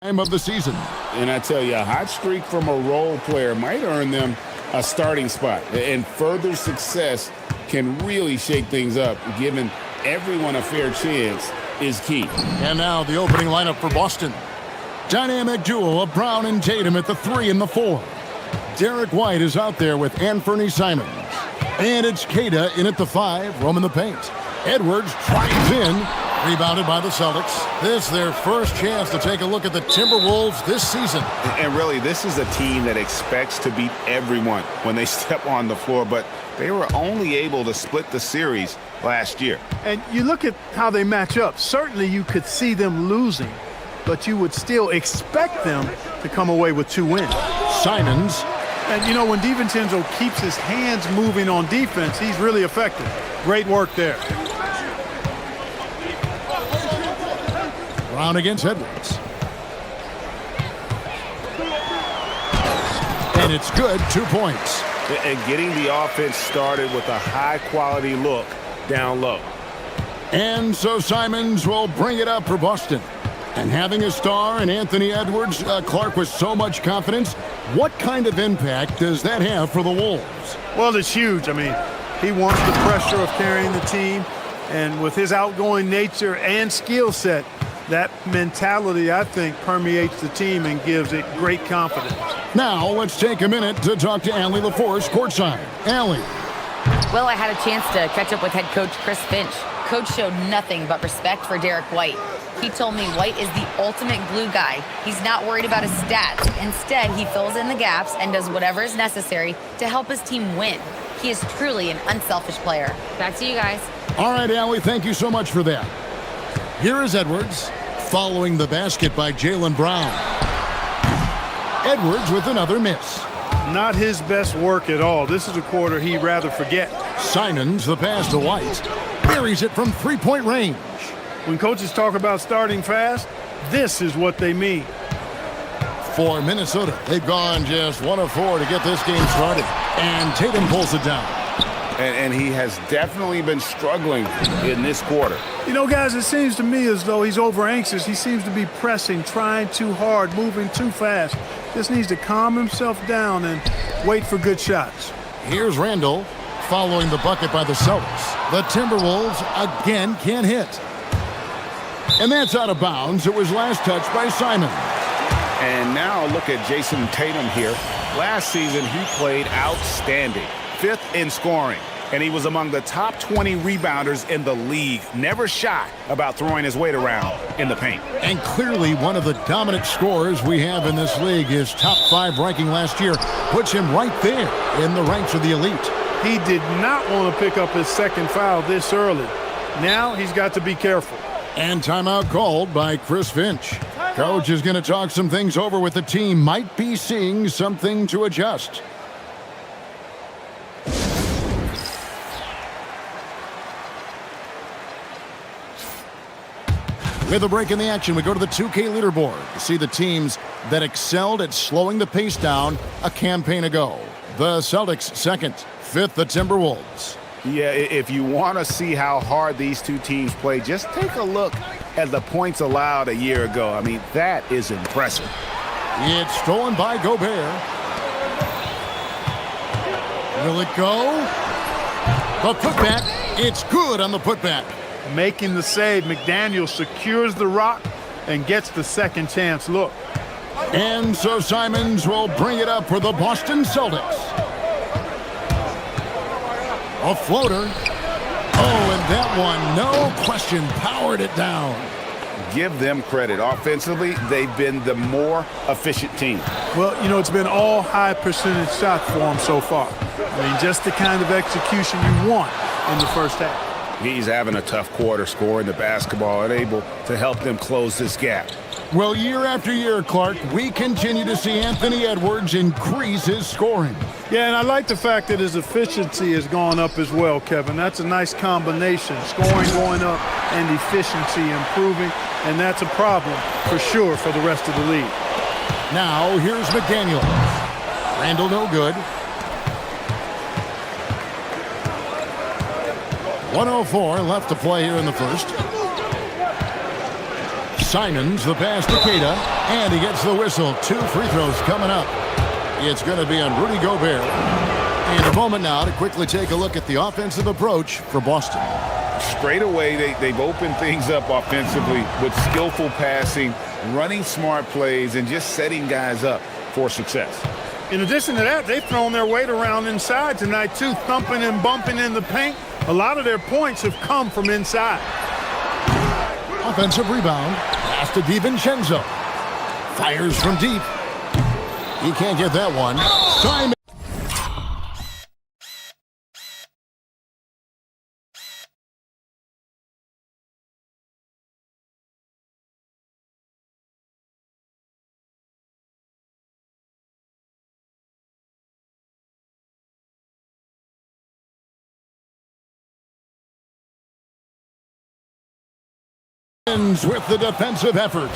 time of the season. And I tell you, a hot streak from a role player might earn them a starting spot. And further success can really shake things up. Giving everyone a fair chance is key. And now the opening lineup for Boston. Dynamic duo of Brown and Tatum at the 3 and the 4. Derek White is out there with Anthony Simons. And it's Keita in at the 5, roaming the paint. Edwards drives in, rebounded by the Celtics. This is their first chance to take a look at the Timberwolves this season. And really, this is a team that expects to beat everyone when they step on the floor, but they were only able to split the series last year. And you look at how they match up. Certainly you could see them losing, but you would still expect them to come away with 2 wins. Simons. And, you know, when DiVincenzo keeps his hands moving on defense, he's really effective. Great work there. Brown against Edwards. And it's good, 2 points. And getting the offense started with a high-quality look down low. And so Simons will bring it up for Boston. And having a star in Anthony Edwards, Clark, with so much confidence, what kind of impact does that have for the Wolves? Well, it's huge. I mean, he wants the pressure of carrying the team. And with his outgoing nature and skill set, that mentality, I think, permeates the team and gives it great confidence. Now, let's take a minute to talk to Allie LaForce courtside. Allie. Well, I had a chance to catch up with head coach Chris Finch. Coach showed nothing but respect for Derek White. He told me White is the ultimate glue guy. He's not worried about his stats. Instead, he fills in the gaps and does whatever is necessary to help his team win. He is truly an unselfish player. Back to you guys. All right, Allie, thank you so much for that. Here is Edwards, following the basket by Jaylen Brown. Edwards with another miss. Not his best work at all. This is a quarter he'd rather forget. Simons, the pass to White, buries it from 3-point range. When coaches talk about starting fast, this is what they mean. For Minnesota, they've gone just 1 of 4 to get this game started. And Tatum pulls it down. And he has definitely been struggling in this quarter. You know, guys, it seems to me as though he's over-anxious. He seems to be pressing, trying too hard, moving too fast. Just needs to calm himself down and wait for good shots. Here's Randall, following the bucket by the Celtics. The Timberwolves again can't hit. And that's out of bounds. It was last touched by Simon. And now look at Jason Tatum here. Last season, he played outstanding. 5th in scoring. And he was among the top 20 rebounders in the league. Never shy about throwing his weight around in the paint. And clearly one of the dominant scorers we have in this league. His top 5 ranking last year puts him right there in the ranks of the elite. He did not want to pick up his second foul this early. Now he's got to be careful. And timeout called by Chris Finch. Coach is going to talk some things over with the team. Might be seeing something to adjust. With a break in the action, we go to the 2K leaderboard to see the teams that excelled at slowing the pace down a campaign ago. The Celtics second, 5th the Timberwolves. Yeah, if you want to see how hard these two teams play, just take a look at the points allowed a year ago. I mean, that is impressive. It's stolen by Gobert. Will it go? The putback. It's good on the putback. Making the save, McDaniel secures the rock and gets the second chance look. And so Simons will bring it up for the Boston Celtics. A floater. Oh, and that one, no question, powered it down. Give them credit. Offensively, they've been the more efficient team. Well, you know, it's been all high percentage shots for them so far. I mean, just the kind of execution you want in the first half. He's having a tough quarter scoring the basketball and able to help them close this gap. Well, year after year, Clark, we continue to see Anthony Edwards increase his scoring. Yeah, and I like the fact that his efficiency has gone up as well, Kevin. That's a nice combination. Scoring going up and efficiency improving, and that's a problem for sure for the rest of the league. Now, here's McDaniel. Randall no good. 1:04 left to play here in the first. Simons, the pass to Keita, and he gets the whistle. 2 free throws coming up. It's going to be on Rudy Gobert. And a moment now to quickly take a look at the offensive approach for Boston. Straight away, they've opened things up offensively with skillful passing, running smart plays, and just setting guys up for success. In addition to that, they've thrown their weight around inside tonight, too, thumping and bumping in the paint. A lot of their points have come from inside. Offensive rebound. Pass to DiVincenzo. Fires from deep. He can't get that one. Simon. With the defensive effort,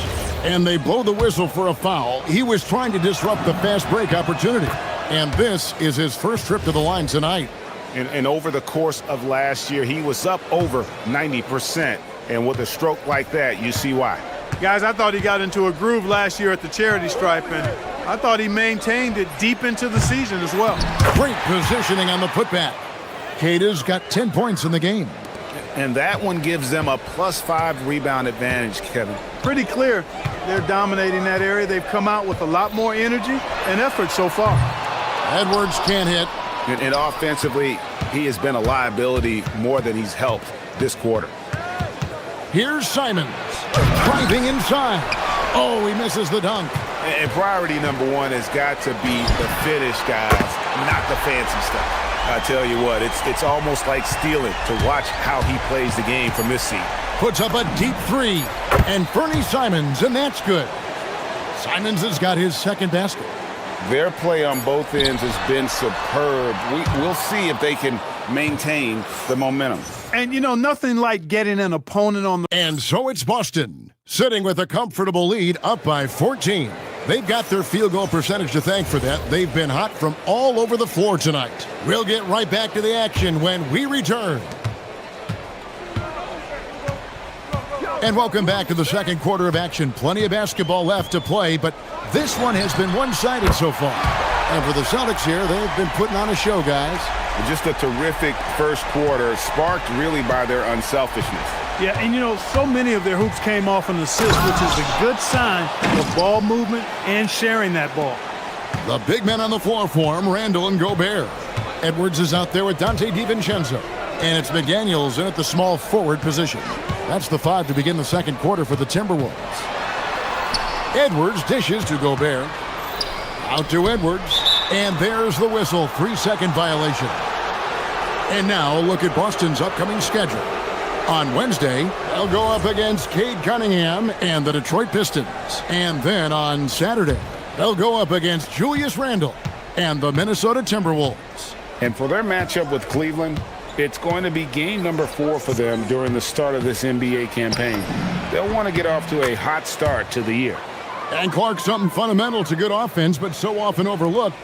and they blow the whistle for a foul. He was trying to disrupt the fast break opportunity, and this is his first trip to the line tonight. And over the course of last year, he was up over 90%, and with a stroke like that, you see why. Guys, I thought he got into a groove last year at the charity stripe, and I thought he maintained it deep into the season as well. Great positioning on the putback. Keita's got 10 points in the game. And that one gives them a +5 rebound advantage, Kevin. Pretty clear they're dominating that area. They've come out with a lot more energy and effort so far. Edwards can't hit. And offensively, he has been a liability more than he's helped this quarter. Here's Simons, driving inside. Oh, he misses the dunk. And priority number one has got to be the finish, guys, not the fancy stuff. I tell you what, it's almost like stealing to watch how he plays the game from this seat. Puts up a deep 3, and Fernie Simons, and that's good. Simons has got his second basket. Their play on both ends has been superb. We'll see if they can maintain the momentum. And, you know, nothing like getting an opponent on the... And so it's Boston, sitting with a comfortable lead, up by 14. They've got their field goal percentage to thank for that. They've been hot from all over the floor tonight. We'll get right back to the action when we return. And welcome back to the second quarter of action. Plenty of basketball left to play, but this one has been one-sided so far. And for the Celtics here, they've been putting on a show, guys. Just a terrific first quarter, sparked really by their unselfishness. Yeah, and you know, so many of their hoops came off an assist, which is a good sign of ball movement and sharing that ball. The big men on the floor for him, Randall and Gobert. Edwards is out there with Dante DiVincenzo. And it's McDaniels in at the small forward position. That's the 5 to begin the second quarter for the Timberwolves. Edwards dishes to Gobert. Out to Edwards. And there's the whistle, 3-second violation. And now look at Boston's upcoming schedule. On Wednesday, they'll go up against Cade Cunningham and the Detroit Pistons. And then on Saturday, they'll go up against Julius Randle and the Minnesota Timberwolves. And for their matchup with Cleveland, it's going to be game number 4 for them during the start of this NBA campaign. They'll want to get off to a hot start to the year. And Clark, something fundamental to good offense, but so often overlooked,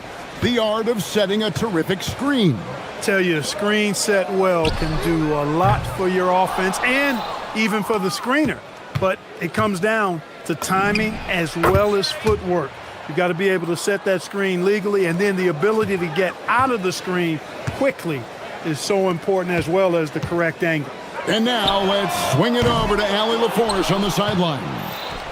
the art of setting a terrific screen. Tell you, a screen set well can do a lot for your offense and even for the screener. But it comes down to timing as well as footwork. You got to be able to set that screen legally, and then the ability to get out of the screen quickly is so important, as well as the correct angle. And now let's swing it over to Allie LaForce on the sideline.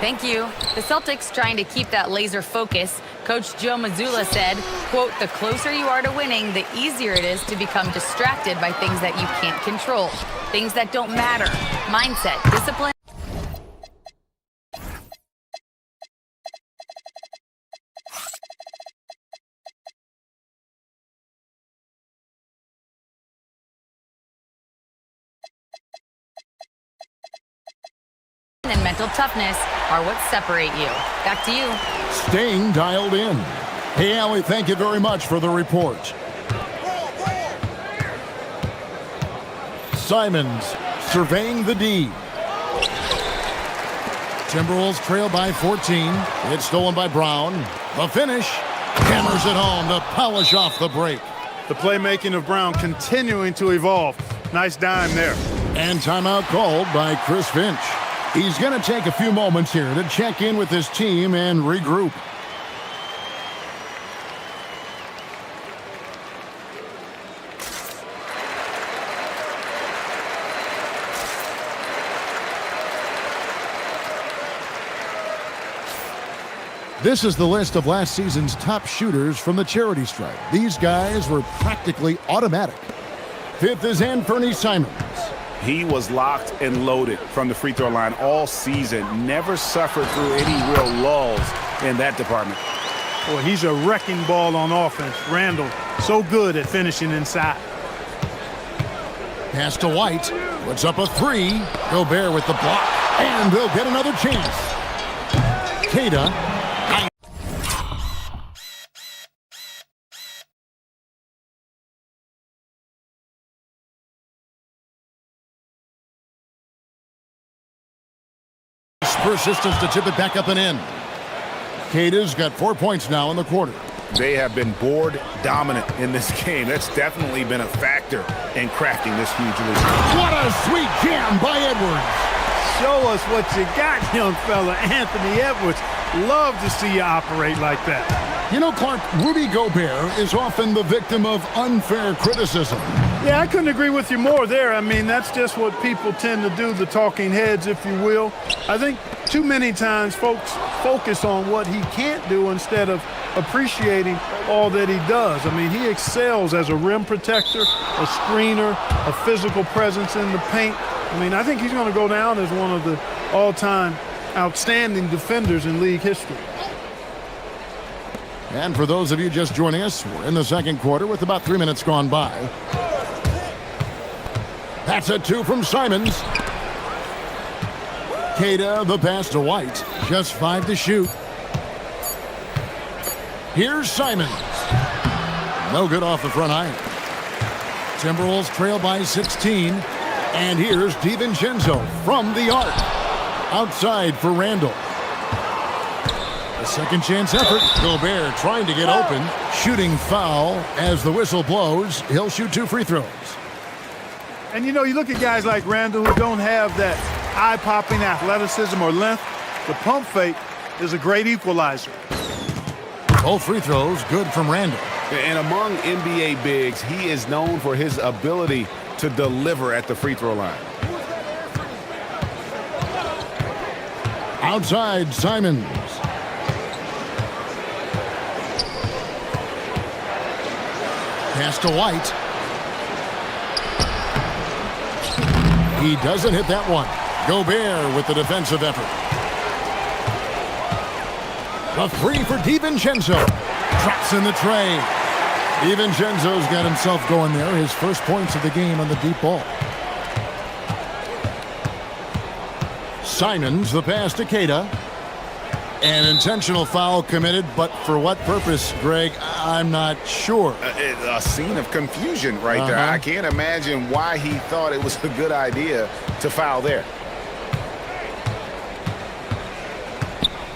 Thank you. The Celtics trying to keep that laser focus. Coach Joe Mazzulla said, quote, "The closer you are to winning, the easier it is to become distracted by things that you can't control, things that don't matter, mindset, discipline." And mental toughness are what separate you. Back to you. Staying dialed in. Hey, Allie, thank you very much for the report. Simons surveying the D. Timberwolves trail by 14. It's stolen by Brown. The finish. Hammers it home to polish off the break. The playmaking of Brown continuing to evolve. Nice dime there. And timeout called by Chris Finch. He's going to take a few moments here to check in with his team and regroup. This is the list of last season's top shooters from the charity stripe. These guys were practically automatic. Fifth is Anthony Simons. He was locked and loaded from the free throw line all season. Never suffered through any real lulls in that department. Boy, he's a wrecking ball on offense. Randall, so good at finishing inside. Pass to White. Puts up a three. Gobert with the block. And they'll get another chance. Queta. Persistence to tip it back up and in. Queta's got 4 points now in the quarter. They have been board dominant in this game. That's definitely been a factor in crafting this huge lead. What a sweet jam by Edwards. Show us what you got, young fella. Anthony Edwards. Love to see you operate like that. You know, Clark, Rudy Gobert is often the victim of unfair criticism. Yeah, I couldn't agree with you more there. I mean, that's just what people tend to do, the talking heads, if you will. I think too many times folks focus on what he can't do instead of appreciating all that he does. I mean, he excels as a rim protector, a screener, a physical presence in the paint. I mean, I think he's going to go down as one of the all-time outstanding defenders in league history. And for those of you just joining us, we're in the second quarter with about 3 minutes gone by. That's a two from Simons. Queta, the pass to White. Just 5 to shoot. Here's Simons. No good off the front iron. Timberwolves trail by 16. And here's DiVincenzo from the arc. Outside for Randall. A second chance effort. Gobert trying to get open. Shooting foul as the whistle blows. He'll shoot 2 free throws. And you know, you look at guys like Randall who don't have that eye-popping athleticism or length. The pump fake is a great equalizer. Both free throws good from Randall. And among NBA bigs, he is known for his ability to deliver at the free throw line. Outside, Simons. Pass to White. He doesn't hit that one. Gobert with the defensive effort. A three for DiVincenzo. Drops in the tray. DiVincenzo's got himself going there. His first points of the game on the deep ball. Simons, the pass to Queta. An intentional foul committed, but for what purpose, Greg? I'm not sure. A scene of confusion right there. I can't imagine why he thought it was a good idea to foul there.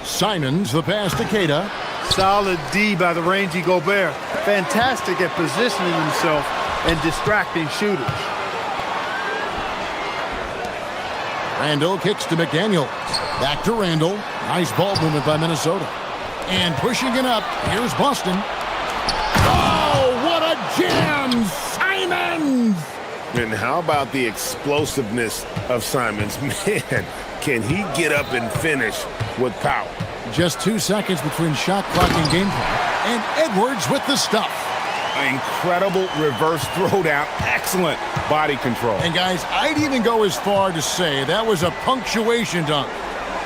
Simons, the pass to Queta. Solid D by the rangy Gobert. Fantastic at positioning himself and distracting shooters. Randall kicks to McDaniel. Back to Randall. Nice ball movement by Minnesota. And pushing it up, here's Boston. Oh, what a jam! Simons! And how about the explosiveness of Simons? Man, can he get up and finish with power? Just 2 seconds between shot clock and game clock. And Edwards with the stuff. Incredible reverse throwdown. Excellent body control. And guys, I'd even go as far to say that was a punctuation dunk.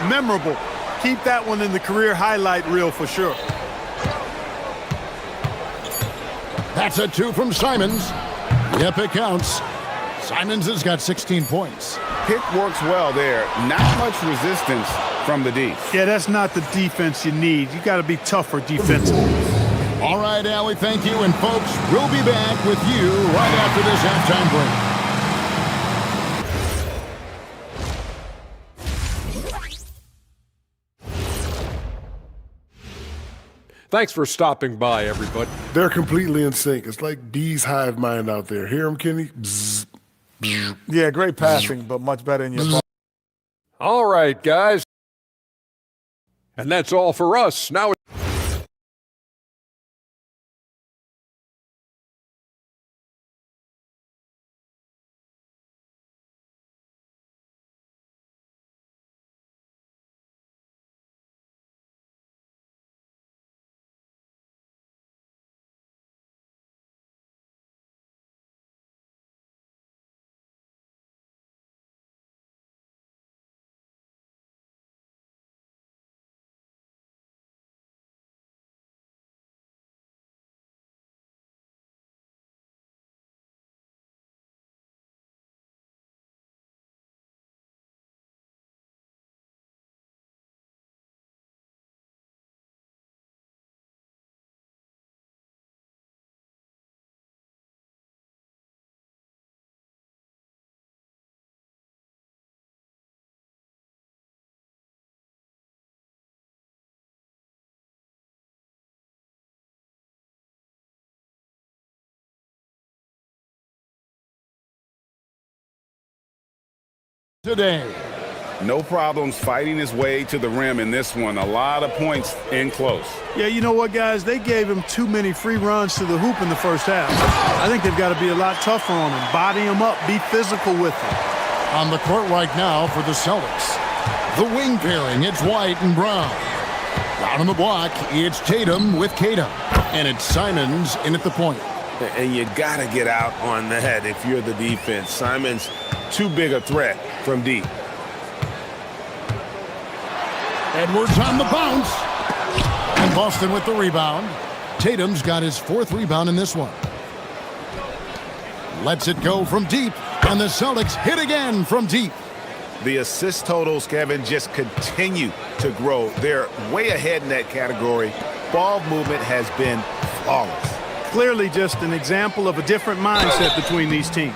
Memorable. Keep that one in the career highlight reel for sure. That's a two from Simons. Yep, it counts. Simons has got 16 points. Pick works well there. Not much resistance from the D. Yeah, that's not the defense you need. You got to be tougher defensively. All right, Allie, thank you. And folks, we'll be back with you right after this halftime break. Thanks for stopping by, everybody. They're completely in sync. It's like bees hive mind out there. Hear them, Kenny? Bzz, bzz. Yeah, great passing, but much better in your ball. All right, guys. And that's all for us. Now today. No problems fighting his way to the rim in this one. A lot of points in close. Yeah, you know what, guys? They gave him too many free runs to the hoop in the first half. I think they've got to be a lot tougher on him. Body him up. Be physical with him. On the court right now for the Celtics. The wing pairing, it's White and Brown. Down on the block, it's Tatum with Kata. And it's Simons in at the point. And you got to get out on that if you're the defense. Simons too big a threat from deep. Edwards on the bounce. And Boston with the rebound. Tatum's got his 4th rebound in this one. Lets it go from deep. And the Celtics hit again from deep. The assist totals, Kevin, just continue to grow. They're way ahead in that category. Ball movement has been flawless. Clearly just an example of a different mindset between these teams.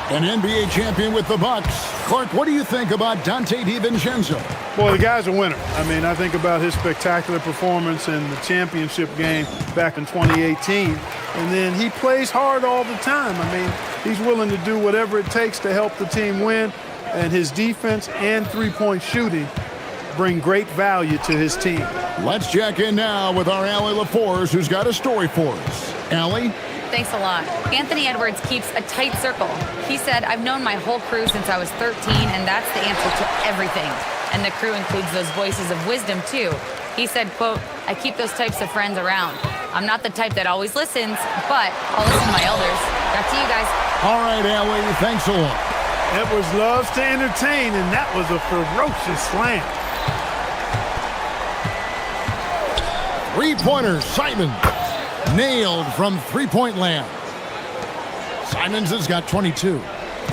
An NBA champion with the Bucks. Clark, what do you think about Dante DiVincenzo? Boy, the guy's a winner. I mean, I think about his spectacular performance in the championship game back in 2018. And then he plays hard all the time. I mean, he's willing to do whatever it takes to help the team win. And his defense and three-point shooting bring great value to his team. Let's check in now with our Allie LaForce, who's got a story for us. Allie? Thanks a lot. Anthony Edwards keeps a tight circle. He said, I've known my whole crew since I was 13, and that's the answer to everything. And the crew includes those voices of wisdom, too. He said, quote, I keep those types of friends around. I'm not the type that always listens, but I'll listen to my elders. Back to you guys. All right, Allie, thanks a lot. Edwards loves to entertain, and that was a ferocious slam. Three-pointer, Simons. Nailed from three-point land. Simons has got 22.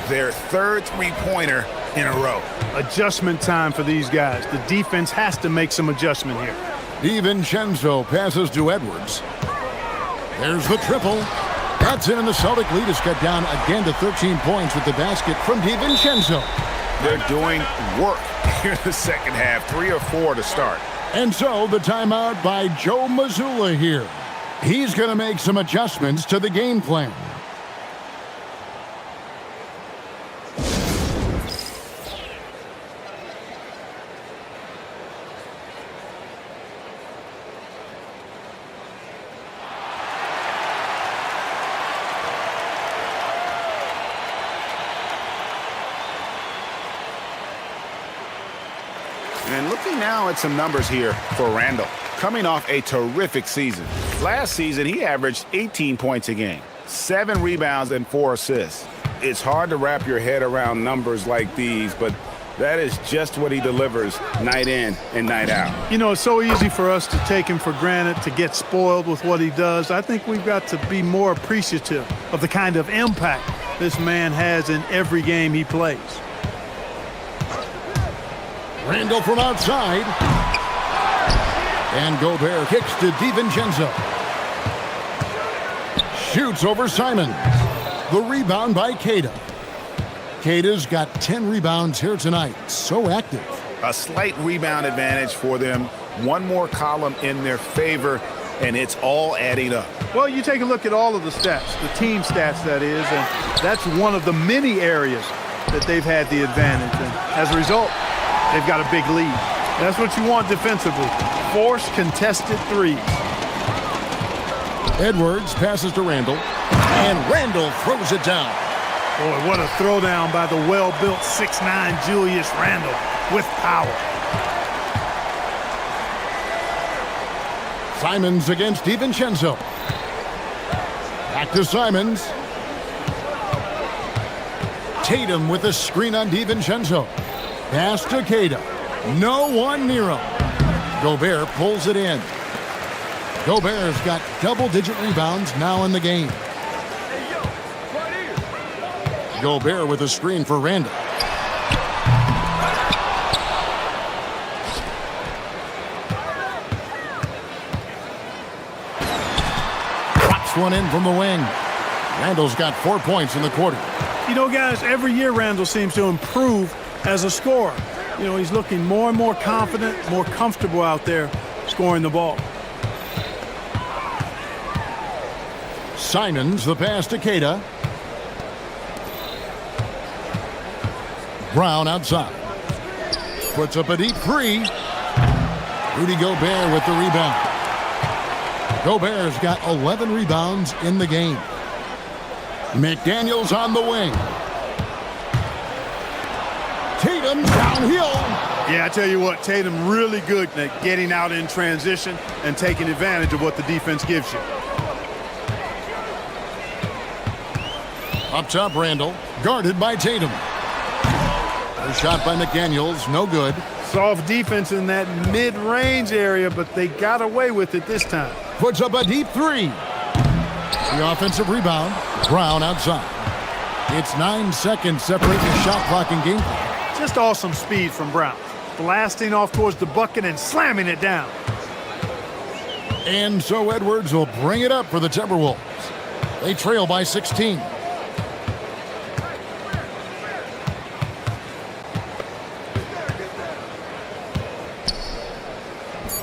Their 3rd three-pointer in a row. Adjustment time for these guys. The defense has to make some adjustment here. DiVincenzo passes to Edwards. There's the triple. That's in, and the Celtic lead is cut down again to 13 points with the basket from DiVincenzo. They're doing work here in the second half. 3 or 4 to start. And so the timeout by Joe Mazzulla here. He's going to make some adjustments to the game plan. And looking now at some numbers here for Randall. Coming off a terrific season. Last season, he averaged 18 points a game, 7 rebounds, and 4 assists. It's hard to wrap your head around numbers like these, but that is just what he delivers night in and night out. You know, it's so easy for us to take him for granted, to get spoiled with what he does. I think we've got to be more appreciative of the kind of impact this man has in every game he plays. Randall from outside. And Gobert kicks to DiVincenzo. Shoots over Simons. The rebound by Kata. Kata's got 10 rebounds here tonight. So active. A slight rebound advantage for them. One more column in their favor, and it's all adding up. Well, you take a look at all of the stats, the team stats, that is, and that's one of the many areas that they've had the advantage. And as a result, they've got a big lead. That's what you want defensively. Force contested threes. Edwards passes to Randall, and Randall throws it down. Boy, what a throwdown by the well-built 6'9" Julius Randle with power. Simons against DiVincenzo. Back to Simons. Tatum with a screen on DiVincenzo. Pass to Queta. No one near him. Gobert pulls it in. Gobert's got double-digit rebounds now in the game. Gobert with a screen for Randall. Drops one in from the wing. Randall's got 4 points in the quarter. You know, guys, every year Randall seems to improve as a scorer. You know, he's looking more and more confident, more comfortable out there scoring the ball. Simons, the pass to Queta. Brown outside. Puts up a deep three. Rudy Gobert with the rebound. Gobert's got 11 rebounds in the game. McDaniels on the wing. Tatum downhill. Yeah, I tell you what, Tatum really good at getting out in transition and taking advantage of what the defense gives you. Up top, Randall, guarded by Tatum. A shot by McDaniels, no good. Soft defense in that mid-range area, but they got away with it this time. Puts up a deep three. The offensive rebound, Brown outside. It's 9 seconds separating the shot clock and game clock. Just awesome speed from Brown. Blasting off towards the bucket and slamming it down. And so Edwards will bring it up for the Timberwolves. They trail by 16.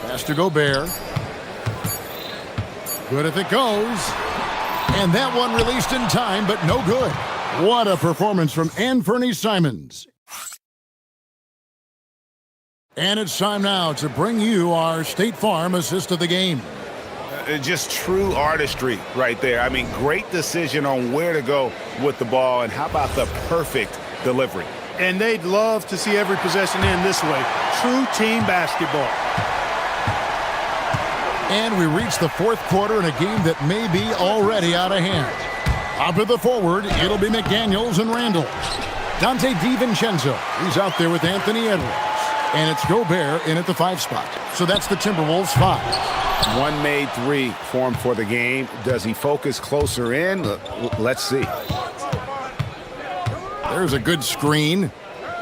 Pass to Gobert. Good if it goes. And that one released in time, but no good. What a performance from Anthony Simons. And it's time now to bring you our State Farm assist of the game. Just true artistry right there. I mean, great decision on where to go with the ball, and how about the perfect delivery? And they'd love to see every possession end this way. True team basketball. And we reach the fourth quarter in a game that may be already out of hand. Up at the forward, it'll be McDaniels and Randall. Dante DiVincenzo, he's out there with Anthony Edwards. And it's Gobert in at the 5 spot. So that's the Timberwolves 5. One made three formed for the game. Does he focus closer in? Let's see. There's a good screen.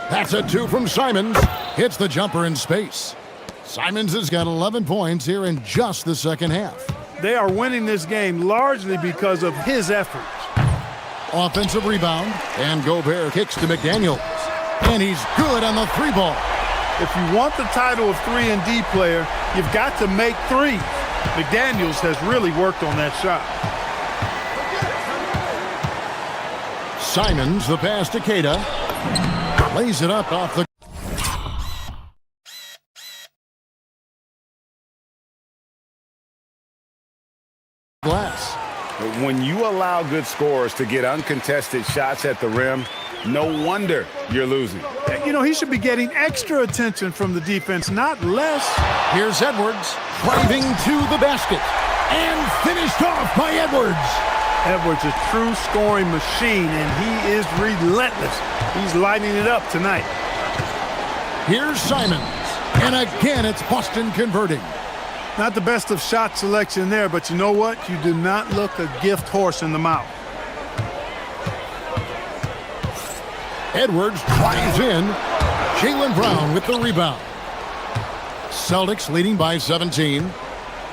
That's a 2 from Simons. Hits the jumper in space. Simons has got 11 points here in just the second half. They are winning this game largely because of his efforts. Offensive rebound, and Gobert kicks to McDaniels. And he's good on the 3 ball. If you want the title of 3-and-D player, you've got to make threes. McDaniels has really worked on that shot. Simons, the pass to Queta. Lays it up off the glass. When you allow good scorers to get uncontested shots at the rim, no wonder you're losing. You know, he should be getting extra attention from the defense, not less. Here's Edwards, driving to the basket, and finished off by Edwards. Edwards, a true scoring machine, and he is relentless. He's lighting it up tonight. Here's Simons, and again it's Boston converting. Not the best of shot selection there, but you know what? You do not look a gift horse in the mouth. Edwards drives in. Jaylen Brown with the rebound. Celtics leading by 17.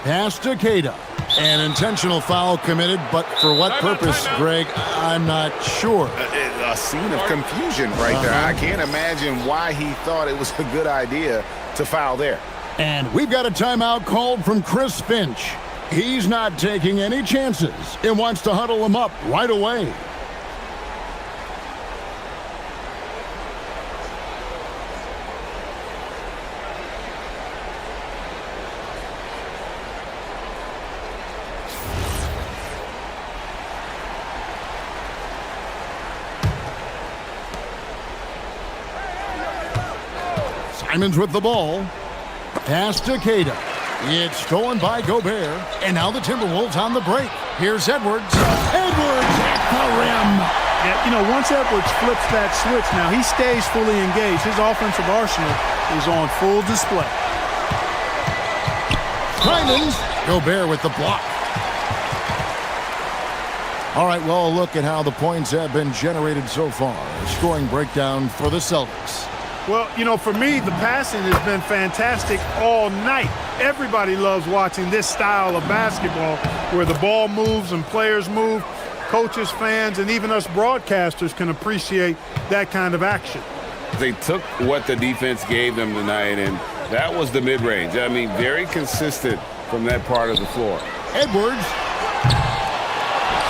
Pass to Queta. An intentional foul committed, but for what purpose, Greg, I'm not sure. A scene of confusion right there. I can't imagine why he thought it was a good idea to foul there. And we've got a timeout called from Chris Finch. He's not taking any chances and wants to huddle him up right away. Simons with the ball. Pass to Cada. It's stolen by Gobert. And now the Timberwolves on the break. Here's Edwards. Edwards at the rim. Yeah, you know, once Edwards flips that switch now, he stays fully engaged. His offensive arsenal is on full display. Simons. Gobert with the block. All right, well, look at how the points have been generated so far. A scoring breakdown for the Celtics. Well, you know, for me, the passing has been fantastic all night. Everybody loves watching this style of basketball where the ball moves and players move. Coaches, fans, and even us broadcasters can appreciate that kind of action. They took what the defense gave them tonight, and that was the mid-range. I mean, very consistent from that part of the floor. Edwards.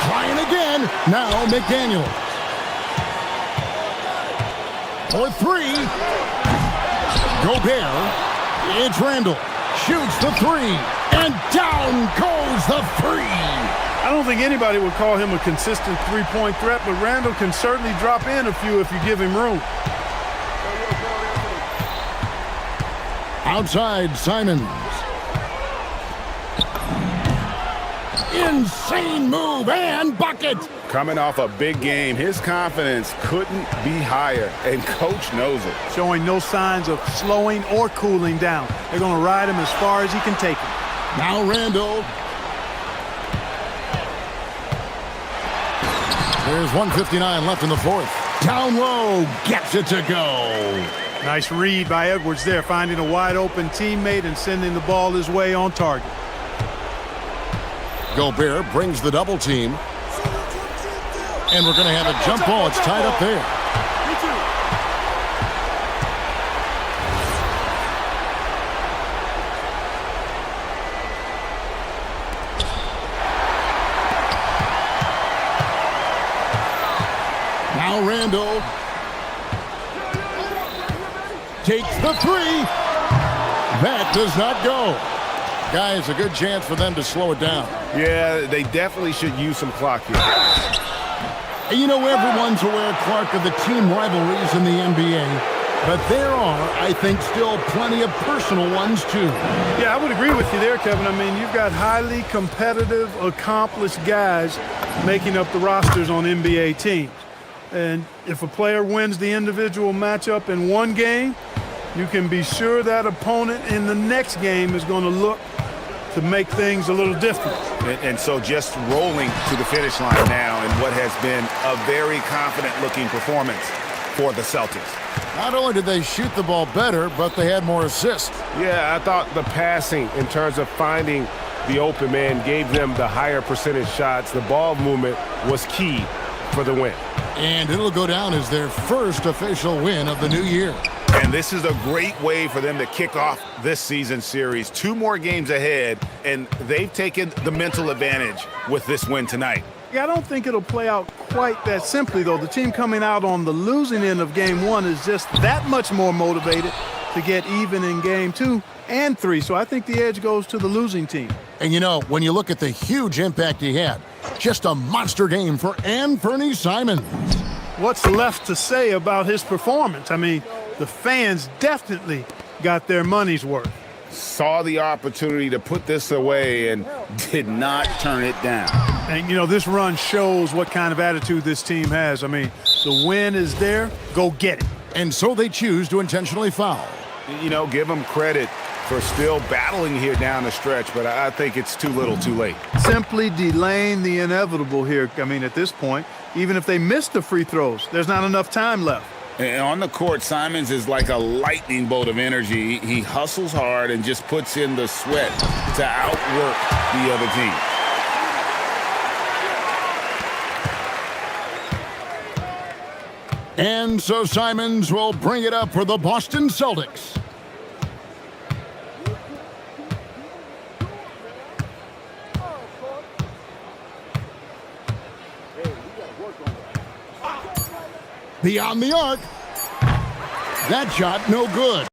Trying again. Now McDaniel. For three. Gobert. It's Randall. Shoots the three. And down goes the three. I don't think anybody would call him a consistent three-point threat, but Randall can certainly drop in a few if you give him room. Outside Simons. Insane move and bucket. Coming off a big game, his confidence couldn't be higher, and coach knows it. Showing no signs of slowing or cooling down. They're going to ride him as far as he can take him. Now Randall. There's 1:59 left in the fourth. Down low, gets it to go. Nice read by Edwards there, finding a wide-open teammate and sending the ball his way on target. Gobert brings the double team. And we're going to have a jump ball. It's tied up there. Now Randall takes the three. That does not go. Guys, a good chance for them to slow it down. Yeah, they definitely should use some clock here. And you know, everyone's aware, Clark, of the team rivalries in the NBA. But there are, I think, still plenty of personal ones, too. Yeah, I would agree with you there, Kevin. I mean, you've got highly competitive, accomplished guys making up the rosters on NBA teams. And if a player wins the individual matchup in one game, you can be sure that opponent in the next game is going to look to make things a little different. And so just rolling to the finish line now in what has been a very confident-looking performance for the Celtics. Not only did they shoot the ball better, but they had more assists. Yeah, I thought the passing in terms of finding the open man gave them the higher percentage shots. The ball movement was key for the win. And it'll go down as their first official win of the new year. And this is a great way for them to kick off this season series. 2 more games ahead, and they've taken the mental advantage with this win tonight. Yeah, I don't think it'll play out quite that simply, though. The team coming out on the losing end of game 1 is just that much more motivated to get even in game 2 and 3. So I think the edge goes to the losing team. And you know, when you look at the huge impact he had, just a monster game for Anthony Simons. What's left to say about his performance? I mean, the fans definitely got their money's worth. Saw the opportunity to put this away and did not turn it down. And, you know, this run shows what kind of attitude this team has. I mean, the win is there. Go get it. And so they choose to intentionally foul. You know, give them credit for still battling here down the stretch, but I think it's too little too late. Simply delaying the inevitable here. I mean, at this point, even if they miss the free throws, there's not enough time left. And on the court, Simons is like a lightning bolt of energy. He hustles hard and just puts in the sweat to outwork the other team. And so Simons will bring it up for the Boston Celtics. Beyond the arc. That shot no good.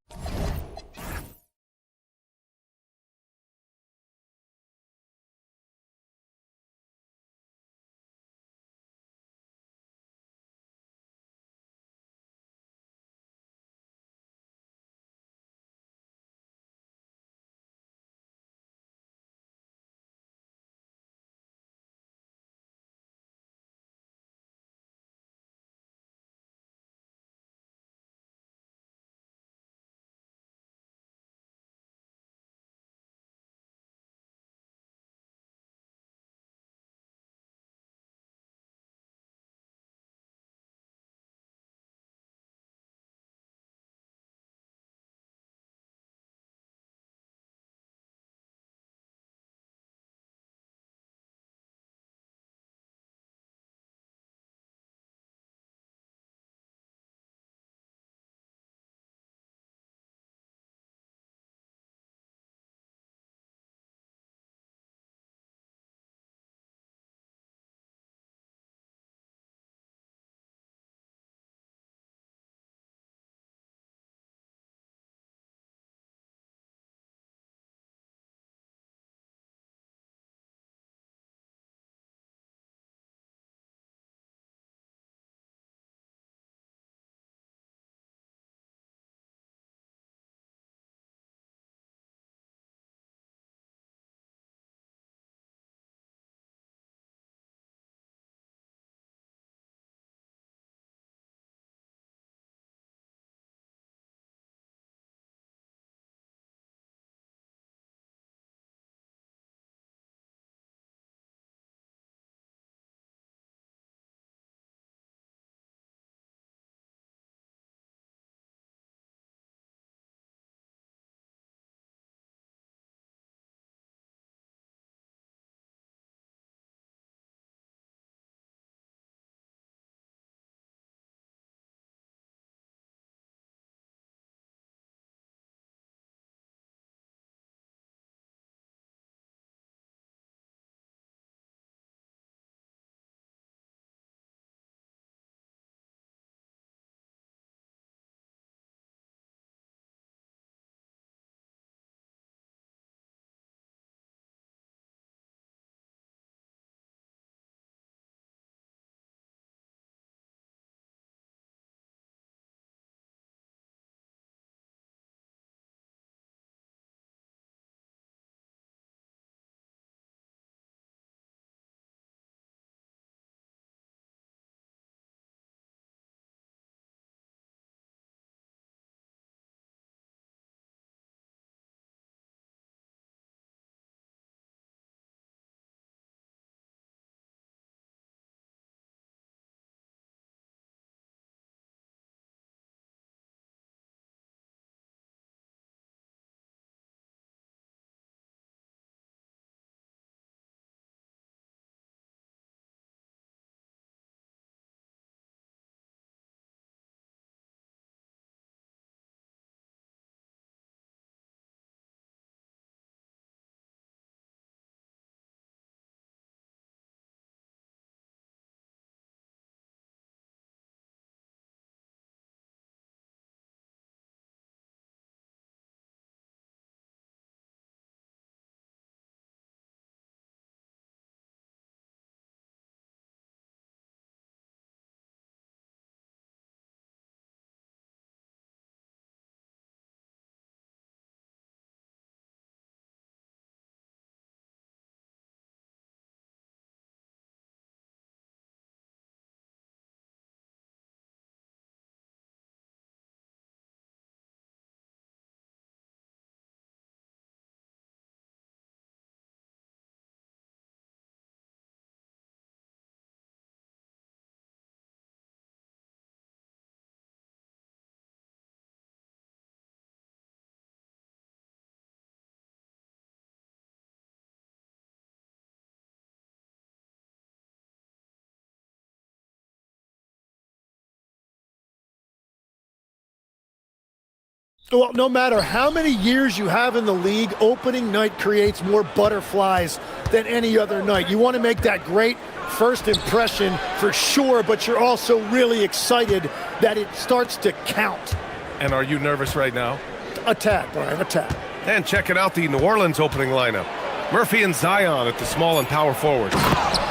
Well, no matter how many years you have in the league, opening night creates more butterflies than any other night. You want to make that great first impression for sure, but you're also really excited that it starts to count. And are you nervous right now? A tad, Brian, a tad. And checking out the New Orleans opening lineup. Murphy and Zion at the small and power forwards.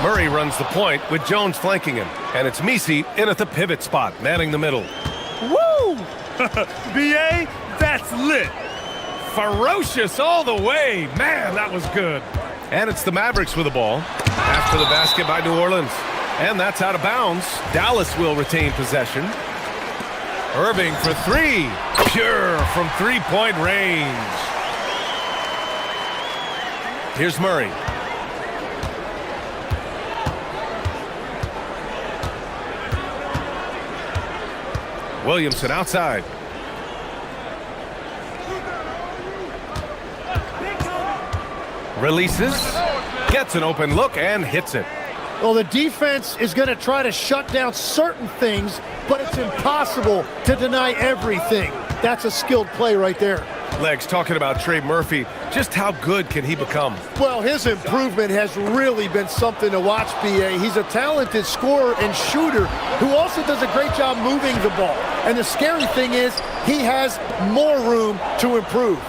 Murray runs the point with Jones flanking him. And it's Messi in at the pivot spot, manning the middle. Woo! B.A., that's lit. Ferocious all the way. Man, that was good. And it's the Mavericks with the ball. After the basket by New Orleans. And that's out of bounds. Dallas will retain possession. Irving for three. Pure from three-point range. Here's Murray. Williamson outside. Releases, gets an open look, and hits it. Well, the defense is going to try to shut down certain things, but it's impossible to deny everything. That's a skilled play right there. Legs talking about Trey Murphy. Just how good can he become? Well, his improvement has really been something to watch, B.A. He's a talented scorer and shooter who also does a great job moving the ball. And the scary thing is he has more room to improve.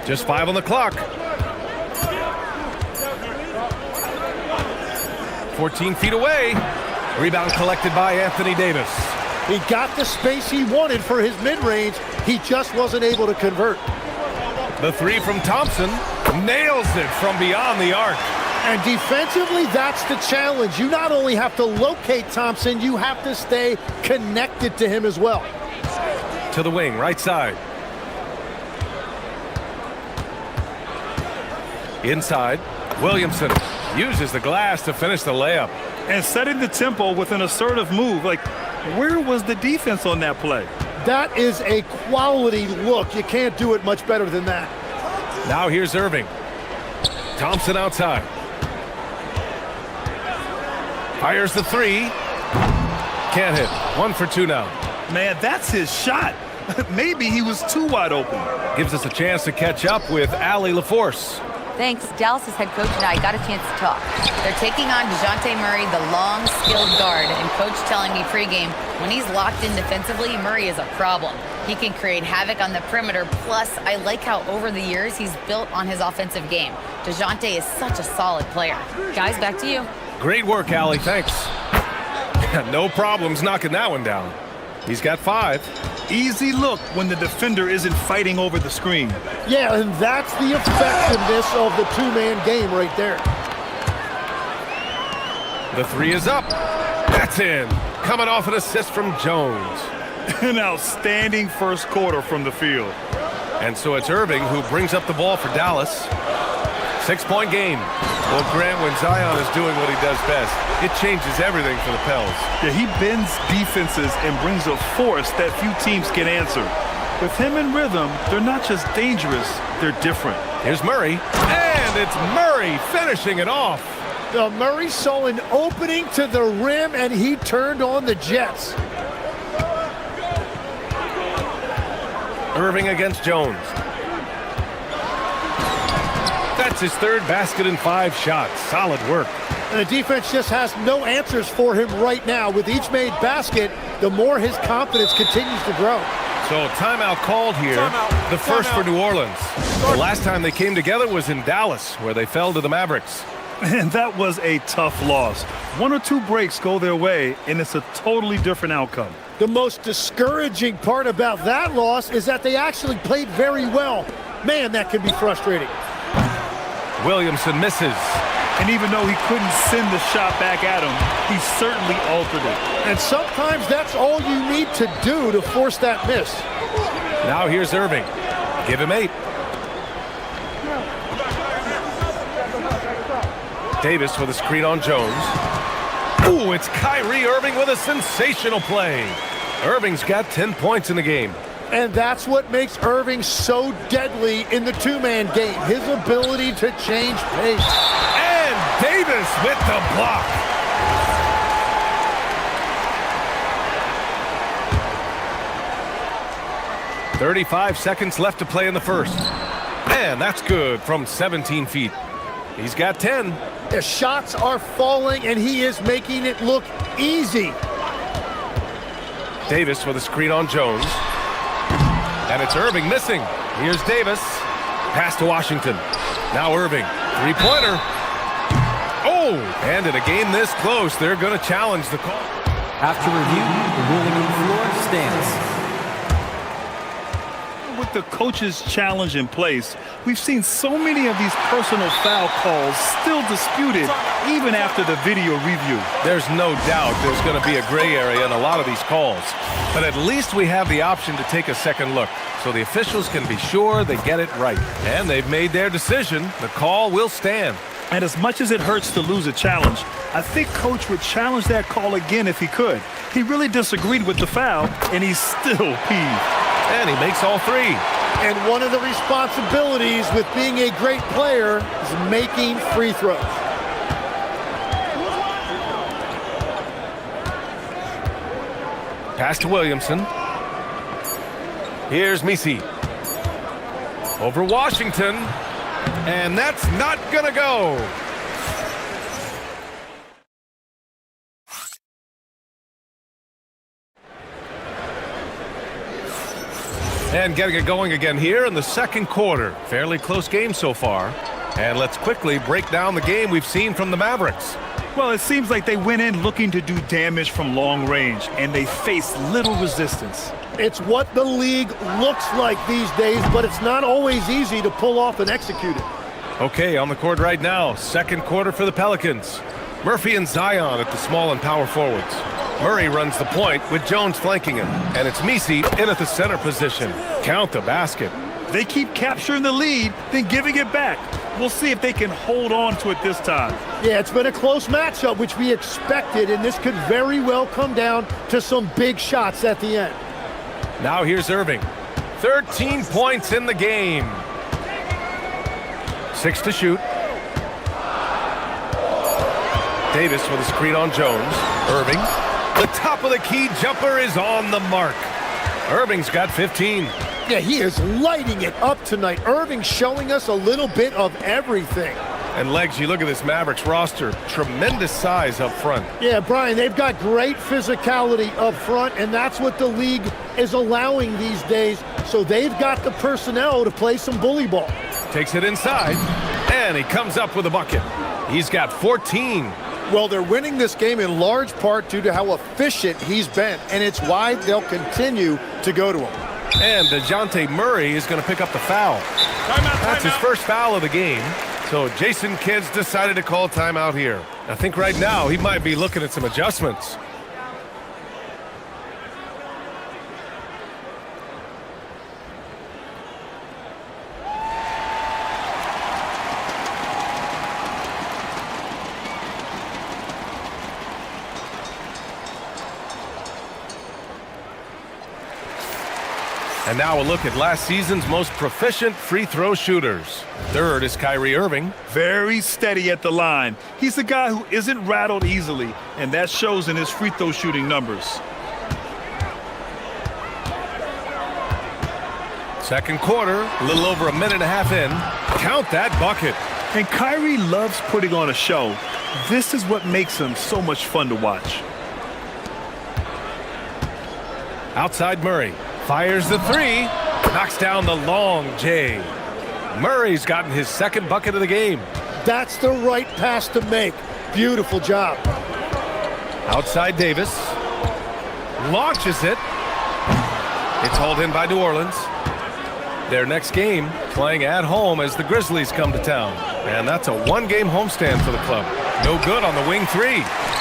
Just 5 on the clock. 14 feet away. Rebound collected by Anthony Davis. He got the space he wanted for his mid-range. He just wasn't able to convert. The three from Thompson nails it from beyond the arc. And defensively, that's the challenge. You not only have to locate Thompson, you have to stay connected to him as well. To the wing, right side. Inside, Williamson uses the glass to finish the layup. And setting the tempo with an assertive move. Like, where was the defense on that play? That is a quality look. You can't do it much better than that. Now here's Irving. Thompson outside. Fires the three. Can't hit. 1 for 2 now. Man, that's his shot. Maybe he was too wide open. Gives us a chance to catch up with Allie LaForce. Thanks. Dallas's head coach and I got a chance to talk. They're taking on DeJounte Murray, the long, skilled guard, and coach telling me pregame, when he's locked in defensively, Murray is a problem. He can create havoc on the perimeter, plus I like how over the years he's built on his offensive game. DeJounte is such a solid player. Guys, back to you. Great work, Allie. Thanks. No problems knocking that one down. He's got 5. Easy look when the defender isn't fighting over the screen. Yeah, and that's the effectiveness of the two-man game right there. The three is up. That's in. Coming off an assist from Jones. An outstanding first quarter from the field. And so it's Irving who brings up the ball for Dallas. 6-point game. Well, Grant, when Zion is doing what he does best, it changes everything for the Pels. Yeah, he bends defenses and brings a force that few teams can answer. With him in rhythm, they're not just dangerous, they're different. Here's Murray, and it's Murray finishing it off. Murray saw an opening to the rim, and he turned on the Jets. Irving against Jones. That's his 3rd basket in 5 shots. Solid work. And the defense just has no answers for him right now. With each made basket, the more his confidence continues to grow. So timeout called here. The first for New Orleans. The last time they came together was in Dallas, where they fell to the Mavericks. And that was a tough loss. 1 or 2 breaks go their way, and it's a totally different outcome. The most discouraging part about that loss is that they actually played very well. Man, that can be frustrating. Williamson misses. And even though he couldn't send the shot back at him, he certainly altered it. And sometimes that's all you need to do to force that miss. Now here's Irving. Give him 8. Davis with a screen on Jones. Ooh, it's Kyrie Irving with a sensational play. Irving's got 10 points in the game. And that's what makes Irving so deadly in the two-man game, his ability to change pace. And Davis Davis with the block. "35 seconds left to play in the first. And that's good from 17 feet. He's got 10. The shots are falling, and he is making it look easy. Davis with a screen on Jones. And it's Irving missing. Here's Davis. Pass to Washington. Now Irving. Three-pointer. Oh! And in a game this close, they're going to challenge the call. After review, the ruling on the floor stands. With the coach's challenge in place, we've seen so many of these personal foul calls still disputed even after the video review. There's no doubt there's going to be a gray area in a lot of these calls. But at least we have the option to take a second look, so the officials can be sure they get it right. And they've made their decision. The call will stand. And as much as it hurts to lose a challenge, I think Coach would challenge that call again if he could. He really disagreed with the foul, and he's still peeved. And he makes all three. And one of the responsibilities with being a great player is making free throws. Pass to Williamson. Here's Misi. Over Washington. And that's not going to go. And getting it going again here in the second quarter. Fairly close game so far. And let's quickly break down the game we've seen from the Mavericks. Well, it seems like they went in looking to do damage from long range, and they faced little resistance. It's what the league looks like these days, but it's not always easy to pull off and execute it. Okay, on the court right now, second quarter for the Pelicans. Murphy and Zion at the small and power forwards. Murray runs the point with Jones flanking him. And it's Misi in at the center position. Count the basket. They keep capturing the lead, then giving it back. We'll see if they can hold on to it this time. Yeah, it's been a close matchup, which we expected, and this could very well come down to some big shots at the end. Now here's Irving. 13 points in the game. 6 to shoot. Davis with a screen on Jones. Irving. The top of the key jumper is on the mark. Irving's got 15. Yeah, he is lighting it up tonight. Irving showing us a little bit of everything. And Legs, you look at this Mavericks roster, tremendous size up front. Yeah, Brian, they've got great physicality up front, and that's what the league is allowing these days. So they've got the personnel to play some bully ball. Takes it inside, and he comes up with a bucket. He's got 14. Well, they're winning this game in large part due to how efficient he's been, and it's why they'll continue to go to him. And DeJounte Murray is going to pick up the foul. That's his first foul of the game. So Jason Kidd's decided to call timeout here. I think right now he might be looking at some adjustments. And now a look at last season's most proficient free throw shooters. Third is Kyrie Irving. Very steady at the line. He's a guy who isn't rattled easily, and that shows in his free throw shooting numbers. Second quarter, a little over a minute and a half in. Count that bucket. And Kyrie loves putting on a show. This is what makes him so much fun to watch. Outside Murray. Fires the three. Knocks down the long J. Murray's gotten his second bucket of the game. That's the right pass to make. Beautiful job. Outside Davis. Launches it. It's hauled in by New Orleans. Their next game playing at home as the Grizzlies come to town. And that's a one-game homestand for the club. No good on the wing three.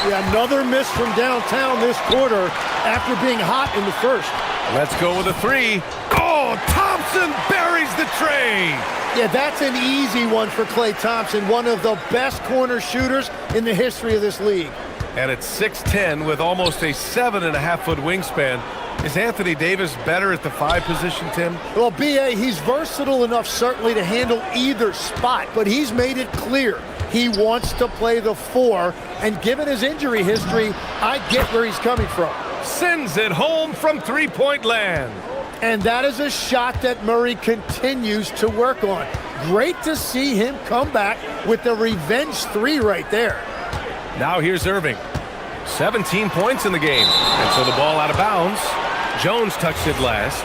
Yeah, another miss from downtown this quarter after being hot in the first. Let's go with a three. Oh, Thompson buries the tray. Yeah, that's an easy one for Klay Thompson, one of the best corner shooters in the history of this league. And at 6'10" with almost a 7.5-foot wingspan. Is Anthony Davis better at the 5 position, Tim? Well, B.A., he's versatile enough certainly to handle either spot, but he's made it clear He wants to play the 4, and given his injury history, I get where he's coming from. Sends it home from three-point land. And that is a shot that Murray continues to work on. Great to see him come back with the revenge 3 right there. Now here's Irving. 17 points in the game. And so the ball out of bounds. Jones touched it last.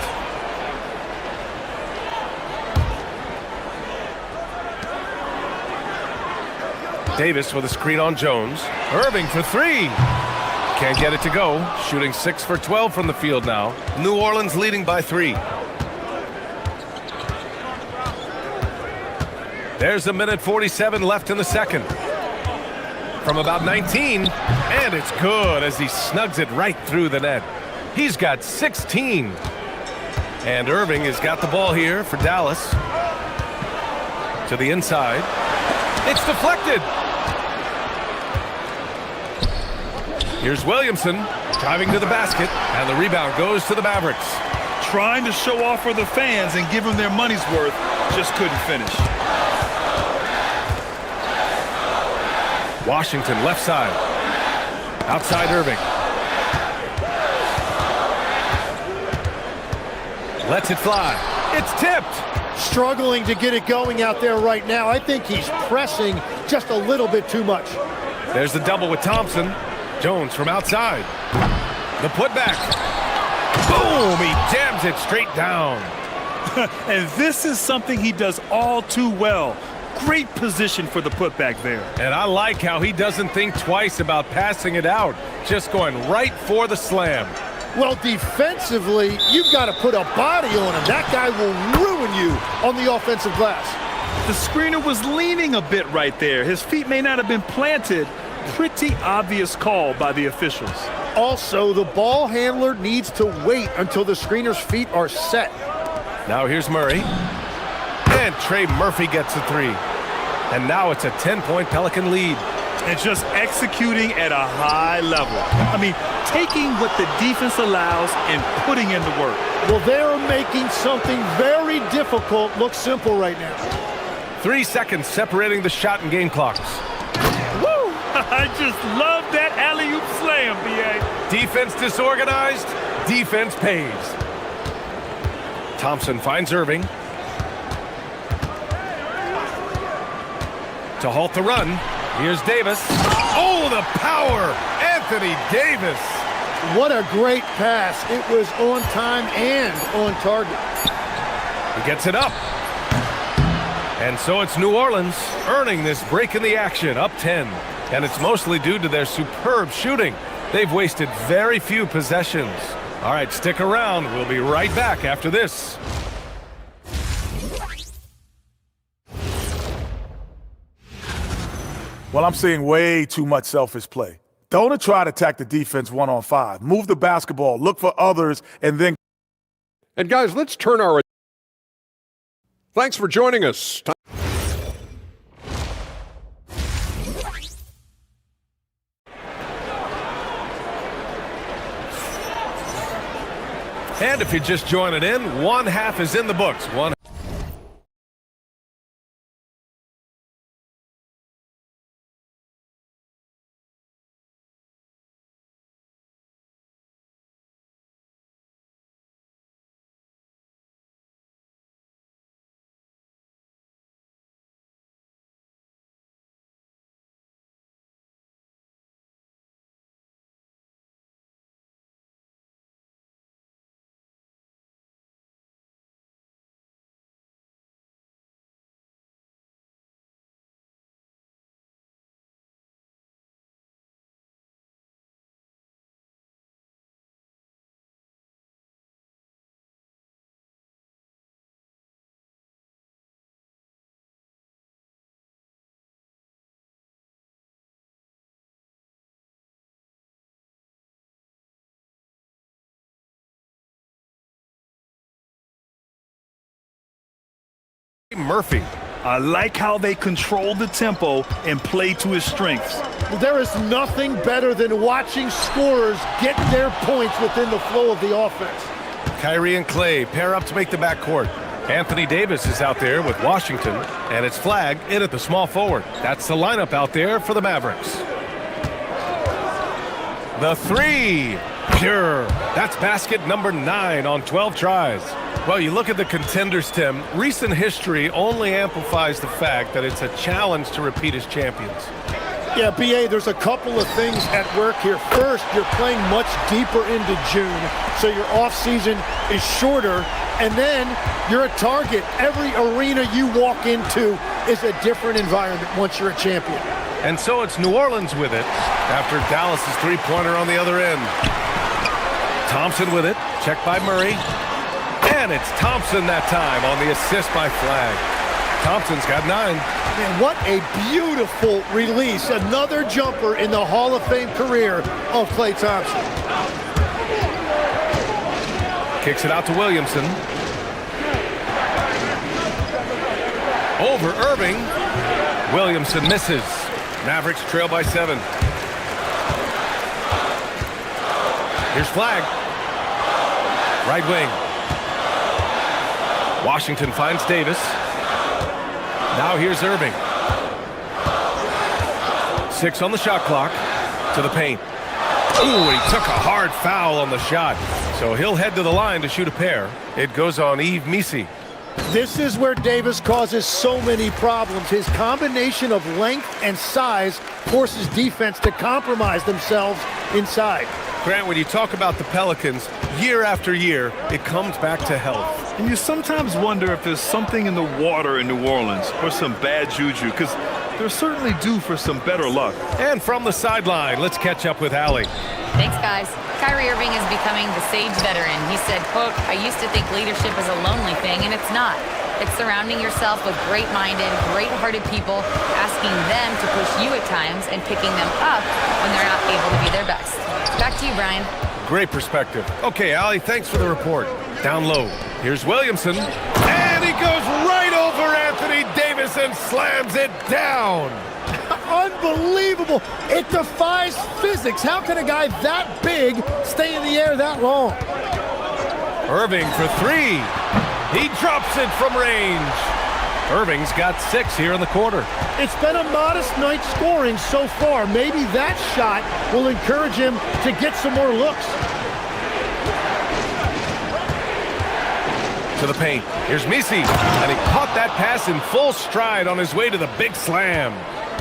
Davis with a screen on Jones. Irving for 3. Can't get it to go. Shooting 6 for 12 from the field now. New Orleans leading by 3. There's 1:47 left in the second. From about 19, and it's good as he snugs it right through the net. He's got 16. And Irving has got the ball here for Dallas. To the inside. It's deflected. Here's Williamson driving to the basket, and the rebound goes to the Mavericks. Trying to show off for the fans and give them their money's worth, just couldn't finish. Washington left side. Outside Irving. Lets it fly. It's tipped. Struggling to get it going out there right now. I think he's pressing just a little bit too much. There's the double with Thompson. Jones from outside. The putback. Boom! He jams it straight down. And this is something he does all too well. Great position for the putback there. And I like how he doesn't think twice about passing it out. Just going right for the slam. Well, defensively, you've got to put a body on him. That guy will ruin you on the offensive glass. The screener was leaning a bit right there. His feet may not have been planted. Pretty obvious call by the officials. Also, the ball handler needs to wait until the screener's feet are set. Now here's Murray. And Trey Murphy gets a 3. And now it's a 10-point Pelican lead. And just executing at a high level. I mean, taking what the defense allows and putting in the work. Well, they're making something very difficult look simple right now. 3 seconds separating the shot and game clocks. Woo! I just love that alley-oop slam, B.A. Defense disorganized, defense pays. Thompson finds Irving. To halt the run, here's Davis. Oh, the power! Anthony Davis. What a great pass. It was on time and on target. He gets it up. And so it's New Orleans earning this break in the action, up 10. And it's mostly due to their superb shooting. They've wasted very few possessions. All right, stick around. We'll be right back after this. Well, I'm seeing way too much selfish play. Don't try to attack the defense 1-on-5. Move the basketball, look for others, and then... And guys, let's turn our... Thanks for joining us. And if you're just joining in, 1 half is in the books. Murphy. I like how they control the tempo and play to his strengths. There is nothing better than watching scorers get their points within the flow of the offense. Kyrie and Clay pair up to make the backcourt. Anthony Davis is out there with Washington, and it's flagged in at the small forward. That's the lineup out there for the Mavericks. The three, pure. That's basket number 9 on 12 tries. Well, you look at the contenders, Tim. Recent history only amplifies the fact that it's a challenge to repeat as champions. Yeah, B.A., there's a couple of things at work here. First, you're playing much deeper into June, so your off-season is shorter, and then you're a target. Every arena you walk into is a different environment once you're a champion. And so it's New Orleans with it after Dallas's three-pointer on the other end. Thompson with it, checked by Murray. And it's Thompson that time on the assist by Flag. Thompson's got 9. Man, what a beautiful release. Another jumper in the Hall of Fame career of Klay Thompson. Kicks it out to Williamson. Over Irving. Williamson misses. Mavericks trail by 7. Here's Flag. Right wing. Washington finds Davis. Now here's Irving. 6 on the shot clock. To the paint. Ooh, he took a hard foul on the shot. So he'll head to the line to shoot a pair. It goes on Yves Missi. This is where Davis causes so many problems. His combination of length and size forces defense to compromise themselves inside. Grant, when you talk about the Pelicans, year after year, it comes back to health. And you sometimes wonder if there's something in the water in New Orleans or some bad juju, because they're certainly due for some better luck. And from the sideline, let's catch up with Allie. Thanks, guys. Kyrie Irving is becoming the sage veteran. He said, quote, "I used to think leadership is a lonely thing, and it's not. It's surrounding yourself with great-minded, great-hearted people, asking them to push you at times and picking them up when they're not able to be their best." Back to you, Brian. Great perspective. Okay, Allie, thanks for the report. Down low. Here's Williamson. And he goes right over Anthony Davis and slams it down. Unbelievable. It defies physics. How can a guy that big stay in the air that long? Irving for 3. He drops it from range. Irving's got 6 here in the quarter. It's been a modest night scoring so far. Maybe that shot will encourage him to get some more looks. To the paint. Here's Missi. And he caught that pass in full stride on his way to the big slam.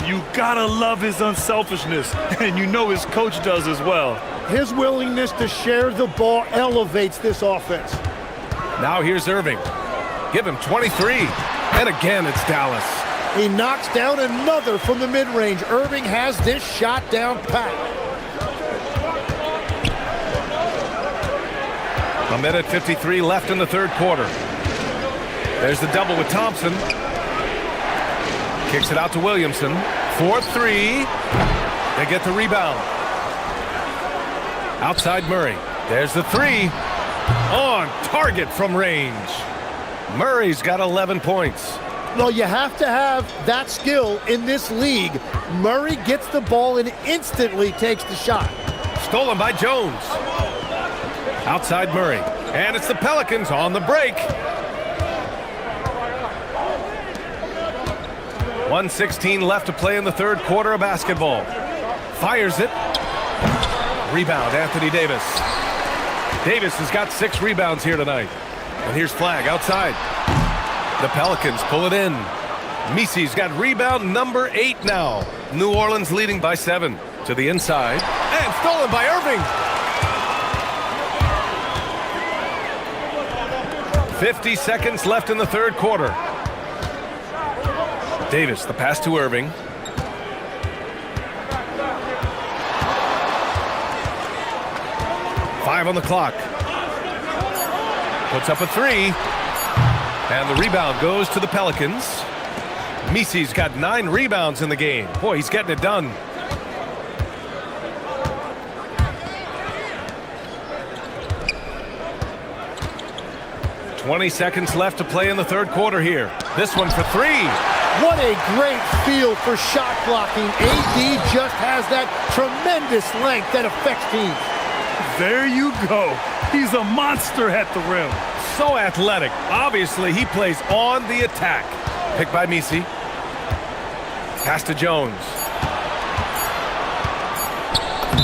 You gotta love his unselfishness, and you know his coach does as well. His willingness to share the ball elevates this offense. Now here's Irving. Give him 23. And again, it's Dallas. He knocks down another from the mid-range. Irving has this shot down pat. A minute 53 left in the third quarter. There's the double with Thompson. Kicks it out to Williamson. 4-3. They get the rebound. Outside Murray. There's the 3. On target from range. Murray's got 11 points. Well, you have to have that skill in this league. Murray gets the ball and instantly takes the shot. Stolen by Jones. Outside Murray. And it's the Pelicans on the break. 1:16 left to play in the third quarter of basketball. Fires it. Rebound, Anthony Davis. Davis has got 6 rebounds here tonight. And here's Flag outside. The Pelicans pull it in. Missi's got rebound number 8 now. New Orleans leading by 7. To the inside. And stolen by Irving. 50 seconds left in the third quarter. Davis, the pass to Irving. Five on the clock. Puts up a 3. And the rebound goes to the Pelicans. Missi's got 9 rebounds in the game. Boy, he's getting it done. "20 seconds left to play in the third quarter here. This one for 3. What a great feel for shot blocking. AD just has that tremendous length that affects teams. There you go. He's a monster at the rim. so athletic. Obviously, he plays on the attack. Picked by Misi. Pass to Jones.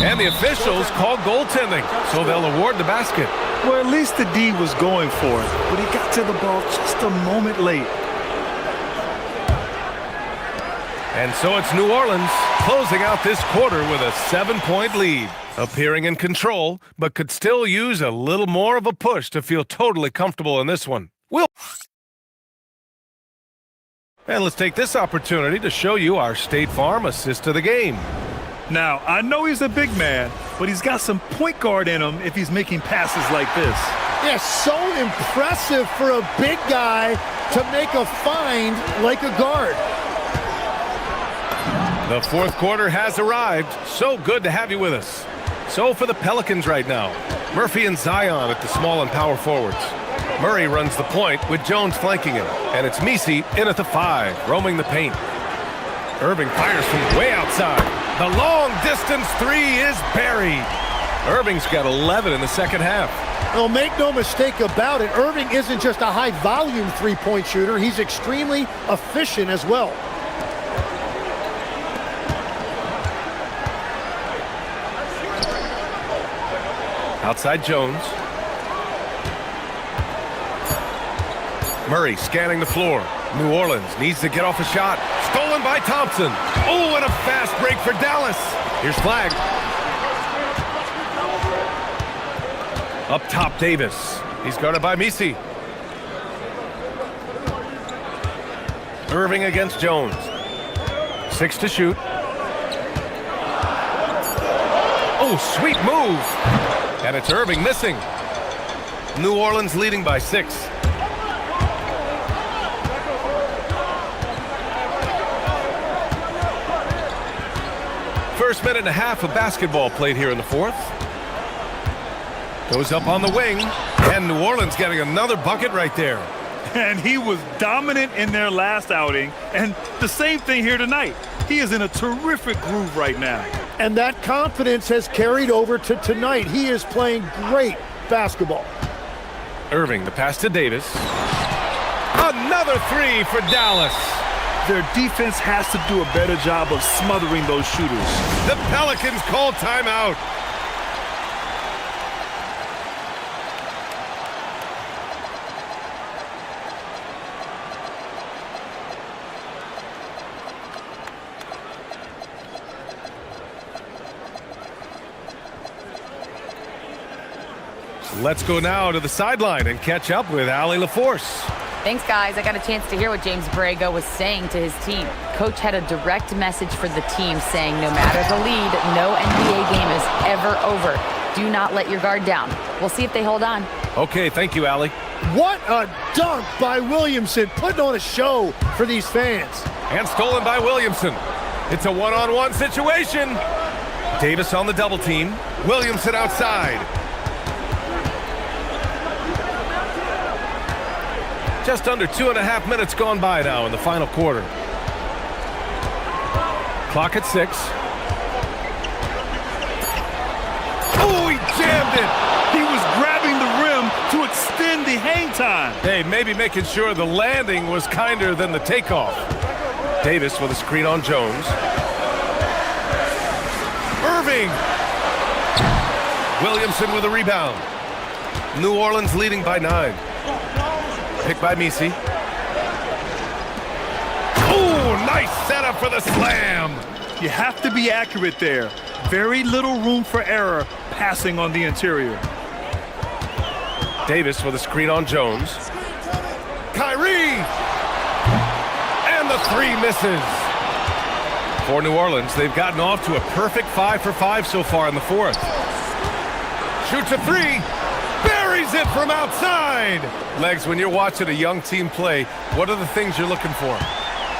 And the officials call goaltending, so they'll award the basket. Well, at least the D was going for it, but he got to the ball just a moment late. And so it's New Orleans closing out this quarter with a 7-point lead. Appearing in control, but could still use a little more of a push to feel totally comfortable in this one. And let's take this opportunity to show you our State Farm assist of the game. Now, I know he's a big man, but he's got some point guard in him if he's making passes like this. Yeah, so impressive for a big guy to make a find like a guard. The fourth quarter has arrived. So good to have you with us. So for the Pelicans right now, Murphy and Zion at the small and power forwards. Murray runs the point with Jones flanking him. And it's Misi in at the 5, roaming the paint. Irving fires from way outside. The long-distance 3 is buried. Irving's got 11 in the second half. Well, make no mistake about it, Irving isn't just a high-volume three-point shooter. He's extremely efficient as well. Outside Jones. Murray scanning the floor. New Orleans needs to get off a shot. Stolen by Thompson. Oh, and a fast break for Dallas. Here's flag. Up top, Davis. He's guarded by Misi. Irving against Jones. 6 to shoot. Oh, sweet move. And it's Irving missing. New Orleans leading by 6. First minute and a half of basketball played here in the fourth. Goes up on the wing, and New Orleans getting another bucket right there. And he was dominant in their last outing, and the same thing here tonight. He is in a terrific groove right now. And that confidence has carried over to tonight. He is playing great basketball. Irving, the pass to Davis. Another 3 for Dallas. Their defense has to do a better job of smothering those shooters. The Pelicans call timeout. Let's go now to the sideline and catch up with Allie LaForce. Thanks, guys. I got a chance to hear what James Borrego was saying to his team. Coach had a direct message for the team saying no matter the lead, no NBA game is ever over. Do not let your guard down. We'll see if they hold on. Okay, thank you, Allie. What a dunk by Williamson, putting on a show for these fans. And stolen by Williamson. It's a one-on-one situation. Davis on the double team. Williamson outside. Just under 2.5 minutes gone by now in the final quarter. Clock at 6. Oh, he jammed it. He was grabbing the rim to extend the hang time. Hey, maybe making sure the landing was kinder than the takeoff. Davis with a screen on Jones. Irving. Williamson with a rebound. New Orleans leading by 9. Picked by Misi. Oh, nice setup for the slam. You have to be accurate there. Very little room for error passing on the interior. Davis with a screen on Jones. Kyrie! And the 3 misses. For New Orleans, they've gotten off to a perfect 5 for 5 so far in the fourth. Shoots a 3. Buries it from outside. Legs, when you're watching a young team play, what are the things you're looking for?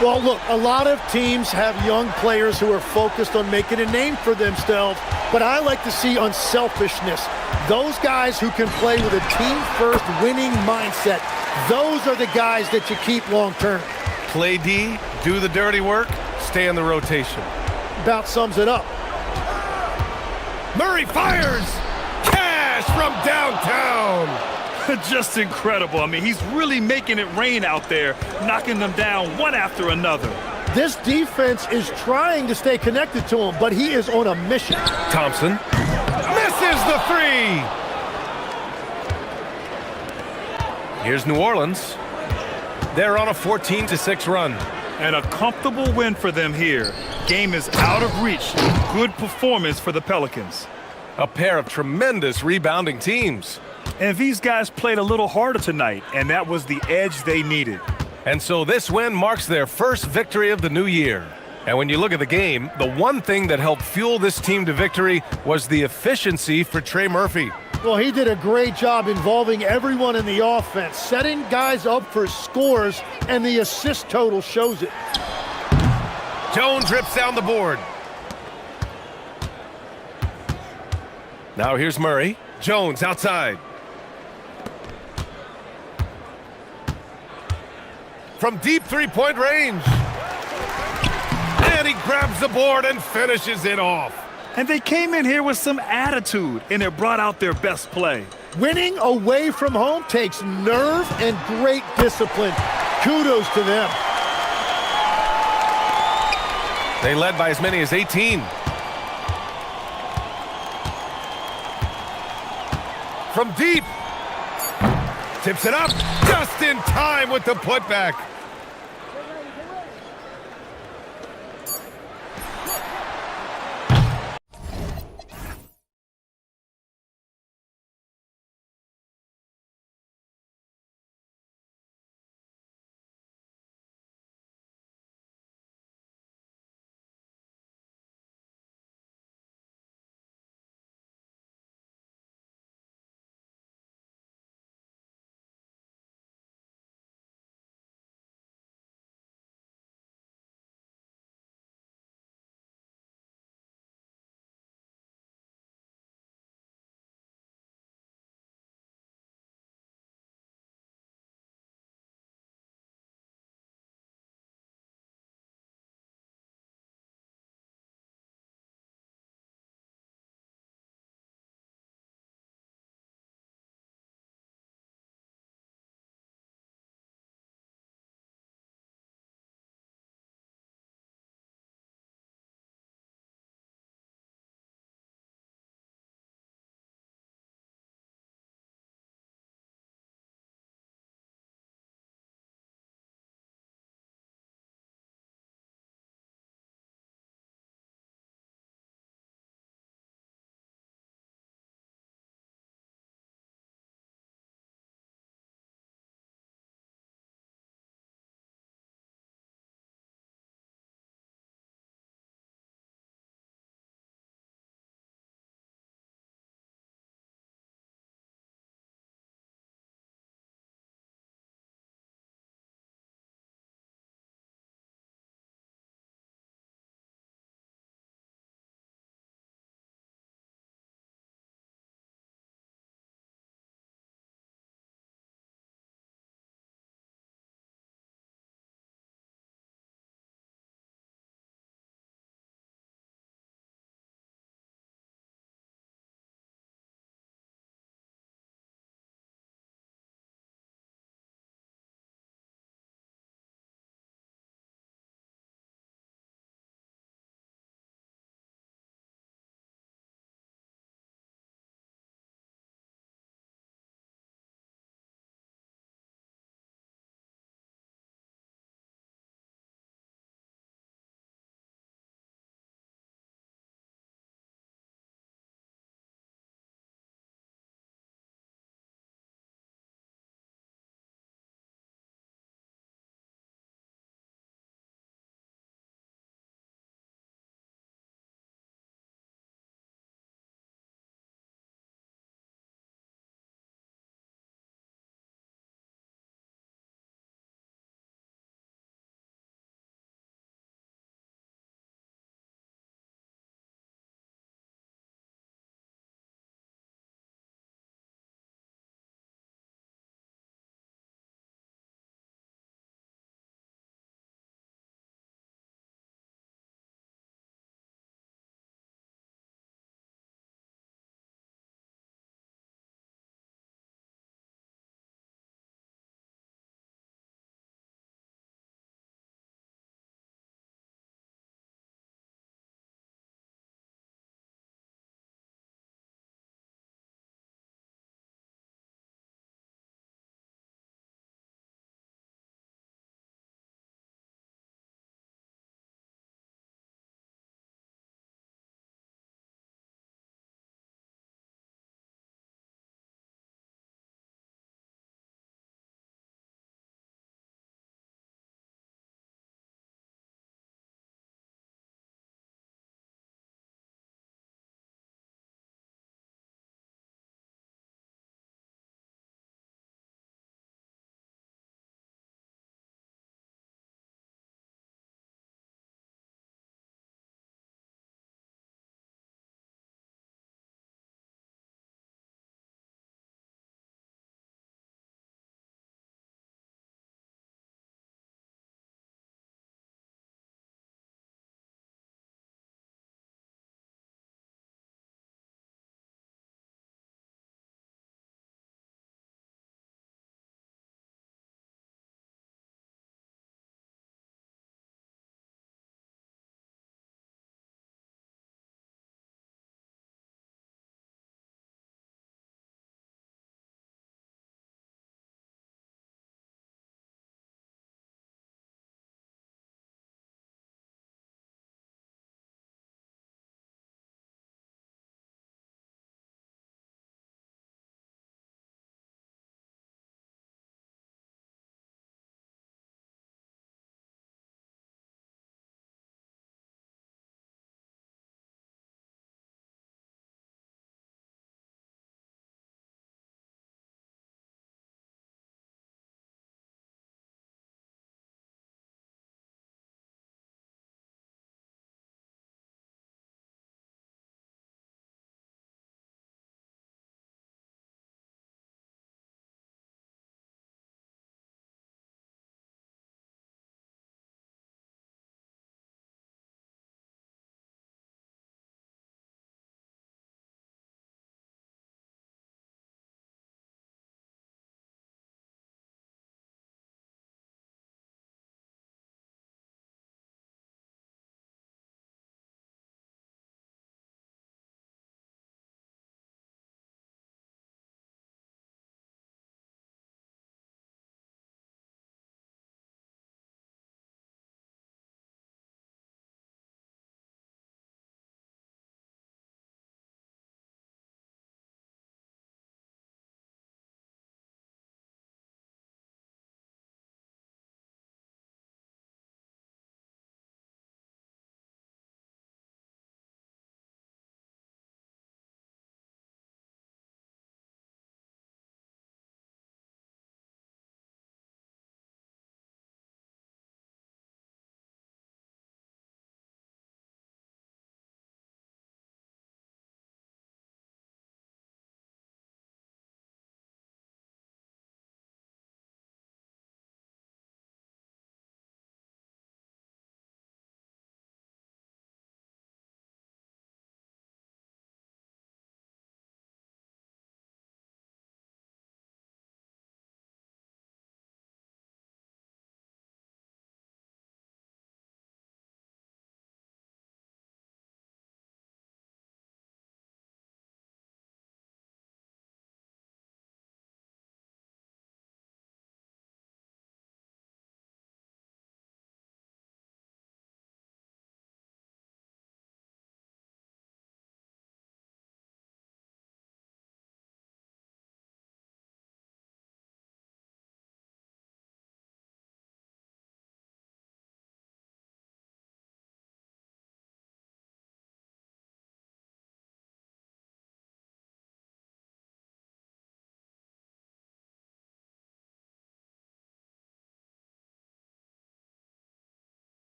Well, look, a lot of teams have young players who are focused on making a name for themselves, but I like to see unselfishness. Those guys who can play with a team-first winning mindset, those are the guys that you keep long-term. Play D, do the dirty work, stay in the rotation. About sums it up. Murray fires! Cash from downtown! Just incredible. I mean, he's really making it rain out there, knocking them down one after another. This defense is trying to stay connected to him, but he is on a mission. Thompson misses the three. Here's New Orleans. They're on a 14-6 run. And a comfortable win for them here. Game is out of reach. Good performance for the Pelicans. A pair of tremendous rebounding teams. And these guys played a little harder tonight, and that was the edge they needed. And so this win marks their first victory of the new year. And when you look at the game, the one thing that helped fuel this team to victory was the efficiency for Trey Murphy. Well, he did a great job involving everyone in the offense, setting guys up for scores, and the assist total shows it. Jones rips down the board. Now here's Murray. Jones outside. From deep three-point range. And he grabs the board and finishes it off. And they came in here with some attitude, and it brought out their best play. Winning away from home takes nerve and great discipline. Kudos to them. They led by as many as 18. From deep. Tips it up just in time with the putback.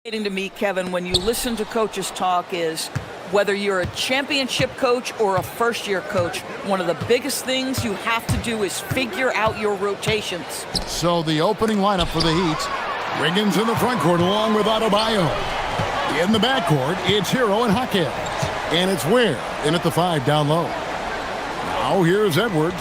To me, Kevin, when you listen to coaches talk is whether you're a championship coach or a first-year coach, one of the biggest things you have to do is figure out your rotations. So the opening lineup for the Heat, Wiggins in the front court along with Adebayo. In the backcourt, it's Hero and Hockey. And it's Ware in at the 5 down low. Now here's Edwards.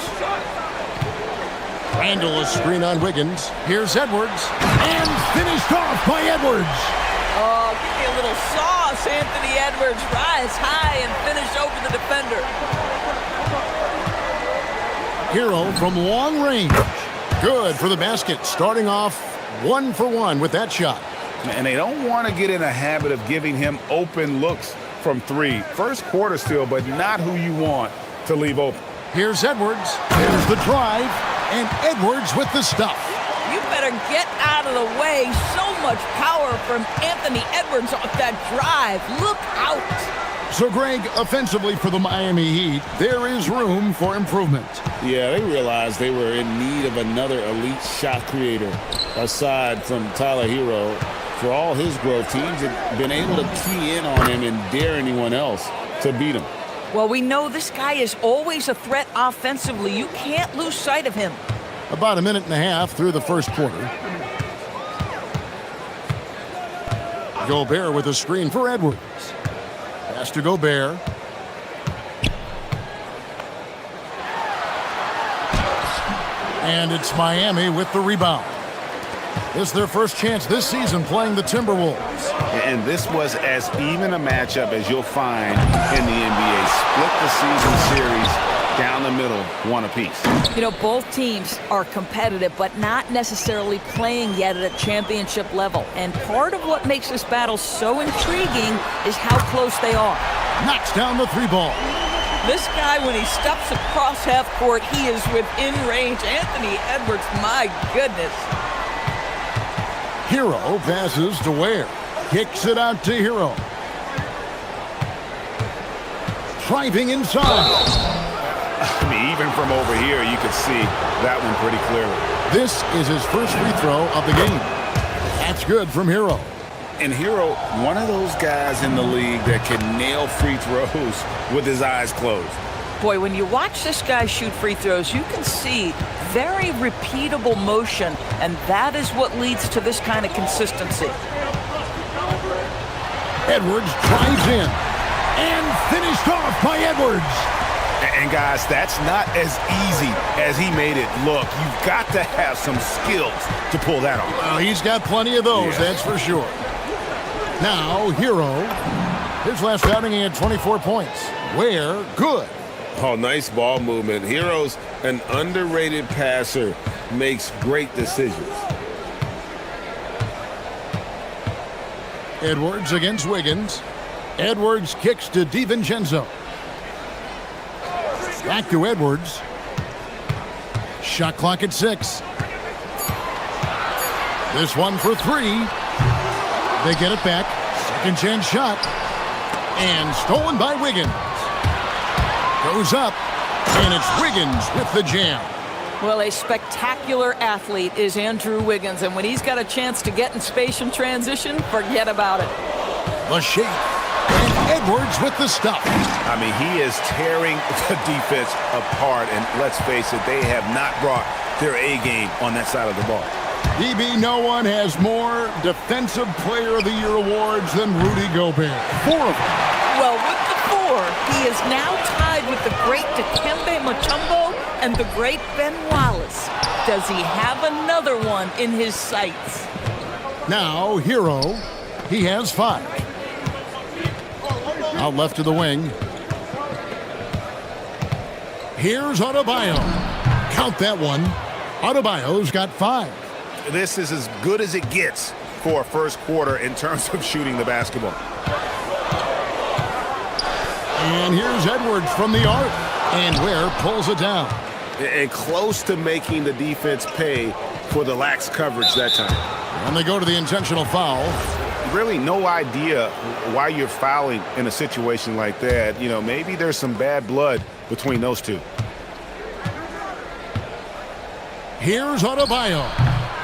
Randall a screen on Wiggins. Here's Edwards. And finished off by Edwards. Oh, give me a little sauce, Anthony Edwards. Rise high and finish over the defender. Hero from long range. Good for the basket. Starting off 1 for 1 with that shot. And they don't want to get in a habit of giving him open looks from 3. First quarter still, but not who you want to leave open. Here's Edwards. There's the drive. And Edwards with the stuff. You better get out of the way. So much power from Anthony Edwards off that drive. Look out. So, Greg, offensively for the Miami Heat, there is room for improvement. Yeah, they realized they were in need of another elite shot creator aside from Tyler Hero. For all his growth, teams have been able to key in on him and dare anyone else to beat him. Well, we know this guy is always a threat offensively. You can't lose sight of him. About a minute and a half through the first quarter. Gobert with a screen for Edwards. Pass to Gobert. And it's Miami with the rebound. This is their first chance this season playing the Timberwolves. And this was as even a matchup as you'll find in the NBA. Split the season series down the middle, 1 apiece. You know, both teams are competitive, but not necessarily playing yet at a championship level. And part of what makes this battle so intriguing is how close they are. Knocks down the 3 ball. This guy, when he steps across half court, he is within range. Anthony Edwards, my goodness. Hero passes to Ware. Kicks it out to Hero. Driving inside. I mean, even from over here, you can see that one pretty clearly. This is his first free throw of the game. That's good from Hero. And Hero, one of those guys in the league that can nail free throws with his eyes closed. Boy, when you watch this guy shoot free throws, you can see very repeatable motion, and that is what leads to this kind of consistency. Edwards drives in and finished off by Edwards. And guys, that's not as easy as he made it look. You've got to have some skills to pull that off. Well, he's got plenty of those, that's for sure. Now, Hero. His last outing, he had 24 points. Ware, good. Oh, nice ball movement. Hero's an underrated passer, makes great decisions. Edwards against Wiggins. Edwards kicks to DiVincenzo. Back to Edwards. Shot clock at 6. This one for 3. They get it back. Second chance shot. And stolen by Wiggins. Goes up. And it's Wiggins with the jam. Well, a spectacular athlete is Andrew Wiggins, and when he's got a chance to get in space and transition, forget about it. The shape. And Edwards with the stuff. I mean, he is tearing the defense apart, and let's face it, they have not brought their A game on that side of the ball. DB, no one has more Defensive Player of the Year awards than Rudy Gobert. 4 of them. Well, with the 4, he is now tied with the great Dikembe Mutombo and the great Ben Wallace. Does he have another one in his sights? Now, Hero, he has 5. Out left to the wing. Here's Adebayo. Count that one. Adebayo's got 5. This is as good as it gets for a first quarter in terms of shooting the basketball. And here's Edwards from the arc. And Ware pulls it down. And close to making the defense pay for the lax coverage that time. And they go to the intentional foul. Really no idea why you're fouling in a situation like that. You know, maybe there's some bad blood between those two. Here's Adebayo.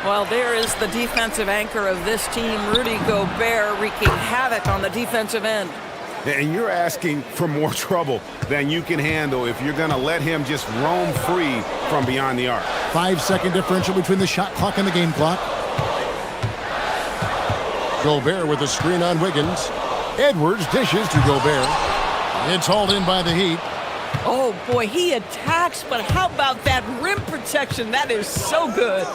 Well, there is the defensive anchor of this team, Rudy Gobert, wreaking havoc on the defensive end. And you're asking for more trouble than you can handle if you're going to let him just roam free from beyond the arc. 5-second differential between the shot clock and the game clock. Gobert with a screen on Wiggins. Edwards dishes to Gobert. It's hauled in by the Heat. Oh, boy, he attacks, but how about that rim protection? That is so good.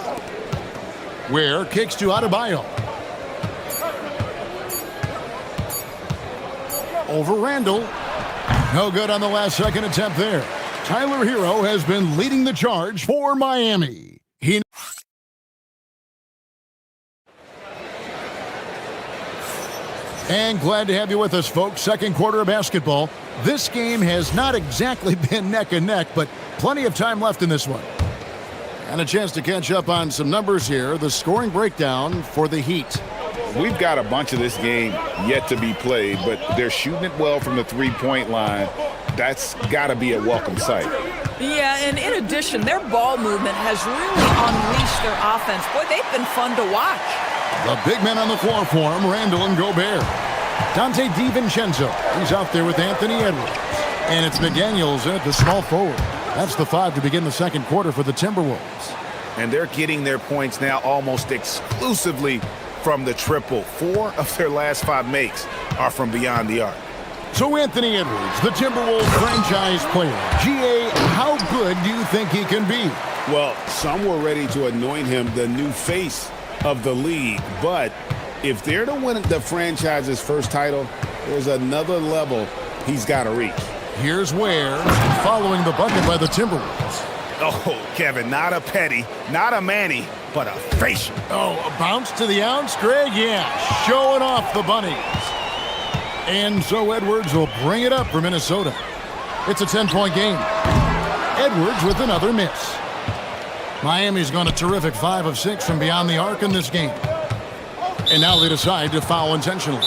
Ware kicks to Adebayo. Over Randall. No good on the last second attempt there. Tyler Hero has been leading the charge for Miami. And glad to have you with us, folks. Second quarter of basketball. This game has not exactly been neck and neck, but plenty of time left in this one. And a chance to catch up on some numbers here. The scoring breakdown for the Heat. We've got a bunch of this game yet to be played, but they're shooting it well from the three-point line. That's got to be a welcome sight. Yeah, and in addition, their ball movement has really unleashed their offense. Boy, they've been fun to watch. The big men on the floor for him, Randall and Gobert. Dante DiVincenzo, he's out there with Anthony Edwards. And it's McDaniels in at the small forward. That's the 5 to begin the second quarter for the Timberwolves. And they're getting their points now almost exclusively from the triple. 4 of their last 5 makes are from beyond the arc. So Anthony Edwards, the Timberwolves franchise player. GA, how good do you think he can be? Well, some were ready to anoint him the new face of the league, but if they're to win the franchise's first title, there's another level he's got to reach. Here's Ware following the bucket by the Timberwolves. Oh, Kevin, not a petty, not a Manny, but a facial. Oh, a bounce to the ounce, Greg? Yeah, showing off the bunnies. And so Edwards will bring it up for Minnesota. It's a 10-point game. Edwards with another miss. Miami's gone a terrific 5 of 6 from beyond the arc in this game. And now they decide to foul intentionally.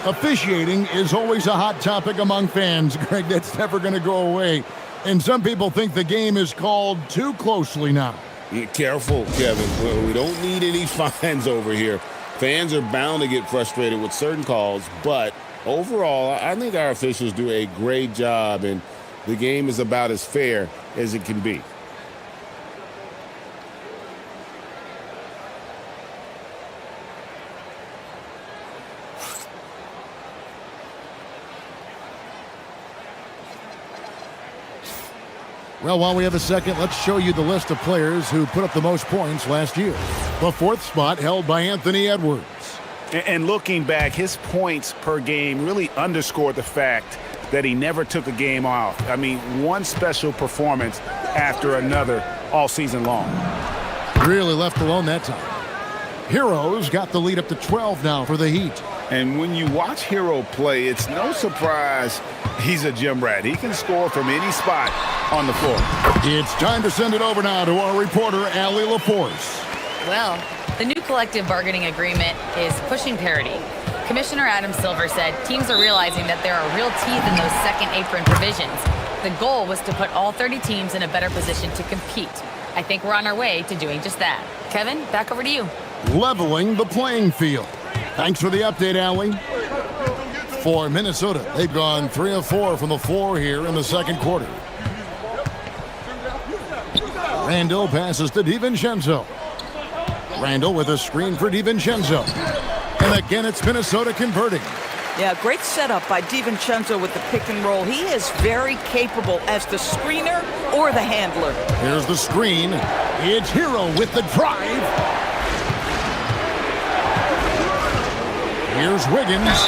Officiating is always a hot topic among fans, Greg. That's never going to go away. And some people think the game is called too closely now. Be careful, Kevin. We don't need any fines over here. Fans are bound to get frustrated with certain calls, but overall, I think our officials do a great job, and the game is about as fair as it can be. Well, while we have a second, let's show you the list of players who put up the most points last year. The 4th spot held by Anthony Edwards. And looking back, his points per game really underscored the fact that he never took a game off. I mean, one special performance after another all season long. Really left alone that time. Hero's got the lead up to 12 now for the Heat. And when you watch Hero play, it's no surprise he's a gym rat. He can score from any spot on the floor. It's time to send it over now to our reporter, Allie LaForce. Well, the new collective bargaining agreement is pushing parity. Commissioner Adam Silver said teams are realizing that there are real teeth in those second apron provisions. The goal was to put all 30 teams in a better position to compete. I think we're on our way to doing just that. Kevin, back over to you. Leveling the playing field. Thanks for the update, Allie. For Minnesota, they've gone 3 of 4 from the floor here in the second quarter. Randall passes to DiVincenzo. Randall with a screen for DiVincenzo. And again, it's Minnesota converting. Yeah, great setup by DiVincenzo with the pick and roll. He is very capable as the screener or the handler. Here's the screen. It's Hero with the drive. Here's Wiggins.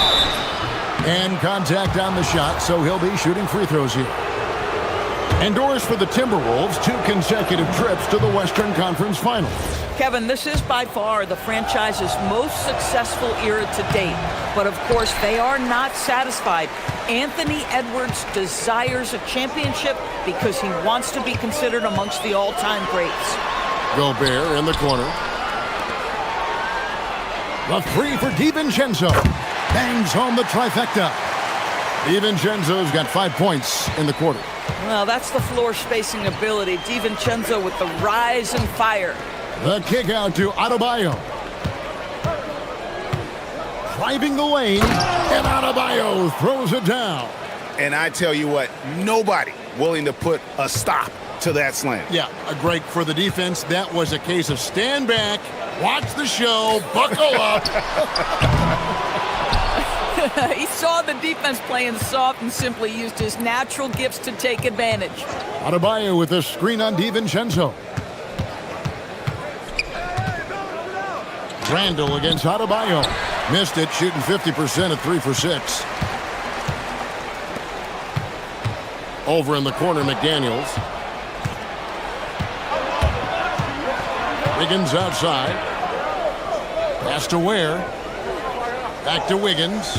And contact on the shot, so he'll be shooting free throws here. Endorsed for the Timberwolves, 2 consecutive trips to the Western Conference Finals. Kevin, this is by far the franchise's most successful era to date. But of course, they are not satisfied. Anthony Edwards desires a championship because he wants to be considered amongst the all-time greats. Gobert in the corner. The 3 for DiVincenzo. Bangs home the trifecta. DiVincenzo's got 5 points in the quarter. Well, that's the floor spacing ability. DiVincenzo with the rise and fire. The kick out to Adebayo. Driving the lane, and Adebayo throws it down. And I tell you what, nobody willing to put a stop to that slam. Yeah, a break for the defense. That was a case of stand back, watch the show, buckle up. He saw the defense playing soft and simply used his natural gifts to take advantage. Adebayo with a screen on DiVincenzo. Randall against Adebayo. Missed it, shooting 50% at 3 for 6. Over in the corner, McDaniels. Wiggins outside. Pass to Ware. Back to Wiggins.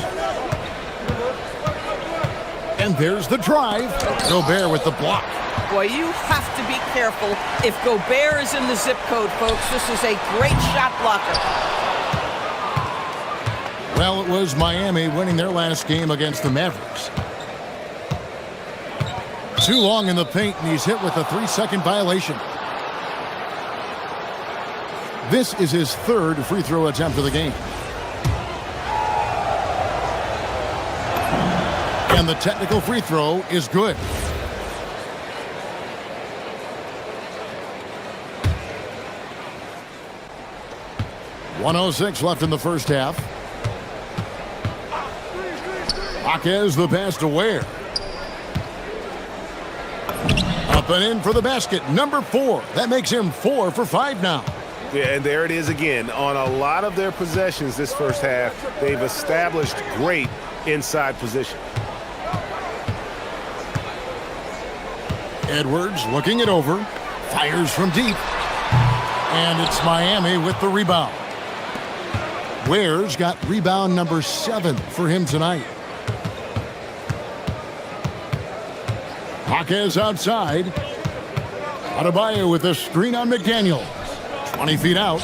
And there's the drive. Gobert with the block. Boy, you have to be careful. If Gobert is in the zip code, folks, this is a great shot blocker. Well, it was Miami winning their last game against the Mavericks. Too long in the paint, and he's hit with a 3-second violation. This is his third free throw attempt of the game. And the technical free throw is good. .106 left in the first half. Jaquez the pass to Ware. Up and in for the basket, number 4. That makes him 4 for 5 now. Yeah, and there it is again. On a lot of their possessions this first half, they've established great inside position. Edwards looking it over. Fires from deep. And it's Miami with the rebound. Ware's got rebound number 7 for him tonight. Jaquez outside. Adebayo with the screen on McDaniels. 20 feet out.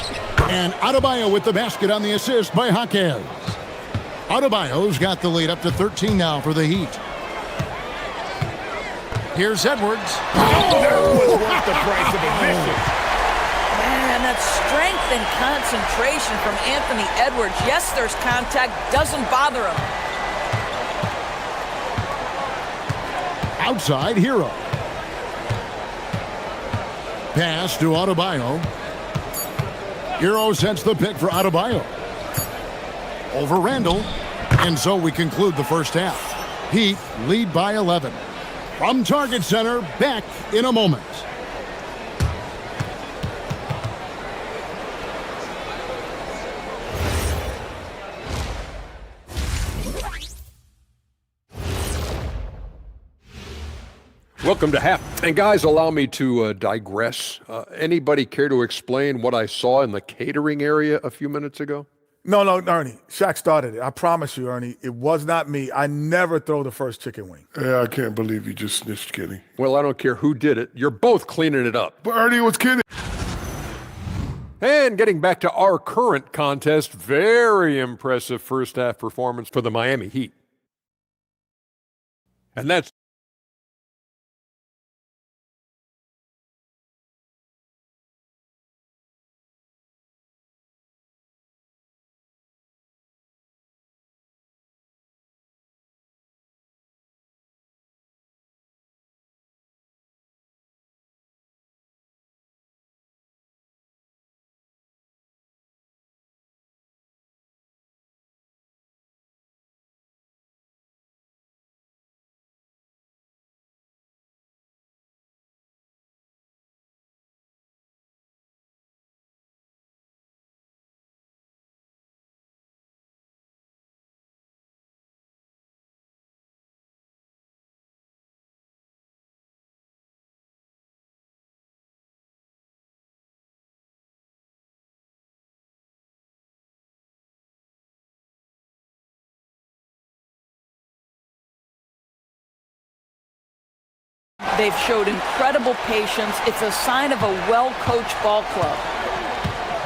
And Adebayo with the basket on the assist by Jaquez. Adebayo's got the lead up to 13 now for the Heat. Here's Edwards. That was worth the price of admission. Man, that strength and concentration from Anthony Edwards. Yes, there's contact. Doesn't bother him. Outside, Hero. Pass to Adebayo. Hero sets the pick for Adebayo. Over Randall. And so we conclude the first half. Heat lead by 11. From Target Center, back in a moment. Welcome to half. And guys, allow me to digress. Anybody care to explain what I saw in the catering area a few minutes ago? No, Ernie. Shaq started it. I promise you, Ernie, it was not me. I never throw the first chicken wing. Yeah, I can't believe you just snitched Kenny. Well, I don't care who did it. You're both cleaning it up. But Ernie was Kenny. And getting back to our current contest, very impressive first half performance for the Miami Heat. And that's They've showed incredible patience. It's a sign of a well-coached ball club.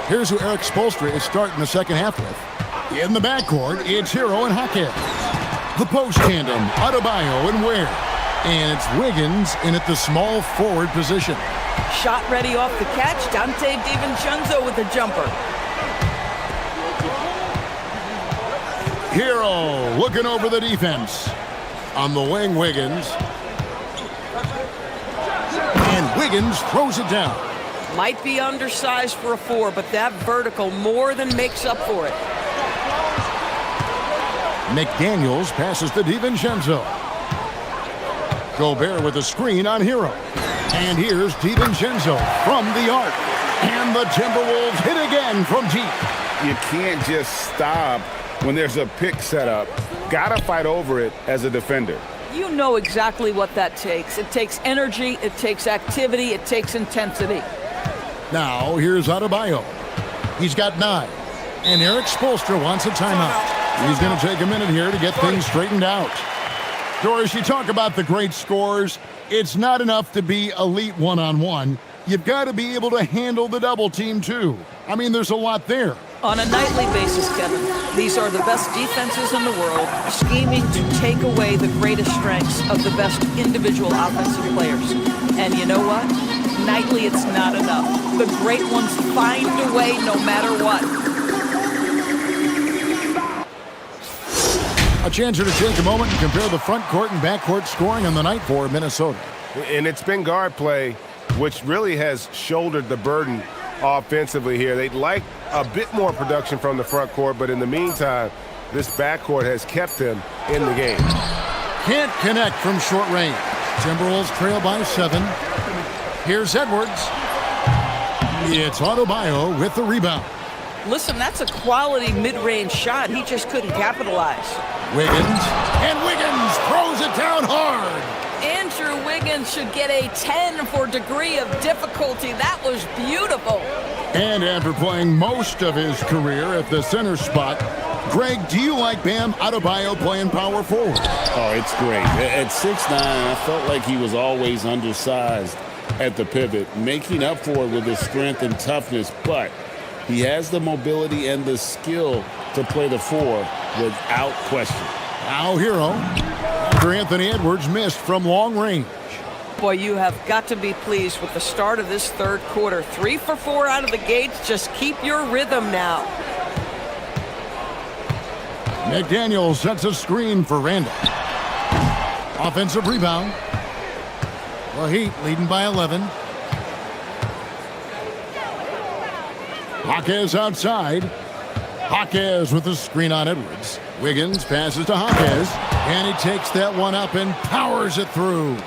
Here's who Eric Spoelstra is starting the second half with. In the backcourt, it's Hero and Jaquez. The post tandem, Adebayo and Ware. And it's Wiggins in at the small forward position. Shot ready off the catch. Dante DiVincenzo with the jumper. Hero looking over the defense. On the wing, Wiggins. And Wiggins throws it down. Might be undersized for a 4, but that vertical more than makes up for it. McDaniels passes to DiVincenzo. Gobert with a screen on Hero. And here's DiVincenzo from the arc. And the Timberwolves hit again from deep. You can't just stop when there's a pick set up. Gotta fight over it as a defender. You know exactly what that takes. It takes energy, it takes activity, it takes intensity. Now, here's Adebayo. He's got 9. And Eric Spoelstra wants a timeout. He's going to take a minute here to get things straightened out. Doris, you talk about the great scores. It's not enough to be elite one-on-one. You've got to be able to handle the double team, too. I mean, there's a lot there. On a nightly basis, Kevin, these are the best defenses in the world, scheming to take away the greatest strengths of the best individual offensive players. And you know what? Nightly, it's not enough. The great ones find a way no matter what. A chance here to take a moment and compare the front court and back court scoring on the night for Minnesota. And it's been guard play, which really has shouldered the burden offensively here. They'd like a bit more production from the front court, but in the meantime, this backcourt has kept them in the game. Can't connect from short range. Timberwolves trail by 7. Here's Edwards. It's Adebayo with the rebound. Listen, that's a quality mid-range shot. He just couldn't capitalize. Wiggins. And Wiggins throws it down hard. Andrew Wiggins should get a 10 for degree of difficulty. That was beautiful. And after playing most of his career at the center spot, Greg, do you like Bam Adebayo playing power forward? Oh, it's great. At 6'9", I felt like he was always undersized at the pivot, making up for it with his strength and toughness, but he has the mobility and the skill to play the 4 without question. Now Hero. After Anthony Edwards missed from long range. Boy, you have got to be pleased with the start of this third quarter. 3 for 4 out of the gates. Just keep your rhythm now. McDaniels sets a screen for Randall. Offensive rebound. The Heat leading by 11. Jaquez outside. Jaquez with the screen on Edwards. Wiggins passes to Jaquez. And he takes that one up and powers it through.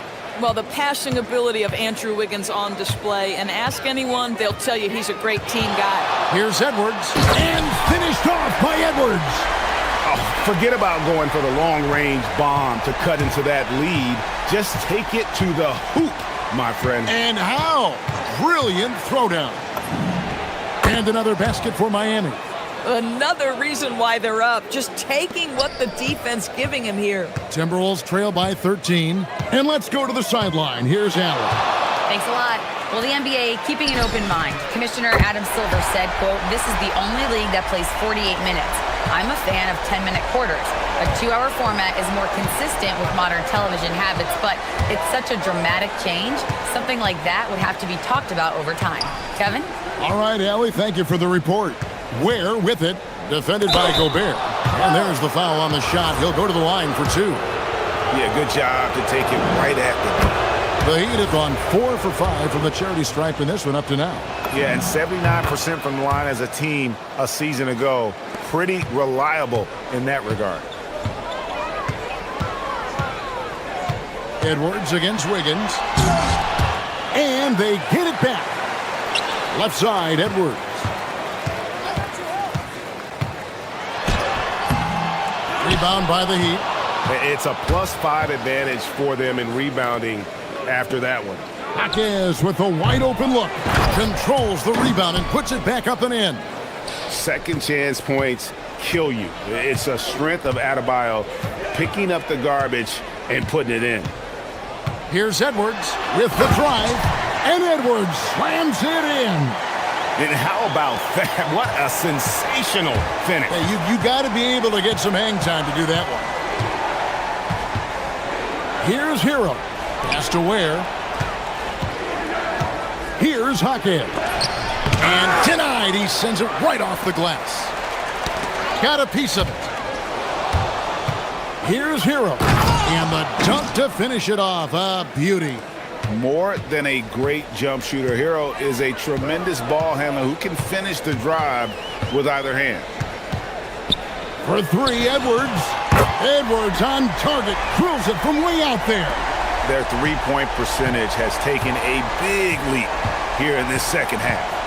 Well, the passing ability of Andrew Wiggins on display. And ask anyone, they'll tell you he's a great team guy. Here's Edwards. And finished off by Edwards. Oh, forget about going for the long-range bomb to cut into that lead. Just take it to the hoop, my friend. And how? Brilliant throwdown. And another basket for Miami. Another reason why they're up. Just taking what the defense giving him here. Timberwolves trail by 13. And let's go to the sideline. Here's Allen. Thanks a lot. Well, the NBA keeping an open mind. Commissioner Adam Silver said, quote, "This is the only league that plays 48 minutes. I'm a fan of 10-minute quarters. A 2-hour format is more consistent with modern television habits, but it's such a dramatic change. Something like that would have to be talked about over time." Kevin? All right, Allie, thank you for the report. Ware with it, defended by Gobert. And there's the foul on the shot. He'll go to the line for 2. Yeah, good job to take it right at the The Heat have gone 4 for 5 from the charity stripe in this one up to now. Yeah, and 79% from the line as a team a season ago. Pretty reliable in that regard. Edwards against Wiggins. And they get it back. Left side, Edwards. Rebound by the Heat. It's a +5 advantage for them in rebounding after that one. Jaquez with a wide open look. Controls the rebound and puts it back up and in. Second chance points kill you. It's a strength of Adebayo picking up the garbage and putting it in. Here's Edwards with the drive. And Edwards slams it in. And how about that? What a sensational finish. Hey, you got to be able to get some hang time to do that one. Here's Hero. Pass to Ware. Here's Hockey. And denied. He sends it right off the glass. Got a piece of it. Here's Hero. And the dunk to finish it off. A beauty. More than a great jump shooter, Hero is a tremendous ball handler who can finish the drive with either hand. For three, Edwards. Edwards on target. Drills it from way out there. Their three-point percentage has taken a big leap here in this second half.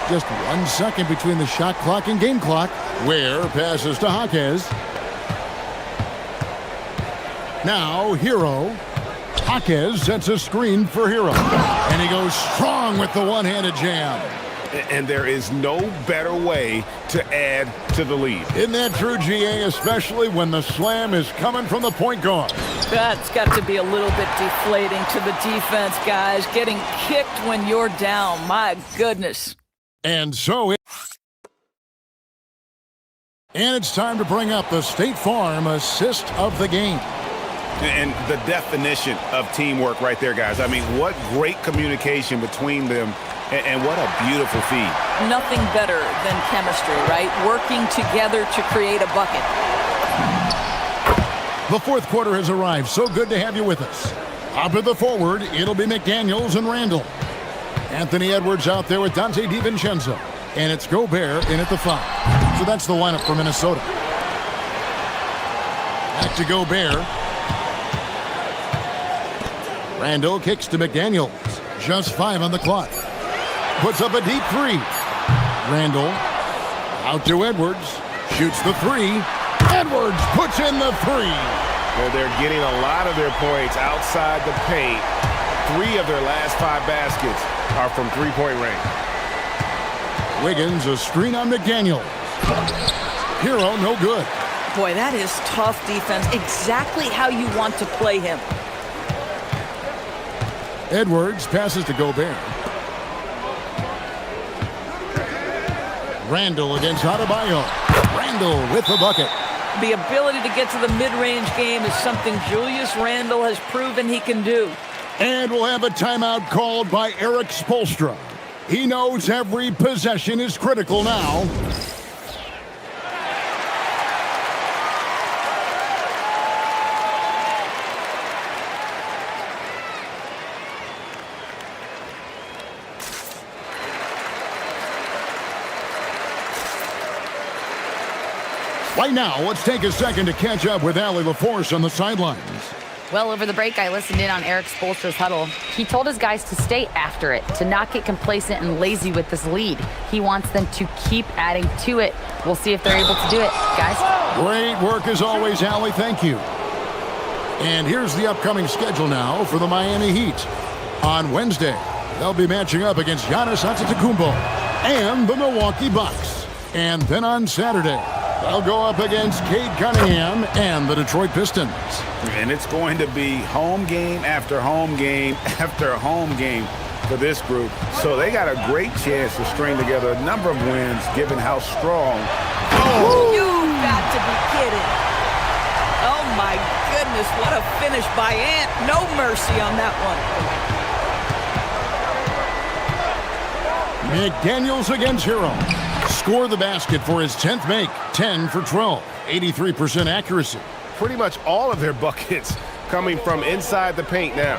Just 1 second between the shot clock and game clock. Ware passes to Jaquez. Now Hero. Jaquez sets a screen for Hero. And he goes strong with the one-handed jam. And there is no better way to add to the lead. Isn't that true, GA, especially when the slam is coming from the point guard? That's got to be a little bit deflating to the defense, guys. Getting kicked when you're down. My goodness. And so it's time to bring up the State Farm assist of the game. And the definition of teamwork right there, guys. I mean, what great communication between them, and what a beautiful feed. Nothing better than chemistry, right? Working together to create a bucket. The fourth quarter has arrived. So good to have you with us. Up at the forward, it'll be McDaniels and Randall. Anthony Edwards out there with Dante DiVincenzo. And it's Gobert in at the 5. So that's the lineup for Minnesota. Back to Gobert. Randall kicks to McDaniels. Just 5 on the clock. Puts up a deep 3. Randall out to Edwards. Shoots the 3. Edwards puts in the 3. They're getting a lot of their points outside the paint. 3 of their last 5 baskets are from three-point range. Wiggins a screen on McDaniels. Hero no good. Boy, that is tough defense. Exactly how you want to play him. Edwards passes to Gobert. Randall against Adebayo. Randall with the bucket. The ability to get to the mid-range game is something Julius Randle has proven he can do. And we'll have a timeout called by Eric Spoelstra. He knows every possession is critical now. Right now, let's take a second to catch up with Allie LaForce on the sidelines. Well, over the break, I listened in on Eric Spoelstra's huddle. He told his guys to stay after it, to not get complacent and lazy with this lead. He wants them to keep adding to it. We'll see if they're able to do it, guys. Great work as always, Allie. Thank you. And here's the upcoming schedule now for the Miami Heat. On Wednesday, they'll be matching up against Giannis Antetokounmpo and the Milwaukee Bucks. And then on Saturday, they'll go up against Cade Cunningham and the Detroit Pistons. And it's going to be home game after home game after home game for this group. So they got a great chance to string together a number of wins given how strong. Oh, you got to be kidding. Oh, my goodness. What a finish by Ant. No mercy on that one. McDaniels against Hero. Score the basket for his 10th make. 10 for 12. 83% accuracy. Pretty much all of their buckets coming from inside the paint now.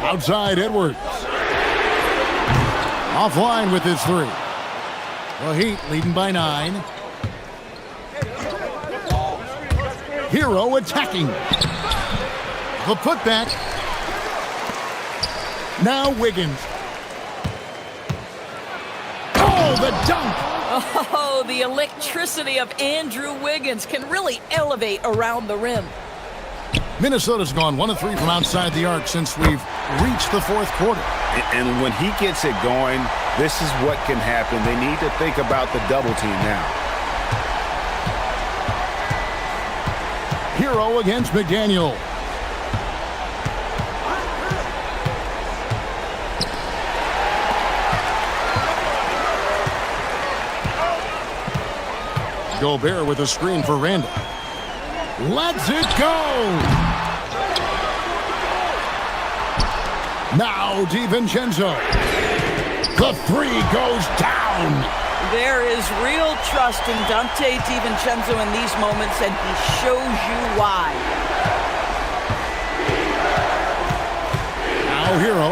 Outside Edwards. Offline with his 3. The Heat leading by 9. Hero attacking. The putback. Now Wiggins. Oh, the dunk! Oh, the electricity of Andrew Wiggins can really elevate around the rim. Minnesota's gone 1 of 3 from outside the arc since we've reached the fourth quarter. And when he gets it going, this is what can happen. They need to think about the double team now. Hero against McDaniel. Gobert with a screen for Randall. Lets it go! Now DiVincenzo. The three goes down. There is real trust in Dante DiVincenzo in these moments, and he shows you why. Now Hero.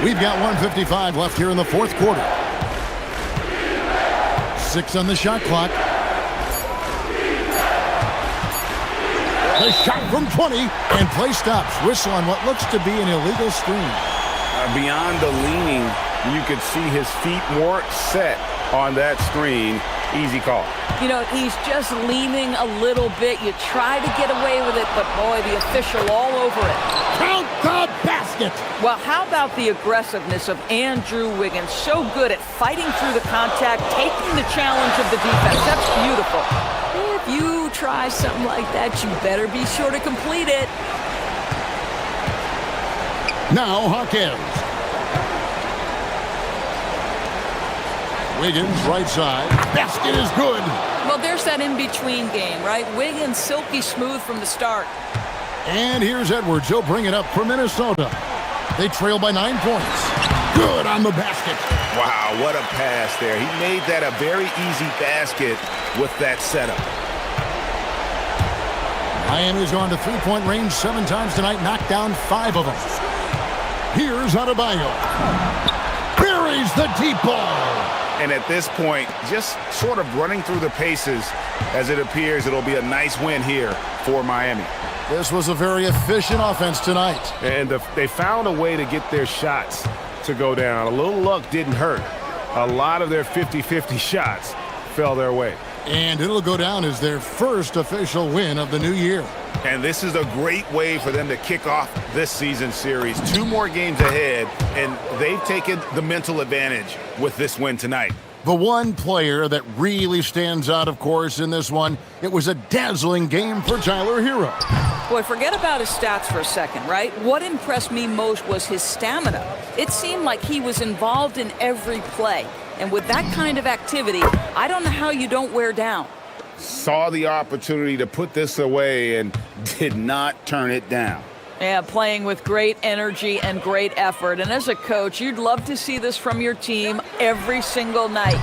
We've got 1:55 left here in the fourth quarter. 6 on the shot clock. The shot from 20, and play stops. Whistle on what looks to be an illegal screen. Beyond the leaning, you could see his feet weren't set on that screen. Easy call. You know, he's just leaning a little bit. You try to get away with it, but boy, the official all over it. Count the basket. Well, how about the aggressiveness of Andrew Wiggins? So good at fighting through the contact, taking the challenge of the defense. That's beautiful. If you try something like that, you better be sure to complete it. Now Hawkins. Wiggins, right side. Basket is good. Well, there's that in-between game, right? Wiggins, silky smooth from the start. And here's Edwards. He'll bring it up for Minnesota. They trail by 9 points. Good on the basket. Wow, what a pass there. He made that a very easy basket with that setup. Miami's gone to three-point range 7 times tonight, knocked down 5 of them. Here's Adebayo. Buries the deep ball. And at this point, just sort of running through the paces, as it appears it'll be a nice win here for Miami. This was a very efficient offense tonight. And they found a way to get their shots to go down. A little luck didn't hurt. A lot of their 50-50 shots fell their way. And it'll go down as their first official win of the new year. And this is a great way for them to kick off this season series. 2 more games ahead, and they've taken the mental advantage with this win tonight. The one player that really stands out, of course, in this one, it was a dazzling game for Tyler Hero. Boy, forget about his stats for a second, right? What impressed me most was his stamina. It seemed like he was involved in every play. And with that kind of activity, I don't know how you don't wear down. Saw the opportunity to put this away and did not turn it down. Yeah, playing with great energy and great effort. And as a coach, you'd love to see this from your team every single night.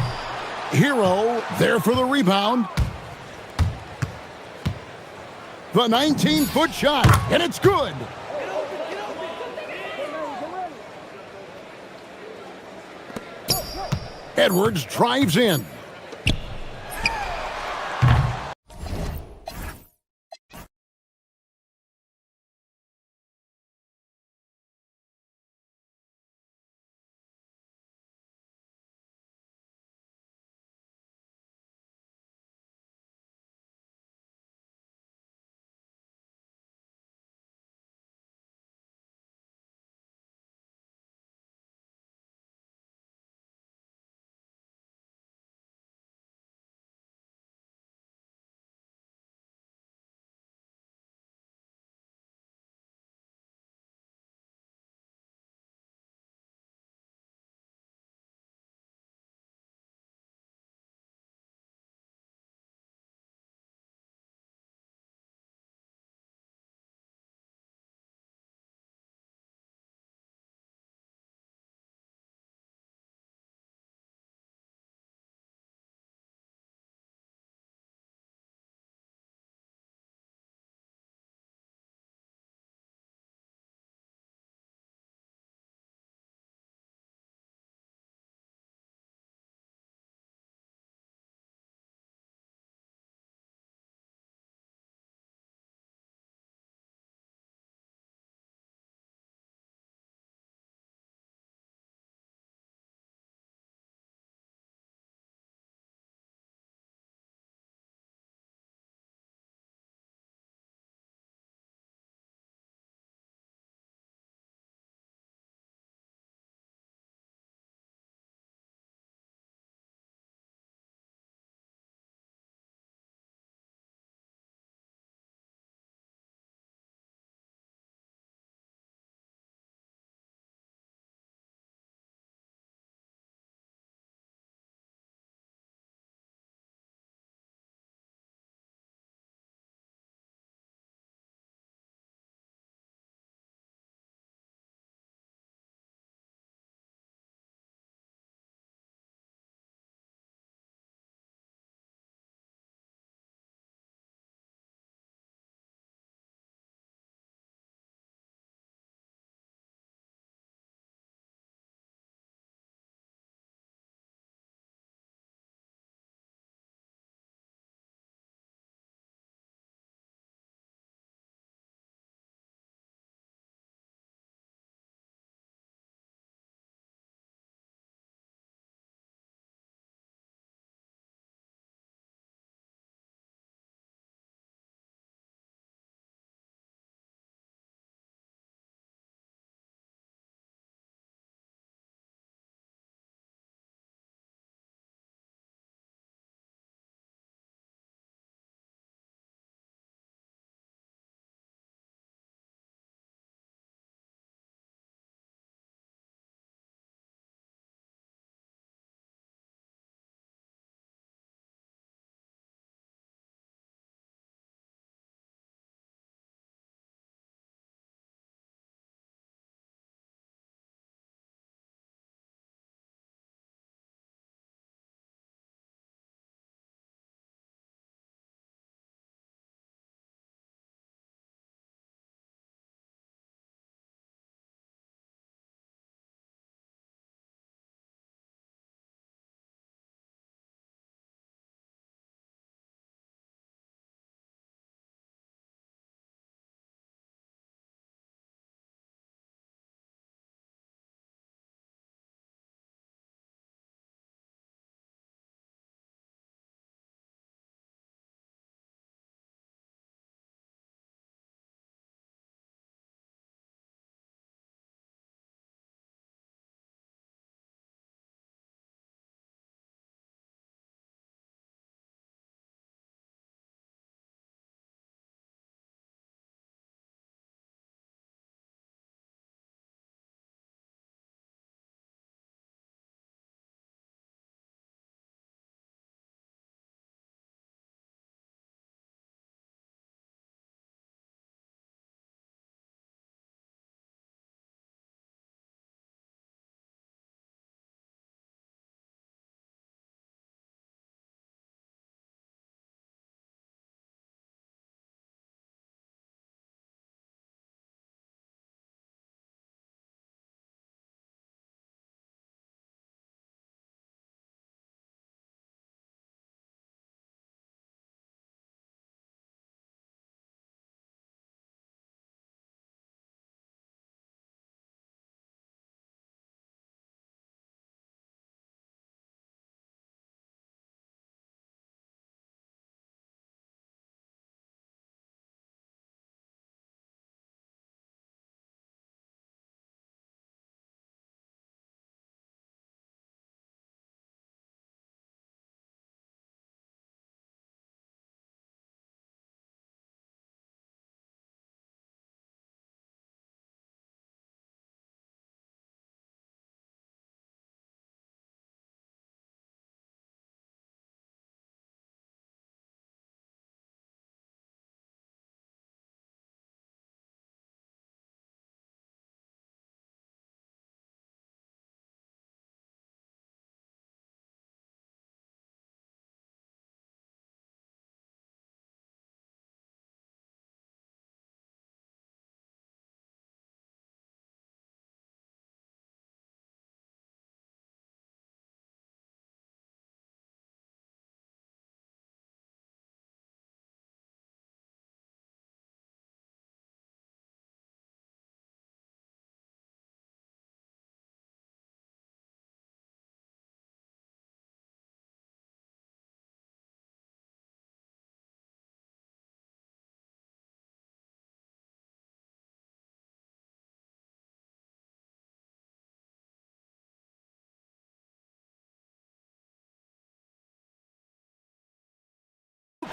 Hero there for the rebound. The 19-foot shot, and it's good. Edwards drives in.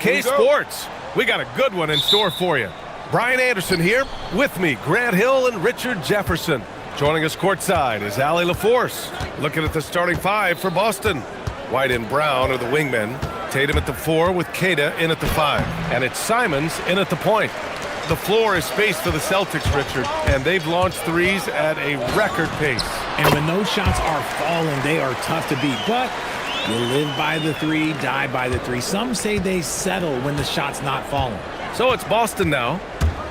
K Sports. We got a good one in store for you. Brian Anderson here. With me, Grant Hill and Richard Jefferson. Joining us courtside is Allie LaForce. Looking at the starting five for Boston. White and Brown are the wingmen. Tatum at the 4 with Queta in at the 5. And it's Simons in at the point. The floor is spaced for the Celtics, Richard, and they've launched threes at a record pace. And when those shots are falling, they are tough to beat. But you live by the 3, die by the 3. Some say they settle when the shot's not falling. So it's Boston now.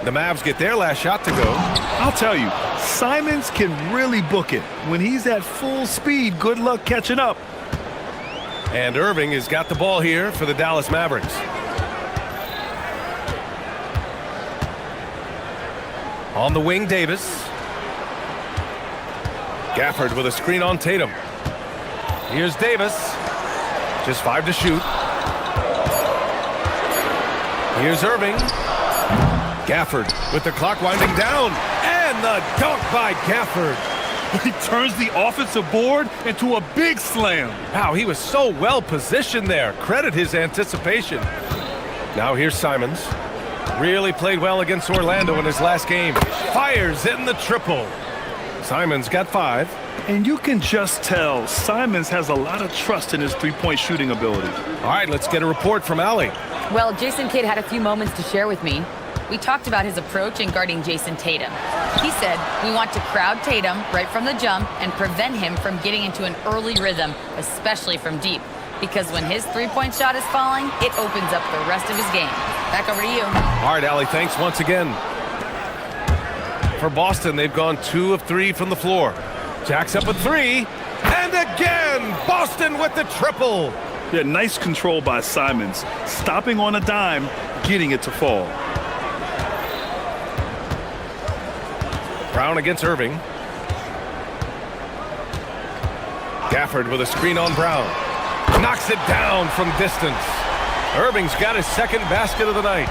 The Mavs get their last shot to go. I'll tell you, Simons can really book it. When he's at full speed, good luck catching up. And Irving has got the ball here for the Dallas Mavericks. On the wing, Davis. Gafford with a screen on Tatum. Here's Davis. Just 5 to shoot. Here's Irving. Gafford with the clock winding down. And the dunk by Gafford. He turns the offensive board into a big slam. Wow, he was so well positioned there. Credit his anticipation. Now here's Simons. Really played well against Orlando in his last game. Fires in the triple. Simons got 5. And you can just tell Simons has a lot of trust in his three-point shooting ability. All right, let's get a report from Allie. Well, Jason Kidd had a few moments to share with me. We talked about his approach in guarding Jason Tatum. He said, we want to crowd Tatum right from the jump and prevent him from getting into an early rhythm, especially from deep. Because when his three-point shot is falling, it opens up the rest of his game. Back over to you. All right, Allie, thanks once again. For Boston, they've gone 2 of 3 from the floor. Jack's up a 3. And again, Boston with the triple. Yeah, nice control by Simons. Stopping on a dime, getting it to fall. Brown against Irving. Gafford with a screen on Brown. Knocks it down from distance. Irving's got his second basket of the night.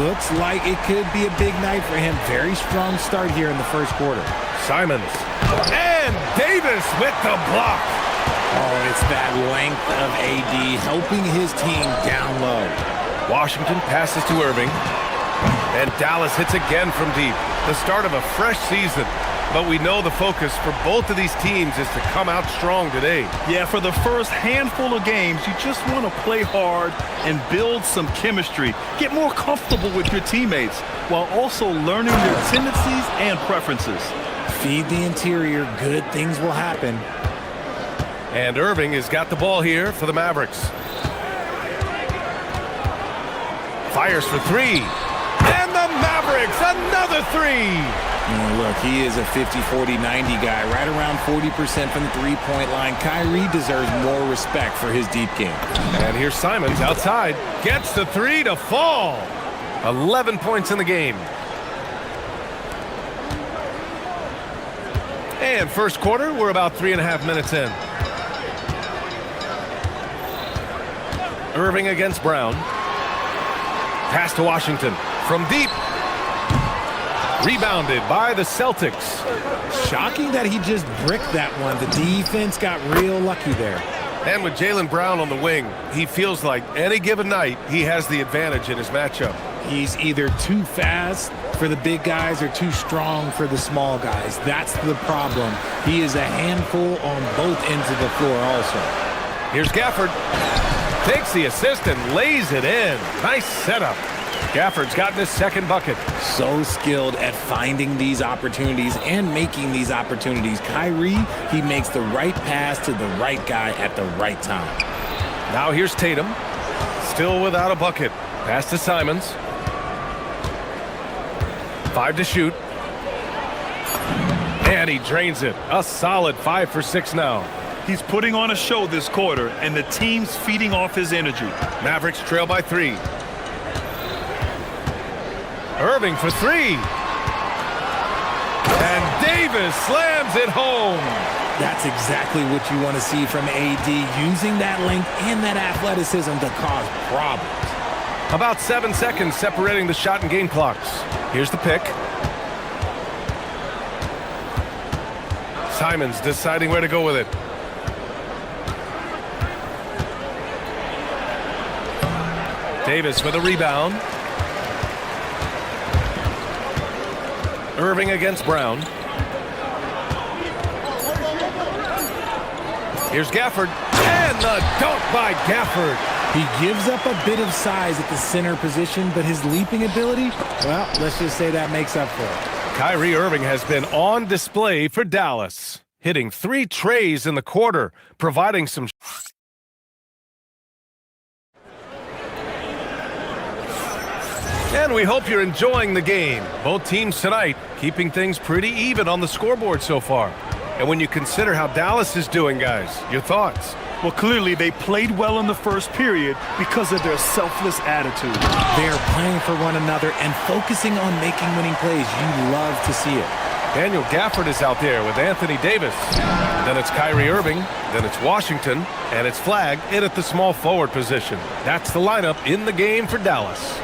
Looks like it could be a big night for him. Very strong start here in the first quarter. Simons. And Davis with the block. Oh, it's that length of AD helping his team down low. Washington passes to Irving. And Dallas hits again from deep. The start of a fresh season. But we know the focus for both of these teams is to come out strong today. Yeah, for the first handful of games, you just want to play hard and build some chemistry. Get more comfortable with your teammates while also learning their tendencies and preferences. Feed the interior, good things will happen. And Irving has got the ball here for the Mavericks. Fires for 3. And the Mavericks, another 3. Look, he is a 50, 40, 90 guy, right around 40% from the three-point line. Kyrie deserves more respect for his deep game. And here's Simons outside. Gets the 3 to fall. 11 points in the game. And first quarter, we're about 3.5 minutes in. Irving against Brown. Pass to Washington from deep. Rebounded by the Celtics. Shocking that he just bricked that one. The defense got real lucky there. And with Jaylen Brown on the wing, he feels like any given night he has the advantage in his matchup. He's either too fast for the big guys or too strong for the small guys. That's the problem. He is a handful on both ends of the floor also. Here's Gafford. Takes the assist and lays it in. Nice setup. Gafford's gotten his second bucket. So skilled at finding these opportunities and making these opportunities. Kyrie, he makes the right pass to the right guy at the right time. Now here's Tatum. Still without a bucket. Pass to Simons. 5 to shoot. And he drains it. A solid 5 for 6 now. He's putting on a show this quarter, and the team's feeding off his energy. Mavericks trail by 3. Irving for 3. And Davis slams it home. That's exactly what you want to see from AD, using that length and that athleticism to cause problems. About 7 seconds separating the shot and game clocks. Here's the pick. Simons deciding where to go with it. Davis with a rebound. Irving against Brown. Here's Gafford. And the dunk by Gafford. He gives up a bit of size at the center position, but his leaping ability, well, let's just say that makes up for it. Kyrie Irving has been on display for Dallas, hitting 3 trays in the quarter, providing some... And we hope you're enjoying the game. Both teams tonight keeping things pretty even on the scoreboard so far. And when you consider how Dallas is doing, guys, your thoughts? Well, clearly they played well in the first period because of their selfless attitude. They are playing for one another and focusing on making winning plays. You love to see it. Daniel Gafford is out there with Anthony Davis. Then it's Kyrie Irving. Then it's Washington. And it's Flagg in at the small forward position. That's the lineup in the game for Dallas.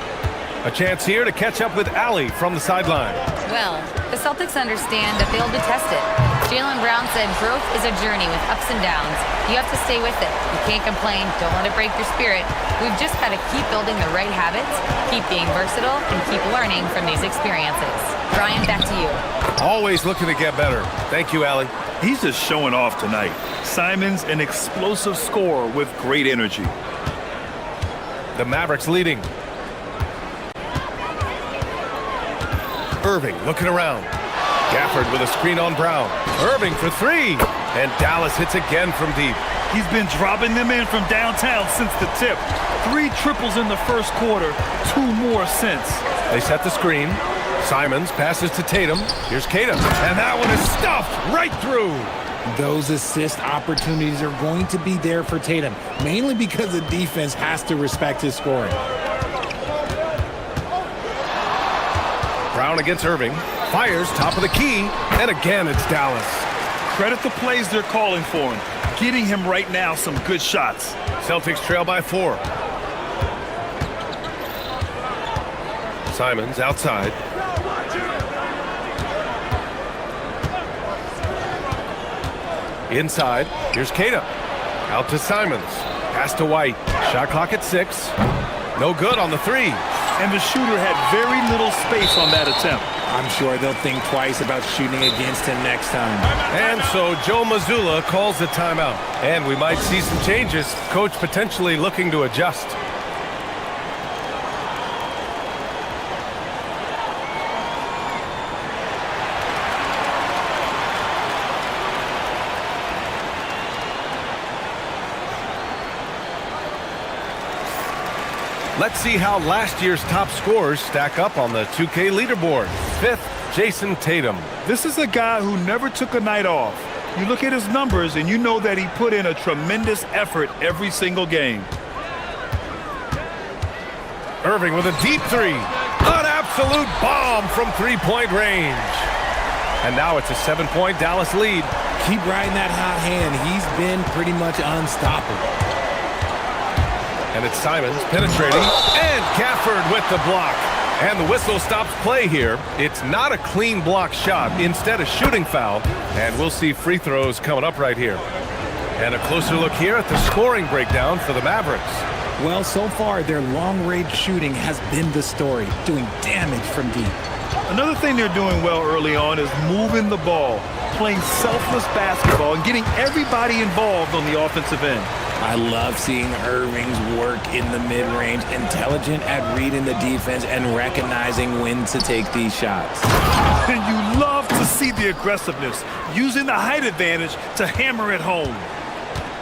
A chance here to catch up with Allie from the sideline. Well, the Celtics understand that they'll be tested. Jaylen Brown said growth is a journey with ups and downs. You have to stay with it. You can't complain. Don't let it break your spirit. We've just got to keep building the right habits, keep being versatile, and keep learning from these experiences. Brian, back to you. Always looking to get better. Thank you, Allie. He's just showing off tonight. Simons, an explosive scorer with great energy. The Mavericks leading. Irving looking around. Gafford with a screen on Brown. Irving for 3. And Dallas hits again from deep. He's been dropping them in from downtown since the tip. 3 triples in the first quarter, 2 more since. They set the screen. Simons passes to Tatum. Here's Tatum. And that one is stuffed right through. Those assist opportunities are going to be there for Tatum, mainly because the defense has to respect his scoring. Brown against Irving. Fires top of the key. And again, it's Dallas. Credit the plays they're calling for him. Getting him right now some good shots. Celtics trail by 4. Simons outside. Inside. Here's Tatum. Out to Simons. Pass to White. Shot clock at 6. No good on the 3. And the shooter had very little space on that attempt. I'm sure they'll think twice about shooting against him next time. And so Joe Mazzulla calls the timeout. And we might see some changes. Coach potentially looking to adjust. Let's see how last year's top scorers stack up on the 2K leaderboard. 5th, Jason Tatum. This is a guy who never took a night off. You look at his numbers and you know that he put in a tremendous effort every single game. Irving with a deep 3. An absolute bomb from 3-point range. And now it's a 7-point Dallas lead. Keep riding that hot hand. He's been pretty much unstoppable. And it's Simons penetrating, and Gafford with the block. And the whistle stops play here. It's not a clean block shot, instead a shooting foul. And we'll see free throws coming up right here. And a closer look here at the scoring breakdown for the Mavericks. Well, so far, their long-range shooting has been the story, doing damage from deep. Another thing they're doing well early on is moving the ball, playing selfless basketball, and getting everybody involved on the offensive end. I love seeing Irving's work in the mid-range, intelligent at reading the defense and recognizing when to take these shots. And you love to see the aggressiveness, using the height advantage to hammer it home.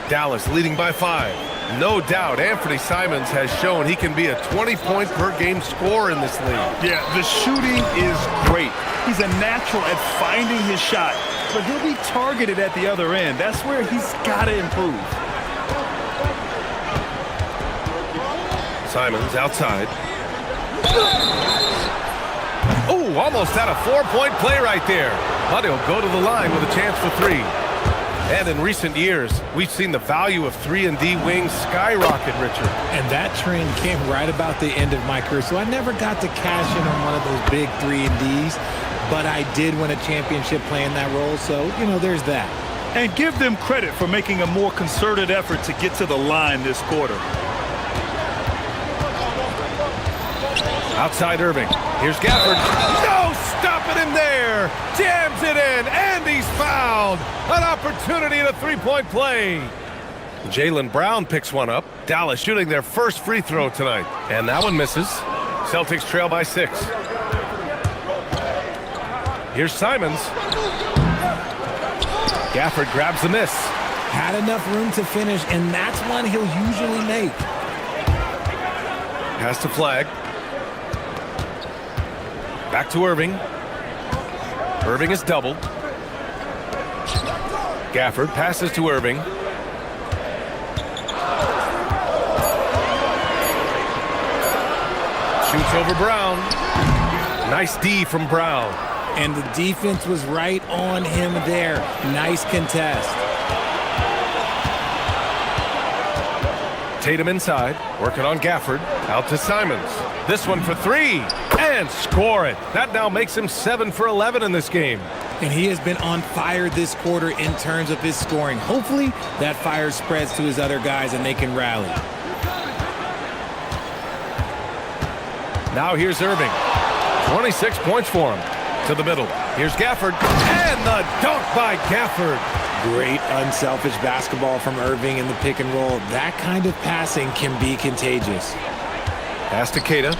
Dallas leading by 5. No doubt Anthony Simons has shown he can be a 20-point-per-game scorer in this league. Yeah, the shooting is great. He's a natural at finding his shot, but he'll be targeted at the other end. That's where he's got to improve. Simons outside. Oh, almost had a 4-point play right there. But he'll go to the line with a chance for 3. And in recent years, we've seen the value of 3-and-D wings skyrocket, Richard. And that trend came right about the end of my career, so I never got to cash in on one of those big 3-and-Ds, but I did win a championship playing that role, so, you know, there's that. And give them credit for making a more concerted effort to get to the line this quarter. Outside Irving. Here's Gafford. No, stopping him there. Jams it in, and he's fouled. An opportunity at a three-point play. Jaylen Brown picks one up. Dallas shooting their first free throw tonight. And that one misses. Celtics trail by 6. Here's Simons. Gafford grabs the miss. Had enough room to finish, and that's one he'll usually make. Pass to Flag. Back to Irving. Irving is doubled. Gafford passes to Irving. Shoots over Brown. Nice D from Brown. And the defense was right on him there. Nice contest. Tatum inside, working on Gafford. Out to Simons. This one for 3, and score it. That now makes him 7 for 11 in this game. And he has been on fire this quarter in terms of his scoring. Hopefully, that fire spreads to his other guys and they can rally. Now here's Irving. 26 points for him. To the middle. Here's Gafford. And the dunk by Gafford. Great unselfish basketball from Irving in the pick and roll. That kind of passing can be contagious. Pass to Keita.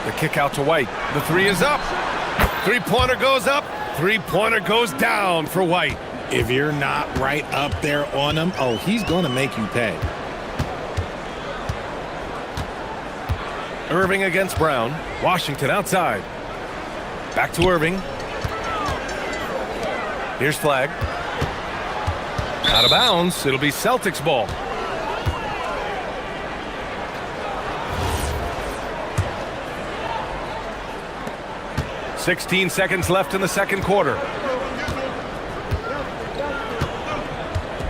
The kick out to White. The 3 is up. Three-pointer goes up. Three-pointer goes down for White. If you're not right up there on him, oh, he's going to make you pay. Irving against Brown. Washington outside. Back to Irving. Here's Flag. Out of bounds. It'll be Celtics ball. "16 seconds left in the second quarter.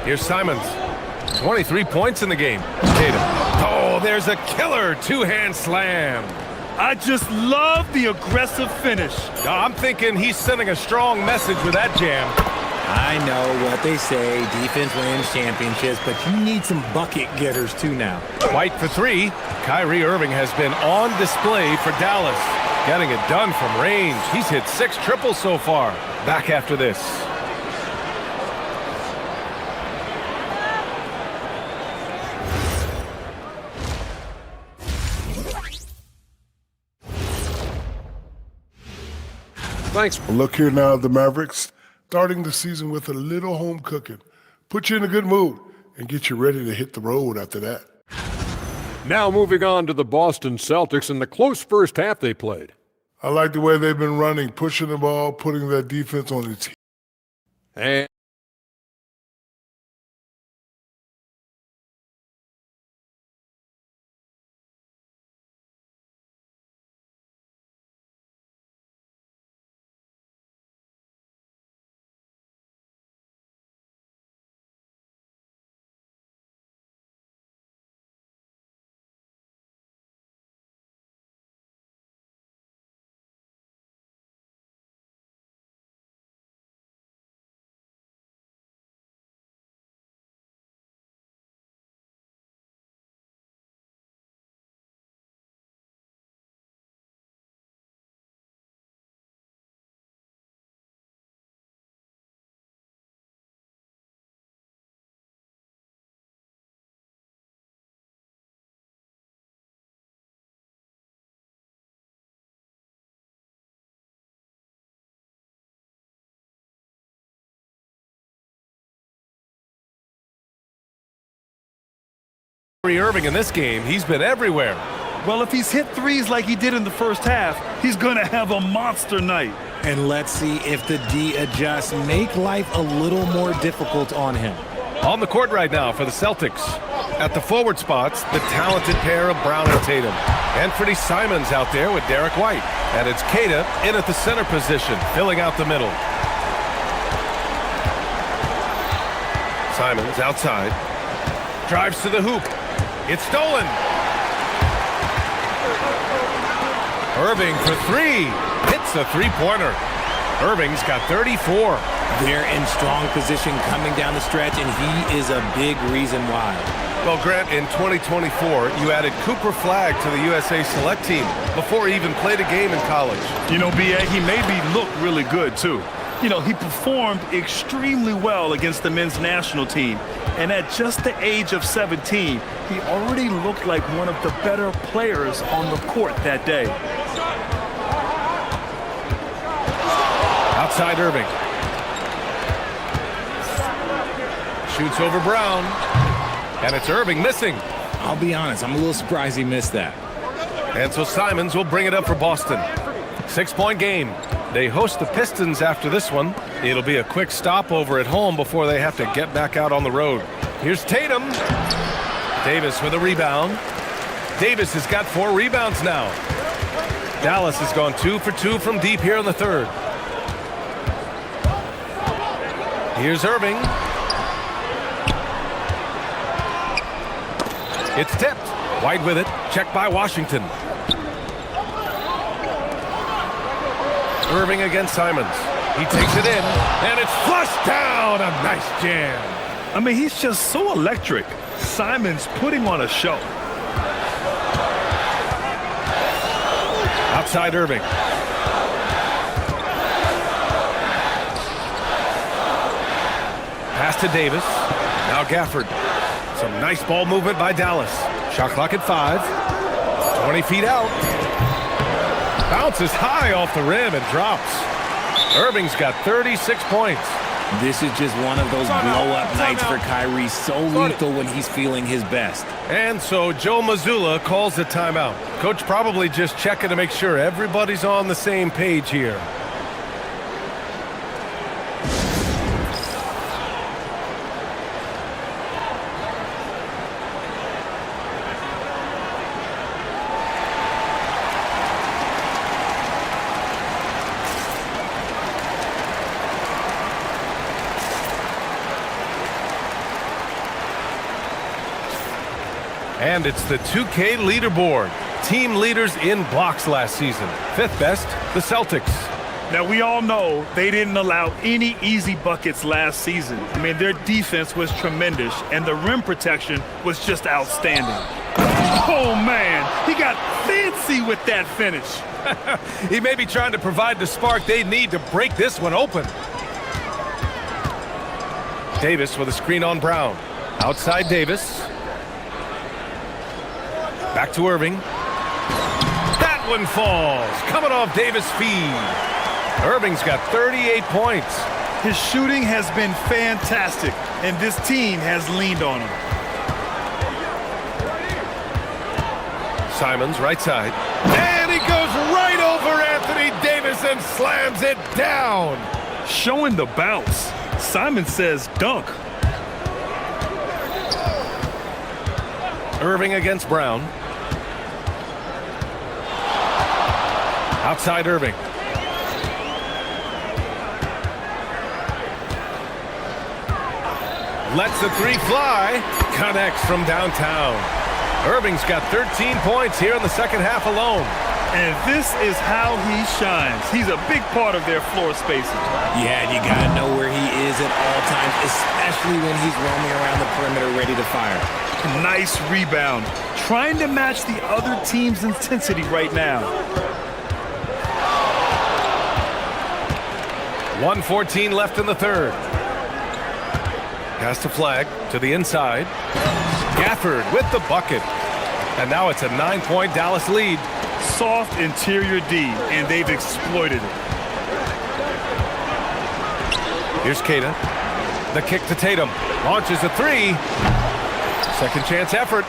Here's Simons. 23 points in the game. Tatum. Oh, there's a killer two-hand slam. I just love the aggressive finish. I'm thinking he's sending a strong message with that jam. I know what they say, defense wins championships, but you need some bucket getters too now. White for 3. Kyrie Irving has been on display for Dallas. Getting it done from range. He's hit 6 triples so far. Back after this. Thanks. Look here now, the Mavericks, starting the season with a little home cooking. Put you in a good mood and get you ready to hit the road after that. Now moving on to the Boston Celtics and the close first half they played. I like the way they've been running, pushing the ball, putting their defense on its heels. And Irving in this game, he's been everywhere. Well, if he's hit threes like he did in the first half, he's going to have a monster night. And let's see if the D adjusts, make life a little more difficult on him. On the court right now for the Celtics. At the forward spots, the talented pair of Brown and Tatum. Anthony Simons out there with Derek White. And it's Keita in at the center position, filling out the middle. Simons outside. Drives to the hoop. It's stolen. Irving for 3. Hits a three-pointer. Irving's got 34. They're in strong position coming down the stretch, and he is a big reason why. Well, Grant, in 2024, you added Cooper Flagg to the USA Select team before he even played a game in college. You know, B.A., he made me look really good, too. You know, he performed extremely well against the men's national team. And at just the age of 17, he already looked like one of the better players on the court that day. Outside Irving. Shoots over Brown. And it's Irving missing. I'll be honest, I'm a little surprised he missed that. And so Simons will bring it up for Boston. 6-point game. They host the Pistons after this one. It'll be a quick stopover at home before they have to get back out on the road. Here's Tatum. Davis with a rebound. Davis has got 4 rebounds now. Dallas has gone 2 for 2 from deep here in the third. Here's Irving. It's tipped. White with it. Checked by Washington. Irving against Simons. He takes it in, and it's flushed down. A nice jam. I mean, he's just so electric. Simons putting on a show. Outside Irving. Pass to Davis. Now Gafford. Some nice ball movement by Dallas. Shot clock at 5. 20 feet out. Bounces high off the rim and drops. Irving's got 36 points. This is just one of those blow-up nights for Kyrie, so lethal when he's feeling his best. And so Joe Mazzulla calls the timeout. Coach probably just checking to make sure everybody's on the same page here. And it's the 2K leaderboard. Team leaders in blocks last season. 5th best, the Celtics. Now, we all know they didn't allow any easy buckets last season. I mean, their defense was tremendous, and the rim protection was just outstanding. Oh, man, he got fancy with that finish. He may be trying to provide the spark they need to break this one open. Davis with a screen on Brown. Outside Davis. Back to Irving. That one falls. Coming off Davis' feed. Irving's got 38 points. His shooting has been fantastic, and this team has leaned on him. Simons, right side. And he goes right over Anthony Davis and slams it down. Showing the bounce. Simon says dunk. Irving against Brown. Outside Irving. Lets the 3 fly. Connects from downtown. Irving's got 13 points here in the second half alone. And this is how he shines. He's a big part of their floor spacing. Yeah, you got to know where he is at all times, especially when he's roaming around the perimeter ready to fire. Nice rebound. Trying to match the other team's intensity right now. 1:14 left in the third. Pass to Flagg to the inside. Gafford with the bucket. And now it's a 9-point Dallas lead. Soft interior D, and they've exploited it. Here's Keita. The kick to Tatum. Launches a 3. Second chance effort.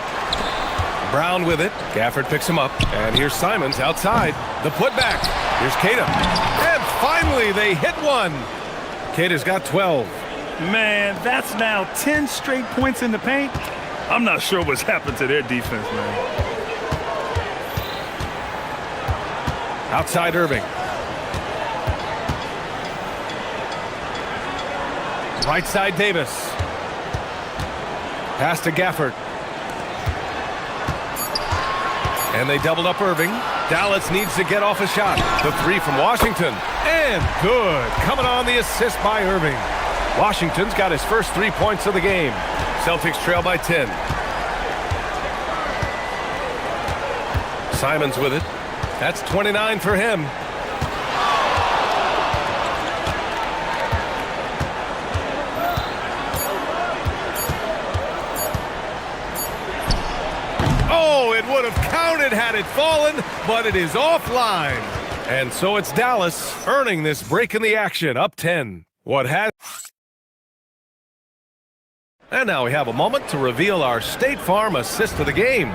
Brown with it. Gafford picks him up. And here's Simons outside. The putback. Here's Keita. And finally, they hit one. Keita's got 12. Man, that's now 10 straight points in the paint. I'm not sure what's happened to their defense, man. Outside Irving. Right side Davis. Pass to Gafford. And they doubled up Irving. Dallas needs to get off a shot. The three from Washington. And good. Coming on the assist by Irving. Washington's got his first 3 points of the game. Celtics trail by 10. Simons with it. That's 29 for him. Oh, it would have counted had it fallen, but it is offline. And so it's Dallas earning this break in the action, up 10. And now we have a moment to reveal our State Farm assist of the game.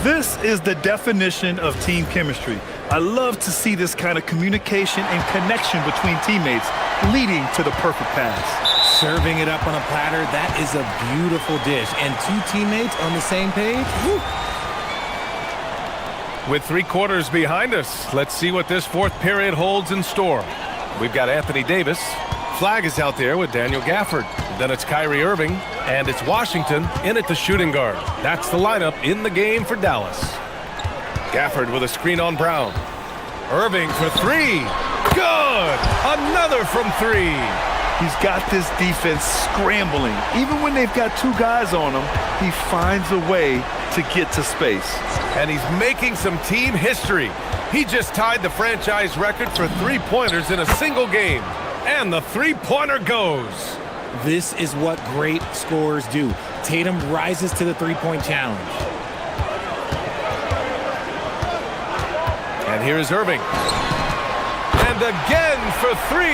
This is the definition of team chemistry. I love to see this kind of communication and connection between teammates leading to the perfect pass. Serving it up on a platter, that is a beautiful dish. And two teammates on the same page? Woo. With 3 quarters behind us, let's see what this fourth period holds in store. We've got Anthony Davis. Flag is out there with Daniel Gafford. Then it's Kyrie Irving, and it's Washington in at the shooting guard. That's the lineup in the game for Dallas. Gafford with a screen on Brown. Irving for 3. Good! Another from 3. He's got this defense scrambling. Even when they've got 2 guys on him, he finds a way to get to space. And he's making some team history. He just tied the franchise record for 3-pointers in a single game. And the 3-pointer goes. This is what great scorers do. Tatum rises to the 3-point challenge. And here's Irving. And again for 3.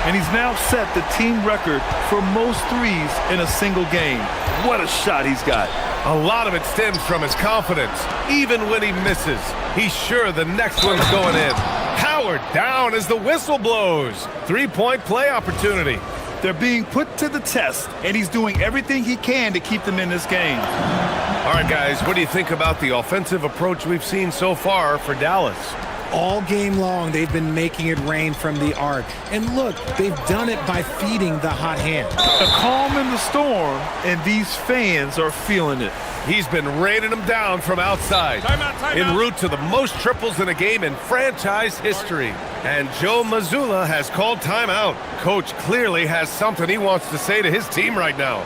And he's now set the team record for most threes in a single game. What a shot he's got. A lot of it stems from his confidence. Even when he misses, he's sure the next one's going in. Powered down as the whistle blows. 3-point play opportunity. They're being put to the test, and he's doing everything he can to keep them in this game. All right, guys, what do you think about the offensive approach we've seen so far for Dallas? All game long, they've been making it rain from the arc. And look, they've done it by feeding the hot hand. A calm in the storm, and these fans are feeling it. He's been raining them down from outside. Timeout. En route to the most triples in a game in franchise history. And Joe Mazzulla has called timeout. Coach clearly has something he wants to say to his team right now.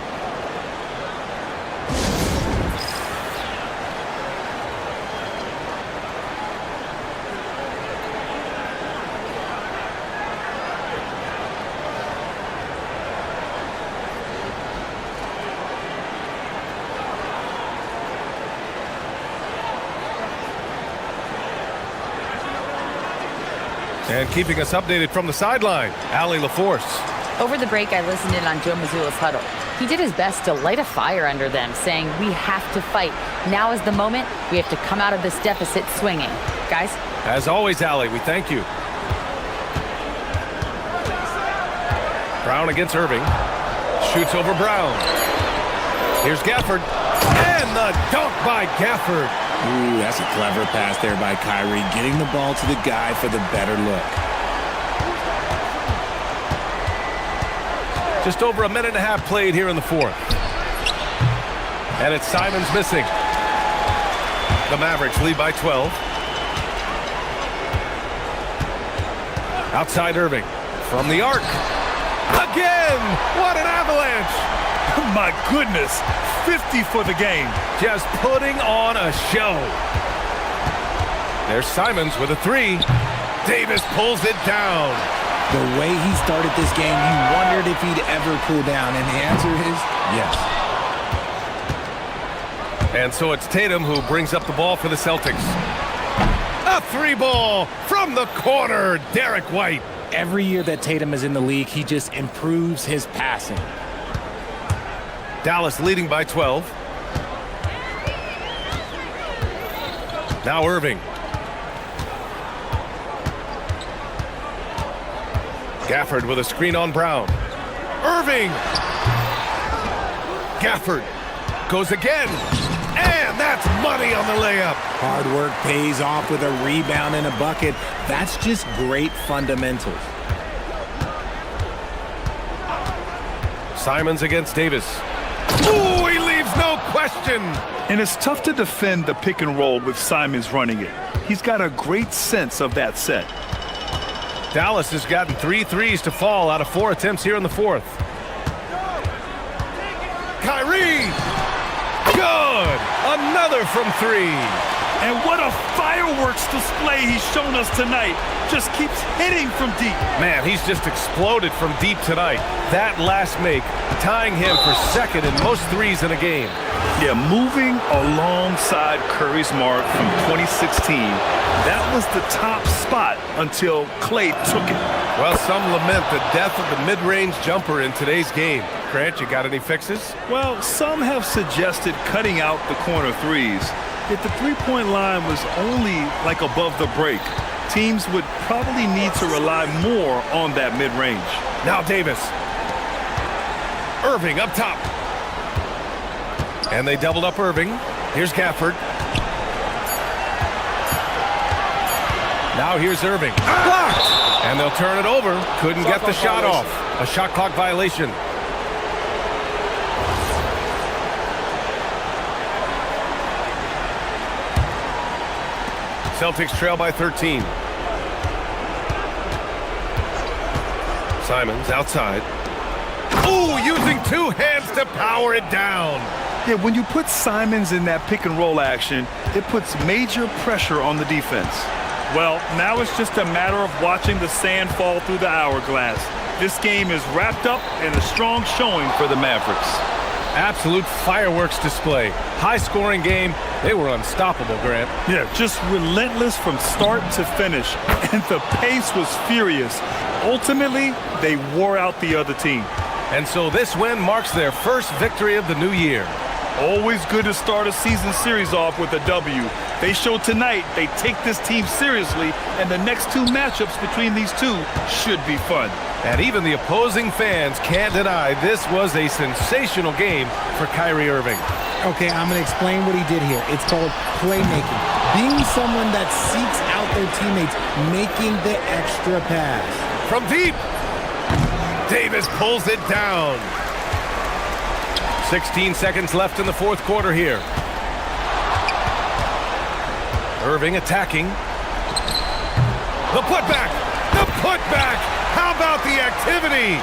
And keeping us updated from the sideline, Allie LaForce. Over the break, I listened in on Joe Mazzulla's huddle. He did his best to light a fire under them, saying, we have to fight. Now is the moment. We have to come out of this deficit swinging. Guys? As always, Allie, we thank you. Brown against Irving. Shoots over Brown. Here's Gafford. And the dunk by Gafford. Ooh, that's a clever pass there by Kyrie, getting the ball to the guy for the better look. Just over a minute and a half played here in the fourth. And it's Simons missing. The Mavericks lead by 12. Outside Irving. From the arc. Again! What an avalanche! My goodness, 50 for the game. Just putting on a show. There's Simons with a 3. Davis pulls it down. The way he started this game, you wondered if he'd ever cool down, and the answer is yes. And so it's Tatum who brings up the ball for the Celtics. A 3-ball from the corner, Derek White. Every year that Tatum is in the league, he just improves his passing. Dallas leading by 12. Now Irving. Gafford with a screen on Brown. Irving! Gafford goes again. And that's money on the layup. Hard work pays off with a rebound and a bucket. That's just great fundamentals. Simons against Davis. Ooh, he leaves no question. And it's tough to defend the pick and roll with Simons running it. He's got a great sense of that set. Dallas has gotten 3 threes to fall out of 4 attempts here in the fourth. Kyrie! Good! Another from 3. And what a fireworks display he's shown us tonight. Just keeps hitting from deep. Man, he's just exploded from deep tonight. That last make, tying him for second in most threes in a game. Yeah, moving alongside Curry's mark from 2016. That was the top spot until Clay took it. Well, some lament the death of the mid-range jumper in today's game. Grant, you got any fixes? Well, some have suggested cutting out the corner threes. If the three-point line was only like above the break, teams would probably need to rely more on that mid-range. Now Davis. Irving up top. And they doubled up Irving. Here's Gafford. Now here's Irving. Blocked! And they'll turn it over. Couldn't get the shot off. A shot clock violation. Celtics trail by 13. Simons outside. Ooh, using 2 hands to power it down. Yeah, when you put Simons in that pick and roll action, it puts major pressure on the defense. Well, now it's just a matter of watching the sand fall through the hourglass. This game is wrapped up in a strong showing for the Mavericks. Absolute fireworks display. High-scoring game. They were unstoppable, Grant. Yeah, just relentless from start to finish. And the pace was furious. Ultimately, they wore out the other team. And so this win marks their first victory of the new year. Always good to start a season series off with a W. They showed tonight they take this team seriously, and the next 2 matchups between these two should be fun. And even the opposing fans can't deny this was a sensational game for Kyrie Irving. Okay, I'm going to explain what he did here. It's called playmaking. Being someone that seeks out their teammates, making the extra pass. From deep, Davis pulls it down. 16 seconds left in the fourth quarter here. Irving attacking. The putback! The putback! How about the activity?